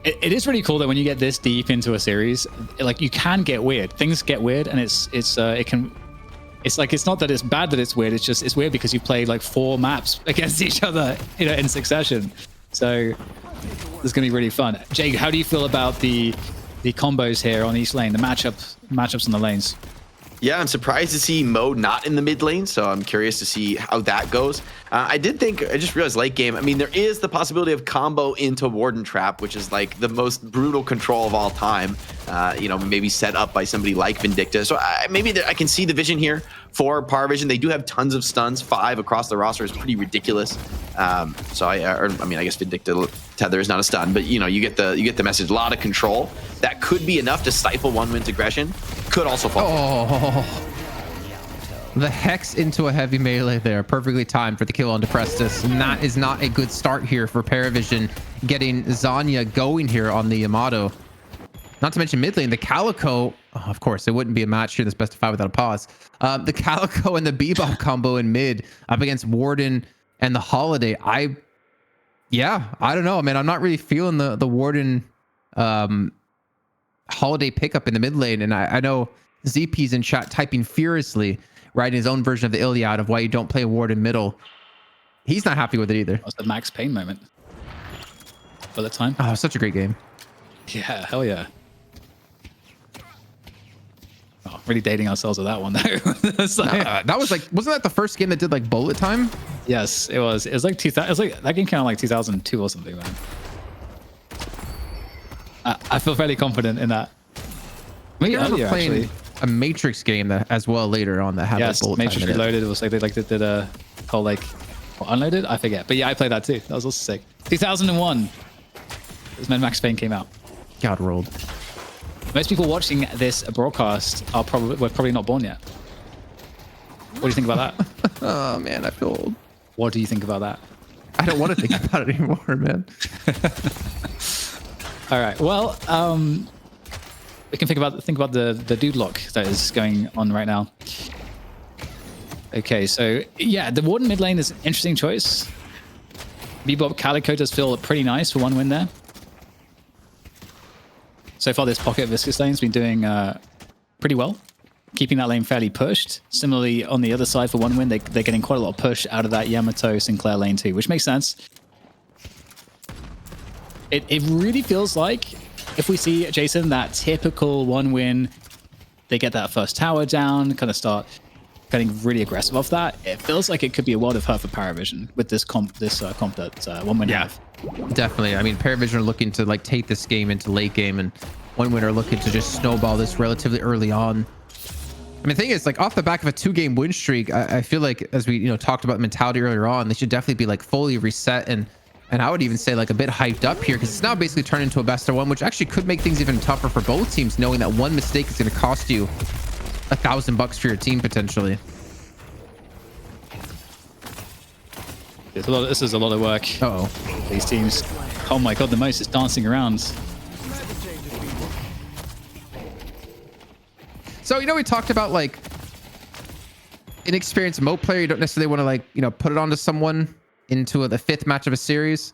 It is really cool that when you get this deep into a series, you can get weird. Things get weird, and it's not that it's bad that it's weird. It's weird because you played 4 maps against each other, in succession. So it's gonna be really fun. Jake, how do you feel about the combos here on each lane, the matchups on the lanes? Yeah, I'm surprised to see Mo not in the mid lane, so I'm curious to see how that goes. I just realized late game, there is the possibility of combo into Warden Trap, which is the most brutal control of all time. Maybe set up by somebody like Vindicta. So maybe I can see the vision here for Parivision. They do have tons of stuns. 5 across the roster is pretty ridiculous. I guess Vindicta Tether is not a stun, but you get the message. A lot of control that could be enough to stifle OneWin's aggression. Could also fall. Oh, the hex into a heavy melee there, perfectly timed for the kill on Prestis. And that is not a good start here for Parivision, getting Zanya going here on the Yamato. Not to mention mid lane, the Calico. Oh, of course, it wouldn't be a match here that's best of 5 without a pause. The Calico and the Bebop combo in mid up against Warden and the Holiday. I don't know, man. I'm not really feeling the Warden Holiday pickup in the mid lane, and I know ZP's in chat typing furiously, writing his own version of the Iliad of why you don't play Warden middle. He's not happy with it either. That's the Max Payne moment for the time. Oh, such a great game. Yeah, hell yeah. Oh, really dating ourselves with that one though. That was wasn't that the first game that did bullet time? Yes, it was. It was 2000. It was that game came out 2002 or something, man. I feel fairly confident in that. We earlier playing a Matrix game that as well later on that had that bullet Matrix time in Reloaded. It was they did a whole Unloaded. I forget, but yeah, I played that too. That was also sick. 2001 is when Max Payne came out. God rolled. Most people watching this broadcast were probably not born yet. What do you think about that? Oh man, I feel old. What do you think about that? I don't want to think about it anymore, man. All right. Well, we can think about the dude lock that is going on right now. Okay, so yeah, the Warden mid lane is an interesting choice. Bebop Calico does feel pretty nice for one win there. So far, this pocket Viscous lane's been doing pretty well, keeping that lane fairly pushed. Similarly, on the other side for one win, they're getting quite a lot of push out of that Yamato Sinclair lane too, which makes sense. It really feels like if we see, Jason, that typical one win, they get that first tower down, kind of start getting really aggressive off that. It feels like it could be a world of hurt for Parivision with this comp that one win have. Definitely. I mean, Parivision are looking to like take this game into late game, and one win are looking to just snowball this relatively early on. I mean, the thing is, like, off the back of a 2-game win streak, I feel like, as we talked about mentality earlier on, they should definitely be like fully reset and I would even say like a bit hyped up here, because it's now basically turned into a best of one, which actually could make things even tougher for both teams, knowing that one mistake is going to cost you $1,000 for your team potentially. This is a lot of work. Uh-oh. These teams. Oh my god, the Mouse is dancing around. So, we talked about like inexperienced Moat player. You don't necessarily want to like, put it onto someone into the 5th match of a series.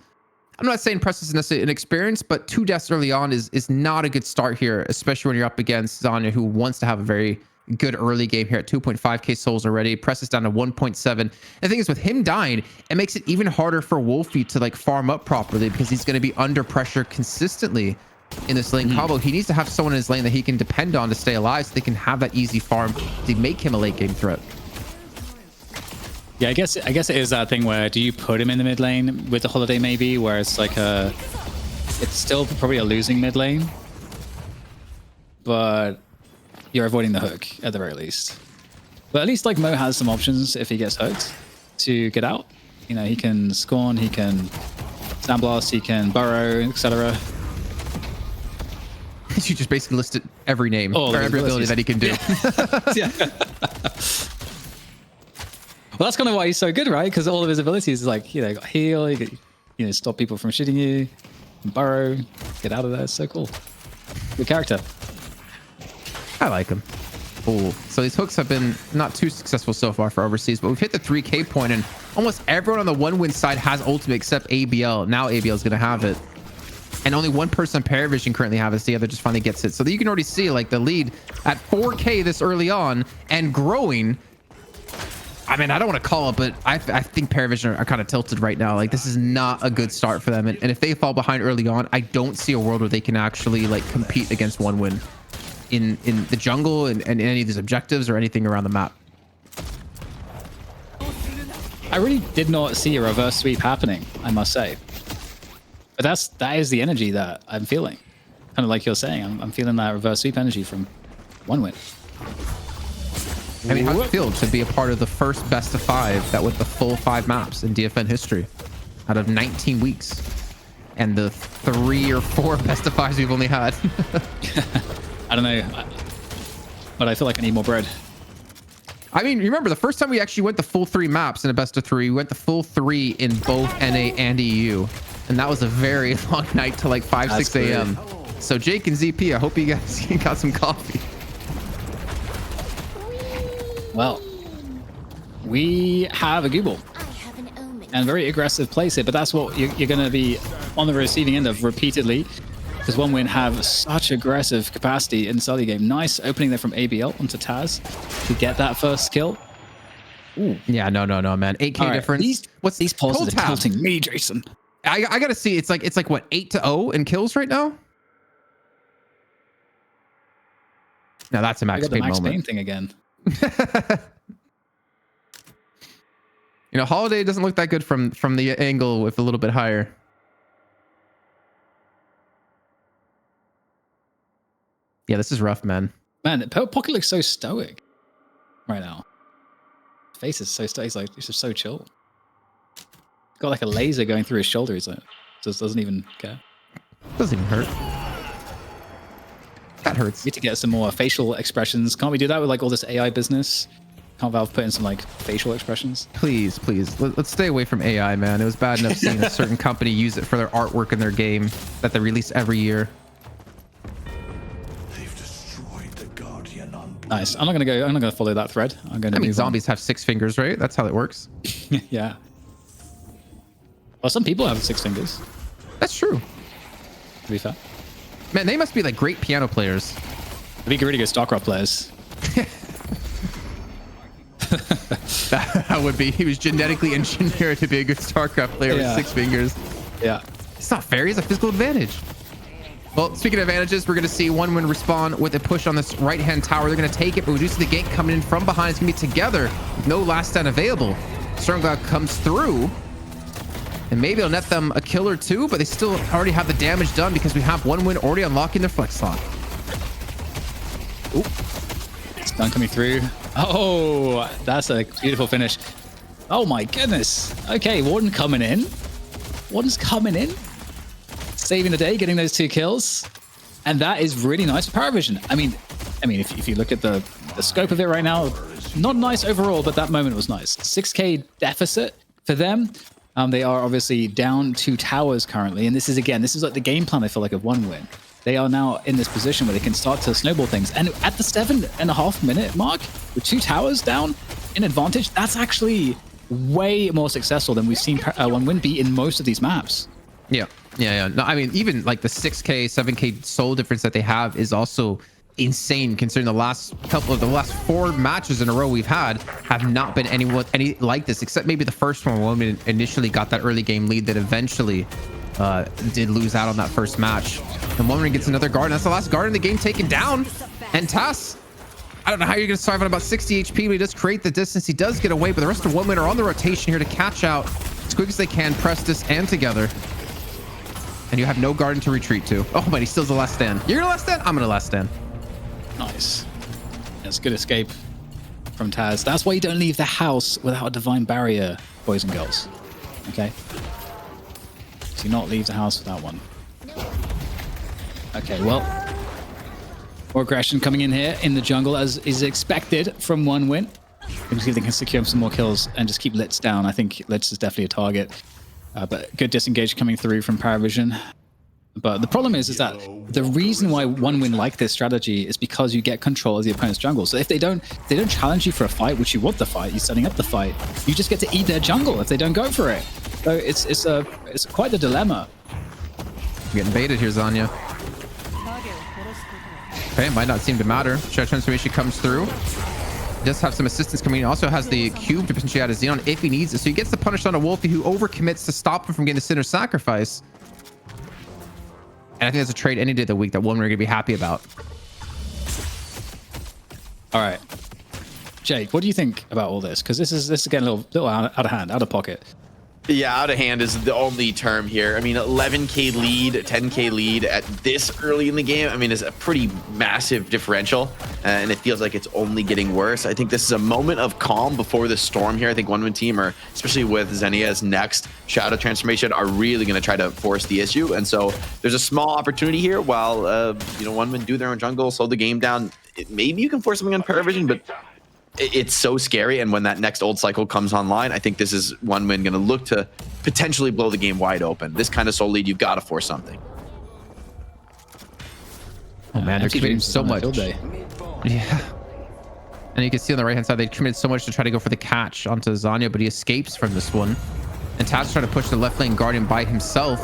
I'm not saying Press is necessarily inexperienced, but 2 deaths early on is not a good start here, especially when you're up against Zanya, who wants to have a very good early game here at 2.5k souls already. Press is down to 1.7. The thing is, with him dying, it makes it even harder for Wolfie to like farm up properly, because he's going to be under pressure consistently in this lane combo. He needs to have someone in his lane that he can depend on to stay alive, so they can have that easy farm to make him a late game threat. Yeah, I guess it is that thing where, do you put him in the mid lane with the Holiday maybe, where it's like it's still probably a losing mid lane, but you're avoiding the hook at the very least. But at least like Mo has some options if he gets hooked to get out. He can Scorn, he can Sandblast, he can Burrow, etc. You just basically listed every name or every ability that he can do. Yeah. Well, that's kind of why he's so good, right? Because all of his abilities is like, got heal, you can, stop people from shooting you, burrow, get out of there. It's so cool. Good character. I like him. Oh, so these hooks have been not too successful so far for overseas, but we've hit the 3k point, and almost everyone on the one win side has ultimate except ABL. Now ABL is going to have it. And only one person on Parivision currently have it. The other just finally gets it. So you can already see like the lead at 4k this early on and growing. I mean, I don't want to call it, but I think Parivision are kind of tilted right now. Like, this is not a good start for them. And if they fall behind early on, I don't see a world where they can actually like compete against one win in the jungle and any of these objectives or anything around the map. I really did not see a reverse sweep happening, I must say. But that is the energy that I'm feeling. Kind of like you're saying, I'm feeling that reverse sweep energy from one win. I mean, how does it feel to be a part of the first best of 5 that went the full 5 maps in DFN history out of 19 weeks, and the 3 or 4 best of 5s we've only had? I don't know, but I feel like I need more bread. I mean, remember the first time we actually went the full 3 maps in a best of 3, we went the full 3 in both NA and EU, and that was a very long night till like 6 a.m. So Jake and ZP, I hope you guys got some coffee. Well, we have a Google and very aggressive plays here, but that's what you're going to be on the receiving end of repeatedly, because one win have such aggressive capacity in the early game. Nice opening there from ABL onto Taz to get that first kill. Ooh. Yeah, no, man. 8k right, difference. What's these pulses are tilting me, Jason? I gotta see. It's like what, 8-0 in kills right now? No, that's a Max Payne moment. Max Payne thing again. Holiday doesn't look that good from the angle with a little bit higher. Yeah, this is rough, man. Man, Pocket looks so stoic right now. His face is so stoic. He's just so chill. Got like a laser going through his shoulder. He's like, just doesn't even care. Doesn't even hurt. That hurts. Need to get some more facial expressions. Can't we do that with like all this AI business? Can't Valve put in some like facial expressions? Please, please. Let's stay away from AI, man. It was bad enough seeing a certain company use it for their artwork in their game that they release every year. They've destroyed the Guardian on Nice. I'm not gonna follow that thread. I'm gonna. I mean, move on. zombies have 6 fingers, right? That's how it works. Yeah. Well, some people have 6 fingers. That's true. To be fair, Man, they must be like great piano players. they'd be really good StarCraft players. That would be. He was genetically engineered to be a good StarCraft player with 6 fingers. Yeah. It's not fair. He has a physical advantage. Well, speaking of advantages, we're going to see OneWin respond with a push on this right-hand tower. They're going to take it, but we do see the gank coming in from behind. It's going to be together with no last stand available. Stormcloud comes through, and maybe it'll net them a kill or 2, but they still already have the damage done because we have OneWin already unlocking their flex slot. Oop. Stun coming through. Oh, that's a beautiful finish. Oh my goodness. Okay, Warden coming in. Warden's coming in. Saving the day, getting those 2 kills. And that is really nice for Parivision. I mean, if you look at the scope of it right now, not nice overall, but that moment was nice. 6k deficit for them. They are obviously down 2 towers currently. And this is like the game plan, I feel like, of OneWin. They are now in this position where they can start to snowball things. And at the 7.5 minute mark, with 2 towers down in advantage, that's actually way more successful than we've seen OneWin be in most of these maps. Yeah. No, I mean, even like the 6k, 7k soul difference that they have is also insane, considering the last 4 matches in a row we've had have not been any like this, except maybe the first one when we initially got that early game lead that eventually did lose out on that first match. And OneWin gets another guard, and that's the last guard in the game taken down. And Tass, I don't know how you're going to survive on about 60 HP, but he does create the distance. He does get away, but the rest of OneWin are on the rotation here to catch out as quick as they can, Prestis and together. And you have no garden to retreat to. Oh, but he still's the last stand. You're gonna last stand? I'm gonna last stand. Nice. That's a good escape from Taz. That's why you don't leave the house without a divine barrier, boys and girls. Okay? Do not leave the house without one. Okay, well, more aggression coming in here in the jungle as is expected from OneWin. Maybe see if they can secure some more kills and just keep Litz down. I think Litz is definitely a target. But good disengage coming through from Parivision. But the problem is that the reason why OneWin like this strategy is because you get control of the opponent's jungle. So if they don't challenge you for a fight, which you want the fight, you're setting up the fight, you just get to eat their jungle if they don't go for it. So it's quite the dilemma. You're getting baited here, Zanya. Okay, it might not seem to matter. Shadow Transformation comes through. He does have some assistance coming in. Also has the cube to potentially add a Xenon if he needs it. So he gets the punish on a Wolfie who overcommits to stop him from getting the Sinner Sacrifice. And I think that's a trade any day of the week that OneWin are going to be happy about. All right. Jake, what do you think about all this? Because this is getting a little out of hand, out of pocket. Yeah, out of hand is the only term here. I mean, 11k lead, 10k lead at this early in the game, I mean, is a pretty massive differential, and it feels like it's only getting worse. I think this is a moment of calm before the storm here. I think OneWin team, or especially with Xenia's next Shadow Transformation, are really going to try to force the issue. And so there's a small opportunity here while, OneWin do their own jungle, slow the game down. Maybe you can force something on Parivision, but it's so scary. And when that next old cycle comes online, I think this is OneWin going to look to potentially blow the game wide open. This kind of soul lead, you've got to force something. Oh man, they're committing so much. Yeah. And you can see on the right hand side, they committed so much to try to go for the catch onto Zanya, but he escapes from this one. And Taz trying to push the left lane Guardian by himself.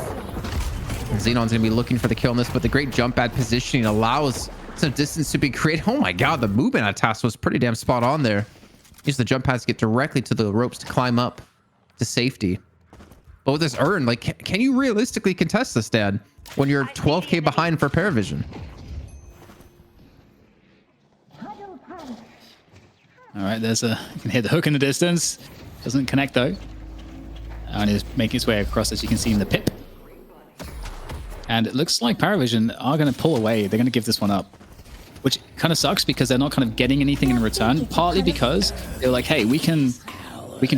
And Xenon's going to be looking for the kill on this, but the great jump pad positioning allows some distance to be created. Oh my god, the movement on Tass was pretty damn spot on there. Use the jump pads to get directly to the ropes to climb up to safety. But with this urn, like, can you realistically contest this, Dad, when you're 12k behind for Parivision? All right, you can hear the hook in the distance. Doesn't connect though. And is making its way across, as you can see in the pip. And it looks like Parivision are going to pull away. They're going to give this one up, which kind of sucks because they're not kind of getting anything in return. Partly because they're like, hey, we can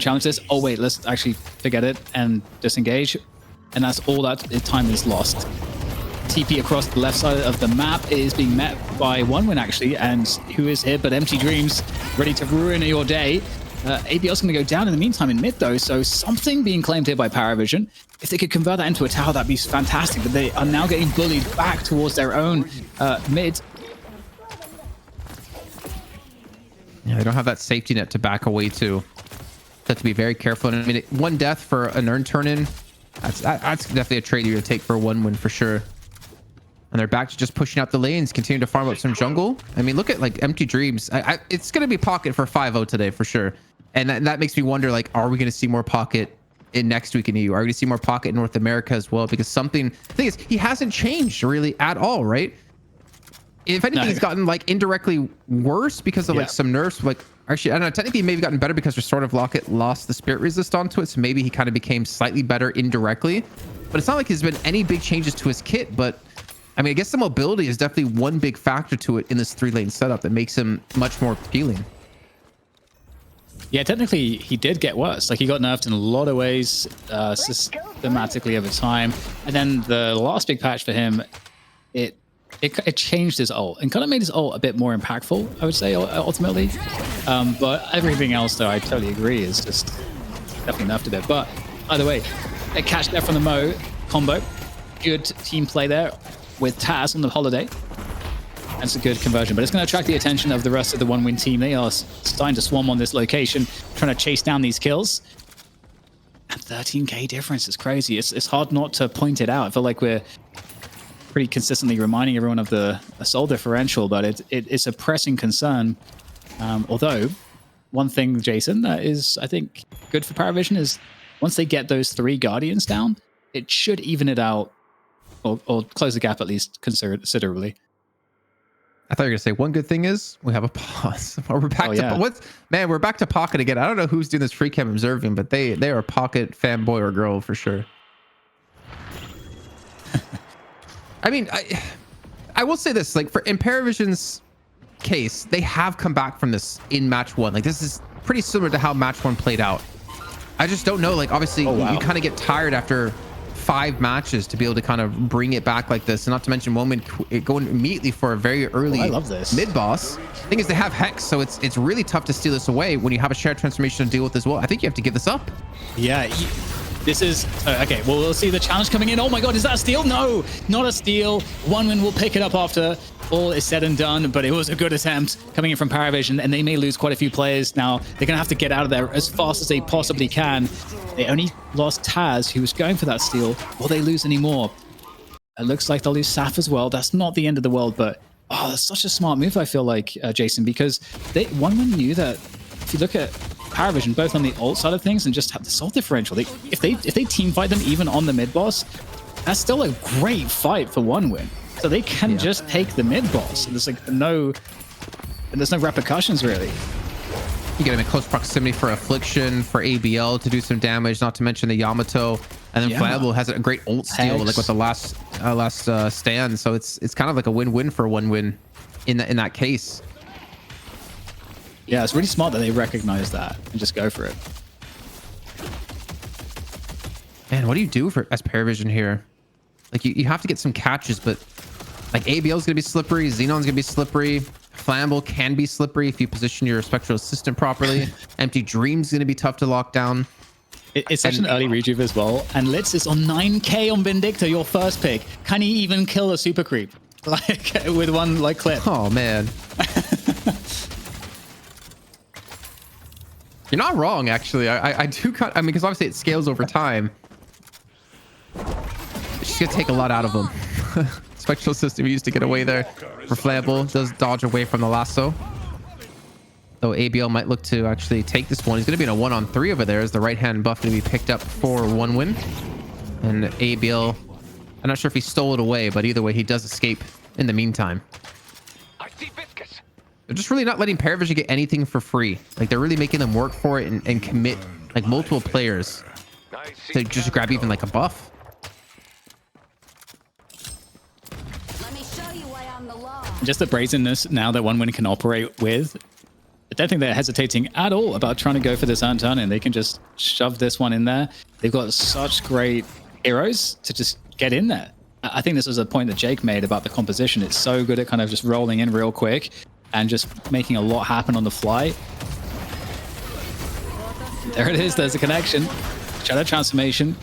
challenge this. Oh wait, let's actually forget it and disengage. And that's all that time is lost. TP across the left side of the map is being met by OneWin actually, and who is here but Empty Dreams, ready to ruin your day. ABL's going to go down in the meantime in mid though, so something being claimed here by Parivision. If they could convert that into a tower, that'd be fantastic, but they are now getting bullied back towards their own mid. Yeah, they don't have that safety net to back away to. They have to be very careful. And I mean, one death for an earn turn-in, that's definitely a trade you're going to take for one win for sure. And they're back to just pushing out the lanes, continue to farm up some jungle. I mean, look at like Empty Dreams. It's going to be Pocket for 5-0 today for sure. And that makes me wonder, like, are we going to see more Pocket in next week in EU? Are we going to see more Pocket in North America as well? Because the thing is, he hasn't changed really at all, right? If anything, he's gotten like indirectly worse because of like some nerfs. Like, actually, I don't know. Technically, he maybe gotten better because Restored of Locket lost the spirit resist onto it. So maybe he kind of became slightly better indirectly. But it's not like there's been any big changes to his kit. But I mean, I guess the mobility is definitely one big factor to it in this 3-lane setup that makes him much more appealing. Yeah, technically, he did get worse. Like, he got nerfed in a lot of ways systematically over time. And then the last big patch for him, it changed his ult and kind of made his ult a bit more impactful, I would say, ultimately. But everything else, though, I totally agree, is just definitely nerfed a bit. But either way, a catch there from the Mo combo. Good team play there with Taz on the holiday. That's a good conversion, but it's going to attract the attention of the rest of the OneWin team. They are starting to swarm on this location, trying to chase down these kills. And 13k difference is crazy. It's hard not to point it out. I feel like we're pretty consistently reminding everyone of the soul differential, but it's a pressing concern. Although, one thing, Jason, that is, I think, good for Parivision is once they get those 3 Guardians down, it should even it out or close the gap at least considerably. I thought you were gonna say one good thing is we have a pause. We're back we're back to Pocket again. I don't know who's doing this free cam observing, but they are a Pocket fanboy or girl for sure. I mean, I will say this, like in Parivision's case, they have come back from this in match 1. Like this is pretty similar to how match 1 played out. I just don't know, like obviously you kind of get tired after 5 matches to be able to kind of bring it back like this, and not to mention going immediately for a very early mid boss. The thing is, they have Hex, so it's really tough to steal this away when you have a shared transformation to deal with as well. I think you have to give this up. Yeah, this is okay. Well, we'll see the challenge coming in. Oh my god, is that a steal? No, not a steal. OneWin will pick it up after all is said and done, but it was a good attempt coming in from Parivision, and they may lose quite a few players now. They're gonna have to get out of there as fast as they possibly can. They only lost Taz, who was going for that steal. Will they lose any more? It looks like they'll lose Saf as well. That's not the end of the world, but that's such a smart move, I feel like, Jason, because OneWin knew that if you look at Parivision, both on the ult side of things and just have the soul differential, if they team fight them even on the mid boss, that's still a great fight for OneWin. So they can just take the mid boss, and there's like no repercussions really. You get him in close proximity for Affliction, for ABL to do some damage, not to mention the Yamato, and then Flammable has a great ult steal, like with the last stand. So it's kind of like a win-win for OneWin in that case. Yeah, it's really smart that they recognize that and just go for it. Man, what do you do as Parivision here? Like you have to get some catches, but like ABL is gonna be slippery, Xenon's gonna be slippery, Flammable can be slippery if you position your Spectral Assistant properly. Empty Dream's gonna be tough to lock down. It's such an early rejuve as well. And Litz is on 9k on Vindicta, your first pick. Can he even kill a super creep? Like with one like clip? Oh man. You're not wrong, actually. I do cut. I mean, because obviously it scales over time. She's gonna take a lot out of them. Spectral System used to get away there for Flammable. Does dodge away from the lasso. Though ABL might look to actually take this one. He's gonna be in a 1-on-3 over there. As the right hand buff gonna be picked up for OneWin. And ABL, I'm not sure if he stole it away, but either way, he does escape in the meantime. They're just really not letting Parivision get anything for free. Like they're really making them work for it and commit like multiple players to just grab even like a buff. Let me show you why I'm the law. Just the brazenness now that OneWin can operate with. I don't think they're hesitating at all about trying to go for this turn, and they can just shove this one in there. They've got such great heroes to just get in there. I think this was a point that Jake made about the composition. It's so good at kind of just rolling in real quick and just making a lot happen on the fly. There it is. There's a connection. Shadow transformation.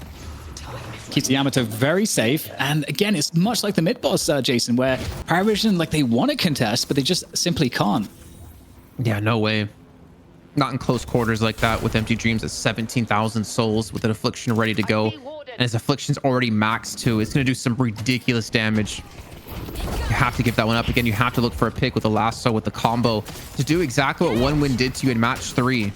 Keeps the Yamato very safe. And again, it's much like the mid boss, Jason, where Parivision, like, they want to contest, but they just simply can't. Yeah, no way. Not in close quarters like that with Empty Dreams at 17,000 souls with an Affliction ready to go. And his Affliction's already maxed too. It's going to do some ridiculous damage. You have to give that one up. Again, you have to look for a pick with the lasso, with the combo, to do exactly what OneWin did to you in match 3.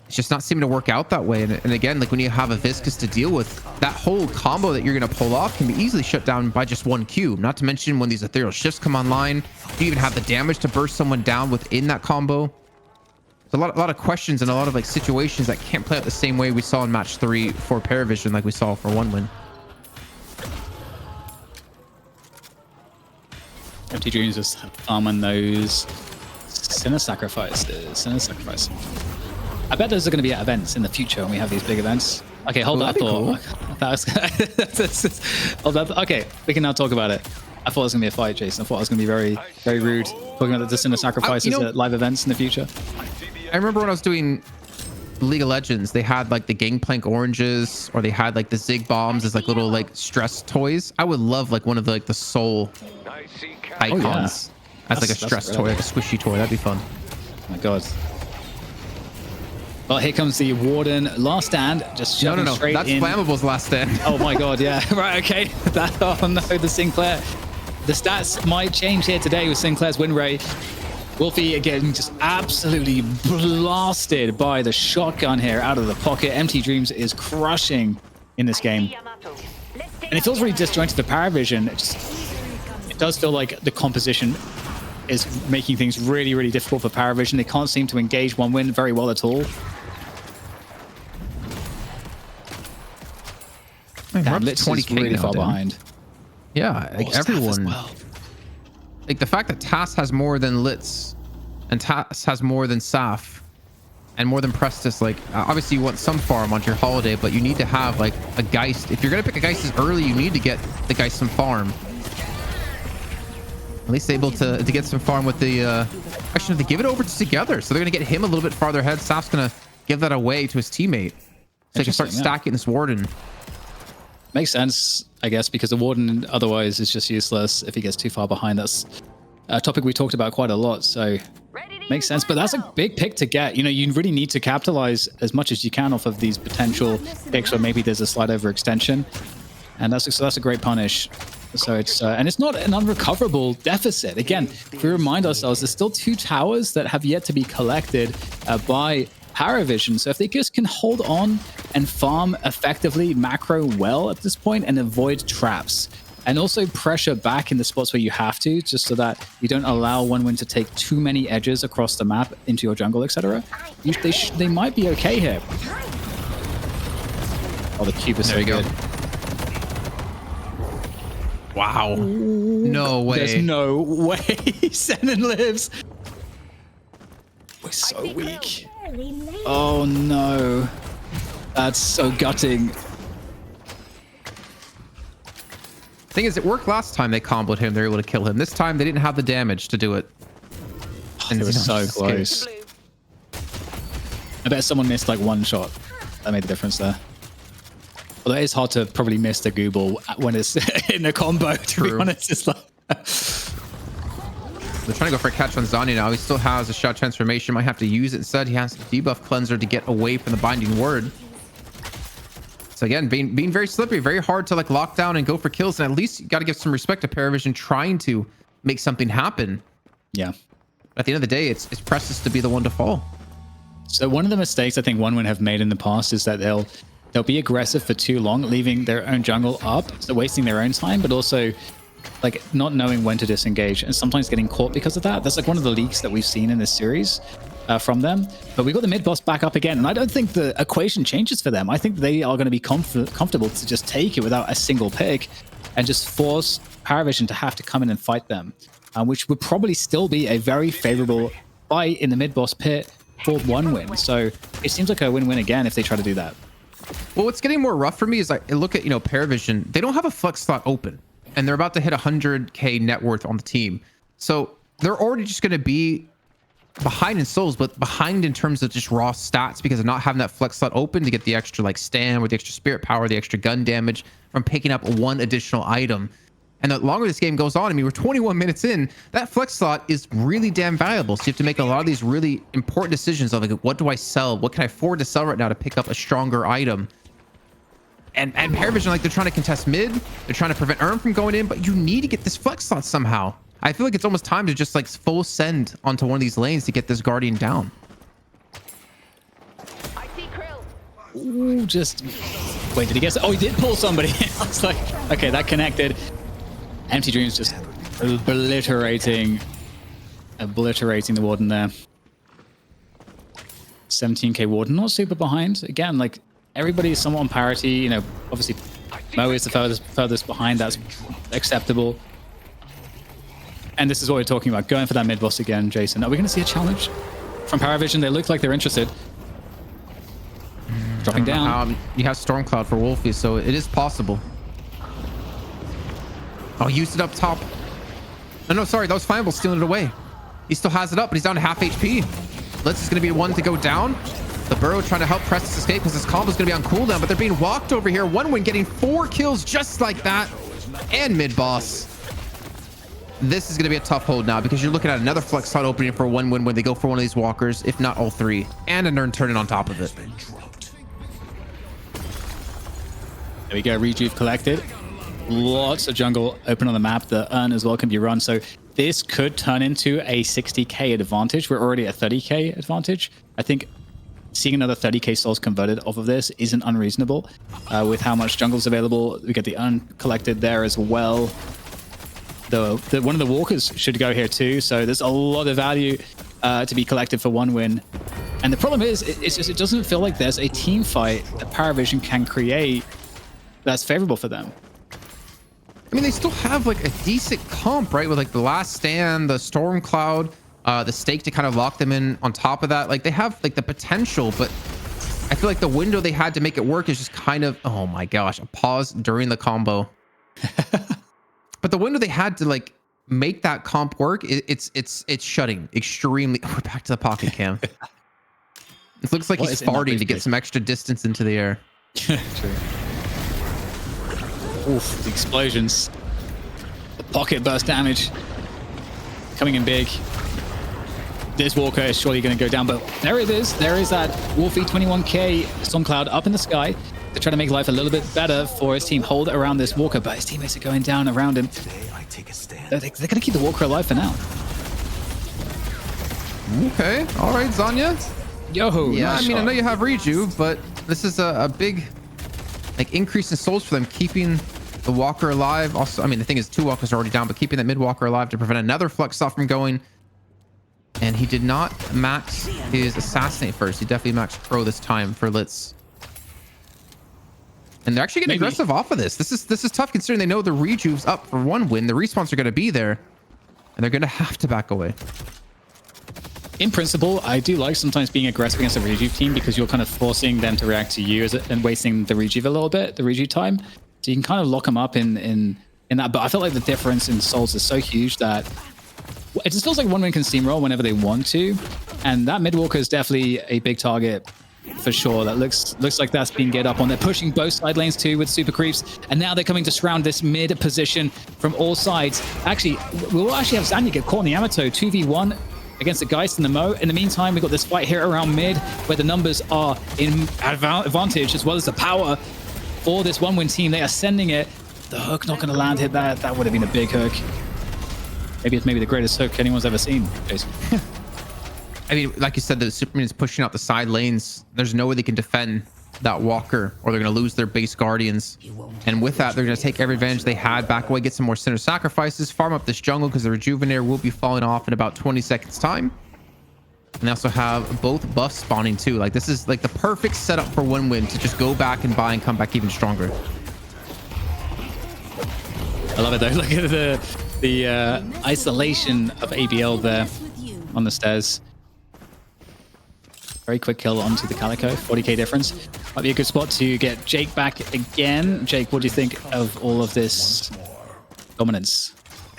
It's just not seeming to work out that way. And again, like when you have a Viscous to deal with, that whole combo that you're going to pull off can be easily shut down by just one Q. Not to mention when these ethereal shifts come online, you even have the damage to burst someone down within that combo. There's a lot of questions and a lot of like situations that can't play out the same way we saw in match 3 for Parivision, like we saw for OneWin. Empty Dreams just farming those Sinner Sacrifices. I bet those are going to be at events in the future when we have these big events. Okay, hold that thought. Cool. Okay, we can now talk about it. I thought it was going to be a fight, Jason. I thought it was going to be very, very rude talking about the Sinner Sacrifices at live events in the future. I remember when I was doing League of Legends, they had like the Gangplank oranges, or they had like the Zig bombs as like little like stress toys. I would love like one of the like the soul icons as like a stress toy, like a squishy toy. That'd be fun. Oh my god. Well, here comes the Warden last stand. Just shoving straight that's in. Flammable's last stand. Oh my god, yeah. Right, okay. Oh no, the Sinclair. The stats might change here today with Sinclair's win rate. Wolfie again just absolutely blasted by the shotgun here out of the pocket. Empty Dreams is crushing in this game. And it feels really disjointed for Parivision. It does feel like the composition is making things really, really difficult for Parivision. They can't seem to engage OneWin very well at all. Litz 20K is really far behind. Yeah, like everyone. Well. Like the fact that TAS has more than Litz and TAS has more than Saf and more than Prestis, like obviously you want some farm on your holiday, but you need to have like a Geist. If you're going to pick a Geist as early, you need to get the Geist some farm. At least able to get some farm with the actually they give it over together, so they're going to get him a little bit farther ahead. Saf's going to give that away to his teammate so they can start stacking this Warden. Makes sense, I guess, because the Warden otherwise is just useless if he gets too far behind. That's a topic we talked about quite a lot, so makes sense. But that's a big pick to get. You know, you really need to capitalize as much as you can off of these potential picks where maybe there's a slight overextension, and that's a great punish. So it's and it's not an unrecoverable deficit. Again, if we remind ourselves, there's still 2 towers that have yet to be collected by Parivision. So if they just can hold on and farm effectively, macro well at this point, and avoid traps, and also pressure back in the spots where you have to, just so that you don't allow OneWin to take too many edges across the map into your jungle, etc. They might be okay here. Oh, the cube is so good. Wow. No way. There's no way Zenon lives. We're so weak. Oh no. That's so gutting. Thing is, it worked last time they comboed him. They were able to kill him. This time they didn't have the damage to do it. And it was so close. I bet someone missed like one shot. That made the difference there. Although it is hard to probably miss the Google when it's in a combo, to be honest. It's like they're trying to go for a catch on Zanya now. He still has a shot transformation. Might have to use it instead. He has a debuff cleanser to get away from the binding word. So again, being very slippery, very hard to like lock down and go for kills. And at least you got to give some respect to Parivision trying to make something happen. Yeah. At the end of the day, it's Prestis to be the one to fall. So one of the mistakes I think OneWin have made in the past is that they'll be aggressive for too long, leaving their own jungle up, so wasting their own time, but also like not knowing when to disengage and sometimes getting caught because of that. That's like one of the leaks that we've seen in this series from them. But we got the mid boss back up again, and I don't think the equation changes for them. I think they are going to be comfortable to just take it without a single pick and just force Parivision to have to come in and fight them, which would probably still be a very favorable fight in the mid boss pit for OneWin. So it seems like a win-win again if they try to do that. Well, what's getting more rough for me is I look at, Parivision. They don't have a flex slot open, and they're about to hit 100K net worth on the team. So they're already just going to be behind in souls, but behind in terms of just raw stats because of not having that flex slot open to get the extra like stam or the extra spirit power, the extra gun damage from picking up one additional item. And the longer this game goes on, I mean, we're 21 minutes in, that flex slot is really damn valuable. So you have to make a lot of these really important decisions of like, what do I sell? What can I afford to sell right now to pick up a stronger item? And Parivision, like, they're trying to contest mid. They're trying to prevent Erm from going in, but you need to get this flex slot somehow. I feel like it's almost time to just like full send onto one of these lanes to get this Guardian down. I see Krill. Ooh, just wait, did he guess? Oh, he did pull somebody. I was like, okay, that connected. Empty Dreams just obliterating the Warden there. 17k Warden, not super behind. Again, like everybody is somewhat on parity. Obviously Mo is the furthest behind. That's acceptable. And this is what we're talking about. Going for that mid boss again, Jason. Are we going to see a challenge from Parivision? They look like they're interested. Dropping down. You have Stormcloud for Wolfie, so it is possible. Oh, he used it up top. No, sorry. That was Fineable stealing it away. He still has it up, but he's down to half HP. Blitz is going to be one to go down. The Burrow trying to help Prestis escape because his combo is going to be on cooldown, but they're being walked over here. OneWin getting 4 kills just like that. And mid boss. This is going to be a tough hold now because you're looking at another flex slot opening for OneWin when they go for one of these walkers, if not all three, and a Nern turning on top of it. There we go. Rejuve collected. Lots of jungle open on the map. The urn as well can be run. So this could turn into a 60k advantage. We're already at 30k advantage. I think seeing another 30k souls converted off of this isn't unreasonable. With how much jungle's available, we get the urn collected there as well. One of the walkers should go here too. So there's a lot of value to be collected for OneWin. And the problem is, it doesn't feel like there's a team fight that Parivision can create that's favorable for them. I mean, they still have like a decent comp, right? With like the Last Stand, the Stormcloud, the Stake to kind of lock them in on top of that. Like they have like the potential, but I feel like the window they had to make it work is just kind of, oh my gosh, a pause during the combo. But the window they had to like make that comp work, it's shutting extremely. We're back to the pocket cam. It looks like he's farting to get some extra distance into the air. True. Oof, the explosions. The pocket burst damage. Coming in big. This Walker is surely going to go down, but there it is. There is that Wolfie 21k Stormcloud up in the sky to try to make life a little bit better for his team. Hold around this Walker, but his teammates are going down around him. They're going to keep the Walker alive for now. Okay. All right, Zanya. Yo, yeah, nice I mean, shot. I know you have Rejuve, but this is a big like increase in souls for them, keeping the Walker alive. Also, I mean, the thing is 2 Walkers are already down, but keeping that mid Walker alive to prevent another flex off from going. And he did not max his assassinate first. He definitely maxed pro this time for Litz. And they're actually getting aggressive off of this. This is tough considering they know the Rejuve's up for OneWin. The respawns are going to be there, and they're going to have to back away. In principle, I do like sometimes being aggressive against a Rejuve team because you're kind of forcing them to react to you and wasting the Rejuve a little bit, the Rejuve time. So you can kind of lock them up in that. But I feel like the difference in souls is so huge that it just feels like OneWin can steamroll whenever they want to. And that mid walker is definitely a big target for sure. That looks like that's being get up on. They're pushing both side lanes too with super creeps. And now they're coming to surround this mid position from all sides. Actually, we'll actually have Zanya get caught in the Yamato 2v1 against the Geist and the Mo. In the meantime, we've got this fight here around mid where the numbers are in advantage as well as the power for this OneWin team. They are sending it. The hook not going to land hit that. That would have been a big hook. Maybe it's the greatest hook anyone's ever seen, Jason. I mean, like you said, the Superman is pushing out the side lanes. There's no way they can defend that Walker or they're going to lose their base Guardians. And with that, they're going to take every advantage they had, back away, get some more center sacrifices, farm up this jungle because the Rejuvenator will be falling off in about 20 seconds time. And they also have both buffs spawning too. Like this is like the perfect setup for OneWin to just go back and buy and come back even stronger. I love it though. Look at the isolation of ABL there on the stairs. Very quick kill onto the Calico, 40k difference. Might be a good spot to get Jake back again. Jake, what do you think of all of this dominance?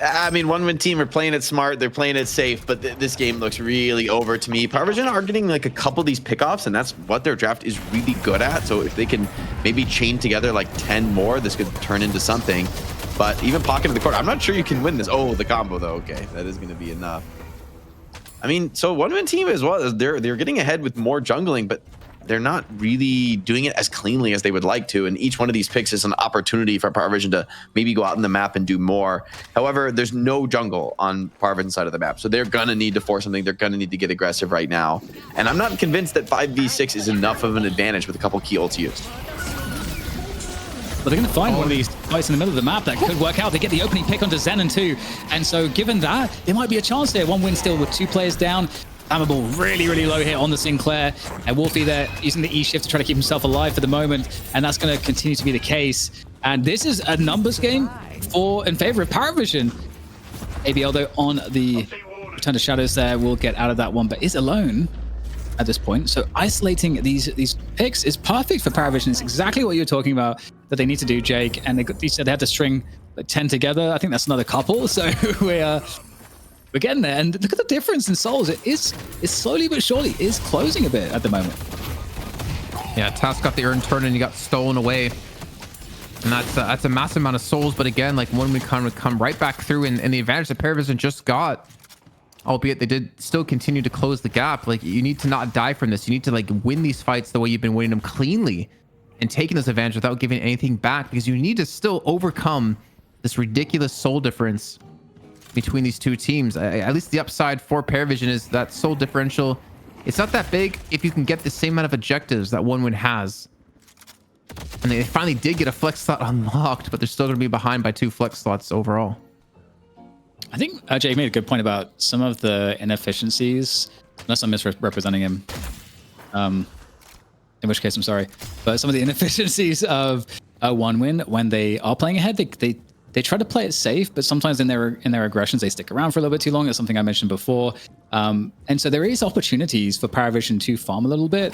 I mean, one-win team are playing it smart. They're playing it safe, but this game looks really over to me. Parivision are getting like a couple of these pickoffs, and that's what their draft is really good at. So if they can maybe chain together like 10 more, this could turn into something. But even pocket of the court, I'm not sure you can win this. Oh, the combo though. Okay, that is going to be enough. I mean, so one-win team as well. They're getting ahead with more jungling, but they're not really doing it as cleanly as they would like to. And each one of these picks is an opportunity for Parivision to maybe go out in the map and do more. However, there's no jungle on Parivision's side of the map. So they're going to need to force something. They're going to need to get aggressive right now. And I'm not convinced that 5v6 is enough of an advantage with a couple key ults used. But they're going to find one of these fights in the middle of the map that could work out. They get the opening pick onto Zenon too. And so given that, there might be a chance there. One win still with 2 players down. Unavailable really, really low here on the Sinclair. And Wolfie there using the E shift to try to keep himself alive for the moment. And that's going to continue to be the case. And this is a numbers game in favor of Parivision. ABL though on the Return to Shadows there will get out of that one, but is alone at this point. So isolating these picks is perfect for Parivision. It's exactly what you're talking about that they need to do, Jake. And they said they had to string 10 together. I think that's another couple. So we're getting there. And look at the difference in souls. It's slowly but surely is closing a bit at the moment. Yeah, Task got the earn turn and he got stolen away. And that's a massive amount of souls. But again, like when we come right back through and the advantage that Parivision just got, albeit they did still continue to close the gap. Like you need to not die from this. You need to like win these fights the way you've been winning them cleanly and taking this advantage without giving anything back, because you need to still overcome this ridiculous soul difference between these two teams. At least the upside for Parivision is that soul differential. It's not that big if you can get the same amount of objectives that one win has. And they finally did get a flex slot unlocked, but they're still going to be behind by 2 flex slots overall. I think Jake made a good point about some of the inefficiencies, unless I'm misrepresenting him. In which case, I'm sorry. But some of the inefficiencies of one win when they are playing ahead, they try to play it safe, but sometimes in their aggressions, they stick around for a little bit too long. That's something I mentioned before. And so there is opportunities for Parivision to farm a little bit.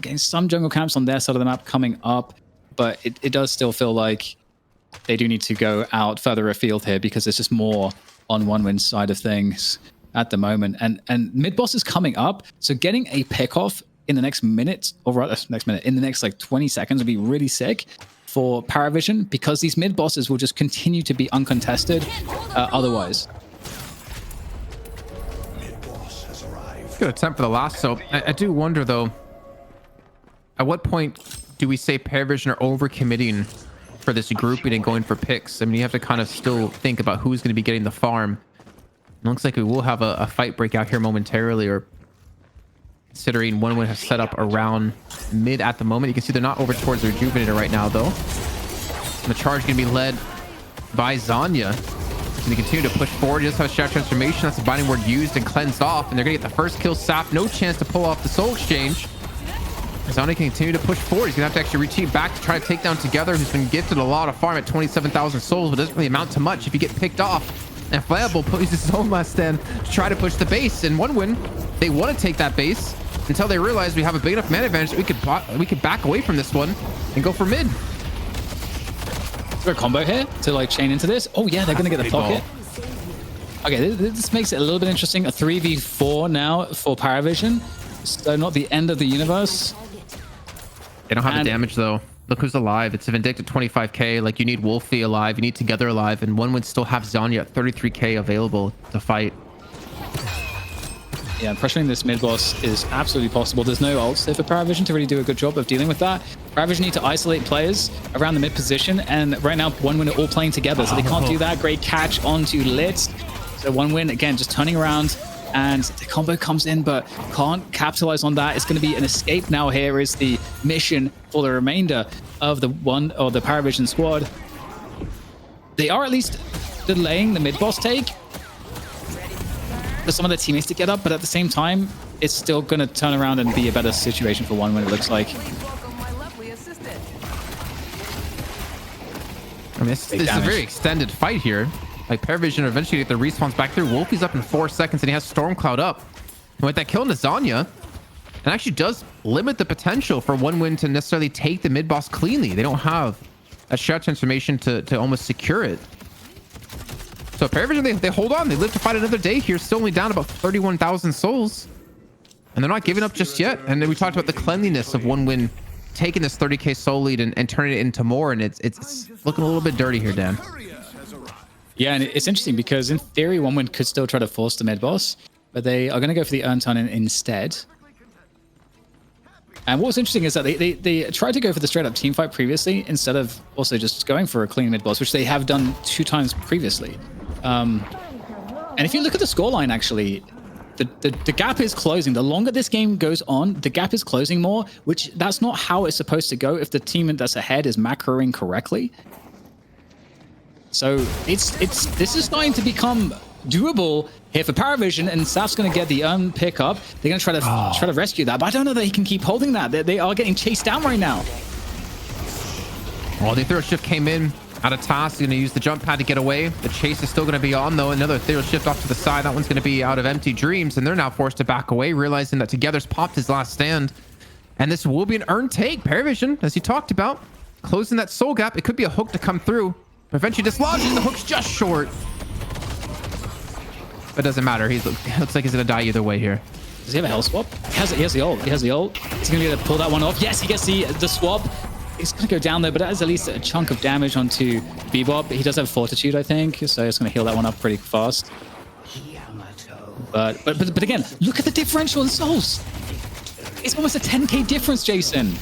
Getting some jungle camps on their side of the map coming up, but it does still feel like they do need to go out further afield here because there's just more on one win side of things at the moment. And mid boss is coming up, so getting a pick off in the next minute, or rather in the next like 20 seconds would be really sick for Parivision, because these mid bosses will just continue to be uncontested otherwise. Good attempt for the last soap. I do wonder though, at what point do we say Parivision are overcommitting for this grouping and going for picks? I mean, you have to kind of still think about who's going to be getting the farm. It looks like we will have a fight break out here momentarily, or considering one would have set up around mid at the moment. You can see they're not over towards the Rejuvenator right now though. And the charge is going to be led by Zanya. And they continue to push forward. He just has Shadow Transformation. That's the binding word used and cleansed off. And they're going to get the first kill. Sap, no chance to pull off the soul exchange. Zanya can continue to push forward. He's going to have to actually retreat back to try to take down Together, who's been gifted a lot of farm at 27,000 souls, but doesn't really amount to much if you get picked off. And Viable plays his own last stand to try to push the base. And one win, they want to take that base until they realize we have a big enough mana advantage that we could back away from this one and go for mid. Is there a combo here to like chain into this? Oh yeah, they're going to get the pocket. Okay, this makes it a little bit interesting. A 3v4 now for Parivision. So not the end of the universe. They don't have the damage though. Look who's alive. It's a Vindictive 25k. Like, you need Wolfie alive, you need Together alive, and one would still have Zanya at 33k available to fight. Yeah, pressuring this mid boss is absolutely possible. There's no ults there for Parivision to really do a good job of dealing with that. Parivision need to isolate players around the mid position, and right now one win are all playing together, so they can't do that. Great catch onto Lit. So one win again, just turning around, and the combo comes in, but can't capitalize on that. It's going to be an escape now. Here is the mission for the remainder of the Parivision squad. They are at least delaying the mid boss take for some of their teammates to get up, but at the same time, it's still going to turn around and be a better situation for one when it looks like. I mean, this is a very extended fight here. Like, Parivision eventually get the respawns back through. Wolfie's up in 4 seconds, and he has Stormcloud up. And with that kill into Zanya, and actually does limit the potential for OneWin to necessarily take the mid boss cleanly. They don't have a shot transformation to almost secure it. So Parivision, they hold on. They live to fight another day here. Still only down about 31,000 souls. And they're not giving up just yet. And then we talked about the cleanliness of OneWin taking this 30k soul lead and turning it into more. And it's looking a little bit dirty here, Dan. Yeah, and it's interesting because in theory, OneWin could still try to force the mid boss, but they are going to go for the earn ton instead. And what was interesting is that they tried to go for the straight up team fight previously instead of also just going for a clean mid boss, which they have done 2 times previously. And if you look at the scoreline, actually, the gap is closing. The longer this game goes on, the gap is closing more, which that's not how it's supposed to go if the team that's ahead is macroing correctly. So this is starting to become doable here for Parivision, and Saf's going to get the pick up. They're going to try to rescue that, but I don't know that he can keep holding that. They are getting chased down right now. Well, the Ethereal Shift came in out of task. Going to use the jump pad to get away. The chase is still going to be on, though. Another Ethereal Shift off to the side. That one's going to be out of empty dreams, and they're now forced to back away, realizing that Together's popped his last stand. And this will be an earned take. Parivision, as you talked about, closing that soul gap. It could be a hook to come through. But eventually dislodging. The hook's just short. But it doesn't matter. He looks like he's going to die either way here. Does he have a hell swap? He has the ult. He has the ult. He's going to be able to pull that one off. Yes, he gets the swap. He's going to go down there, but that is at least a chunk of damage onto Bebop. He does have Fortitude, I think, so it's going to heal that one up pretty fast. But again, look at the differential in souls. It's almost a 10k difference, Jason.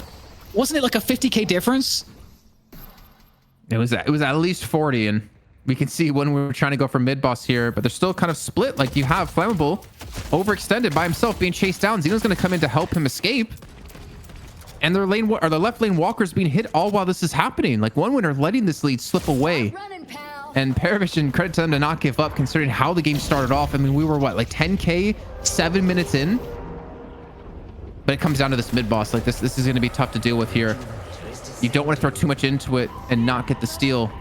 Wasn't it like a 50k difference? It was at least 40, and we can see when we were trying to go for mid boss here, but they're still kind of split. Like, you have Flammable overextended by himself being chased down. Xeno's going to come in to help him escape. And their left lane walker's being hit all while this is happening. Like, OneWin are letting this lead slip away. And Parivision, credit to them to not give up considering how the game started off. I mean, we were what, like 10k 7 minutes in? But it comes down to this mid boss. Like, this is going to be tough to deal with here. You don't want to throw too much into it and not get the steal.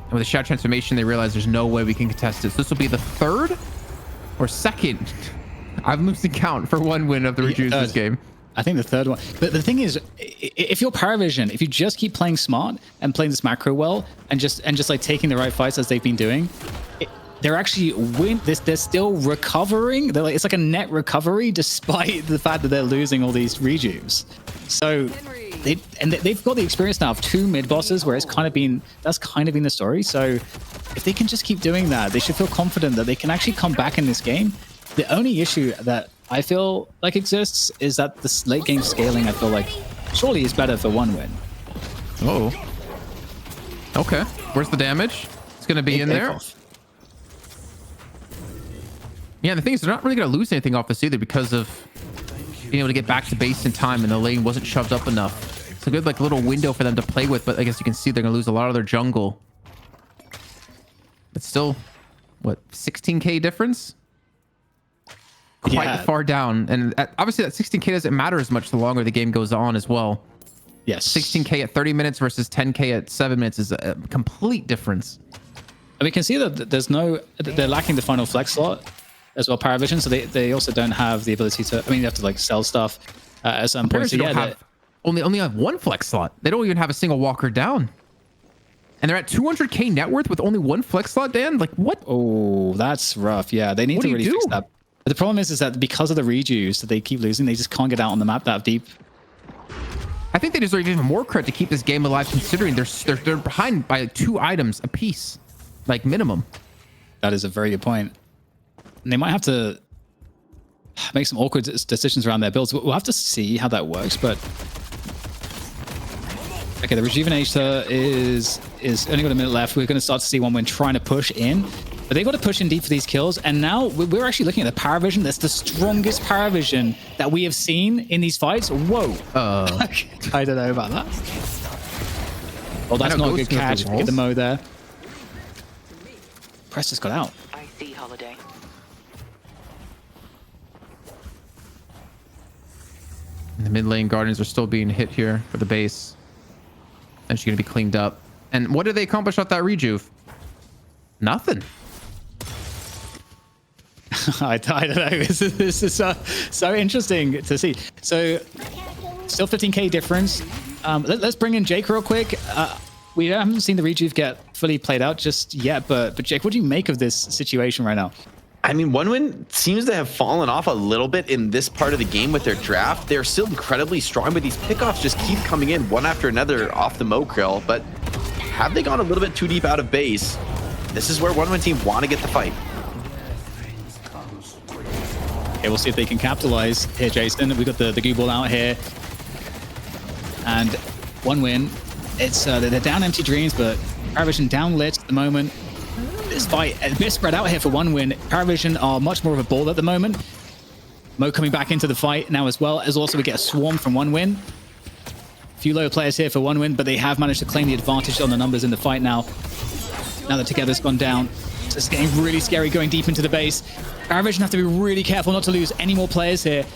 And with a shot transformation, they realize there's no way we can contest it. So this will be the 3rd or 2nd. I'm losing count for OneWin of the rejuves this game. I think the 3rd one. But the thing is, if you're Parivision, if you just keep playing smart and playing this macro well, and just like taking the right fights as they've been doing, they're actually they're still recovering. They're like, it's like a net recovery despite the fact that they're losing all these rejuves. So they've got the experience now of 2 mid bosses where that's kind of been the story. So if they can just keep doing that, they should feel confident that they can actually come back in this game. The only issue that I feel like exists is that the late game scaling, I feel like surely is better for OneWin. Oh, okay. Where's the damage? It's going to be in there. Yeah, the thing is, they're not really going to lose anything off this either because of being able to get back to base in time, and the lane wasn't shoved up enough. It's a good like little window for them to play with, but I guess you can see they're going to lose a lot of their jungle. But still, what, 16k difference? Quite far down, and obviously that 16k doesn't matter as much the longer the game goes on as well. Yes, 16k at 30 minutes versus 10k at 7 minutes is a complete difference. And we can see that they're lacking the final flex slot as well, Parivision, so they also don't have the ability to, I mean, you have to like sell stuff at some point. So yeah, only have 1 flex slot. They don't even have a single walker down. And they're at 200k net worth with only 1 flex slot, Dan? Like, what? Oh, that's rough. Yeah, they need to really fix that. But the problem is that because of the rejuves that they keep losing, they just can't get out on the map that deep. I think they deserve even more credit to keep this game alive, considering they're behind by 2 items a piece, like minimum. That is a very good point. And they might have to make some awkward decisions around their builds. We'll have to see how that works. But okay, the Rejuvenator is only got a minute left. We're going to start to see OneWin trying to push in. But they've got to push in deep for these kills. And now we're actually looking at the Parivision. That's the strongest Parivision that we have seen in these fights. Whoa. I don't know about that. Well, that's not a good catch. Get the Mo there. Press just got out. I see, Holiday. The mid lane Guardians are still being hit here for the base. And she's going to be cleaned up. And what did they accomplish off that rejuve? Nothing. I don't know. This is so interesting to see. So still 15k difference. Let's bring in Jake real quick. We haven't seen the rejuve get fully played out just yet, but Jake, what do you make of this situation right now? I mean, OneWin seems to have fallen off a little bit in this part of the game with their draft. They're still incredibly strong, but these pickoffs just keep coming in one after another off the Mokrill. But have they gone a little bit too deep out of base? This is where OneWin team want to get the fight. Okay, we'll see if they can capitalize here, Jason. We got the goo ball out here. And OneWin, it's they're down Empty Dreams, but Parivision down lit at the moment. This fight a bit spread out here for OneWin. Parivision are much more of a ball at the moment. Mo coming back into the fight now as well, as also we get a swarm from OneWin. A few low players here for OneWin, but they have managed to claim the advantage on the numbers in the fight now. Now that Together's gone down, so it's getting really scary going deep into the base. Parivision have to be really careful not to lose any more players here.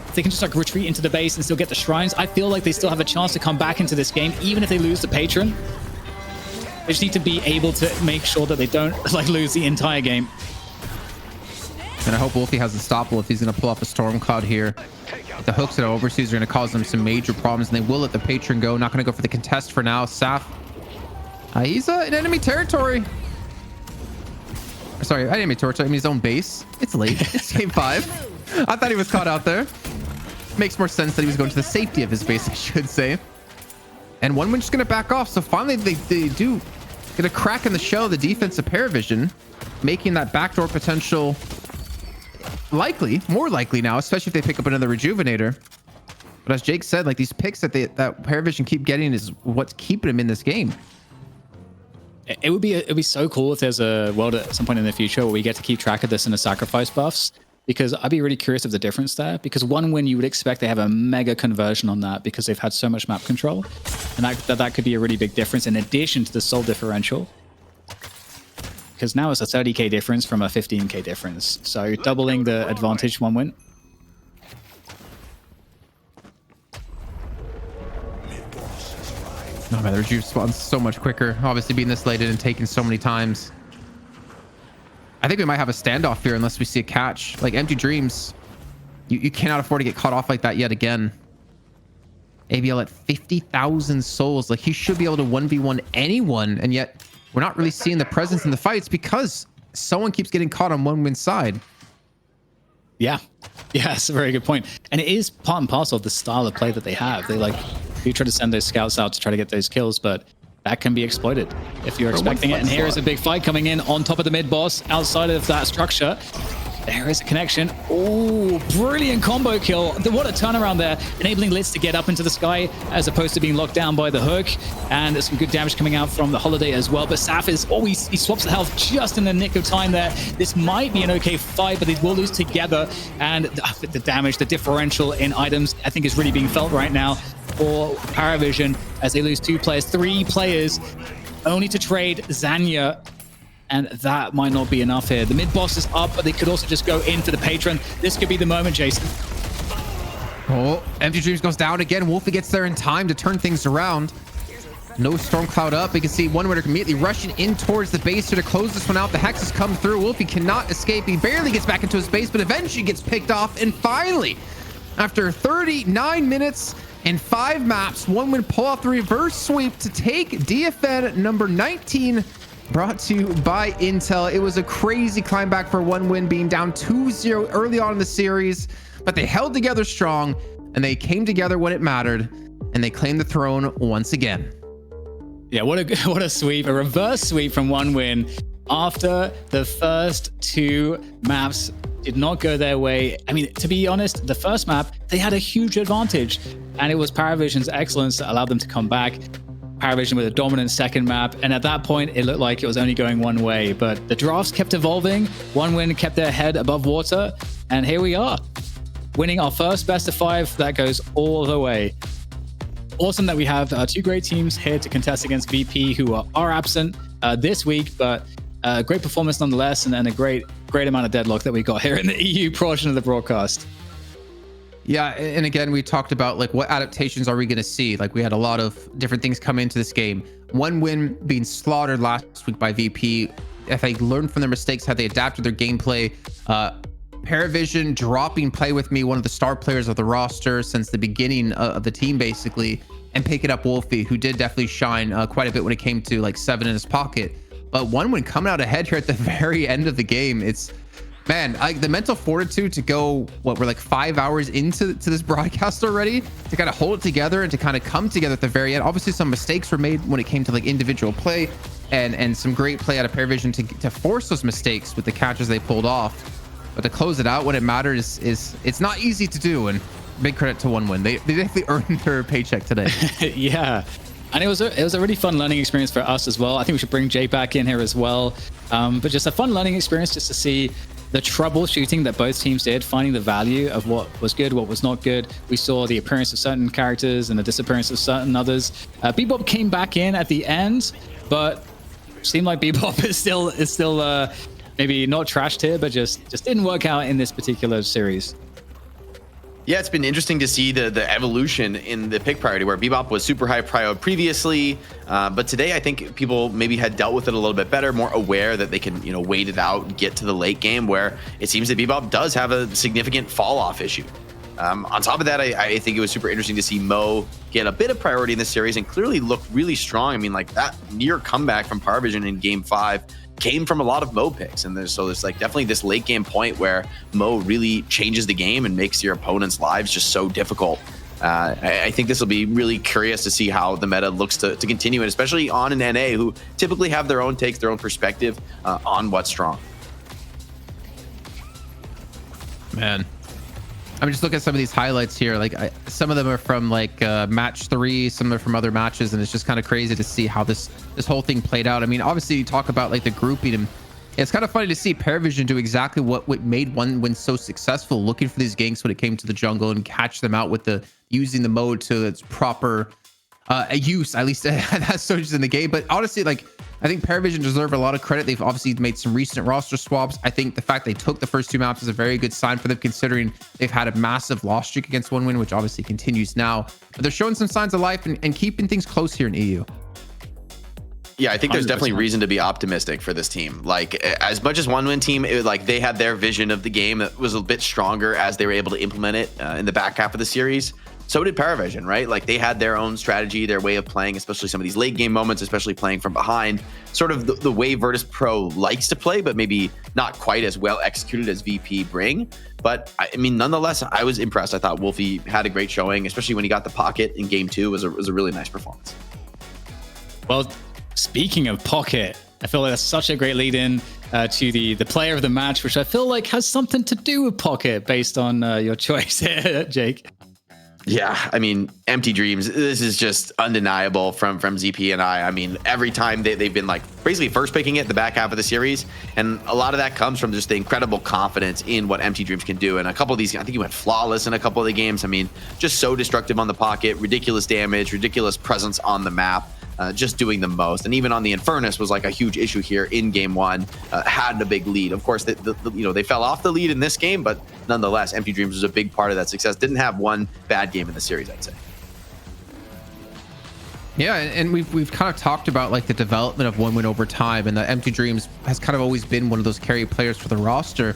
If they can just like retreat into the base and still get the shrines, I feel like they still have a chance to come back into this game, even if they lose the patron. They just need to be able to make sure that they don't like lose the entire game. And I hope Wolfie has Unstoppable if he's going to pull off a Storm Cloud here. The hooks that are overseas are going to cause them some major problems, and they will let the patron go. Not going to go for the contest for now. Saf, he's in enemy territory. Sorry, enemy territory. I mean his own base. It's late. It's game 5. I thought he was caught out there. Makes more sense that he was going to the safety of his base, I should say. And OneWin just going to back off. So finally, they do get a crack in the shell of the defense of Parivision, making that backdoor potential likely, more likely now, especially if they pick up another Rejuvenator. But as Jake said, like these picks that Parivision keep getting is what's keeping them in this game. It'd be so cool if there's a world at some point in the future where we get to keep track of this in the sacrifice buffs. Because I'd be really curious of the difference there. Because OneWin, you would expect they have a mega conversion on that because they've had so much map control. And that could be a really big difference in addition to the soul differential. Because now it's a 30k difference from a 15k difference. So doubling the advantage OneWin. Oh man, the Rejuve spawns so much quicker. Obviously being this late and taken so many times. I think we might have a standoff here unless we see a catch. Like Empty Dreams, you cannot afford to get caught off like that yet again. ABL at 50,000 souls. Like he should be able to 1v1 anyone, and yet we're not really seeing the presence in the fights because someone keeps getting caught on OneWin's side. Yeah, that's a very good point. And it is part and parcel of the style of play that they have. They like do try to send those scouts out to try to get those kills, but that can be exploited if you're expecting it. And here is a big fight coming in on top of the mid boss outside of that structure. There is a connection. Oh, brilliant combo kill. What a turnaround there, enabling Litz to get up into the sky as opposed to being locked down by the hook. And there's some good damage coming out from the Holiday as well. But Saf is, he swaps the health just in the nick of time there. This might be an okay fight, but they will lose together. And the damage, the differential in items, I think is really being felt right now for Parivision as they lose 2 players, 3 players, only to trade Zanya. And that might not be enough here. The mid boss is up, but they could also just go in for the patron. This could be the moment, Jason. Oh, Empty Dreams goes down again. Wolfie gets there in time to turn things around. No Storm Cloud up. We can see OneWin immediately rushing in towards the base here to close this one out. The hexes come through. Wolfie cannot escape. He barely gets back into his base, but eventually gets picked off. And finally, after 39 minutes and 5 maps, OneWin pull off the reverse sweep to take DFN number 19. Brought to you by Intel. It was a crazy climb back for OneWin, being down 2-0 early on in the series, but they held together strong and they came together when it mattered, and they claimed the throne once again. Yeah, what a sweep, a reverse sweep from OneWin after the first 2 maps did not go their way. I mean, to be honest, the first map, they had a huge advantage, and it was Parivision's excellence that allowed them to come back. Parivision with a dominant second map, and at that point it looked like it was only going one way, but the drafts kept evolving. OneWin kept their head above water, and here we are, winning our first best of 5 that goes all the way. Awesome that we have 2 great teams here to contest against VP, who are absent this week, but great performance nonetheless, and a great amount of deadlock that we got here in the EU portion of the broadcast. Yeah, and again, we talked about like what adaptations are we going to see? Like we had a lot of different things come into this game. OneWin being slaughtered last week by VP. If they learned from their mistakes, how they adapted their gameplay, Parivision dropping Play With Me, one of the star players of the roster since the beginning of the team, basically, and picking up Wolfie, who did definitely shine quite a bit when it came to like 7 in his pocket. But one coming out ahead here at the very end of the game, it's, man, the mental fortitude to go, what, we're like 5 hours into this broadcast already, to kind of hold it together and to kind of come together at the very end. Obviously, some mistakes were made when it came to like individual play, and some great play out of Parivision to force those mistakes with the catches they pulled off. But to close it out when it matters is it's not easy to do. And big credit to OneWin. They definitely earned their paycheck today. Yeah. And it was a really fun learning experience for us as well. I think we should bring Jay back in here as well. But just a fun learning experience just to see the troubleshooting that both teams did, finding the value of what was good, what was not good. We saw the appearance of certain characters and the disappearance of certain others. Bebop came back in at the end, but seemed like Bebop is still maybe not trashed here, but just didn't work out in this particular series. Yeah, it's been interesting to see the evolution in the pick priority, where Bebop was super high prio previously, but today I think people maybe had dealt with it a little bit better, more aware that they can, wait it out and get to the late game, where it seems that Bebop does have a significant fall off issue. On top of that, I think it was super interesting to see Mo get a bit of priority in this series and clearly look really strong. I mean, like that near comeback from Parivision in Game 5 came from a lot of Mo picks, and there's like definitely this late game point where Mo really changes the game and makes your opponent's lives just so difficult. I think this will be really curious to see how the meta looks to continue, and especially on an NA who typically have their own takes, their own perspective on what's strong. Man, I'm just looking at some of these highlights here. Like some of them are from like match 3, some are from other matches, and it's just kind of crazy to see how this whole thing played out. I mean, obviously you talk about like the grouping, and it's kind of funny to see Parivision do exactly what made OneWin so successful, looking for these ganks when it came to the jungle and catch them out with using the mode to its proper use, at least that's so just in the game. But honestly, like, I think Parivision deserve a lot of credit. They've obviously made some recent roster swaps. I think the fact they took the first 2 maps is a very good sign for them, considering they've had a massive loss streak against OneWin, which obviously continues now. But they're showing some signs of life and keeping things close here in EU. Yeah, I think there's 100%. Definitely reason to be optimistic for this team. Like, as much as OneWin team, it was like they had their vision of the game that was a bit stronger as they were able to implement it in the back half of the series. So did Parivision, right? Like, they had their own strategy, their way of playing, especially some of these late game moments, especially playing from behind, sort of the way Virtus.Pro likes to play, but maybe not quite as well executed as VP bring. But I mean, nonetheless, I was impressed. I thought Wolfie had a great showing, especially when he got the pocket in game 2. Was a really nice performance. Well, speaking of pocket, I feel like that's such a great lead in to the player of the match, which I feel like has something to do with pocket based on your choice here, Jake. Yeah, I mean, Empty Dreams, this is just undeniable from ZP and I. I mean, every time they've been like basically first picking it the back half of the series, and a lot of that comes from just the incredible confidence in what Empty Dreams can do. And a couple of these, I think he went flawless in a couple of the games. I mean, just so destructive on the pocket, ridiculous damage, ridiculous presence on the map. Just doing the most. And even on the Infernus was like a huge issue here in game 1, had a big lead. Of course, they fell off the lead in this game, but nonetheless, Empty Dreams was a big part of that success. Didn't have one bad game in the series, I'd say. Yeah, and we've kind of talked about like the development of OneWin over time, and the Empty Dreams has kind of always been one of those carry players for the roster.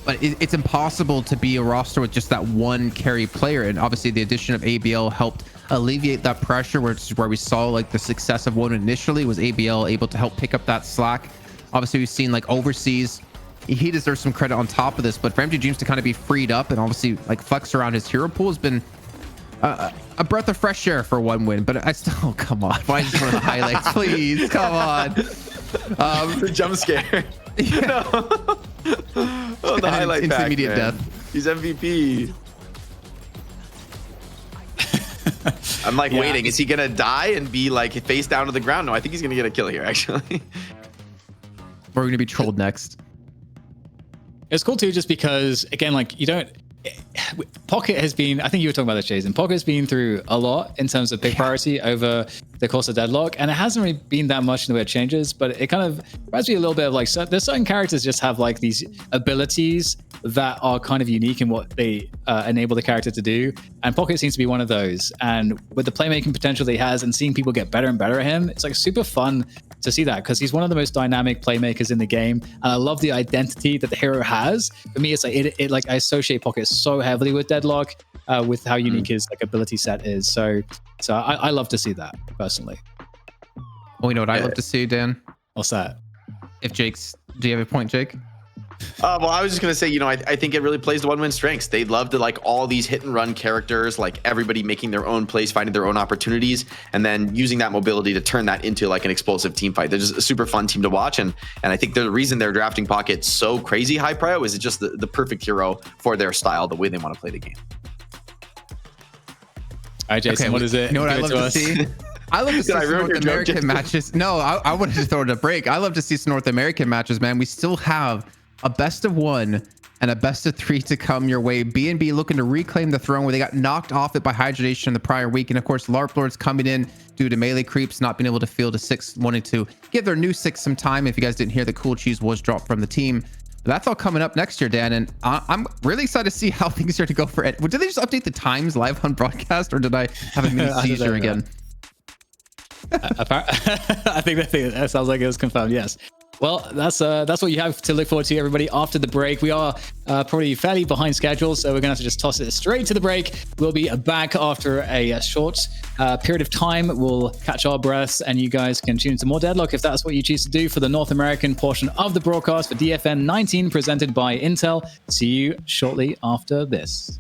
But it's impossible to be a roster with just that one carry player, and obviously the addition of ABL helped alleviate that pressure, which is where we saw like the success of OneWin initially, was ABL able to help pick up that slack. Obviously we've seen like overseas, he deserves some credit on top of this, but for Empty Dreams to kind of be freed up and obviously like flex around his hero pool has been a breath of fresh air for OneWin. But I still, come on, find one of the highlights, please, come on. The jump scare. Yeah. Oh, the highlight pack, immediate death. He's MVP. I'm like waiting. Is he gonna die and be like face down to the ground? No, I think he's gonna get a kill here, actually. We're gonna be trolled next. It's cool too, just because again, like you don't. Pocket has been, I think you were talking about this, Jason. Pocket has been through a lot in terms of pick priority over the course of Deadlock, and it hasn't really been that much in the way it changes, but it kind of reminds me a little bit of like, there's certain characters just have like these abilities that are kind of unique in what they enable the character to do, and Pocket seems to be one of those. And with the playmaking potential that he has and seeing people get better and better at him, it's like super fun to see that, because he's one of the most dynamic playmakers in the game, and I love the identity that the hero has. For me, it's like it like I associate Pocket so heavily with Deadlock, with how unique his like ability set is. So I love to see that personally. Well, you know what I'd love to see, Dan? What's that? If do you have a point, Jake? Well, I was just gonna say, you know, I think it really plays to one-win strengths. They'd love to like all these hit-and-run characters, like everybody making their own plays, finding their own opportunities, and then using that mobility to turn that into like an explosive team fight. They're just a super fun team to watch, and I think the reason they're drafting Pocket so crazy high prio is it's just the perfect hero for their style, the way they want to play the game. All right, Jason, what is it? You know what I love to see? I love to see some North American matches. No, I wanted to throw it a break. I love to see some North American matches, man. We still have a best of 1 and a best of 3 to come your way. B&B looking to reclaim the throne where they got knocked off it by Hydration the prior week. And of course, LARP Lords coming in due to melee creeps, not being able to field a 6, wanting to give their new 6 some time. If you guys didn't hear, the Cool Cheese was dropped from the team. But that's all coming up next year, Dan. And I'm really excited to see how things are to go for it. Did they just update the times live on broadcast, or did I have a mini seizure again? I think that sounds like it was confirmed. Yes. Well, that's what you have to look forward to, everybody. After the break, we are probably fairly behind schedule, so we're gonna have to just toss it straight to the break. We'll be back after a short period of time. We'll catch our breaths, and you guys can tune into more Deadlock if that's what you choose to do for the North American portion of the broadcast for DFN 19, presented by Intel. See you shortly after this.